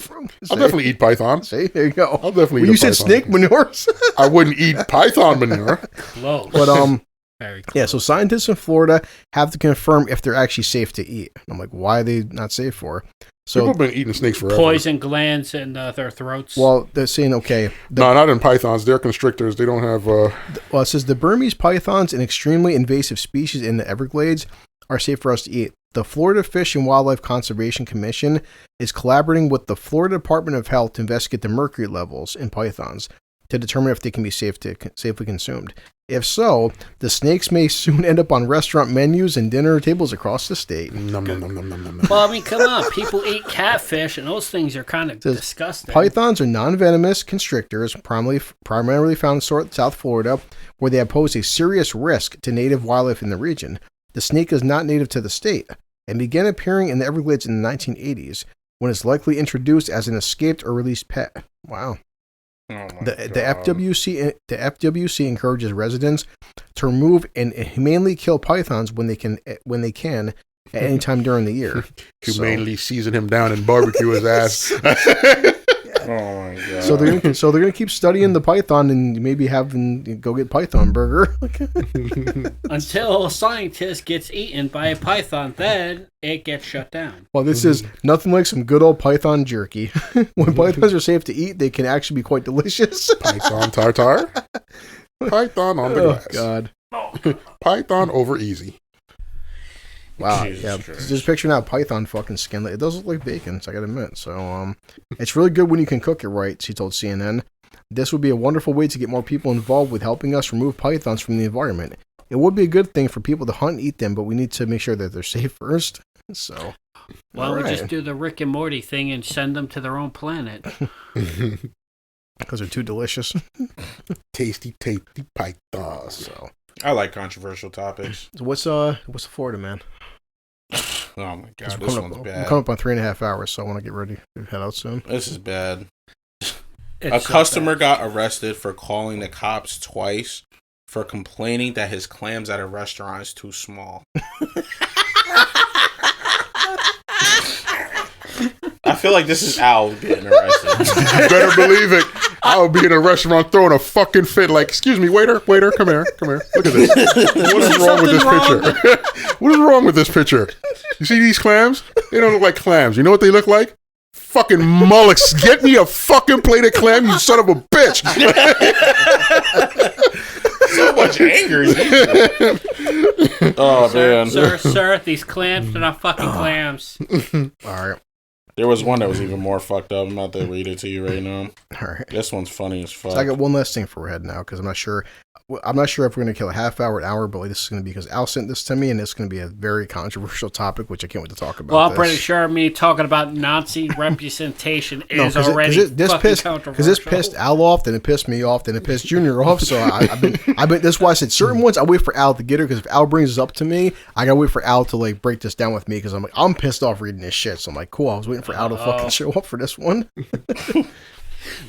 I'll definitely eat python. See, there you go. I'll definitely eat you said python. Snake manure. I wouldn't eat python manure. Close. But Very close. yeah, so scientists in Florida have to confirm if they're actually safe to eat. I'm like, why are they not safe for? So people have been eating snakes forever. Poison glands in their throats. Well, they're saying okay. No, not in pythons. They're constrictors. They don't have. Well, it says the Burmese pythons, an extremely invasive species in the Everglades, are safe for us to eat. The Florida Fish and Wildlife Conservation Commission is collaborating with the Florida Department of Health to investigate the mercury levels in pythons. to determine if they can be safely consumed. If so, the snakes may soon end up on restaurant menus and dinner tables across the state. Nom, nom, nom, nom, nom, nom. Well, I mean, come on. People eat catfish, and those things are kind of disgusting. Pythons are non-venomous constrictors, primarily found in South Florida, where they pose a serious risk to native wildlife in the region. The snake is not native to the state and began appearing in the Everglades in the 1980s, when it's likely introduced as an escaped or released pet. Wow. Oh The FWC encourages residents to remove and humanely kill pythons when they can at any time during the year. Humanely season him down and barbecue his ass. Oh my god! So they're gonna keep studying the python and maybe go get python burger until a scientist gets eaten by a python. Then it gets shut down. Well, this is nothing like some good old python jerky. When pythons are safe to eat, they can actually be quite delicious. Python tartar. Python on the glass. God. Python over easy. Wow, Jesus yeah. Christ. Just picturing that python fucking skin. It does look like bacon, so I gotta admit. So, it's really good when you can cook it right, she told CNN. This would be a wonderful way to get more people involved with helping us remove pythons from the environment. It would be a good thing for people to hunt and eat them, but we need to make sure that they're safe first. So, well, we just do the Rick and Morty thing and send them to their own planet. Because they're too delicious. Tasty python. So, I like controversial topics. what's the Florida man? Oh my god, We're this coming one's up, bad. we're coming up on 3.5 hours, so I want to get ready to head out soon. This is bad. It's A customer got arrested for calling the cops twice for complaining that his clams at a restaurant is too small. I feel like this is Al getting arrested. You better believe it. I would be in a restaurant throwing a fucking fit like, excuse me, waiter, come here. Look at this. What is wrong with this picture? What is wrong with this picture? You see these clams? They don't look like clams. You know what they look like? Fucking mullets. Get me a fucking plate of clam, you son of a bitch. So much anger. Oh, man. Sir, these clams are not fucking clams. All right. There was one that was even more fucked up. I'm about to read it to you right now. All right. This one's funny as fuck. So I got one last thing for our head now, because I'm not sure if we're going to kill a half hour, an hour, but this is going to be because Al sent this to me, and it's going to be a very controversial topic, which I can't wait to talk about. Well, I'm pretty sure me talking about Nazi representation is already fucking controversial. Because this pissed Al off, then it pissed me off, then it pissed Junior off. So I've been. That's why I said certain ones I wait for Al to get her, because if Al brings this up to me, I gotta wait for Al to like break this down with me, because I'm pissed off reading this shit. So I'm like, cool. I was waiting for Al to fucking show up for this one.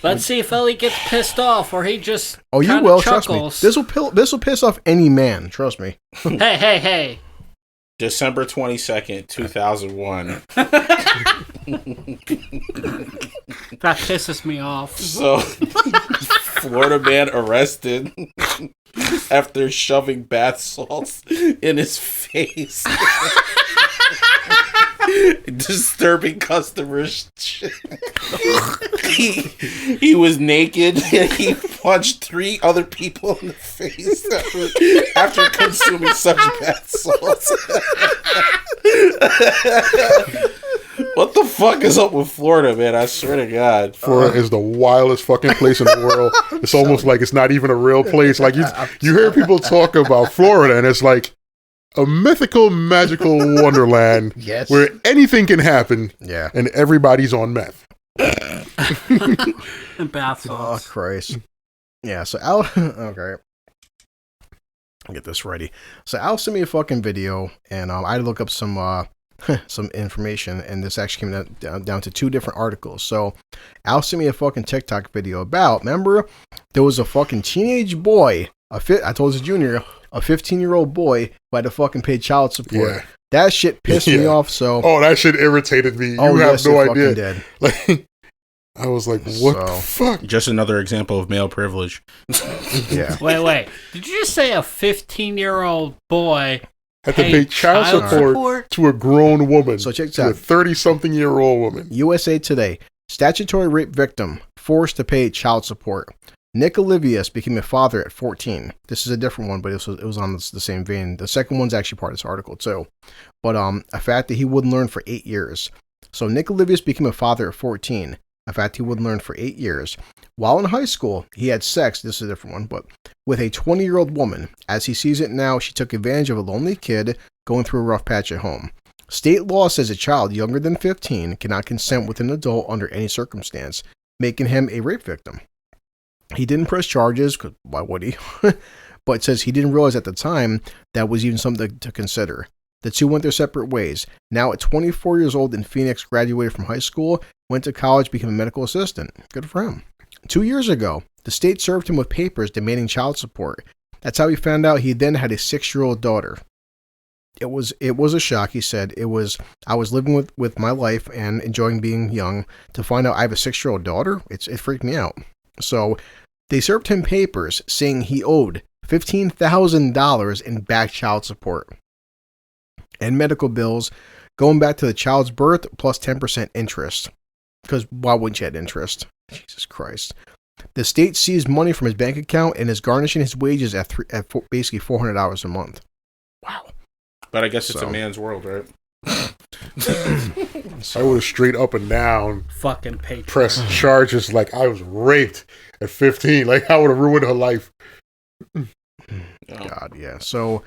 Let's see if Elliot gets pissed off, or he just you will. chuckles. Trust me. This will piss off any man. Trust me. Hey. December 22nd, 2001. That pisses me off. So, Florida man arrested after shoving bath salts in his face. Disturbing customers. He was naked and he punched 3 other people in the face after consuming such bath salts. What the fuck is up with Florida, man? I swear to God. Florida is the wildest fucking place in the world. It's almost like it's not even a real place. Like you hear people talk about Florida, and it's like a mythical, magical wonderland where anything can happen. Yeah. And everybody's on meth. And bath salts. Oh, Christ. Yeah, so Al... Okay. I'll get this ready. So Al sent me a fucking video, and I had to look up some information, and this actually came down to 2 different articles. So Al sent me a fucking TikTok video about, remember, there was a fucking teenage boy, I told you Junior, a 15-year-old boy who had to fucking pay child support. Yeah. That shit pissed me off, so... Oh, that shit irritated me. You have no idea. Did. Like, I was like, what the fuck? Just another example of male privilege. Yeah. Wait. Did you just say a 15-year-old boy had to pay child support to a grown woman? So check this to out. a 30-something-year-old woman. USA Today. Statutory rape victim forced to pay child support. Nick Olivius became a father at 14. This is a different one, but it was on the same vein. The second one's actually part of this article too. But a fact that he wouldn't learn for 8 years. So Nick Olivius became a father at 14. a fact he would learn for 8 years. While in high school, he had sex, this is a different one, but with a 20-year-old woman. As he sees it now, she took advantage of a lonely kid going through a rough patch at home. State law says a child younger than 15 cannot consent with an adult under any circumstance, making him a rape victim. He didn't press charges, because why would he? But it says he didn't realize at the time that was even something to consider. The two went their separate ways. Now at 24 years old in Phoenix, graduated from high school, went to college, became a medical assistant. Good for him. 2 years ago, the state served him with papers demanding child support. That's how he found out he then had a 6-year-old daughter. It was a shock, he said. I was living with my life and enjoying being young. To find out I have a 6-year-old daughter, it freaked me out. So they served him papers saying he owed $15,000 in back child support and medical bills going back to the child's birth plus 10% interest. Because why wouldn't you have interest? Jesus Christ. The state seized money from his bank account and is garnishing his wages at basically $400 a month. Wow. But I guess it's a man's world, right? I would have straight up and down fucking patriarchy. pressed charges like I was raped at 15. Like I would have ruined her life. God, yeah. So,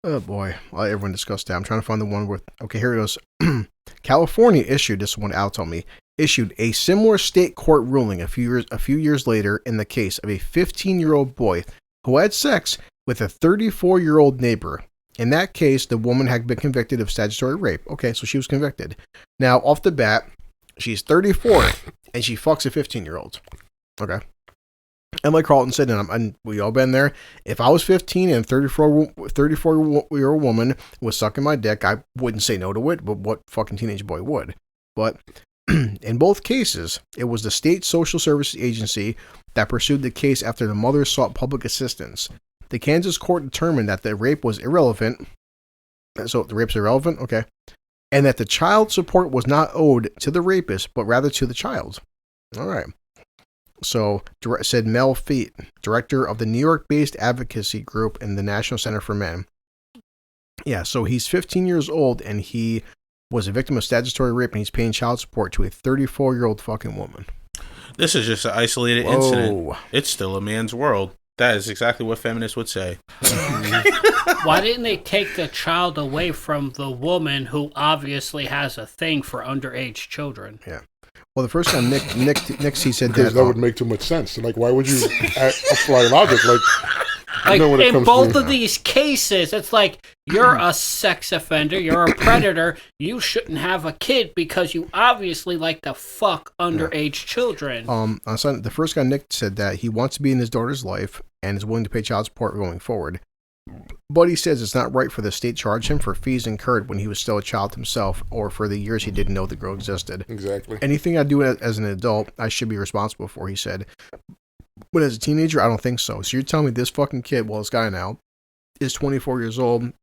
oh boy, well, everyone discussed that. I'm trying to find the one with. Okay, here it goes. California issued this one. Al told me issued a similar state court ruling a few years later in the case of a 15-year-old boy who had sex with a 34-year-old neighbor. In that case, the woman had been convicted of statutory rape. Okay, so she was convicted. Now, off the bat, she's 34 and she fucks a 15-year-old. Okay. And like Carlton said, and we all been there, if I was 15 and a 34-year-old woman was sucking my dick, I wouldn't say no to it, but what fucking teenage boy would? But in both cases, it was the state social services agency that pursued the case after the mother sought public assistance. The Kansas court determined that the rape was irrelevant. So the rape's irrelevant? Okay. And that the child support was not owed to the rapist, but rather to the child. All right. So, said Mel Feet, director of the New York-based advocacy group in the National Center for Men. Yeah, so he's 15 years old, and he was a victim of statutory rape, and he's paying child support to a 34-year-old fucking woman. This is just an isolated incident. It's still a man's world. That is exactly what feminists would say. Why didn't they take the child away from the woman who obviously has a thing for underage children? Yeah. Well, the first time Nick he said because that would make too much sense. Like, why would you apply logic? Like in both of these cases, it's like you're a sex offender, you're a predator. You shouldn't have a kid because you obviously like to fuck underage children. The first guy Nick said that he wants to be in his daughter's life and is willing to pay child support going forward. But he says it's not right for the state to charge him for fees incurred when he was still a child himself or for the years he didn't know the girl existed. Exactly. Anything I do as an adult, I should be responsible for, he said. But as a teenager, I don't think so. So you're telling me this fucking kid, well, this guy now, is 24 years old,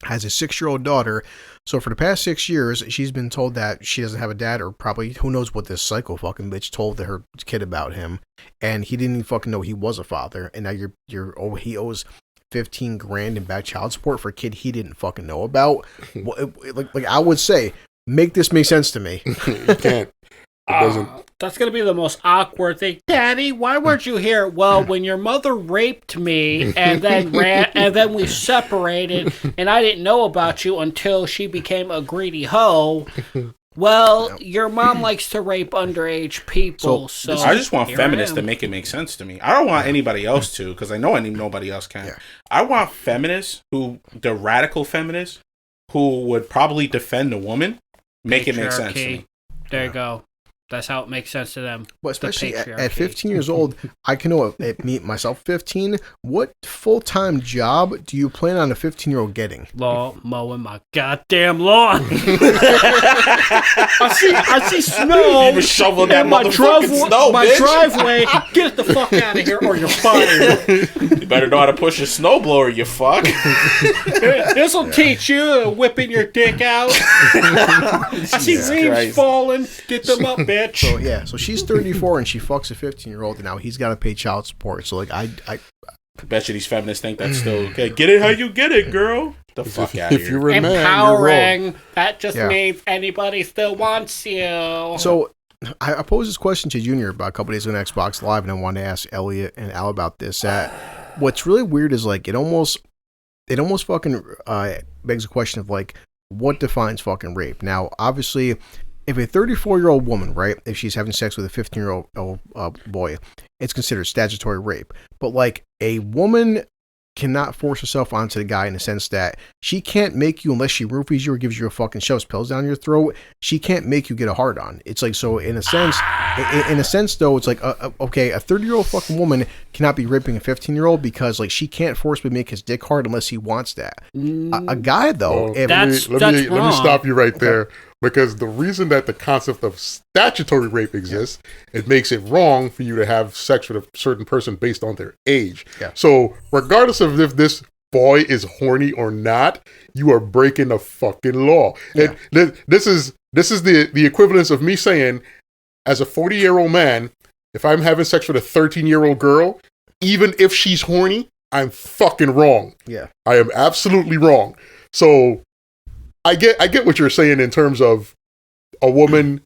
has a 6-year-old daughter. So for the past 6 years, she's been told that she doesn't have a dad, or probably who knows what this psycho fucking bitch told her kid about him. And he didn't even fucking know he was a father. And now he owes $15,000 in back child support for a kid he didn't fucking know about. Like I would say, make this make sense to me. You can't. It doesn't. That's going to be the most awkward thing. Daddy, why weren't you here? Well, when your mother raped me and then we separated and I didn't know about you until she became a greedy hoe. Well, your mom likes to rape underage people, so I just want feminists to make it make sense to me. I don't want anybody else to, because I know nobody else can. Yeah. I want feminists the radical feminists, who would probably defend a woman, make it make sense to me. There you go. That's how it makes sense to them. Well, especially at 15 years old, I can know at me myself, 15. What full-time job do you plan on a 15-year-old getting? Mowing my goddamn lawn. I see snow. You shoveling that motherfucking snow, my bitch. Driveway. Get the fuck out of here, or you're fired. You better know how to push a snowblower, you fuck. This'll teach you whipping your dick out. I see leaves falling. Get them up, bitch. So she's 34 and she fucks a 15-year-old, and now he's got to pay child support. So I bet you these feminists think that's still okay. Get it how you get it, girl. The fuck out of here. If you're a man, empowering. That just means anybody still wants you. So I posed this question to Junior about a couple days ago on Xbox Live, and I wanted to ask Elliot and Al about this. What's really weird is like it almost fucking begs the question of like what defines fucking rape. Now, obviously, if a 34-year-old woman, right, if she's having sex with a 15-year-old boy, it's considered statutory rape. But like a woman cannot force herself onto the guy in the sense that she can't make you, unless she roofies you or gives you a fucking shoves pills down your throat, she can't make you get a hard on. It's like, so in a sense though, it's like okay, a 30-year-old fucking woman cannot be raping a 15-year-old because like she can't forcibly make his dick hard unless he wants that. A guy though, let me stop you right there. Because the reason that the concept of statutory rape exists, it makes it wrong for you to have sex with a certain person based on their age. Yeah. So regardless of if this boy is horny or not, you are breaking the fucking law. Yeah. This is the equivalence of me saying, as a 40-year-old man, if I'm having sex with a 13-year-old girl, even if she's horny, I'm fucking wrong. Yeah. I am absolutely wrong. So I get what you're saying in terms of a woman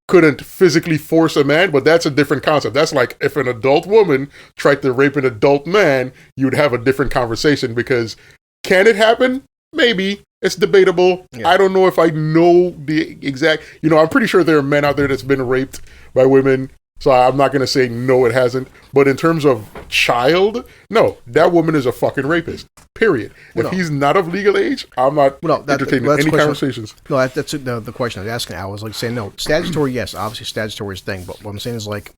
couldn't physically force a man, but that's a different concept. That's like if an adult woman tried to rape an adult man, you'd have a different conversation because can it happen? Maybe. It's debatable. Yeah. I don't know if I know the exact, I'm pretty sure there are men out there that's been raped by women. So I'm not going to say no, it hasn't. But in terms of child, no, that woman is a fucking rapist. Period. If he's not of legal age, I'm not entertaining any conversations. No, that's the question I was asking. I was like saying, no, statutory, yes, obviously statutory is a thing. But what I'm saying is like,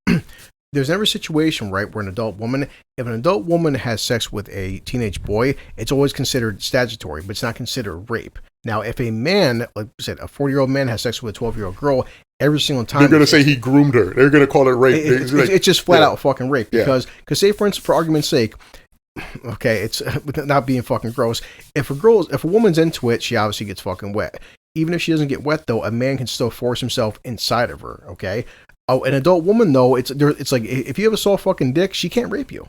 there's never a situation, right, where if an adult woman has sex with a teenage boy, it's always considered statutory, but it's not considered rape. Now, if a man, like I said, a 40-year-old man has sex with a 12-year-old girl, every single time they're going to say he groomed her. They're going to call it rape. It's just flat out fucking rape. Because say, for instance, for argument's sake, okay, it's not being fucking gross. If a woman's into it, she obviously gets fucking wet. Even if she doesn't get wet, though, a man can still force himself inside of her. Okay. Oh, an adult woman though, it's like if you have a soft fucking dick, she can't rape you.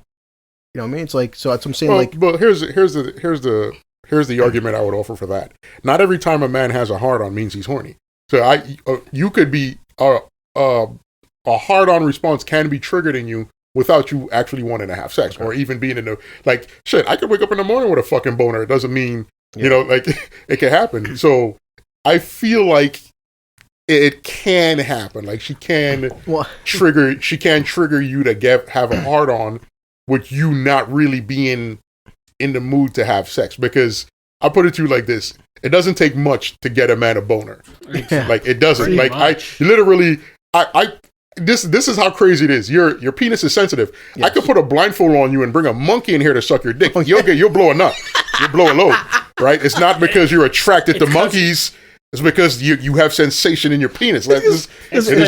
You know what I mean? It's like, so that's what I'm saying. But here's the argument I would offer for that. Not every time a man has a hard on means he's horny. So you could be a hard on response can be triggered in you without you actually wanting to have sex or even being in the like shit. I could wake up in the morning with a fucking boner. It doesn't mean like it can happen. So I feel like it can happen. Like she can trigger you to have a hard on with you not really being in the mood to have sex. Because I'll put it to you like this. It doesn't take much to get a man a boner. Like it doesn't. Pretty like much. This is how crazy it is. Your penis is sensitive. Yes. I could put a blindfold on you and bring a monkey in here to suck your dick. You'll blow a nut. You'll blow a load. Right? It's not because you're attracted to monkeys. It's because you have sensation in your penis. It is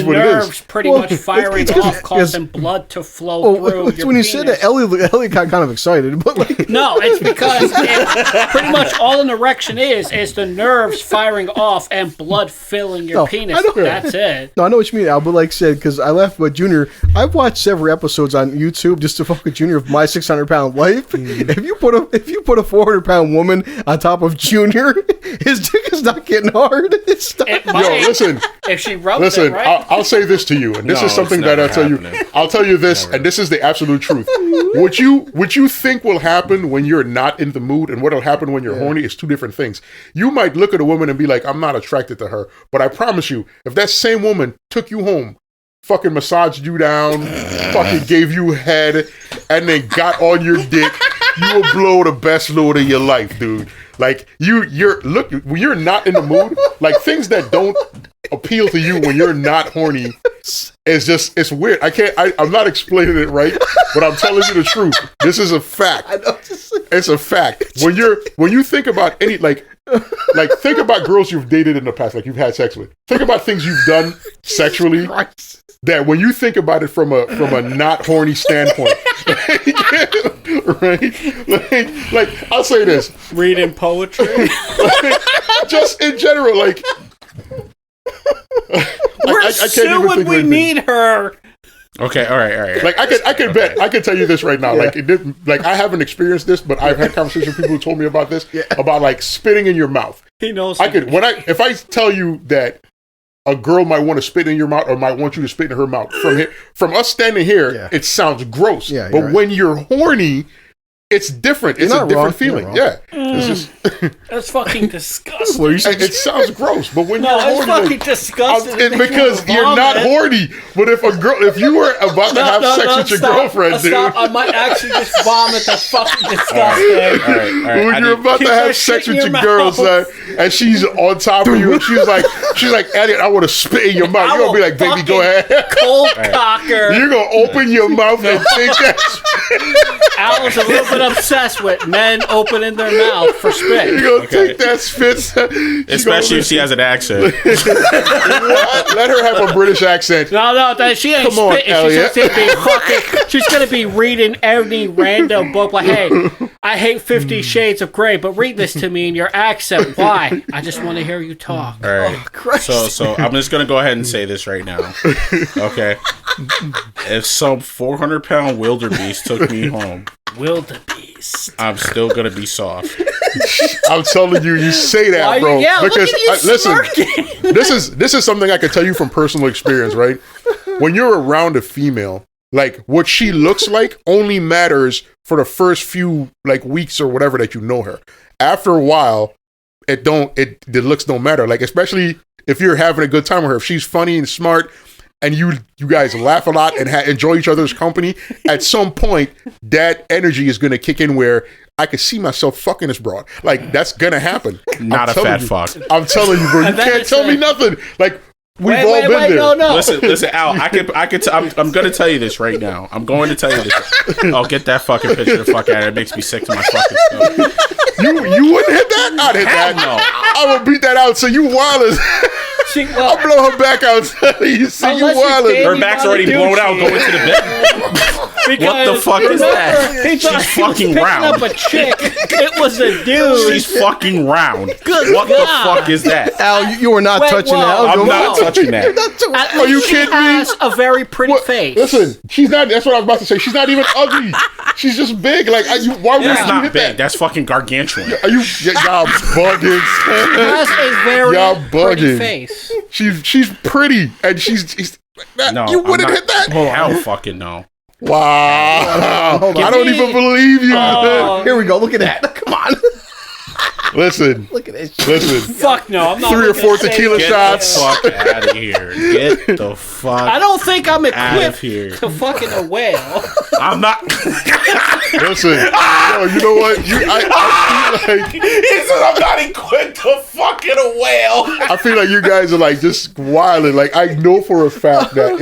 what it is. Pretty much firing off, causing blood to flow through your when you penis. said that, Elliot got kind of excited. But like, no, it's because pretty much all an erection is the nerves firing off and blood filling your penis. That's it. No, I know what you mean, Al, but like I said, because I laughed with Junior. I've watched several episodes on YouTube just to fuck with Junior of My 600-Pound Life. If you put a 400-pound woman on top of Junior, his dick is not getting hard. It might, listen. If she rubs it, right? I'll say this to you, and this is something that I'll tell you. I'll tell you this, and this is the absolute truth. What you think will happen when you're not in the mood, and what'll happen when you're horny is two different things. You might look at a woman and be like, "I'm not attracted to her," but I promise you, if that same woman took you home, fucking massaged you down, fucking gave you head, and then got on your dick, you will blow the best load of your life, dude. Like look when you're not in the mood, like things that don't appeal to you when you're not horny, it's weird. I'm not explaining it right, but I'm telling you the truth. This is a fact. It's a fact. When you think about any like think about girls you've dated in the past, like you've had sex with. Think about things you've done sexually. That when you think about it from a not horny standpoint, right? Like I'll say this: reading poetry, just in general, like we're suing. We need her. Okay, all right. Like I can tell you this right now. Yeah. Like I haven't experienced this, but I've had conversations with people who told me about this about like spitting in your mouth. He knows. If I tell you that a girl might want to spit in your mouth or might want you to spit in her mouth. From us standing here, it sounds gross. Yeah, but when you're horny, it's different. It's a different feeling. Yeah. It's just that's fucking disgusting. It sounds gross, but when you're horny, it's fucking disgusting. Because you're not horny. But if you were about to have sex with your girlfriend, dude, I might actually just vomit the fucking disgusting. All right. When you're about to have sex with your girl, son, and she's on top of you, and she's like, Elliot, I want to spit in your mouth. You're gonna be like, baby, go ahead. Cold cocker. You're gonna open your mouth and take that. Al was a little bit obsessed with men opening their mouth for spit. You're gonna take that spit, especially if she has an accent. What? Let her have a British accent. No, she ain't spitting. She's gonna be reading any random book like, hey, I hate 50 Shades of Grey, but read this to me in your accent. Why? I just want to hear you talk. All right. So I'm just gonna go ahead and say this right now. Okay. If some 400-pound wildebeest took me home, I'm still gonna be soft. I'm telling you, you say that, bro. Because listen, this is something I can tell you from personal experience, right? When you're around a female, like what she looks like only matters for the first few like weeks or whatever that you know her. After a while, the looks don't matter. Like especially if you're having a good time with her, if she's funny and smart. And you guys laugh a lot and enjoy each other's company. At some point, that energy is going to kick in where I could see myself fucking this broad. Like, that's going to happen. Not a fat fuck. I'm telling you, bro. You can't tell me nothing. Like, we've all been there. No. Listen, Al, I'm going to tell you this right now. I'm going to tell you this. Oh, get that fucking picture the fuck out of it. It makes me sick to my fucking stomach. You wouldn't hit that? I'd hit that. No. I would beat that out so you wildin'. I'll blow her back out. You see you wildin'. Her back's already blown out going to the bed. What the fuck is that? She's fucking round. Up a chick. It was a dude. She's fucking round. What the fuck is that? Al, you were not touching that. I'm not touching that. Are you kidding me? She has a very pretty face. Listen, she's not. That's what I was about to say. She's not even ugly. She's just big. Like, why would you hit big. that? That's fucking gargantuan. Are you y'all bugging? She has a very pretty face. She's pretty, and she's no, you wouldn't hit that. Hell, fucking no. Wow! I don't even believe you. Here we go. Look at that. Come on. Listen. Look at this. Listen. Fuck no. I'm not 3 or 4 tequila shots. Get the fuck out of here. Get the fuck. I don't think I'm equipped to fucking a whale. I'm not. Listen. Yo, you know what? I feel like he said I'm not equipped to fucking a whale. I feel like you guys are like just wilding. Like I know for a fact that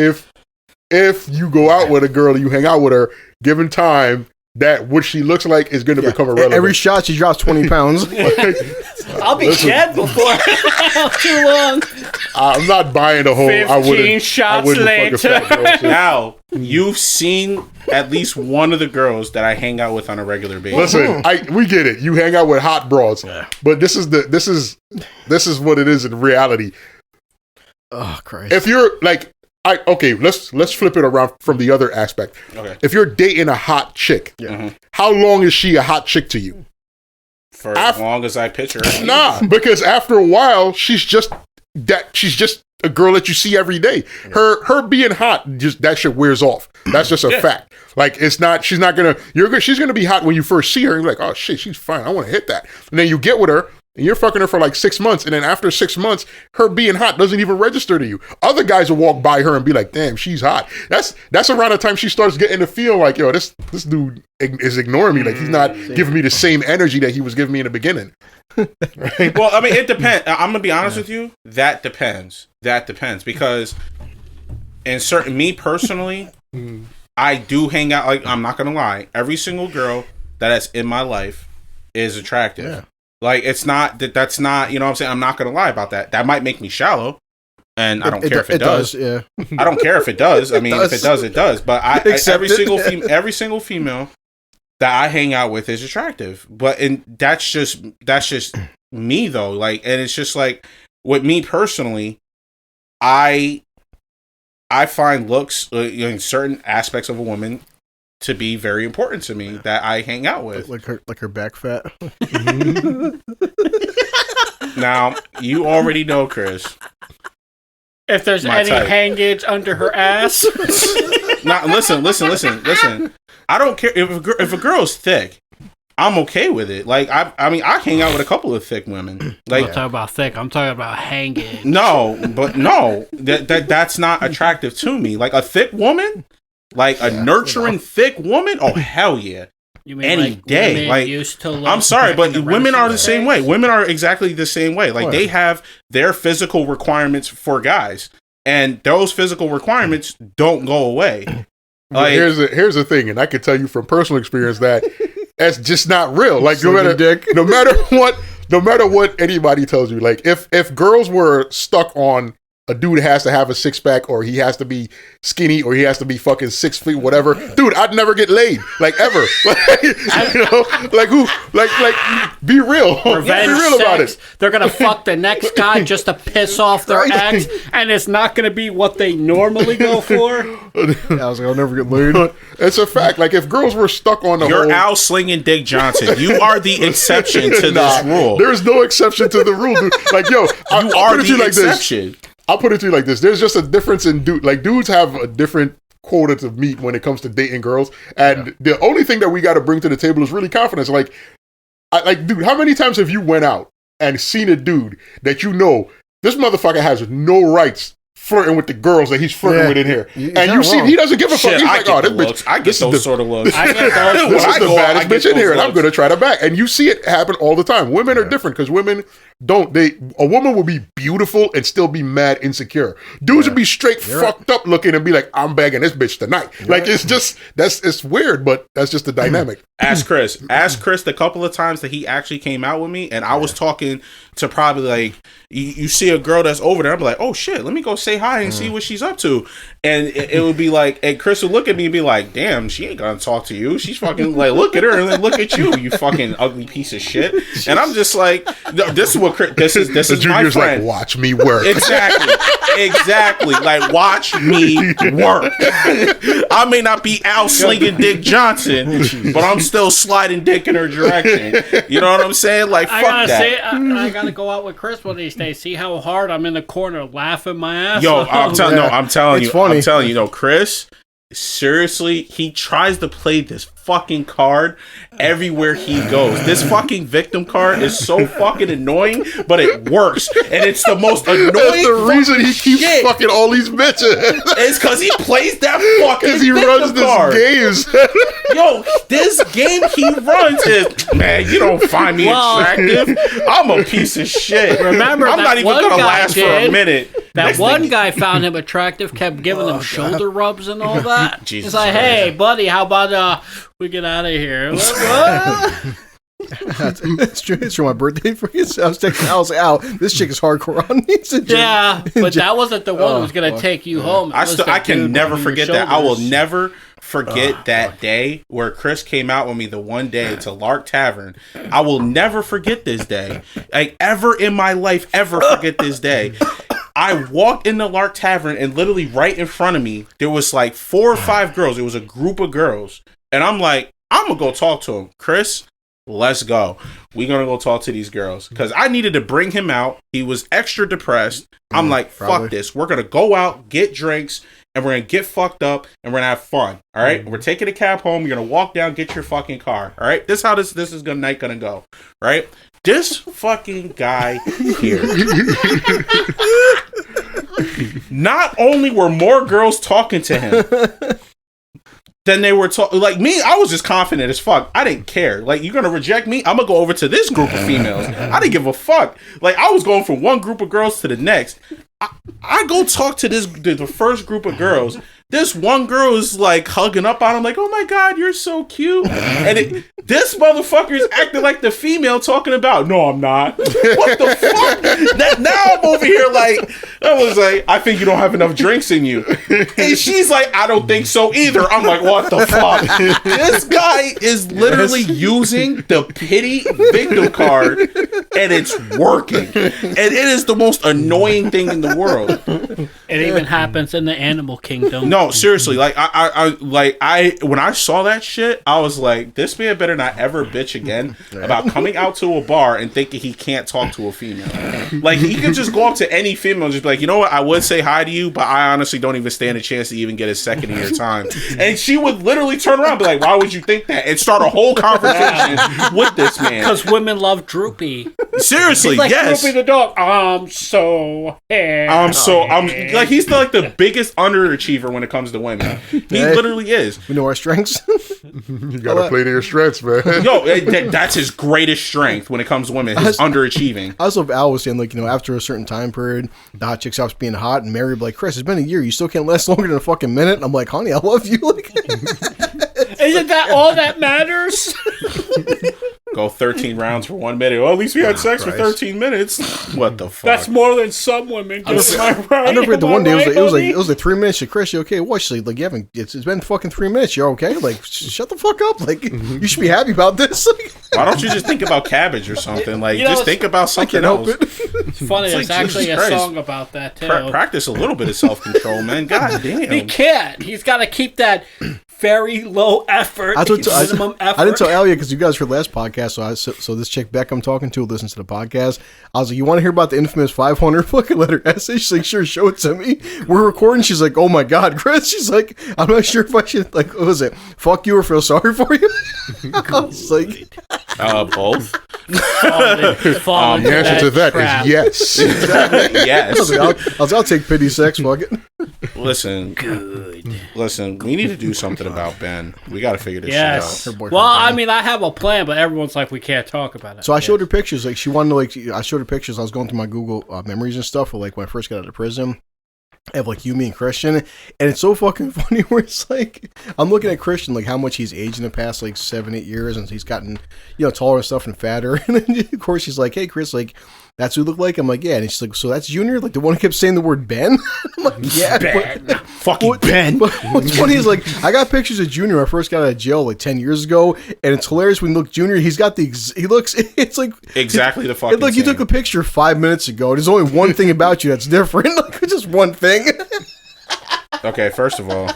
if you go out with a girl and you hang out with her, given time, that what she looks like is going to become irrelevant. Every shot she drops 20 pounds. I'll be dead before too long. I'm not buying the whole. 15 shots later. Now you've seen at least one of the girls that I hang out with on a regular basis. Listen, we get it. You hang out with hot broads, but this is what it is in reality. Oh Christ! If you're like. Let's flip it around from the other aspect. Okay. If you're dating a hot chick, how long is she a hot chick to you? For as long as I picture her. Nah, because after a while, she's just a girl that you see every day. Her being hot, just that shit wears off. That's just a fact. Like she's gonna be hot when you first see her. And you're like, oh shit, she's fine. I want to hit that. And then you get with her. And you're fucking her for like 6 months, and then after 6 months, her being hot doesn't even register to you. Other guys will walk by her and be like, "Damn, she's hot." That's around the time she starts getting to feel like, "Yo, this dude is ignoring me. Like he's not giving me the same energy that he was giving me in the beginning." Right? Well, I mean, it depends. I'm gonna be honest with you. That depends. Because me personally, I do hang out. Like I'm not gonna lie, every single girl that's in my life is attractive. Yeah. Like, it's not, that's not, you know what I'm saying? I'm not going to lie about that. That might make me shallow, and I don't care if it does. Yeah. I don't care if it does. I mean, if it does, it does. But every single female that I hang out with is attractive. But that's just me, though. Like, and it's just like, with me personally, I find looks in certain aspects of a woman to be very important to me that I hang out with. Like her back fat. Now, you already know, Chris, If there's any hangage under her ass. Listen. I don't care if a girl's thick. I'm okay with it. Like I mean, I hang out with a couple of thick women. Like, I'm talking about thick. I'm talking about hangage. That's not attractive to me. Like a thick woman, like a nurturing thick woman. Oh hell yeah. You mean any day. Like, used to I'm sorry, but women are the same way. Women are exactly the same way. Like they have their physical requirements for guys, and those physical requirements don't go away. Like, here's the thing, and I can tell you from personal experience that that's just not real. Like no matter what anybody tells you, like if girls were stuck on a dude has to have a six pack, or he has to be skinny, or he has to be fucking 6 feet, whatever. Dude, I'd never get laid, like ever. Be real. Revenge be real about it. They're gonna fuck the next guy just to piss off their ex, and it's not gonna be what they normally go for. I was like, I'll never get laid. It's a fact. Like if girls were stuck on the You're Al slinging Dick Johnson. You are the exception to this rule. There's no exception to the rule, dude. Like yo, you are the exception. I'll put it to you like this. There's just a difference in dudes have a different quota to meet when it comes to dating girls. And the only thing that we got to bring to the table is really confidence. Like, dude, how many times have you went out and seen a dude that you know, this motherfucker has no rights flirting with the girls that he's flirting with in here. And you see, he doesn't give a fuck. He's like, oh, this bitch. I get those sort of looks. This is the baddest bitch in here, and I'm going to try to back. And you see it happen all the time. Women are different because women a woman will be beautiful and still be mad insecure. Dudes will be straight fucked up looking and be like, I'm bagging this bitch tonight. Like, it's just, it's weird, but that's just the dynamic. Ask Chris the couple of times that he actually came out with me, and I was talking to probably like, you see a girl that's over there, I'm like, oh shit, let me go say hi and see what she's up to. And it would be like, and Chris would look at me and be like, damn, she ain't gonna talk to you. She's fucking like, look at her and then look at you fucking ugly piece of shit. And I'm just like, this is what this is my friend. Like, watch me work. Exactly. Like, watch me work. I may not be Al slinging Dick Johnson, but I'm still sliding dick in her direction. You know what I'm saying? Like, fuck that. I gotta go out with Chris one of these days. See how hard I'm in the corner laughing my ass off. I'm telling you, Chris, seriously, he tries to play this fucking card everywhere he goes. This fucking victim card is so fucking annoying, but it works. And it's the most annoying. That's the reason he keeps fucking all these bitches. It's because he plays that fucking victim runs card. This games. Yo, this game he runs is, man, you don't find me attractive. I'm a piece of shit. Remember, I'm not even going to last for a minute. That one guy found him attractive, kept giving him shoulder rubs and all that. He's like, hey, buddy, how about we get out of here? It's true. My birthday for you. So I was texting Al. I was like, Al, this chick is hardcore on me. Yeah, but that wasn't the one who was going to take you home. I can never forget that. I will never forget that day where Chris came out with me the one day to Lark Tavern. I will never forget this day. Like, ever in my life, ever forget this day. I walked in the Lark Tavern, and literally right in front of me, there was like 4 or 5 girls. It was a group of girls. And I'm like, I'm going to go talk to them. Chris, let's go. We're going to go talk to these girls. Because I needed to bring him out. He was extra depressed. I'm like, fuck this. We're going to go out, get drinks, and we're going to get fucked up, and we're going to have fun. All right? We're taking a cab home. You're going to walk down, get your fucking car. All right? This is how this is night going to go. Right? This fucking guy here. Not only were more girls talking to him than they were talking, like me, I was just confident as fuck. I didn't care. Like, you're gonna reject me? I'm gonna go over to this group of females. I didn't give a fuck. Like, I was going from one group of girls to the next. I go talk to the first group of girls. This one girl is like hugging up on him, like, "Oh my god, you're so cute!" And this motherfucker is acting like the female talking about. No, I'm not. What the fuck? Now I'm over here like, I was like, I think you don't have enough drinks in you, and she's like, I don't think so either. I'm like, what the fuck? This guy is literally using the pity victim card, and it's working, and it is the most annoying thing in the world. It even happens in the animal kingdom. No, seriously, like I when I saw that shit, I was like, this man better not ever bitch again about coming out to a bar and thinking he can't talk to a female. Like, he could just go up to any female and just be like, you know what, I would say hi to you, but I honestly don't even stand a chance to even get a second of your time. And she would literally turn around and be like, why would you think that? And start a whole conversation with this man. Because women love Droopy. Seriously, he's like, yes. Droopy the dog. I'm like, he's like the biggest underachiever when it comes to women. He literally is. We know our strengths. You gotta play to your strengths, man. Yo, that's his greatest strength when it comes to women. His underachieving. I also Al was saying, like, you know, after a certain time period, the hot chick stops being hot, and Mary would be like, Chris, it's been a year. You still can't last longer than a fucking minute. And I'm like, honey, I love you. Like, isn't that all that matters? Go 13 rounds for 1 minute. Well, at least we had sex for 13 minutes. What the fuck? That's more than some women do. I never read the one day. It was like 3 minutes. Like, Chris, you okay? What? She's like, you haven't. It's been fucking 3 minutes. You're okay? Like, shut the fuck up. Like, you should be happy about this. Like, why don't you just think about cabbage or something? Like, just think about something else. It's funny. There's actually a song about that too. Practice a little bit of self-control, man. God damn. He can't. He's got to keep that very low effort, minimum effort. I didn't tell Elliot because you guys heard last podcast. So this chick Beck I'm talking to listens to the podcast. I was like, you want to hear about the infamous 500 fucking letter essay? She's like, sure, show it to me. We're recording. She's like, oh my god, Chris. She's like, I'm not sure if I should, like, what was it? Fuck you or feel sorry for you? I was like, both. The answer to that is yes. Yes. I'll take pity sex. Fuck it. Listen, we need to do something about Ben. We got to figure this shit out. Well, I mean, I have a plan, but everyone's like, we can't talk about it. So I showed her pictures. Like, she wanted to, like, I showed her pictures. I was going through my Google memories and stuff. Or, like, when I first got out of prison. I have, like, you, me, and Christian. And it's so fucking funny where it's like, I'm looking at Christian, like, how much he's aged in the past, like, 7-8 years. And he's gotten, you know, taller and stuff and fatter. And then, of course, she's like, hey, Chris, like, that's who you look like? I'm like, yeah. And she's like, so that's Junior? Like, the one who kept saying the word Ben? I'm like, yeah. Ben. Fucking Ben. But what's funny is, like, I got pictures of Junior when I first got out of jail, like, 10 years ago. And it's hilarious when you look Junior. He's got it's like... exactly the fucking Look, you took a picture 5 minutes ago. There's only one thing about you that's different. Like, just one thing. Okay, first of all,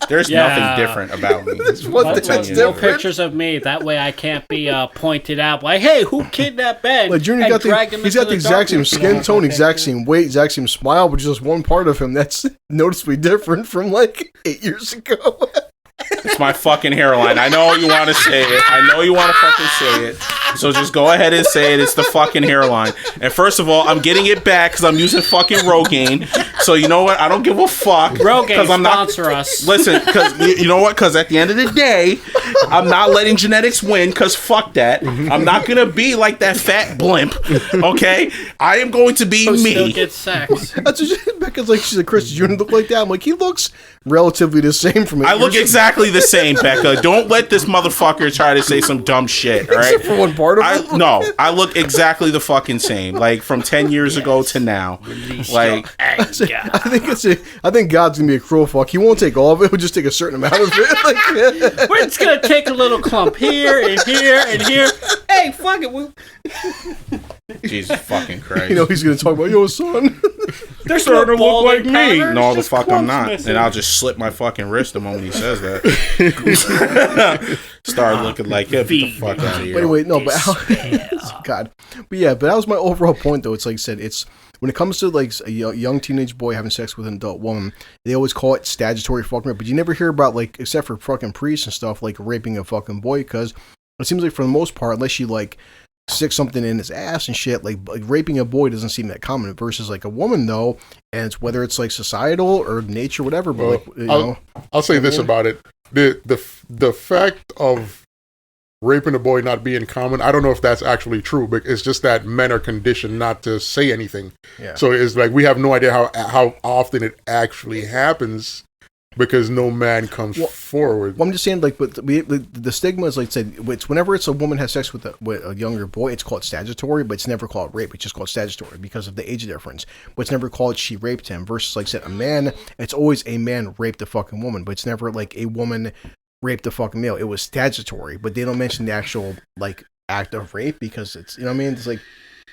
there's nothing different about me. There's one thing that's no different. pictures of me. That way I can't be pointed out. Like, hey, who kidnapped Ben? Like, Junior he's got the exact same skin tone, exact same weight, exact same smile, but just one part of him that's noticeably different from, like, 8 years ago. It's my fucking hairline. I know you want to say it. I know you want to fucking say it. So just go ahead and say it. It's the fucking hairline. And first of all, I'm getting it back because I'm using fucking Rogaine. So you know what? I don't give a fuck. Rogaine, sponsor us. Listen, because you know what? Because at the end of the day, I'm not letting genetics win because fuck that. I'm not going to be like that fat blimp. Okay? I am going to be me. Still get sex. That's what Becca's like, she's like, Chris, you look like that? I'm like, he looks relatively the same from 8 I years look ago. exactly the same, Becca. Don't let this motherfucker try to say some dumb shit, all right? Except for one part of it. No, I look exactly the fucking same. Like, from 10 years ago to now. Like, I think God's gonna be a cruel fuck. He won't take all of it. He'll just take a certain amount of it. Like, We're just gonna take a little clump here and here and here. Hey, fuck it. Jesus fucking Christ. you know, he's gonna talk about, yo, son. They're starting to look like me. patterns, No, the just fuck I'm clumps not. missing. And I'll just slip my fucking wrist the moment he says that. Start looking like it. Get the fuck out of here. But anyway, no, but God, but yeah, but that was my overall point, though. It's like I said, it's when it comes to like a young teenage boy having sex with an adult woman, they always call it statutory fucking rape, but you never hear about, like, except for fucking priests and stuff, like raping a fucking boy, because it seems like for the most part, unless you like stick something in his ass and shit, like raping a boy doesn't seem that common. Versus like a woman, though, and it's whether it's like societal or nature, whatever. But like, you know, I'll say this about it: the fact of raping a boy not being common, I don't know if that's actually true, but it's just that men are conditioned not to say anything. Yeah. So it's like we have no idea how often it actually happens because no man comes forward. Well, I'm just saying, like, but the stigma is, like I said, it's whenever it's a woman has sex with a younger boy, it's called statutory, but it's never called rape. It's just called statutory because of the age difference. But it's never called she raped him. Versus, like I said, a man, it's always a man raped a fucking woman, but it's never like a woman raped a fucking male. It was statutory, but they don't mention the actual like act of rape because it's, you know what I mean? It's like,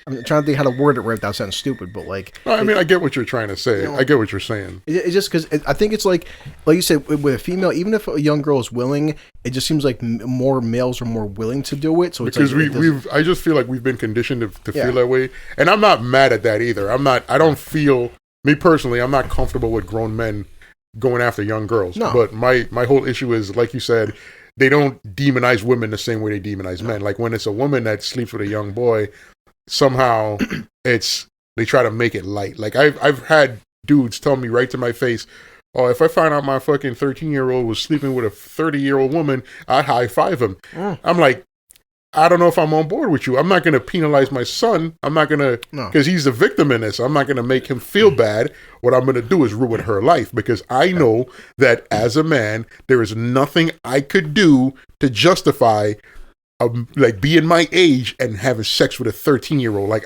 I'm trying to think how to word it right without sounding stupid, but like... No, I mean, I get what you're trying to say. I get what you're saying. It's just because I think it's like you said, with a female, even if a young girl is willing, it just seems like more males are more willing to do it. So it's because like, I just feel like we've been conditioned to feel that way. And I'm not mad at that either. I don't feel, me personally, I'm not comfortable with grown men going after young girls. No. But my whole issue is, like you said, they don't demonize women the same way they demonize men. Like when it's a woman that sleeps with a young boy, somehow they try to make it light. Like I've had dudes tell me right to my face, oh, if I find out my fucking 13-year-old was sleeping with a 30-year-old woman, I'd high five him. I'm like, I don't know if I'm on board with you. I'm not going to penalize my son. I'm not going to, because he's the victim in this. I'm not going to make him feel bad. What I'm going to do is ruin her life, because I know that as a man, there is nothing I could do to justify like being my age and having sex with a 13-year-old. Like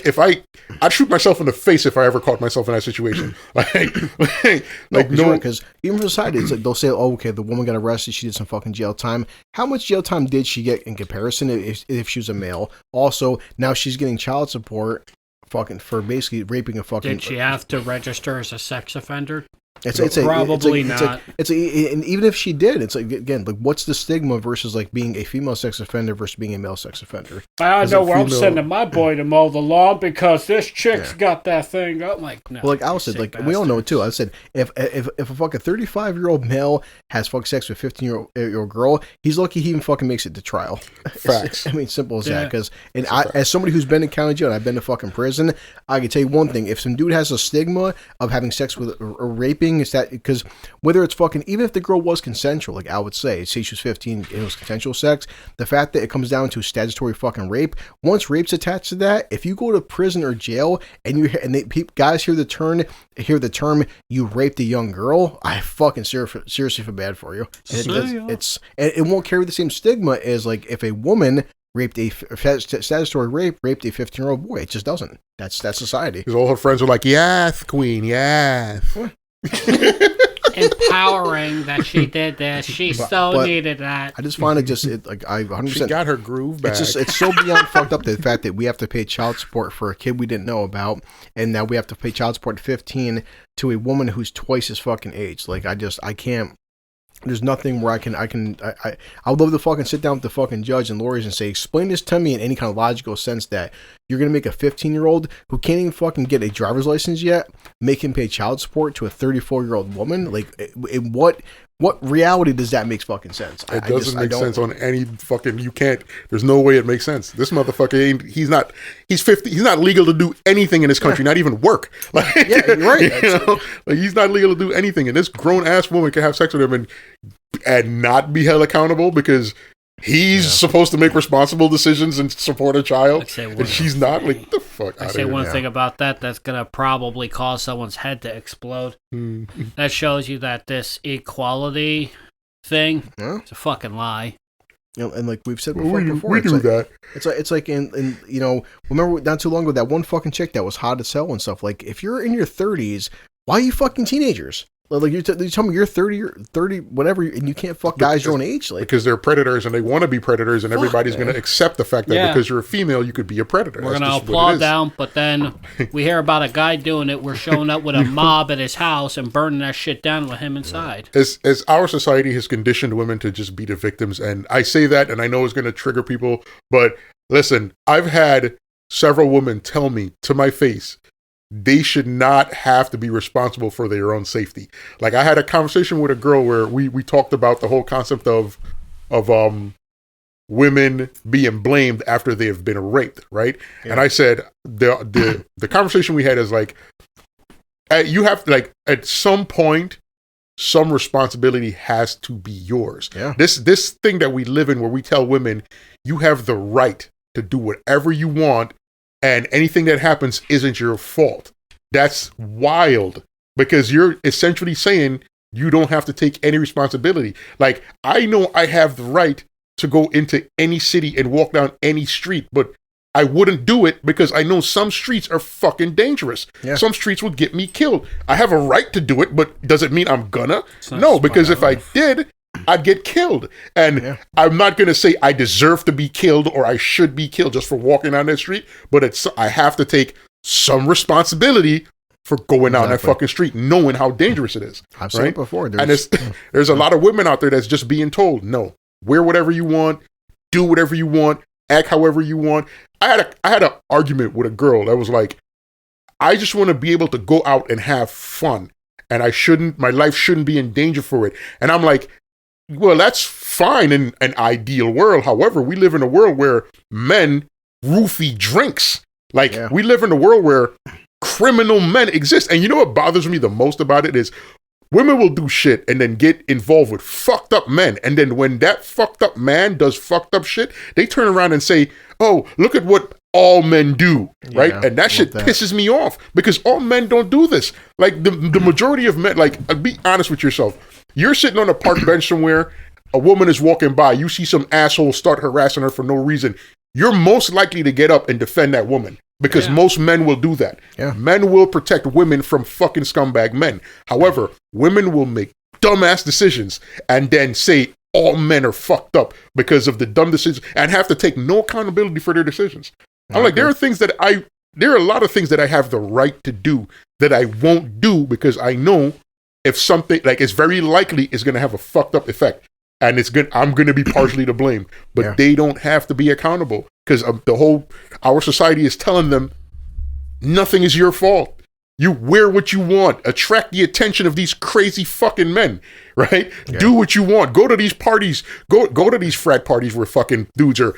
if I'd shoot myself in the face if I ever caught myself in that situation. Because even for society, it's like they'll say, oh, okay, the woman got arrested, she did some fucking jail time. How much jail time did she get in comparison if she was a male? Also, now she's getting child support fucking for basically raping a fucking... Did she have to register as a sex offender? Probably not. And even if she did, it's like, again, like, what's the stigma versus like being a female sex offender versus being a male sex offender? I know where I'm sending my boy to mow the lawn because this chick's got that thing. I'm like, no. Well, like Al said, like bastard. We all know it too. I said, if a fucking 35-year-old male has fucking sex with a 15-year-old girl, he's lucky he even fucking makes it to trial. Facts. I mean, simple as that. Because as somebody who's been in county jail and I've been to fucking prison, I can tell you one thing: if some dude has a stigma of having sex with or raping, is that because whether it's fucking, even if the girl was consensual, like I would say she was 15 and it was consensual sex, the fact that it comes down to statutory fucking rape, once rape's attached to that, if you go to prison or jail and guys hear the term you raped a young girl, I fucking seriously feel bad for you. And it won't carry the same stigma as like if a woman raped statutory raped a 15-year-old boy. It just doesn't. That's society. Because all her friends are like, yes, queen, yes. Empowering that she did this. She needed that. I just find I 100%. She got her groove back. It's so beyond fucked up, the fact that we have to pay child support for a kid we didn't know about, and now we have to pay child support at 15 to a woman who's twice his fucking age. Like I can't. There's nothing where I would love to fucking sit down with the fucking judge and lawyers and say, explain this to me in any kind of logical sense that you're going to make a 15-year-old who can't even fucking get a driver's license yet, make him pay child support to a 34-year-old woman? Like, in what reality does that make fucking sense? It doesn't make sense on any fucking, you can't, there's no way it makes sense. This motherfucker he's 50, he's not legal to do anything in this country, not even work. Like, right. Like he's not legal to do anything, and this grown-ass woman can have sex with him and not be held accountable because he's supposed to make responsible decisions and support a child, and she's not. Like, the fuck out of here. I say one thing about that's going to probably cause someone's head to explode. That shows you that this equality thing is a fucking lie. And like we've said before, we do that. It's like in remember not too long ago that one fucking chick that was hot to sell and stuff. Like, if you're in your 30s, why are you fucking teenagers? Like you tell me you're 30 whatever, and you can't fuck guys your own age, like, because they're predators and they want to be predators, and everybody's going to accept the fact that because you're a female, you could be a predator. We're going to applaud them, but then we hear about a guy doing it. We're showing up with a mob at his house and burning that shit down with him inside. As our society has conditioned women to just be the victims, and I say that, and I know it's going to trigger people, but listen, I've had several women tell me to my face they should not have to be responsible for their own safety. Like, I had a conversation with a girl where we talked about the whole concept of women being blamed after they have been raped, right? Yeah. And I said the conversation we had is like, you have to, like, at some point, some responsibility has to be yours. Yeah. This thing that we live in, where we tell women you have the right to do whatever you want, and anything that happens isn't your fault. That's wild, because you're essentially saying you don't have to take any responsibility. Like, I know I have the right to go into any city and walk down any street, but I wouldn't do it because I know some streets are fucking dangerous. Yeah. Some streets would get me killed. I have a right to do it, but does it mean I'm gonna? No, because if I did, I'd get killed. And I'm not going to say I deserve to be killed or I should be killed just for walking down that street, but I have to take some responsibility for going out that fucking street, knowing how dangerous it is. I've said it before. There's a lot of women out there that's just being told, no, wear whatever you want, do whatever you want, act however you want. I had an argument with a girl that was like, I just want to be able to go out and have fun, and my life shouldn't be in danger for it. And I'm like, well, that's fine in an ideal world. However, we live in a world where men roofie drinks. We live in a world where criminal men exist. And you know what bothers me the most about it is women will do shit and then get involved with fucked up men. And then when that fucked up man does fucked up shit, they turn around and say, oh, look at what all men do, right? And that shit pisses me off because all men don't do this. Like the majority of men, be honest with yourself. You're sitting on a park bench somewhere, a woman is walking by, you see some asshole start harassing her for no reason. You're most likely to get up and defend that woman because most men will do that. Yeah. Men will protect women from fucking scumbag men. However, women will make dumbass decisions and then say all men are fucked up because of the dumb decisions and have to take no accountability for their decisions. I'm like, there are a lot of things that I have the right to do that I won't do because I know if something, it's very likely is going to have a fucked up effect. And I'm going to be partially to blame, but they don't have to be accountable because our society is telling them nothing is your fault. You wear what you want, attract the attention of these crazy fucking men, right? Yeah. Do what you want. Go to these parties, go to these frat parties where fucking dudes are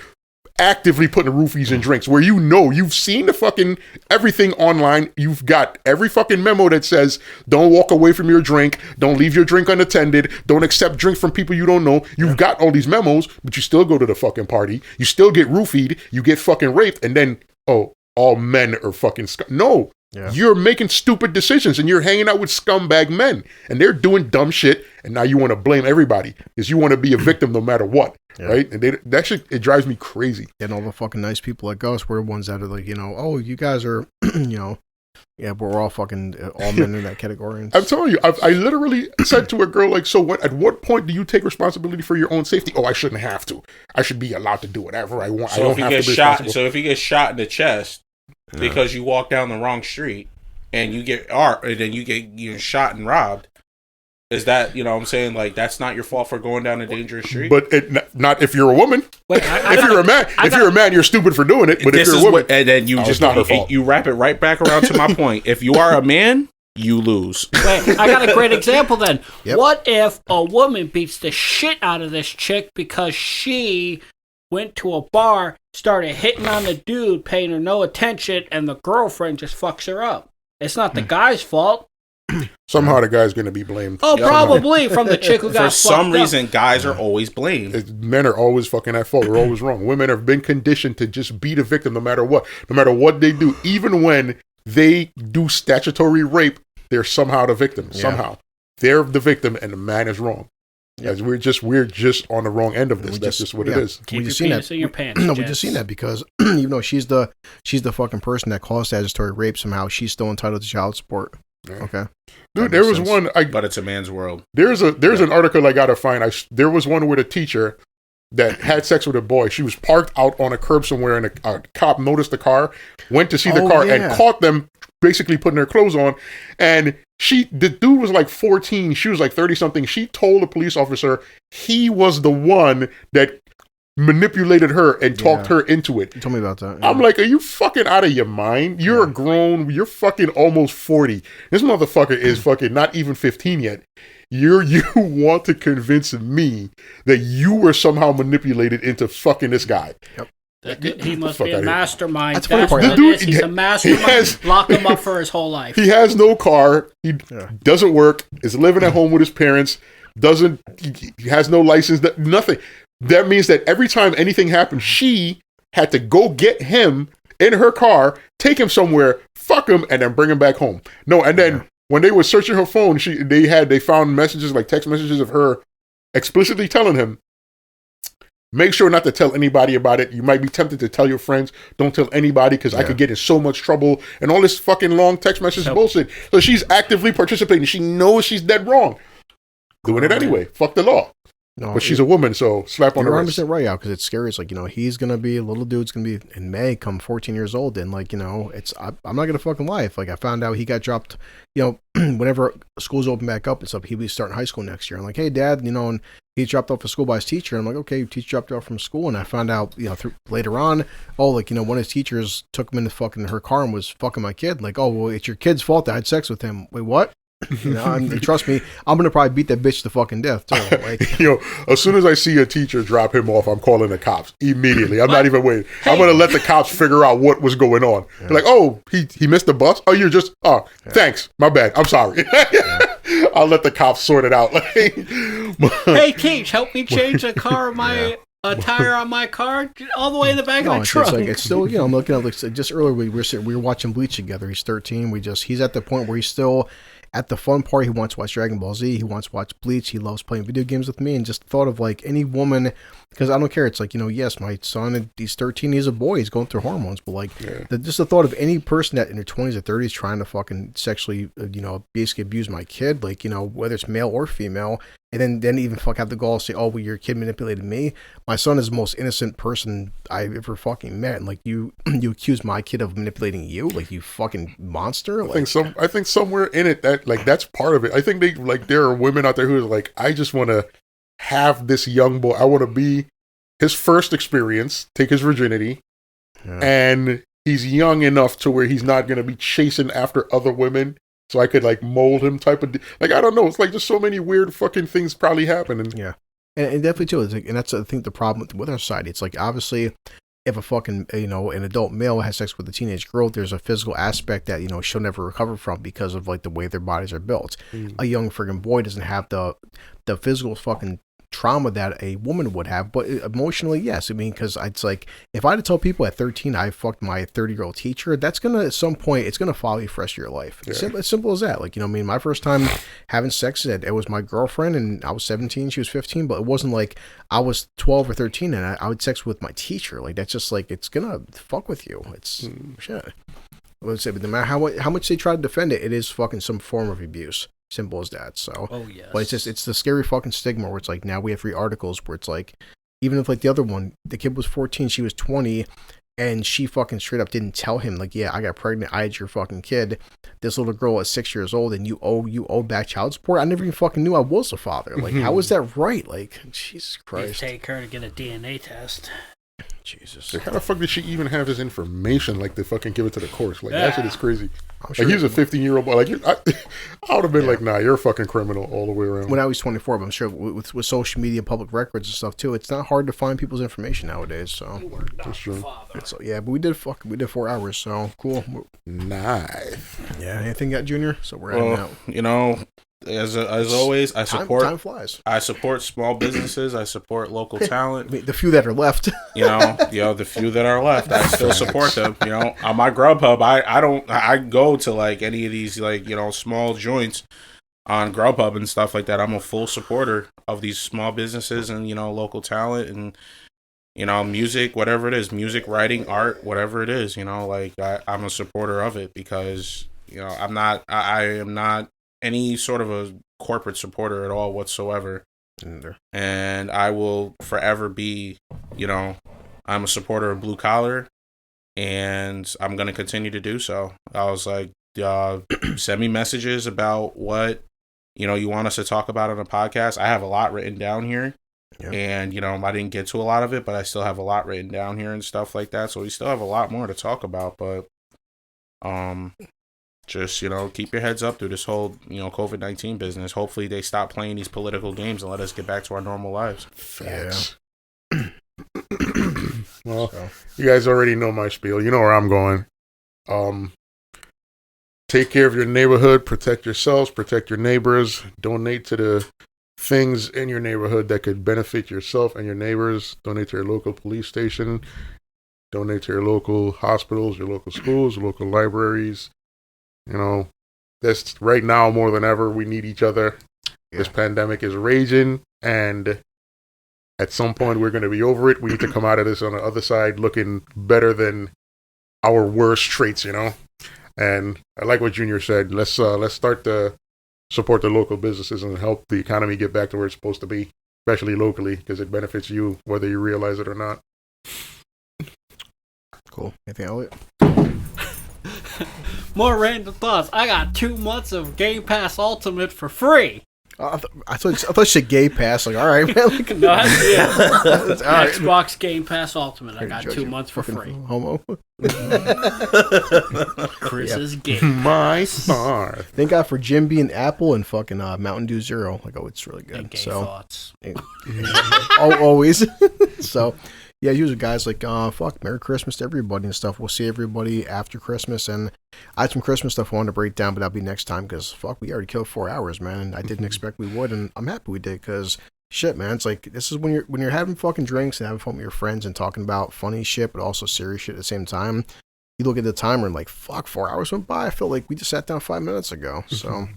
actively putting roofies in drinks where you've seen the fucking everything online. You've got every fucking memo that says don't walk away from your drink, don't leave your drink unattended, don't accept drink from people you don't know. You've got all these memos, but you still go to the fucking party, you still get roofied, you get fucking raped, and then all men are fucking no. Yeah. You're making stupid decisions and you're hanging out with scumbag men and they're doing dumb shit, and now you want to blame everybody because you want to be a victim no matter what. Right? And that shit, it drives me crazy. And all the fucking nice people like us, we're the ones that are like, oh, you guys are, but we're all fucking, all men in that category. And I'm telling you, I literally said to a girl, at what point do you take responsibility for your own safety? Oh, I shouldn't have to. I should be allowed to do whatever I want. So if you get shot in the chest because you walk down the wrong street and you get shot and robbed, is that, what I'm saying? That's not your fault for going down a dangerous street? But not if you're a woman. Wait, if you're a man, you're stupid for doing it. But if you're a woman, and then it's not her fault. You wrap it right back around to my point. If you are a man, you lose. Wait, I got a great example then. Yep. What if a woman beats the shit out of this chick because she went to a bar, started hitting on the dude, paying her no attention, and the girlfriend just fucks her up? It's not the guy's fault. Somehow the guy's going to be blamed. Oh, probably from the chick who got For some reason, guys are always blamed. Men are always fucking at fault. They're always wrong. Women have been conditioned to just be the victim no matter what. No matter what they do. Even when they do statutory rape, they're somehow the victim. Yeah. Somehow. They're the victim and the man is wrong. As we're just on the wrong end of this. That's just what it is. Keep your penis in your pants. No, we just seen that because even though she's the fucking person that caused statutory rape, somehow she's still entitled to child support. Yeah. Okay, dude, there was one. But it's a man's world. There's an article I gotta find. There was one with a teacher that had sex with a boy. She was parked out on a curb somewhere, and a cop noticed the car, went to see the car, and caught them basically putting their clothes on. And the dude was like 14, she was like 30 something. She told the police officer he was the one that manipulated her and talked her into it. You told me about that. Yeah. I'm like, are you fucking out of your mind? You're you're fucking almost 40. This motherfucker is fucking not even 15 yet. You want to convince me that you were somehow manipulated into fucking this guy. Yep. He must be a mastermind. That's funny part. He's a mastermind. Lock him up for his whole life. He has no car. He doesn't work. Is living at home with his parents. He has no license. Nothing. That means that every time anything happened, she had to go get him in her car, take him somewhere, fuck him, and then bring him back home. No, and then when they were searching her phone, they found messages, like text messages of her explicitly telling him, make sure not to tell anybody about it. You might be tempted to tell your friends. Don't tell anybody because I could get in so much trouble. And all this fucking long text message bullshit. So she's actively participating. She knows she's dead wrong. Doing it anyway. Fuck the law. No, but she's a woman, so slap on the you're wrist. 100% right out because it's scary. It's like, he's gonna be a little dude's gonna be in May, come 14 years old, and like, it's I'm not gonna fucking lie. If like I found out he got dropped, whenever schools open back up and stuff, he'll be starting high school next year. I'm like, hey dad, and he's dropped off of school by his teacher. And I'm like, okay, teacher dropped off from school, and I found out, later on, one of his teachers took him into fucking her car and was fucking my kid. Like, oh well, it's your kid's fault that I had sex with him. Wait, what? And trust me, I'm gonna probably beat that bitch to fucking death too. Like, as soon as I see a teacher drop him off, I'm calling the cops immediately. I'm not even waiting. Hey. I'm gonna let the cops figure out what was going on. Yeah. Like, oh, he missed the bus. Oh, you're just thanks, my bad. I'm sorry. I'll let the cops sort it out. Hey, Teach, help me change the car. A tire on my car, all the way in the back of the trunk. It's still, I'm looking at just earlier. We were watching Bleach together. He's 13. He's at the point where he's still at the fun part. He wants to watch Dragon Ball Z. He wants to watch Bleach. He loves playing video games with me. And just thought of like any woman, because I don't care. It's like, yes, my son, he's 13. He's a boy. He's going through hormones. But like, just the thought of any person that in their 20s or 30s trying to fucking sexually, basically abuse my kid, like, whether it's male or female. And then even have the gall to say, oh, well, your kid manipulated me. My son is the most innocent person I've ever fucking met. And like you accuse my kid of manipulating you, like you fucking monster. I think somewhere in it that like that's part of it. I think there are women out there who are like, I just want to have this young boy. I want to be his first experience, take his virginity, and he's young enough to where he's not going to be chasing after other women. So I could like mold him type of like, I don't know. It's like just so many weird fucking things probably happen. And and definitely too. It's like, and that's I think the problem with our society. It's like obviously if a fucking an adult male has sex with a teenage girl, there's a physical aspect that she'll never recover from because of like the way their bodies are built. A young friggin' boy doesn't have the physical fucking trauma that a woman would have, but emotionally, yes. I mean, because it's like if I had to tell people at 13 I fucked my 30-year-old teacher, that's gonna at some point it's gonna follow you for the rest of your life. As simple as that. Like my first time having sex, it was my girlfriend, and I was 17, she was 15, but it wasn't like I was 12 or 13 and I would sex with my teacher. Like that's just like it's gonna fuck with you. It's shit. Let's say, but no matter how much they try to defend it, it is fucking some form of abuse. Simple as that. So, but it's the scary fucking stigma where it's like now we have 3 articles where it's like, even if like the other one, the kid was 14, she was 20, and she fucking straight up didn't tell him like, yeah, I got pregnant, I had your fucking kid. This little girl is 6 years old, and you owe back child support. I never even fucking knew I was a father. Like, how is that right? Like, Jesus Christ. You take her to get a DNA test. Jesus. Like, how the fuck did she even have his information? Like, to fucking give it to the courts? Like, that shit is crazy. Like, he was a 15-year-old boy. Like, I would have been like, nah, you're a fucking criminal all the way around. When I was 24, but I'm sure with social media and public records and stuff, too, it's not hard to find people's information nowadays, so. That's true. But we did 4 hours, so cool. Nice. Yeah, anything got, Junior? So we're heading out. As always, I support. Time flies. I support small businesses. I support local talent. I mean, the few that are left. The few that are left, I still support them. On my Grubhub, I go to like any of these like small joints on Grubhub and stuff like that. I'm a full supporter of these small businesses and local talent and music, whatever it is, music, writing, art, whatever it is. I'm a supporter of it because I am not any sort of a corporate supporter at all whatsoever. And I will forever be, I'm a supporter of blue collar, and I'm going to continue to do so. I was like, send me messages about what, you want us to talk about on a podcast. I have a lot written down here. Yeah. And, I didn't get to a lot of it, but I still have a lot written down here and stuff like that. So we still have a lot more to talk about, but, just, keep your heads up through this whole, COVID-19 business. Hopefully they stop playing these political games and let us get back to our normal lives. Facts. Well, you guys already know my spiel. You know where I'm going. Take care of your neighborhood. Protect yourselves. Protect your neighbors. Donate to the things in your neighborhood that could benefit yourself and your neighbors. Donate to your local police station. Donate to your local hospitals, your local schools, your local libraries. That's right now more than ever. We need each other. Yeah. This pandemic is raging, and at some point we're going to be over it. We need to come out of this on the other side looking better than our worst traits, And I like what Junior said. Let's start to support the local businesses and help the economy get back to where it's supposed to be. especially locally, because it benefits you whether you realize it or not. Cool. Anything, Elliot? More random thoughts. I got 2 months of Game Pass Ultimate for free. I thought you said Gay Pass. Like, all right, man. Like, No, yeah. all right. Xbox Game Pass Ultimate. I got 2 months for free. Homo. Chris's Game. My star. Thank God for Jim being Apple and fucking Mountain Dew Zero. Like, oh, it's really good. And gay So, thoughts. always. So, yeah, usually guys like, fuck, Merry Christmas to everybody and stuff. We'll see everybody after Christmas. And I had some Christmas stuff I wanted to break down, but that'll be next time because, fuck, we already killed 4 hours, man. And I didn't expect we would, and I'm happy we did because, shit, man, it's like, this is when you're having fucking drinks and having fun with your friends and talking about funny shit, but also serious shit at the same time. You look at the timer and like, fuck, 4 hours went by. I feel like we just sat down 5 minutes ago. So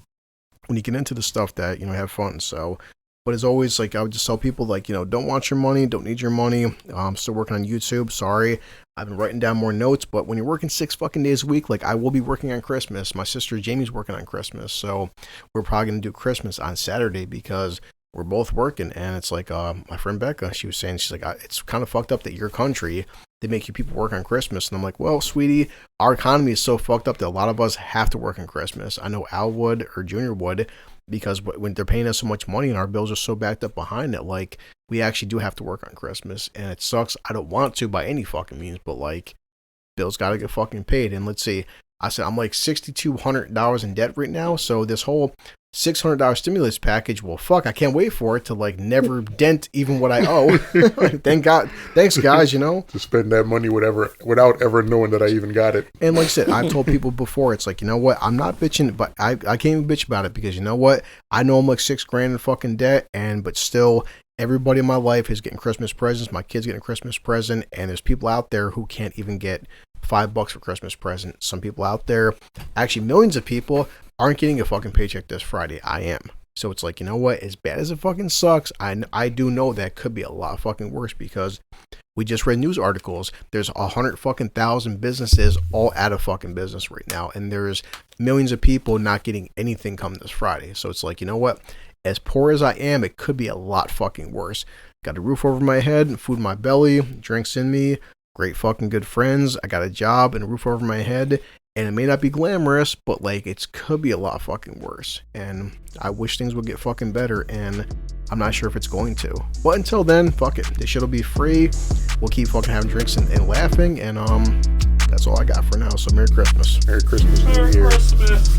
when you get into the stuff that, have fun. So, but as always, like, I would just tell people, like, don't want your money, don't need your money. I'm still working on YouTube. Sorry. I've been writing down more notes, but when you're working 6 fucking days a week, like, I will be working on Christmas. My sister Jamie's working on Christmas. So we're probably going to do Christmas on Saturday because we're both working. And it's like, my friend Becca, she was saying, she's like, it's kind of fucked up that your country, they make you people work on Christmas. And I'm like, well, sweetie, our economy is so fucked up that a lot of us have to work on Christmas. I know Al would or Junior would, because when they're paying us so much money and our bills are so backed up behind it, like, we actually do have to work on Christmas. And it sucks. I don't want to by any fucking means, but like, bills gotta get fucking paid. And let's see, I said I'm like $6,200 in debt right now. So this whole $600 stimulus package, well, fuck, I can't wait for it to like never dent even what I owe. Thank God. Thanks, guys, To spend that money without ever knowing that I even got it. And like I said, I've told people before, it's like, you know what, I'm not bitching, but I can't even bitch about it because you know what, I know I'm like $6,000 in fucking debt, but still, everybody in my life is getting Christmas presents. My kid's getting a Christmas present, and there's people out there who can't even get $5 for Christmas present. Some people out there, actually millions of people, aren't getting a fucking paycheck this Friday. I am. So it's like, you know what, as bad as it fucking sucks, I do know that could be a lot fucking worse because we just read news articles. There's 100,000 businesses all out of fucking business right now, and there's millions of people not getting anything come this Friday. So it's like, you know what, as poor as I am, it could be a lot fucking worse. Got a roof over my head, food in my belly, drinks in me, great fucking good friends. I got a job and a roof over my head, and it may not be glamorous, but like, it could be a lot fucking worse. And I wish things would get fucking better, and I'm not sure if it's going to. But until then, fuck it. This shit'll be free. We'll keep fucking having drinks and laughing, and that's all I got for now. So Merry Christmas. Merry Christmas. Merry Christmas.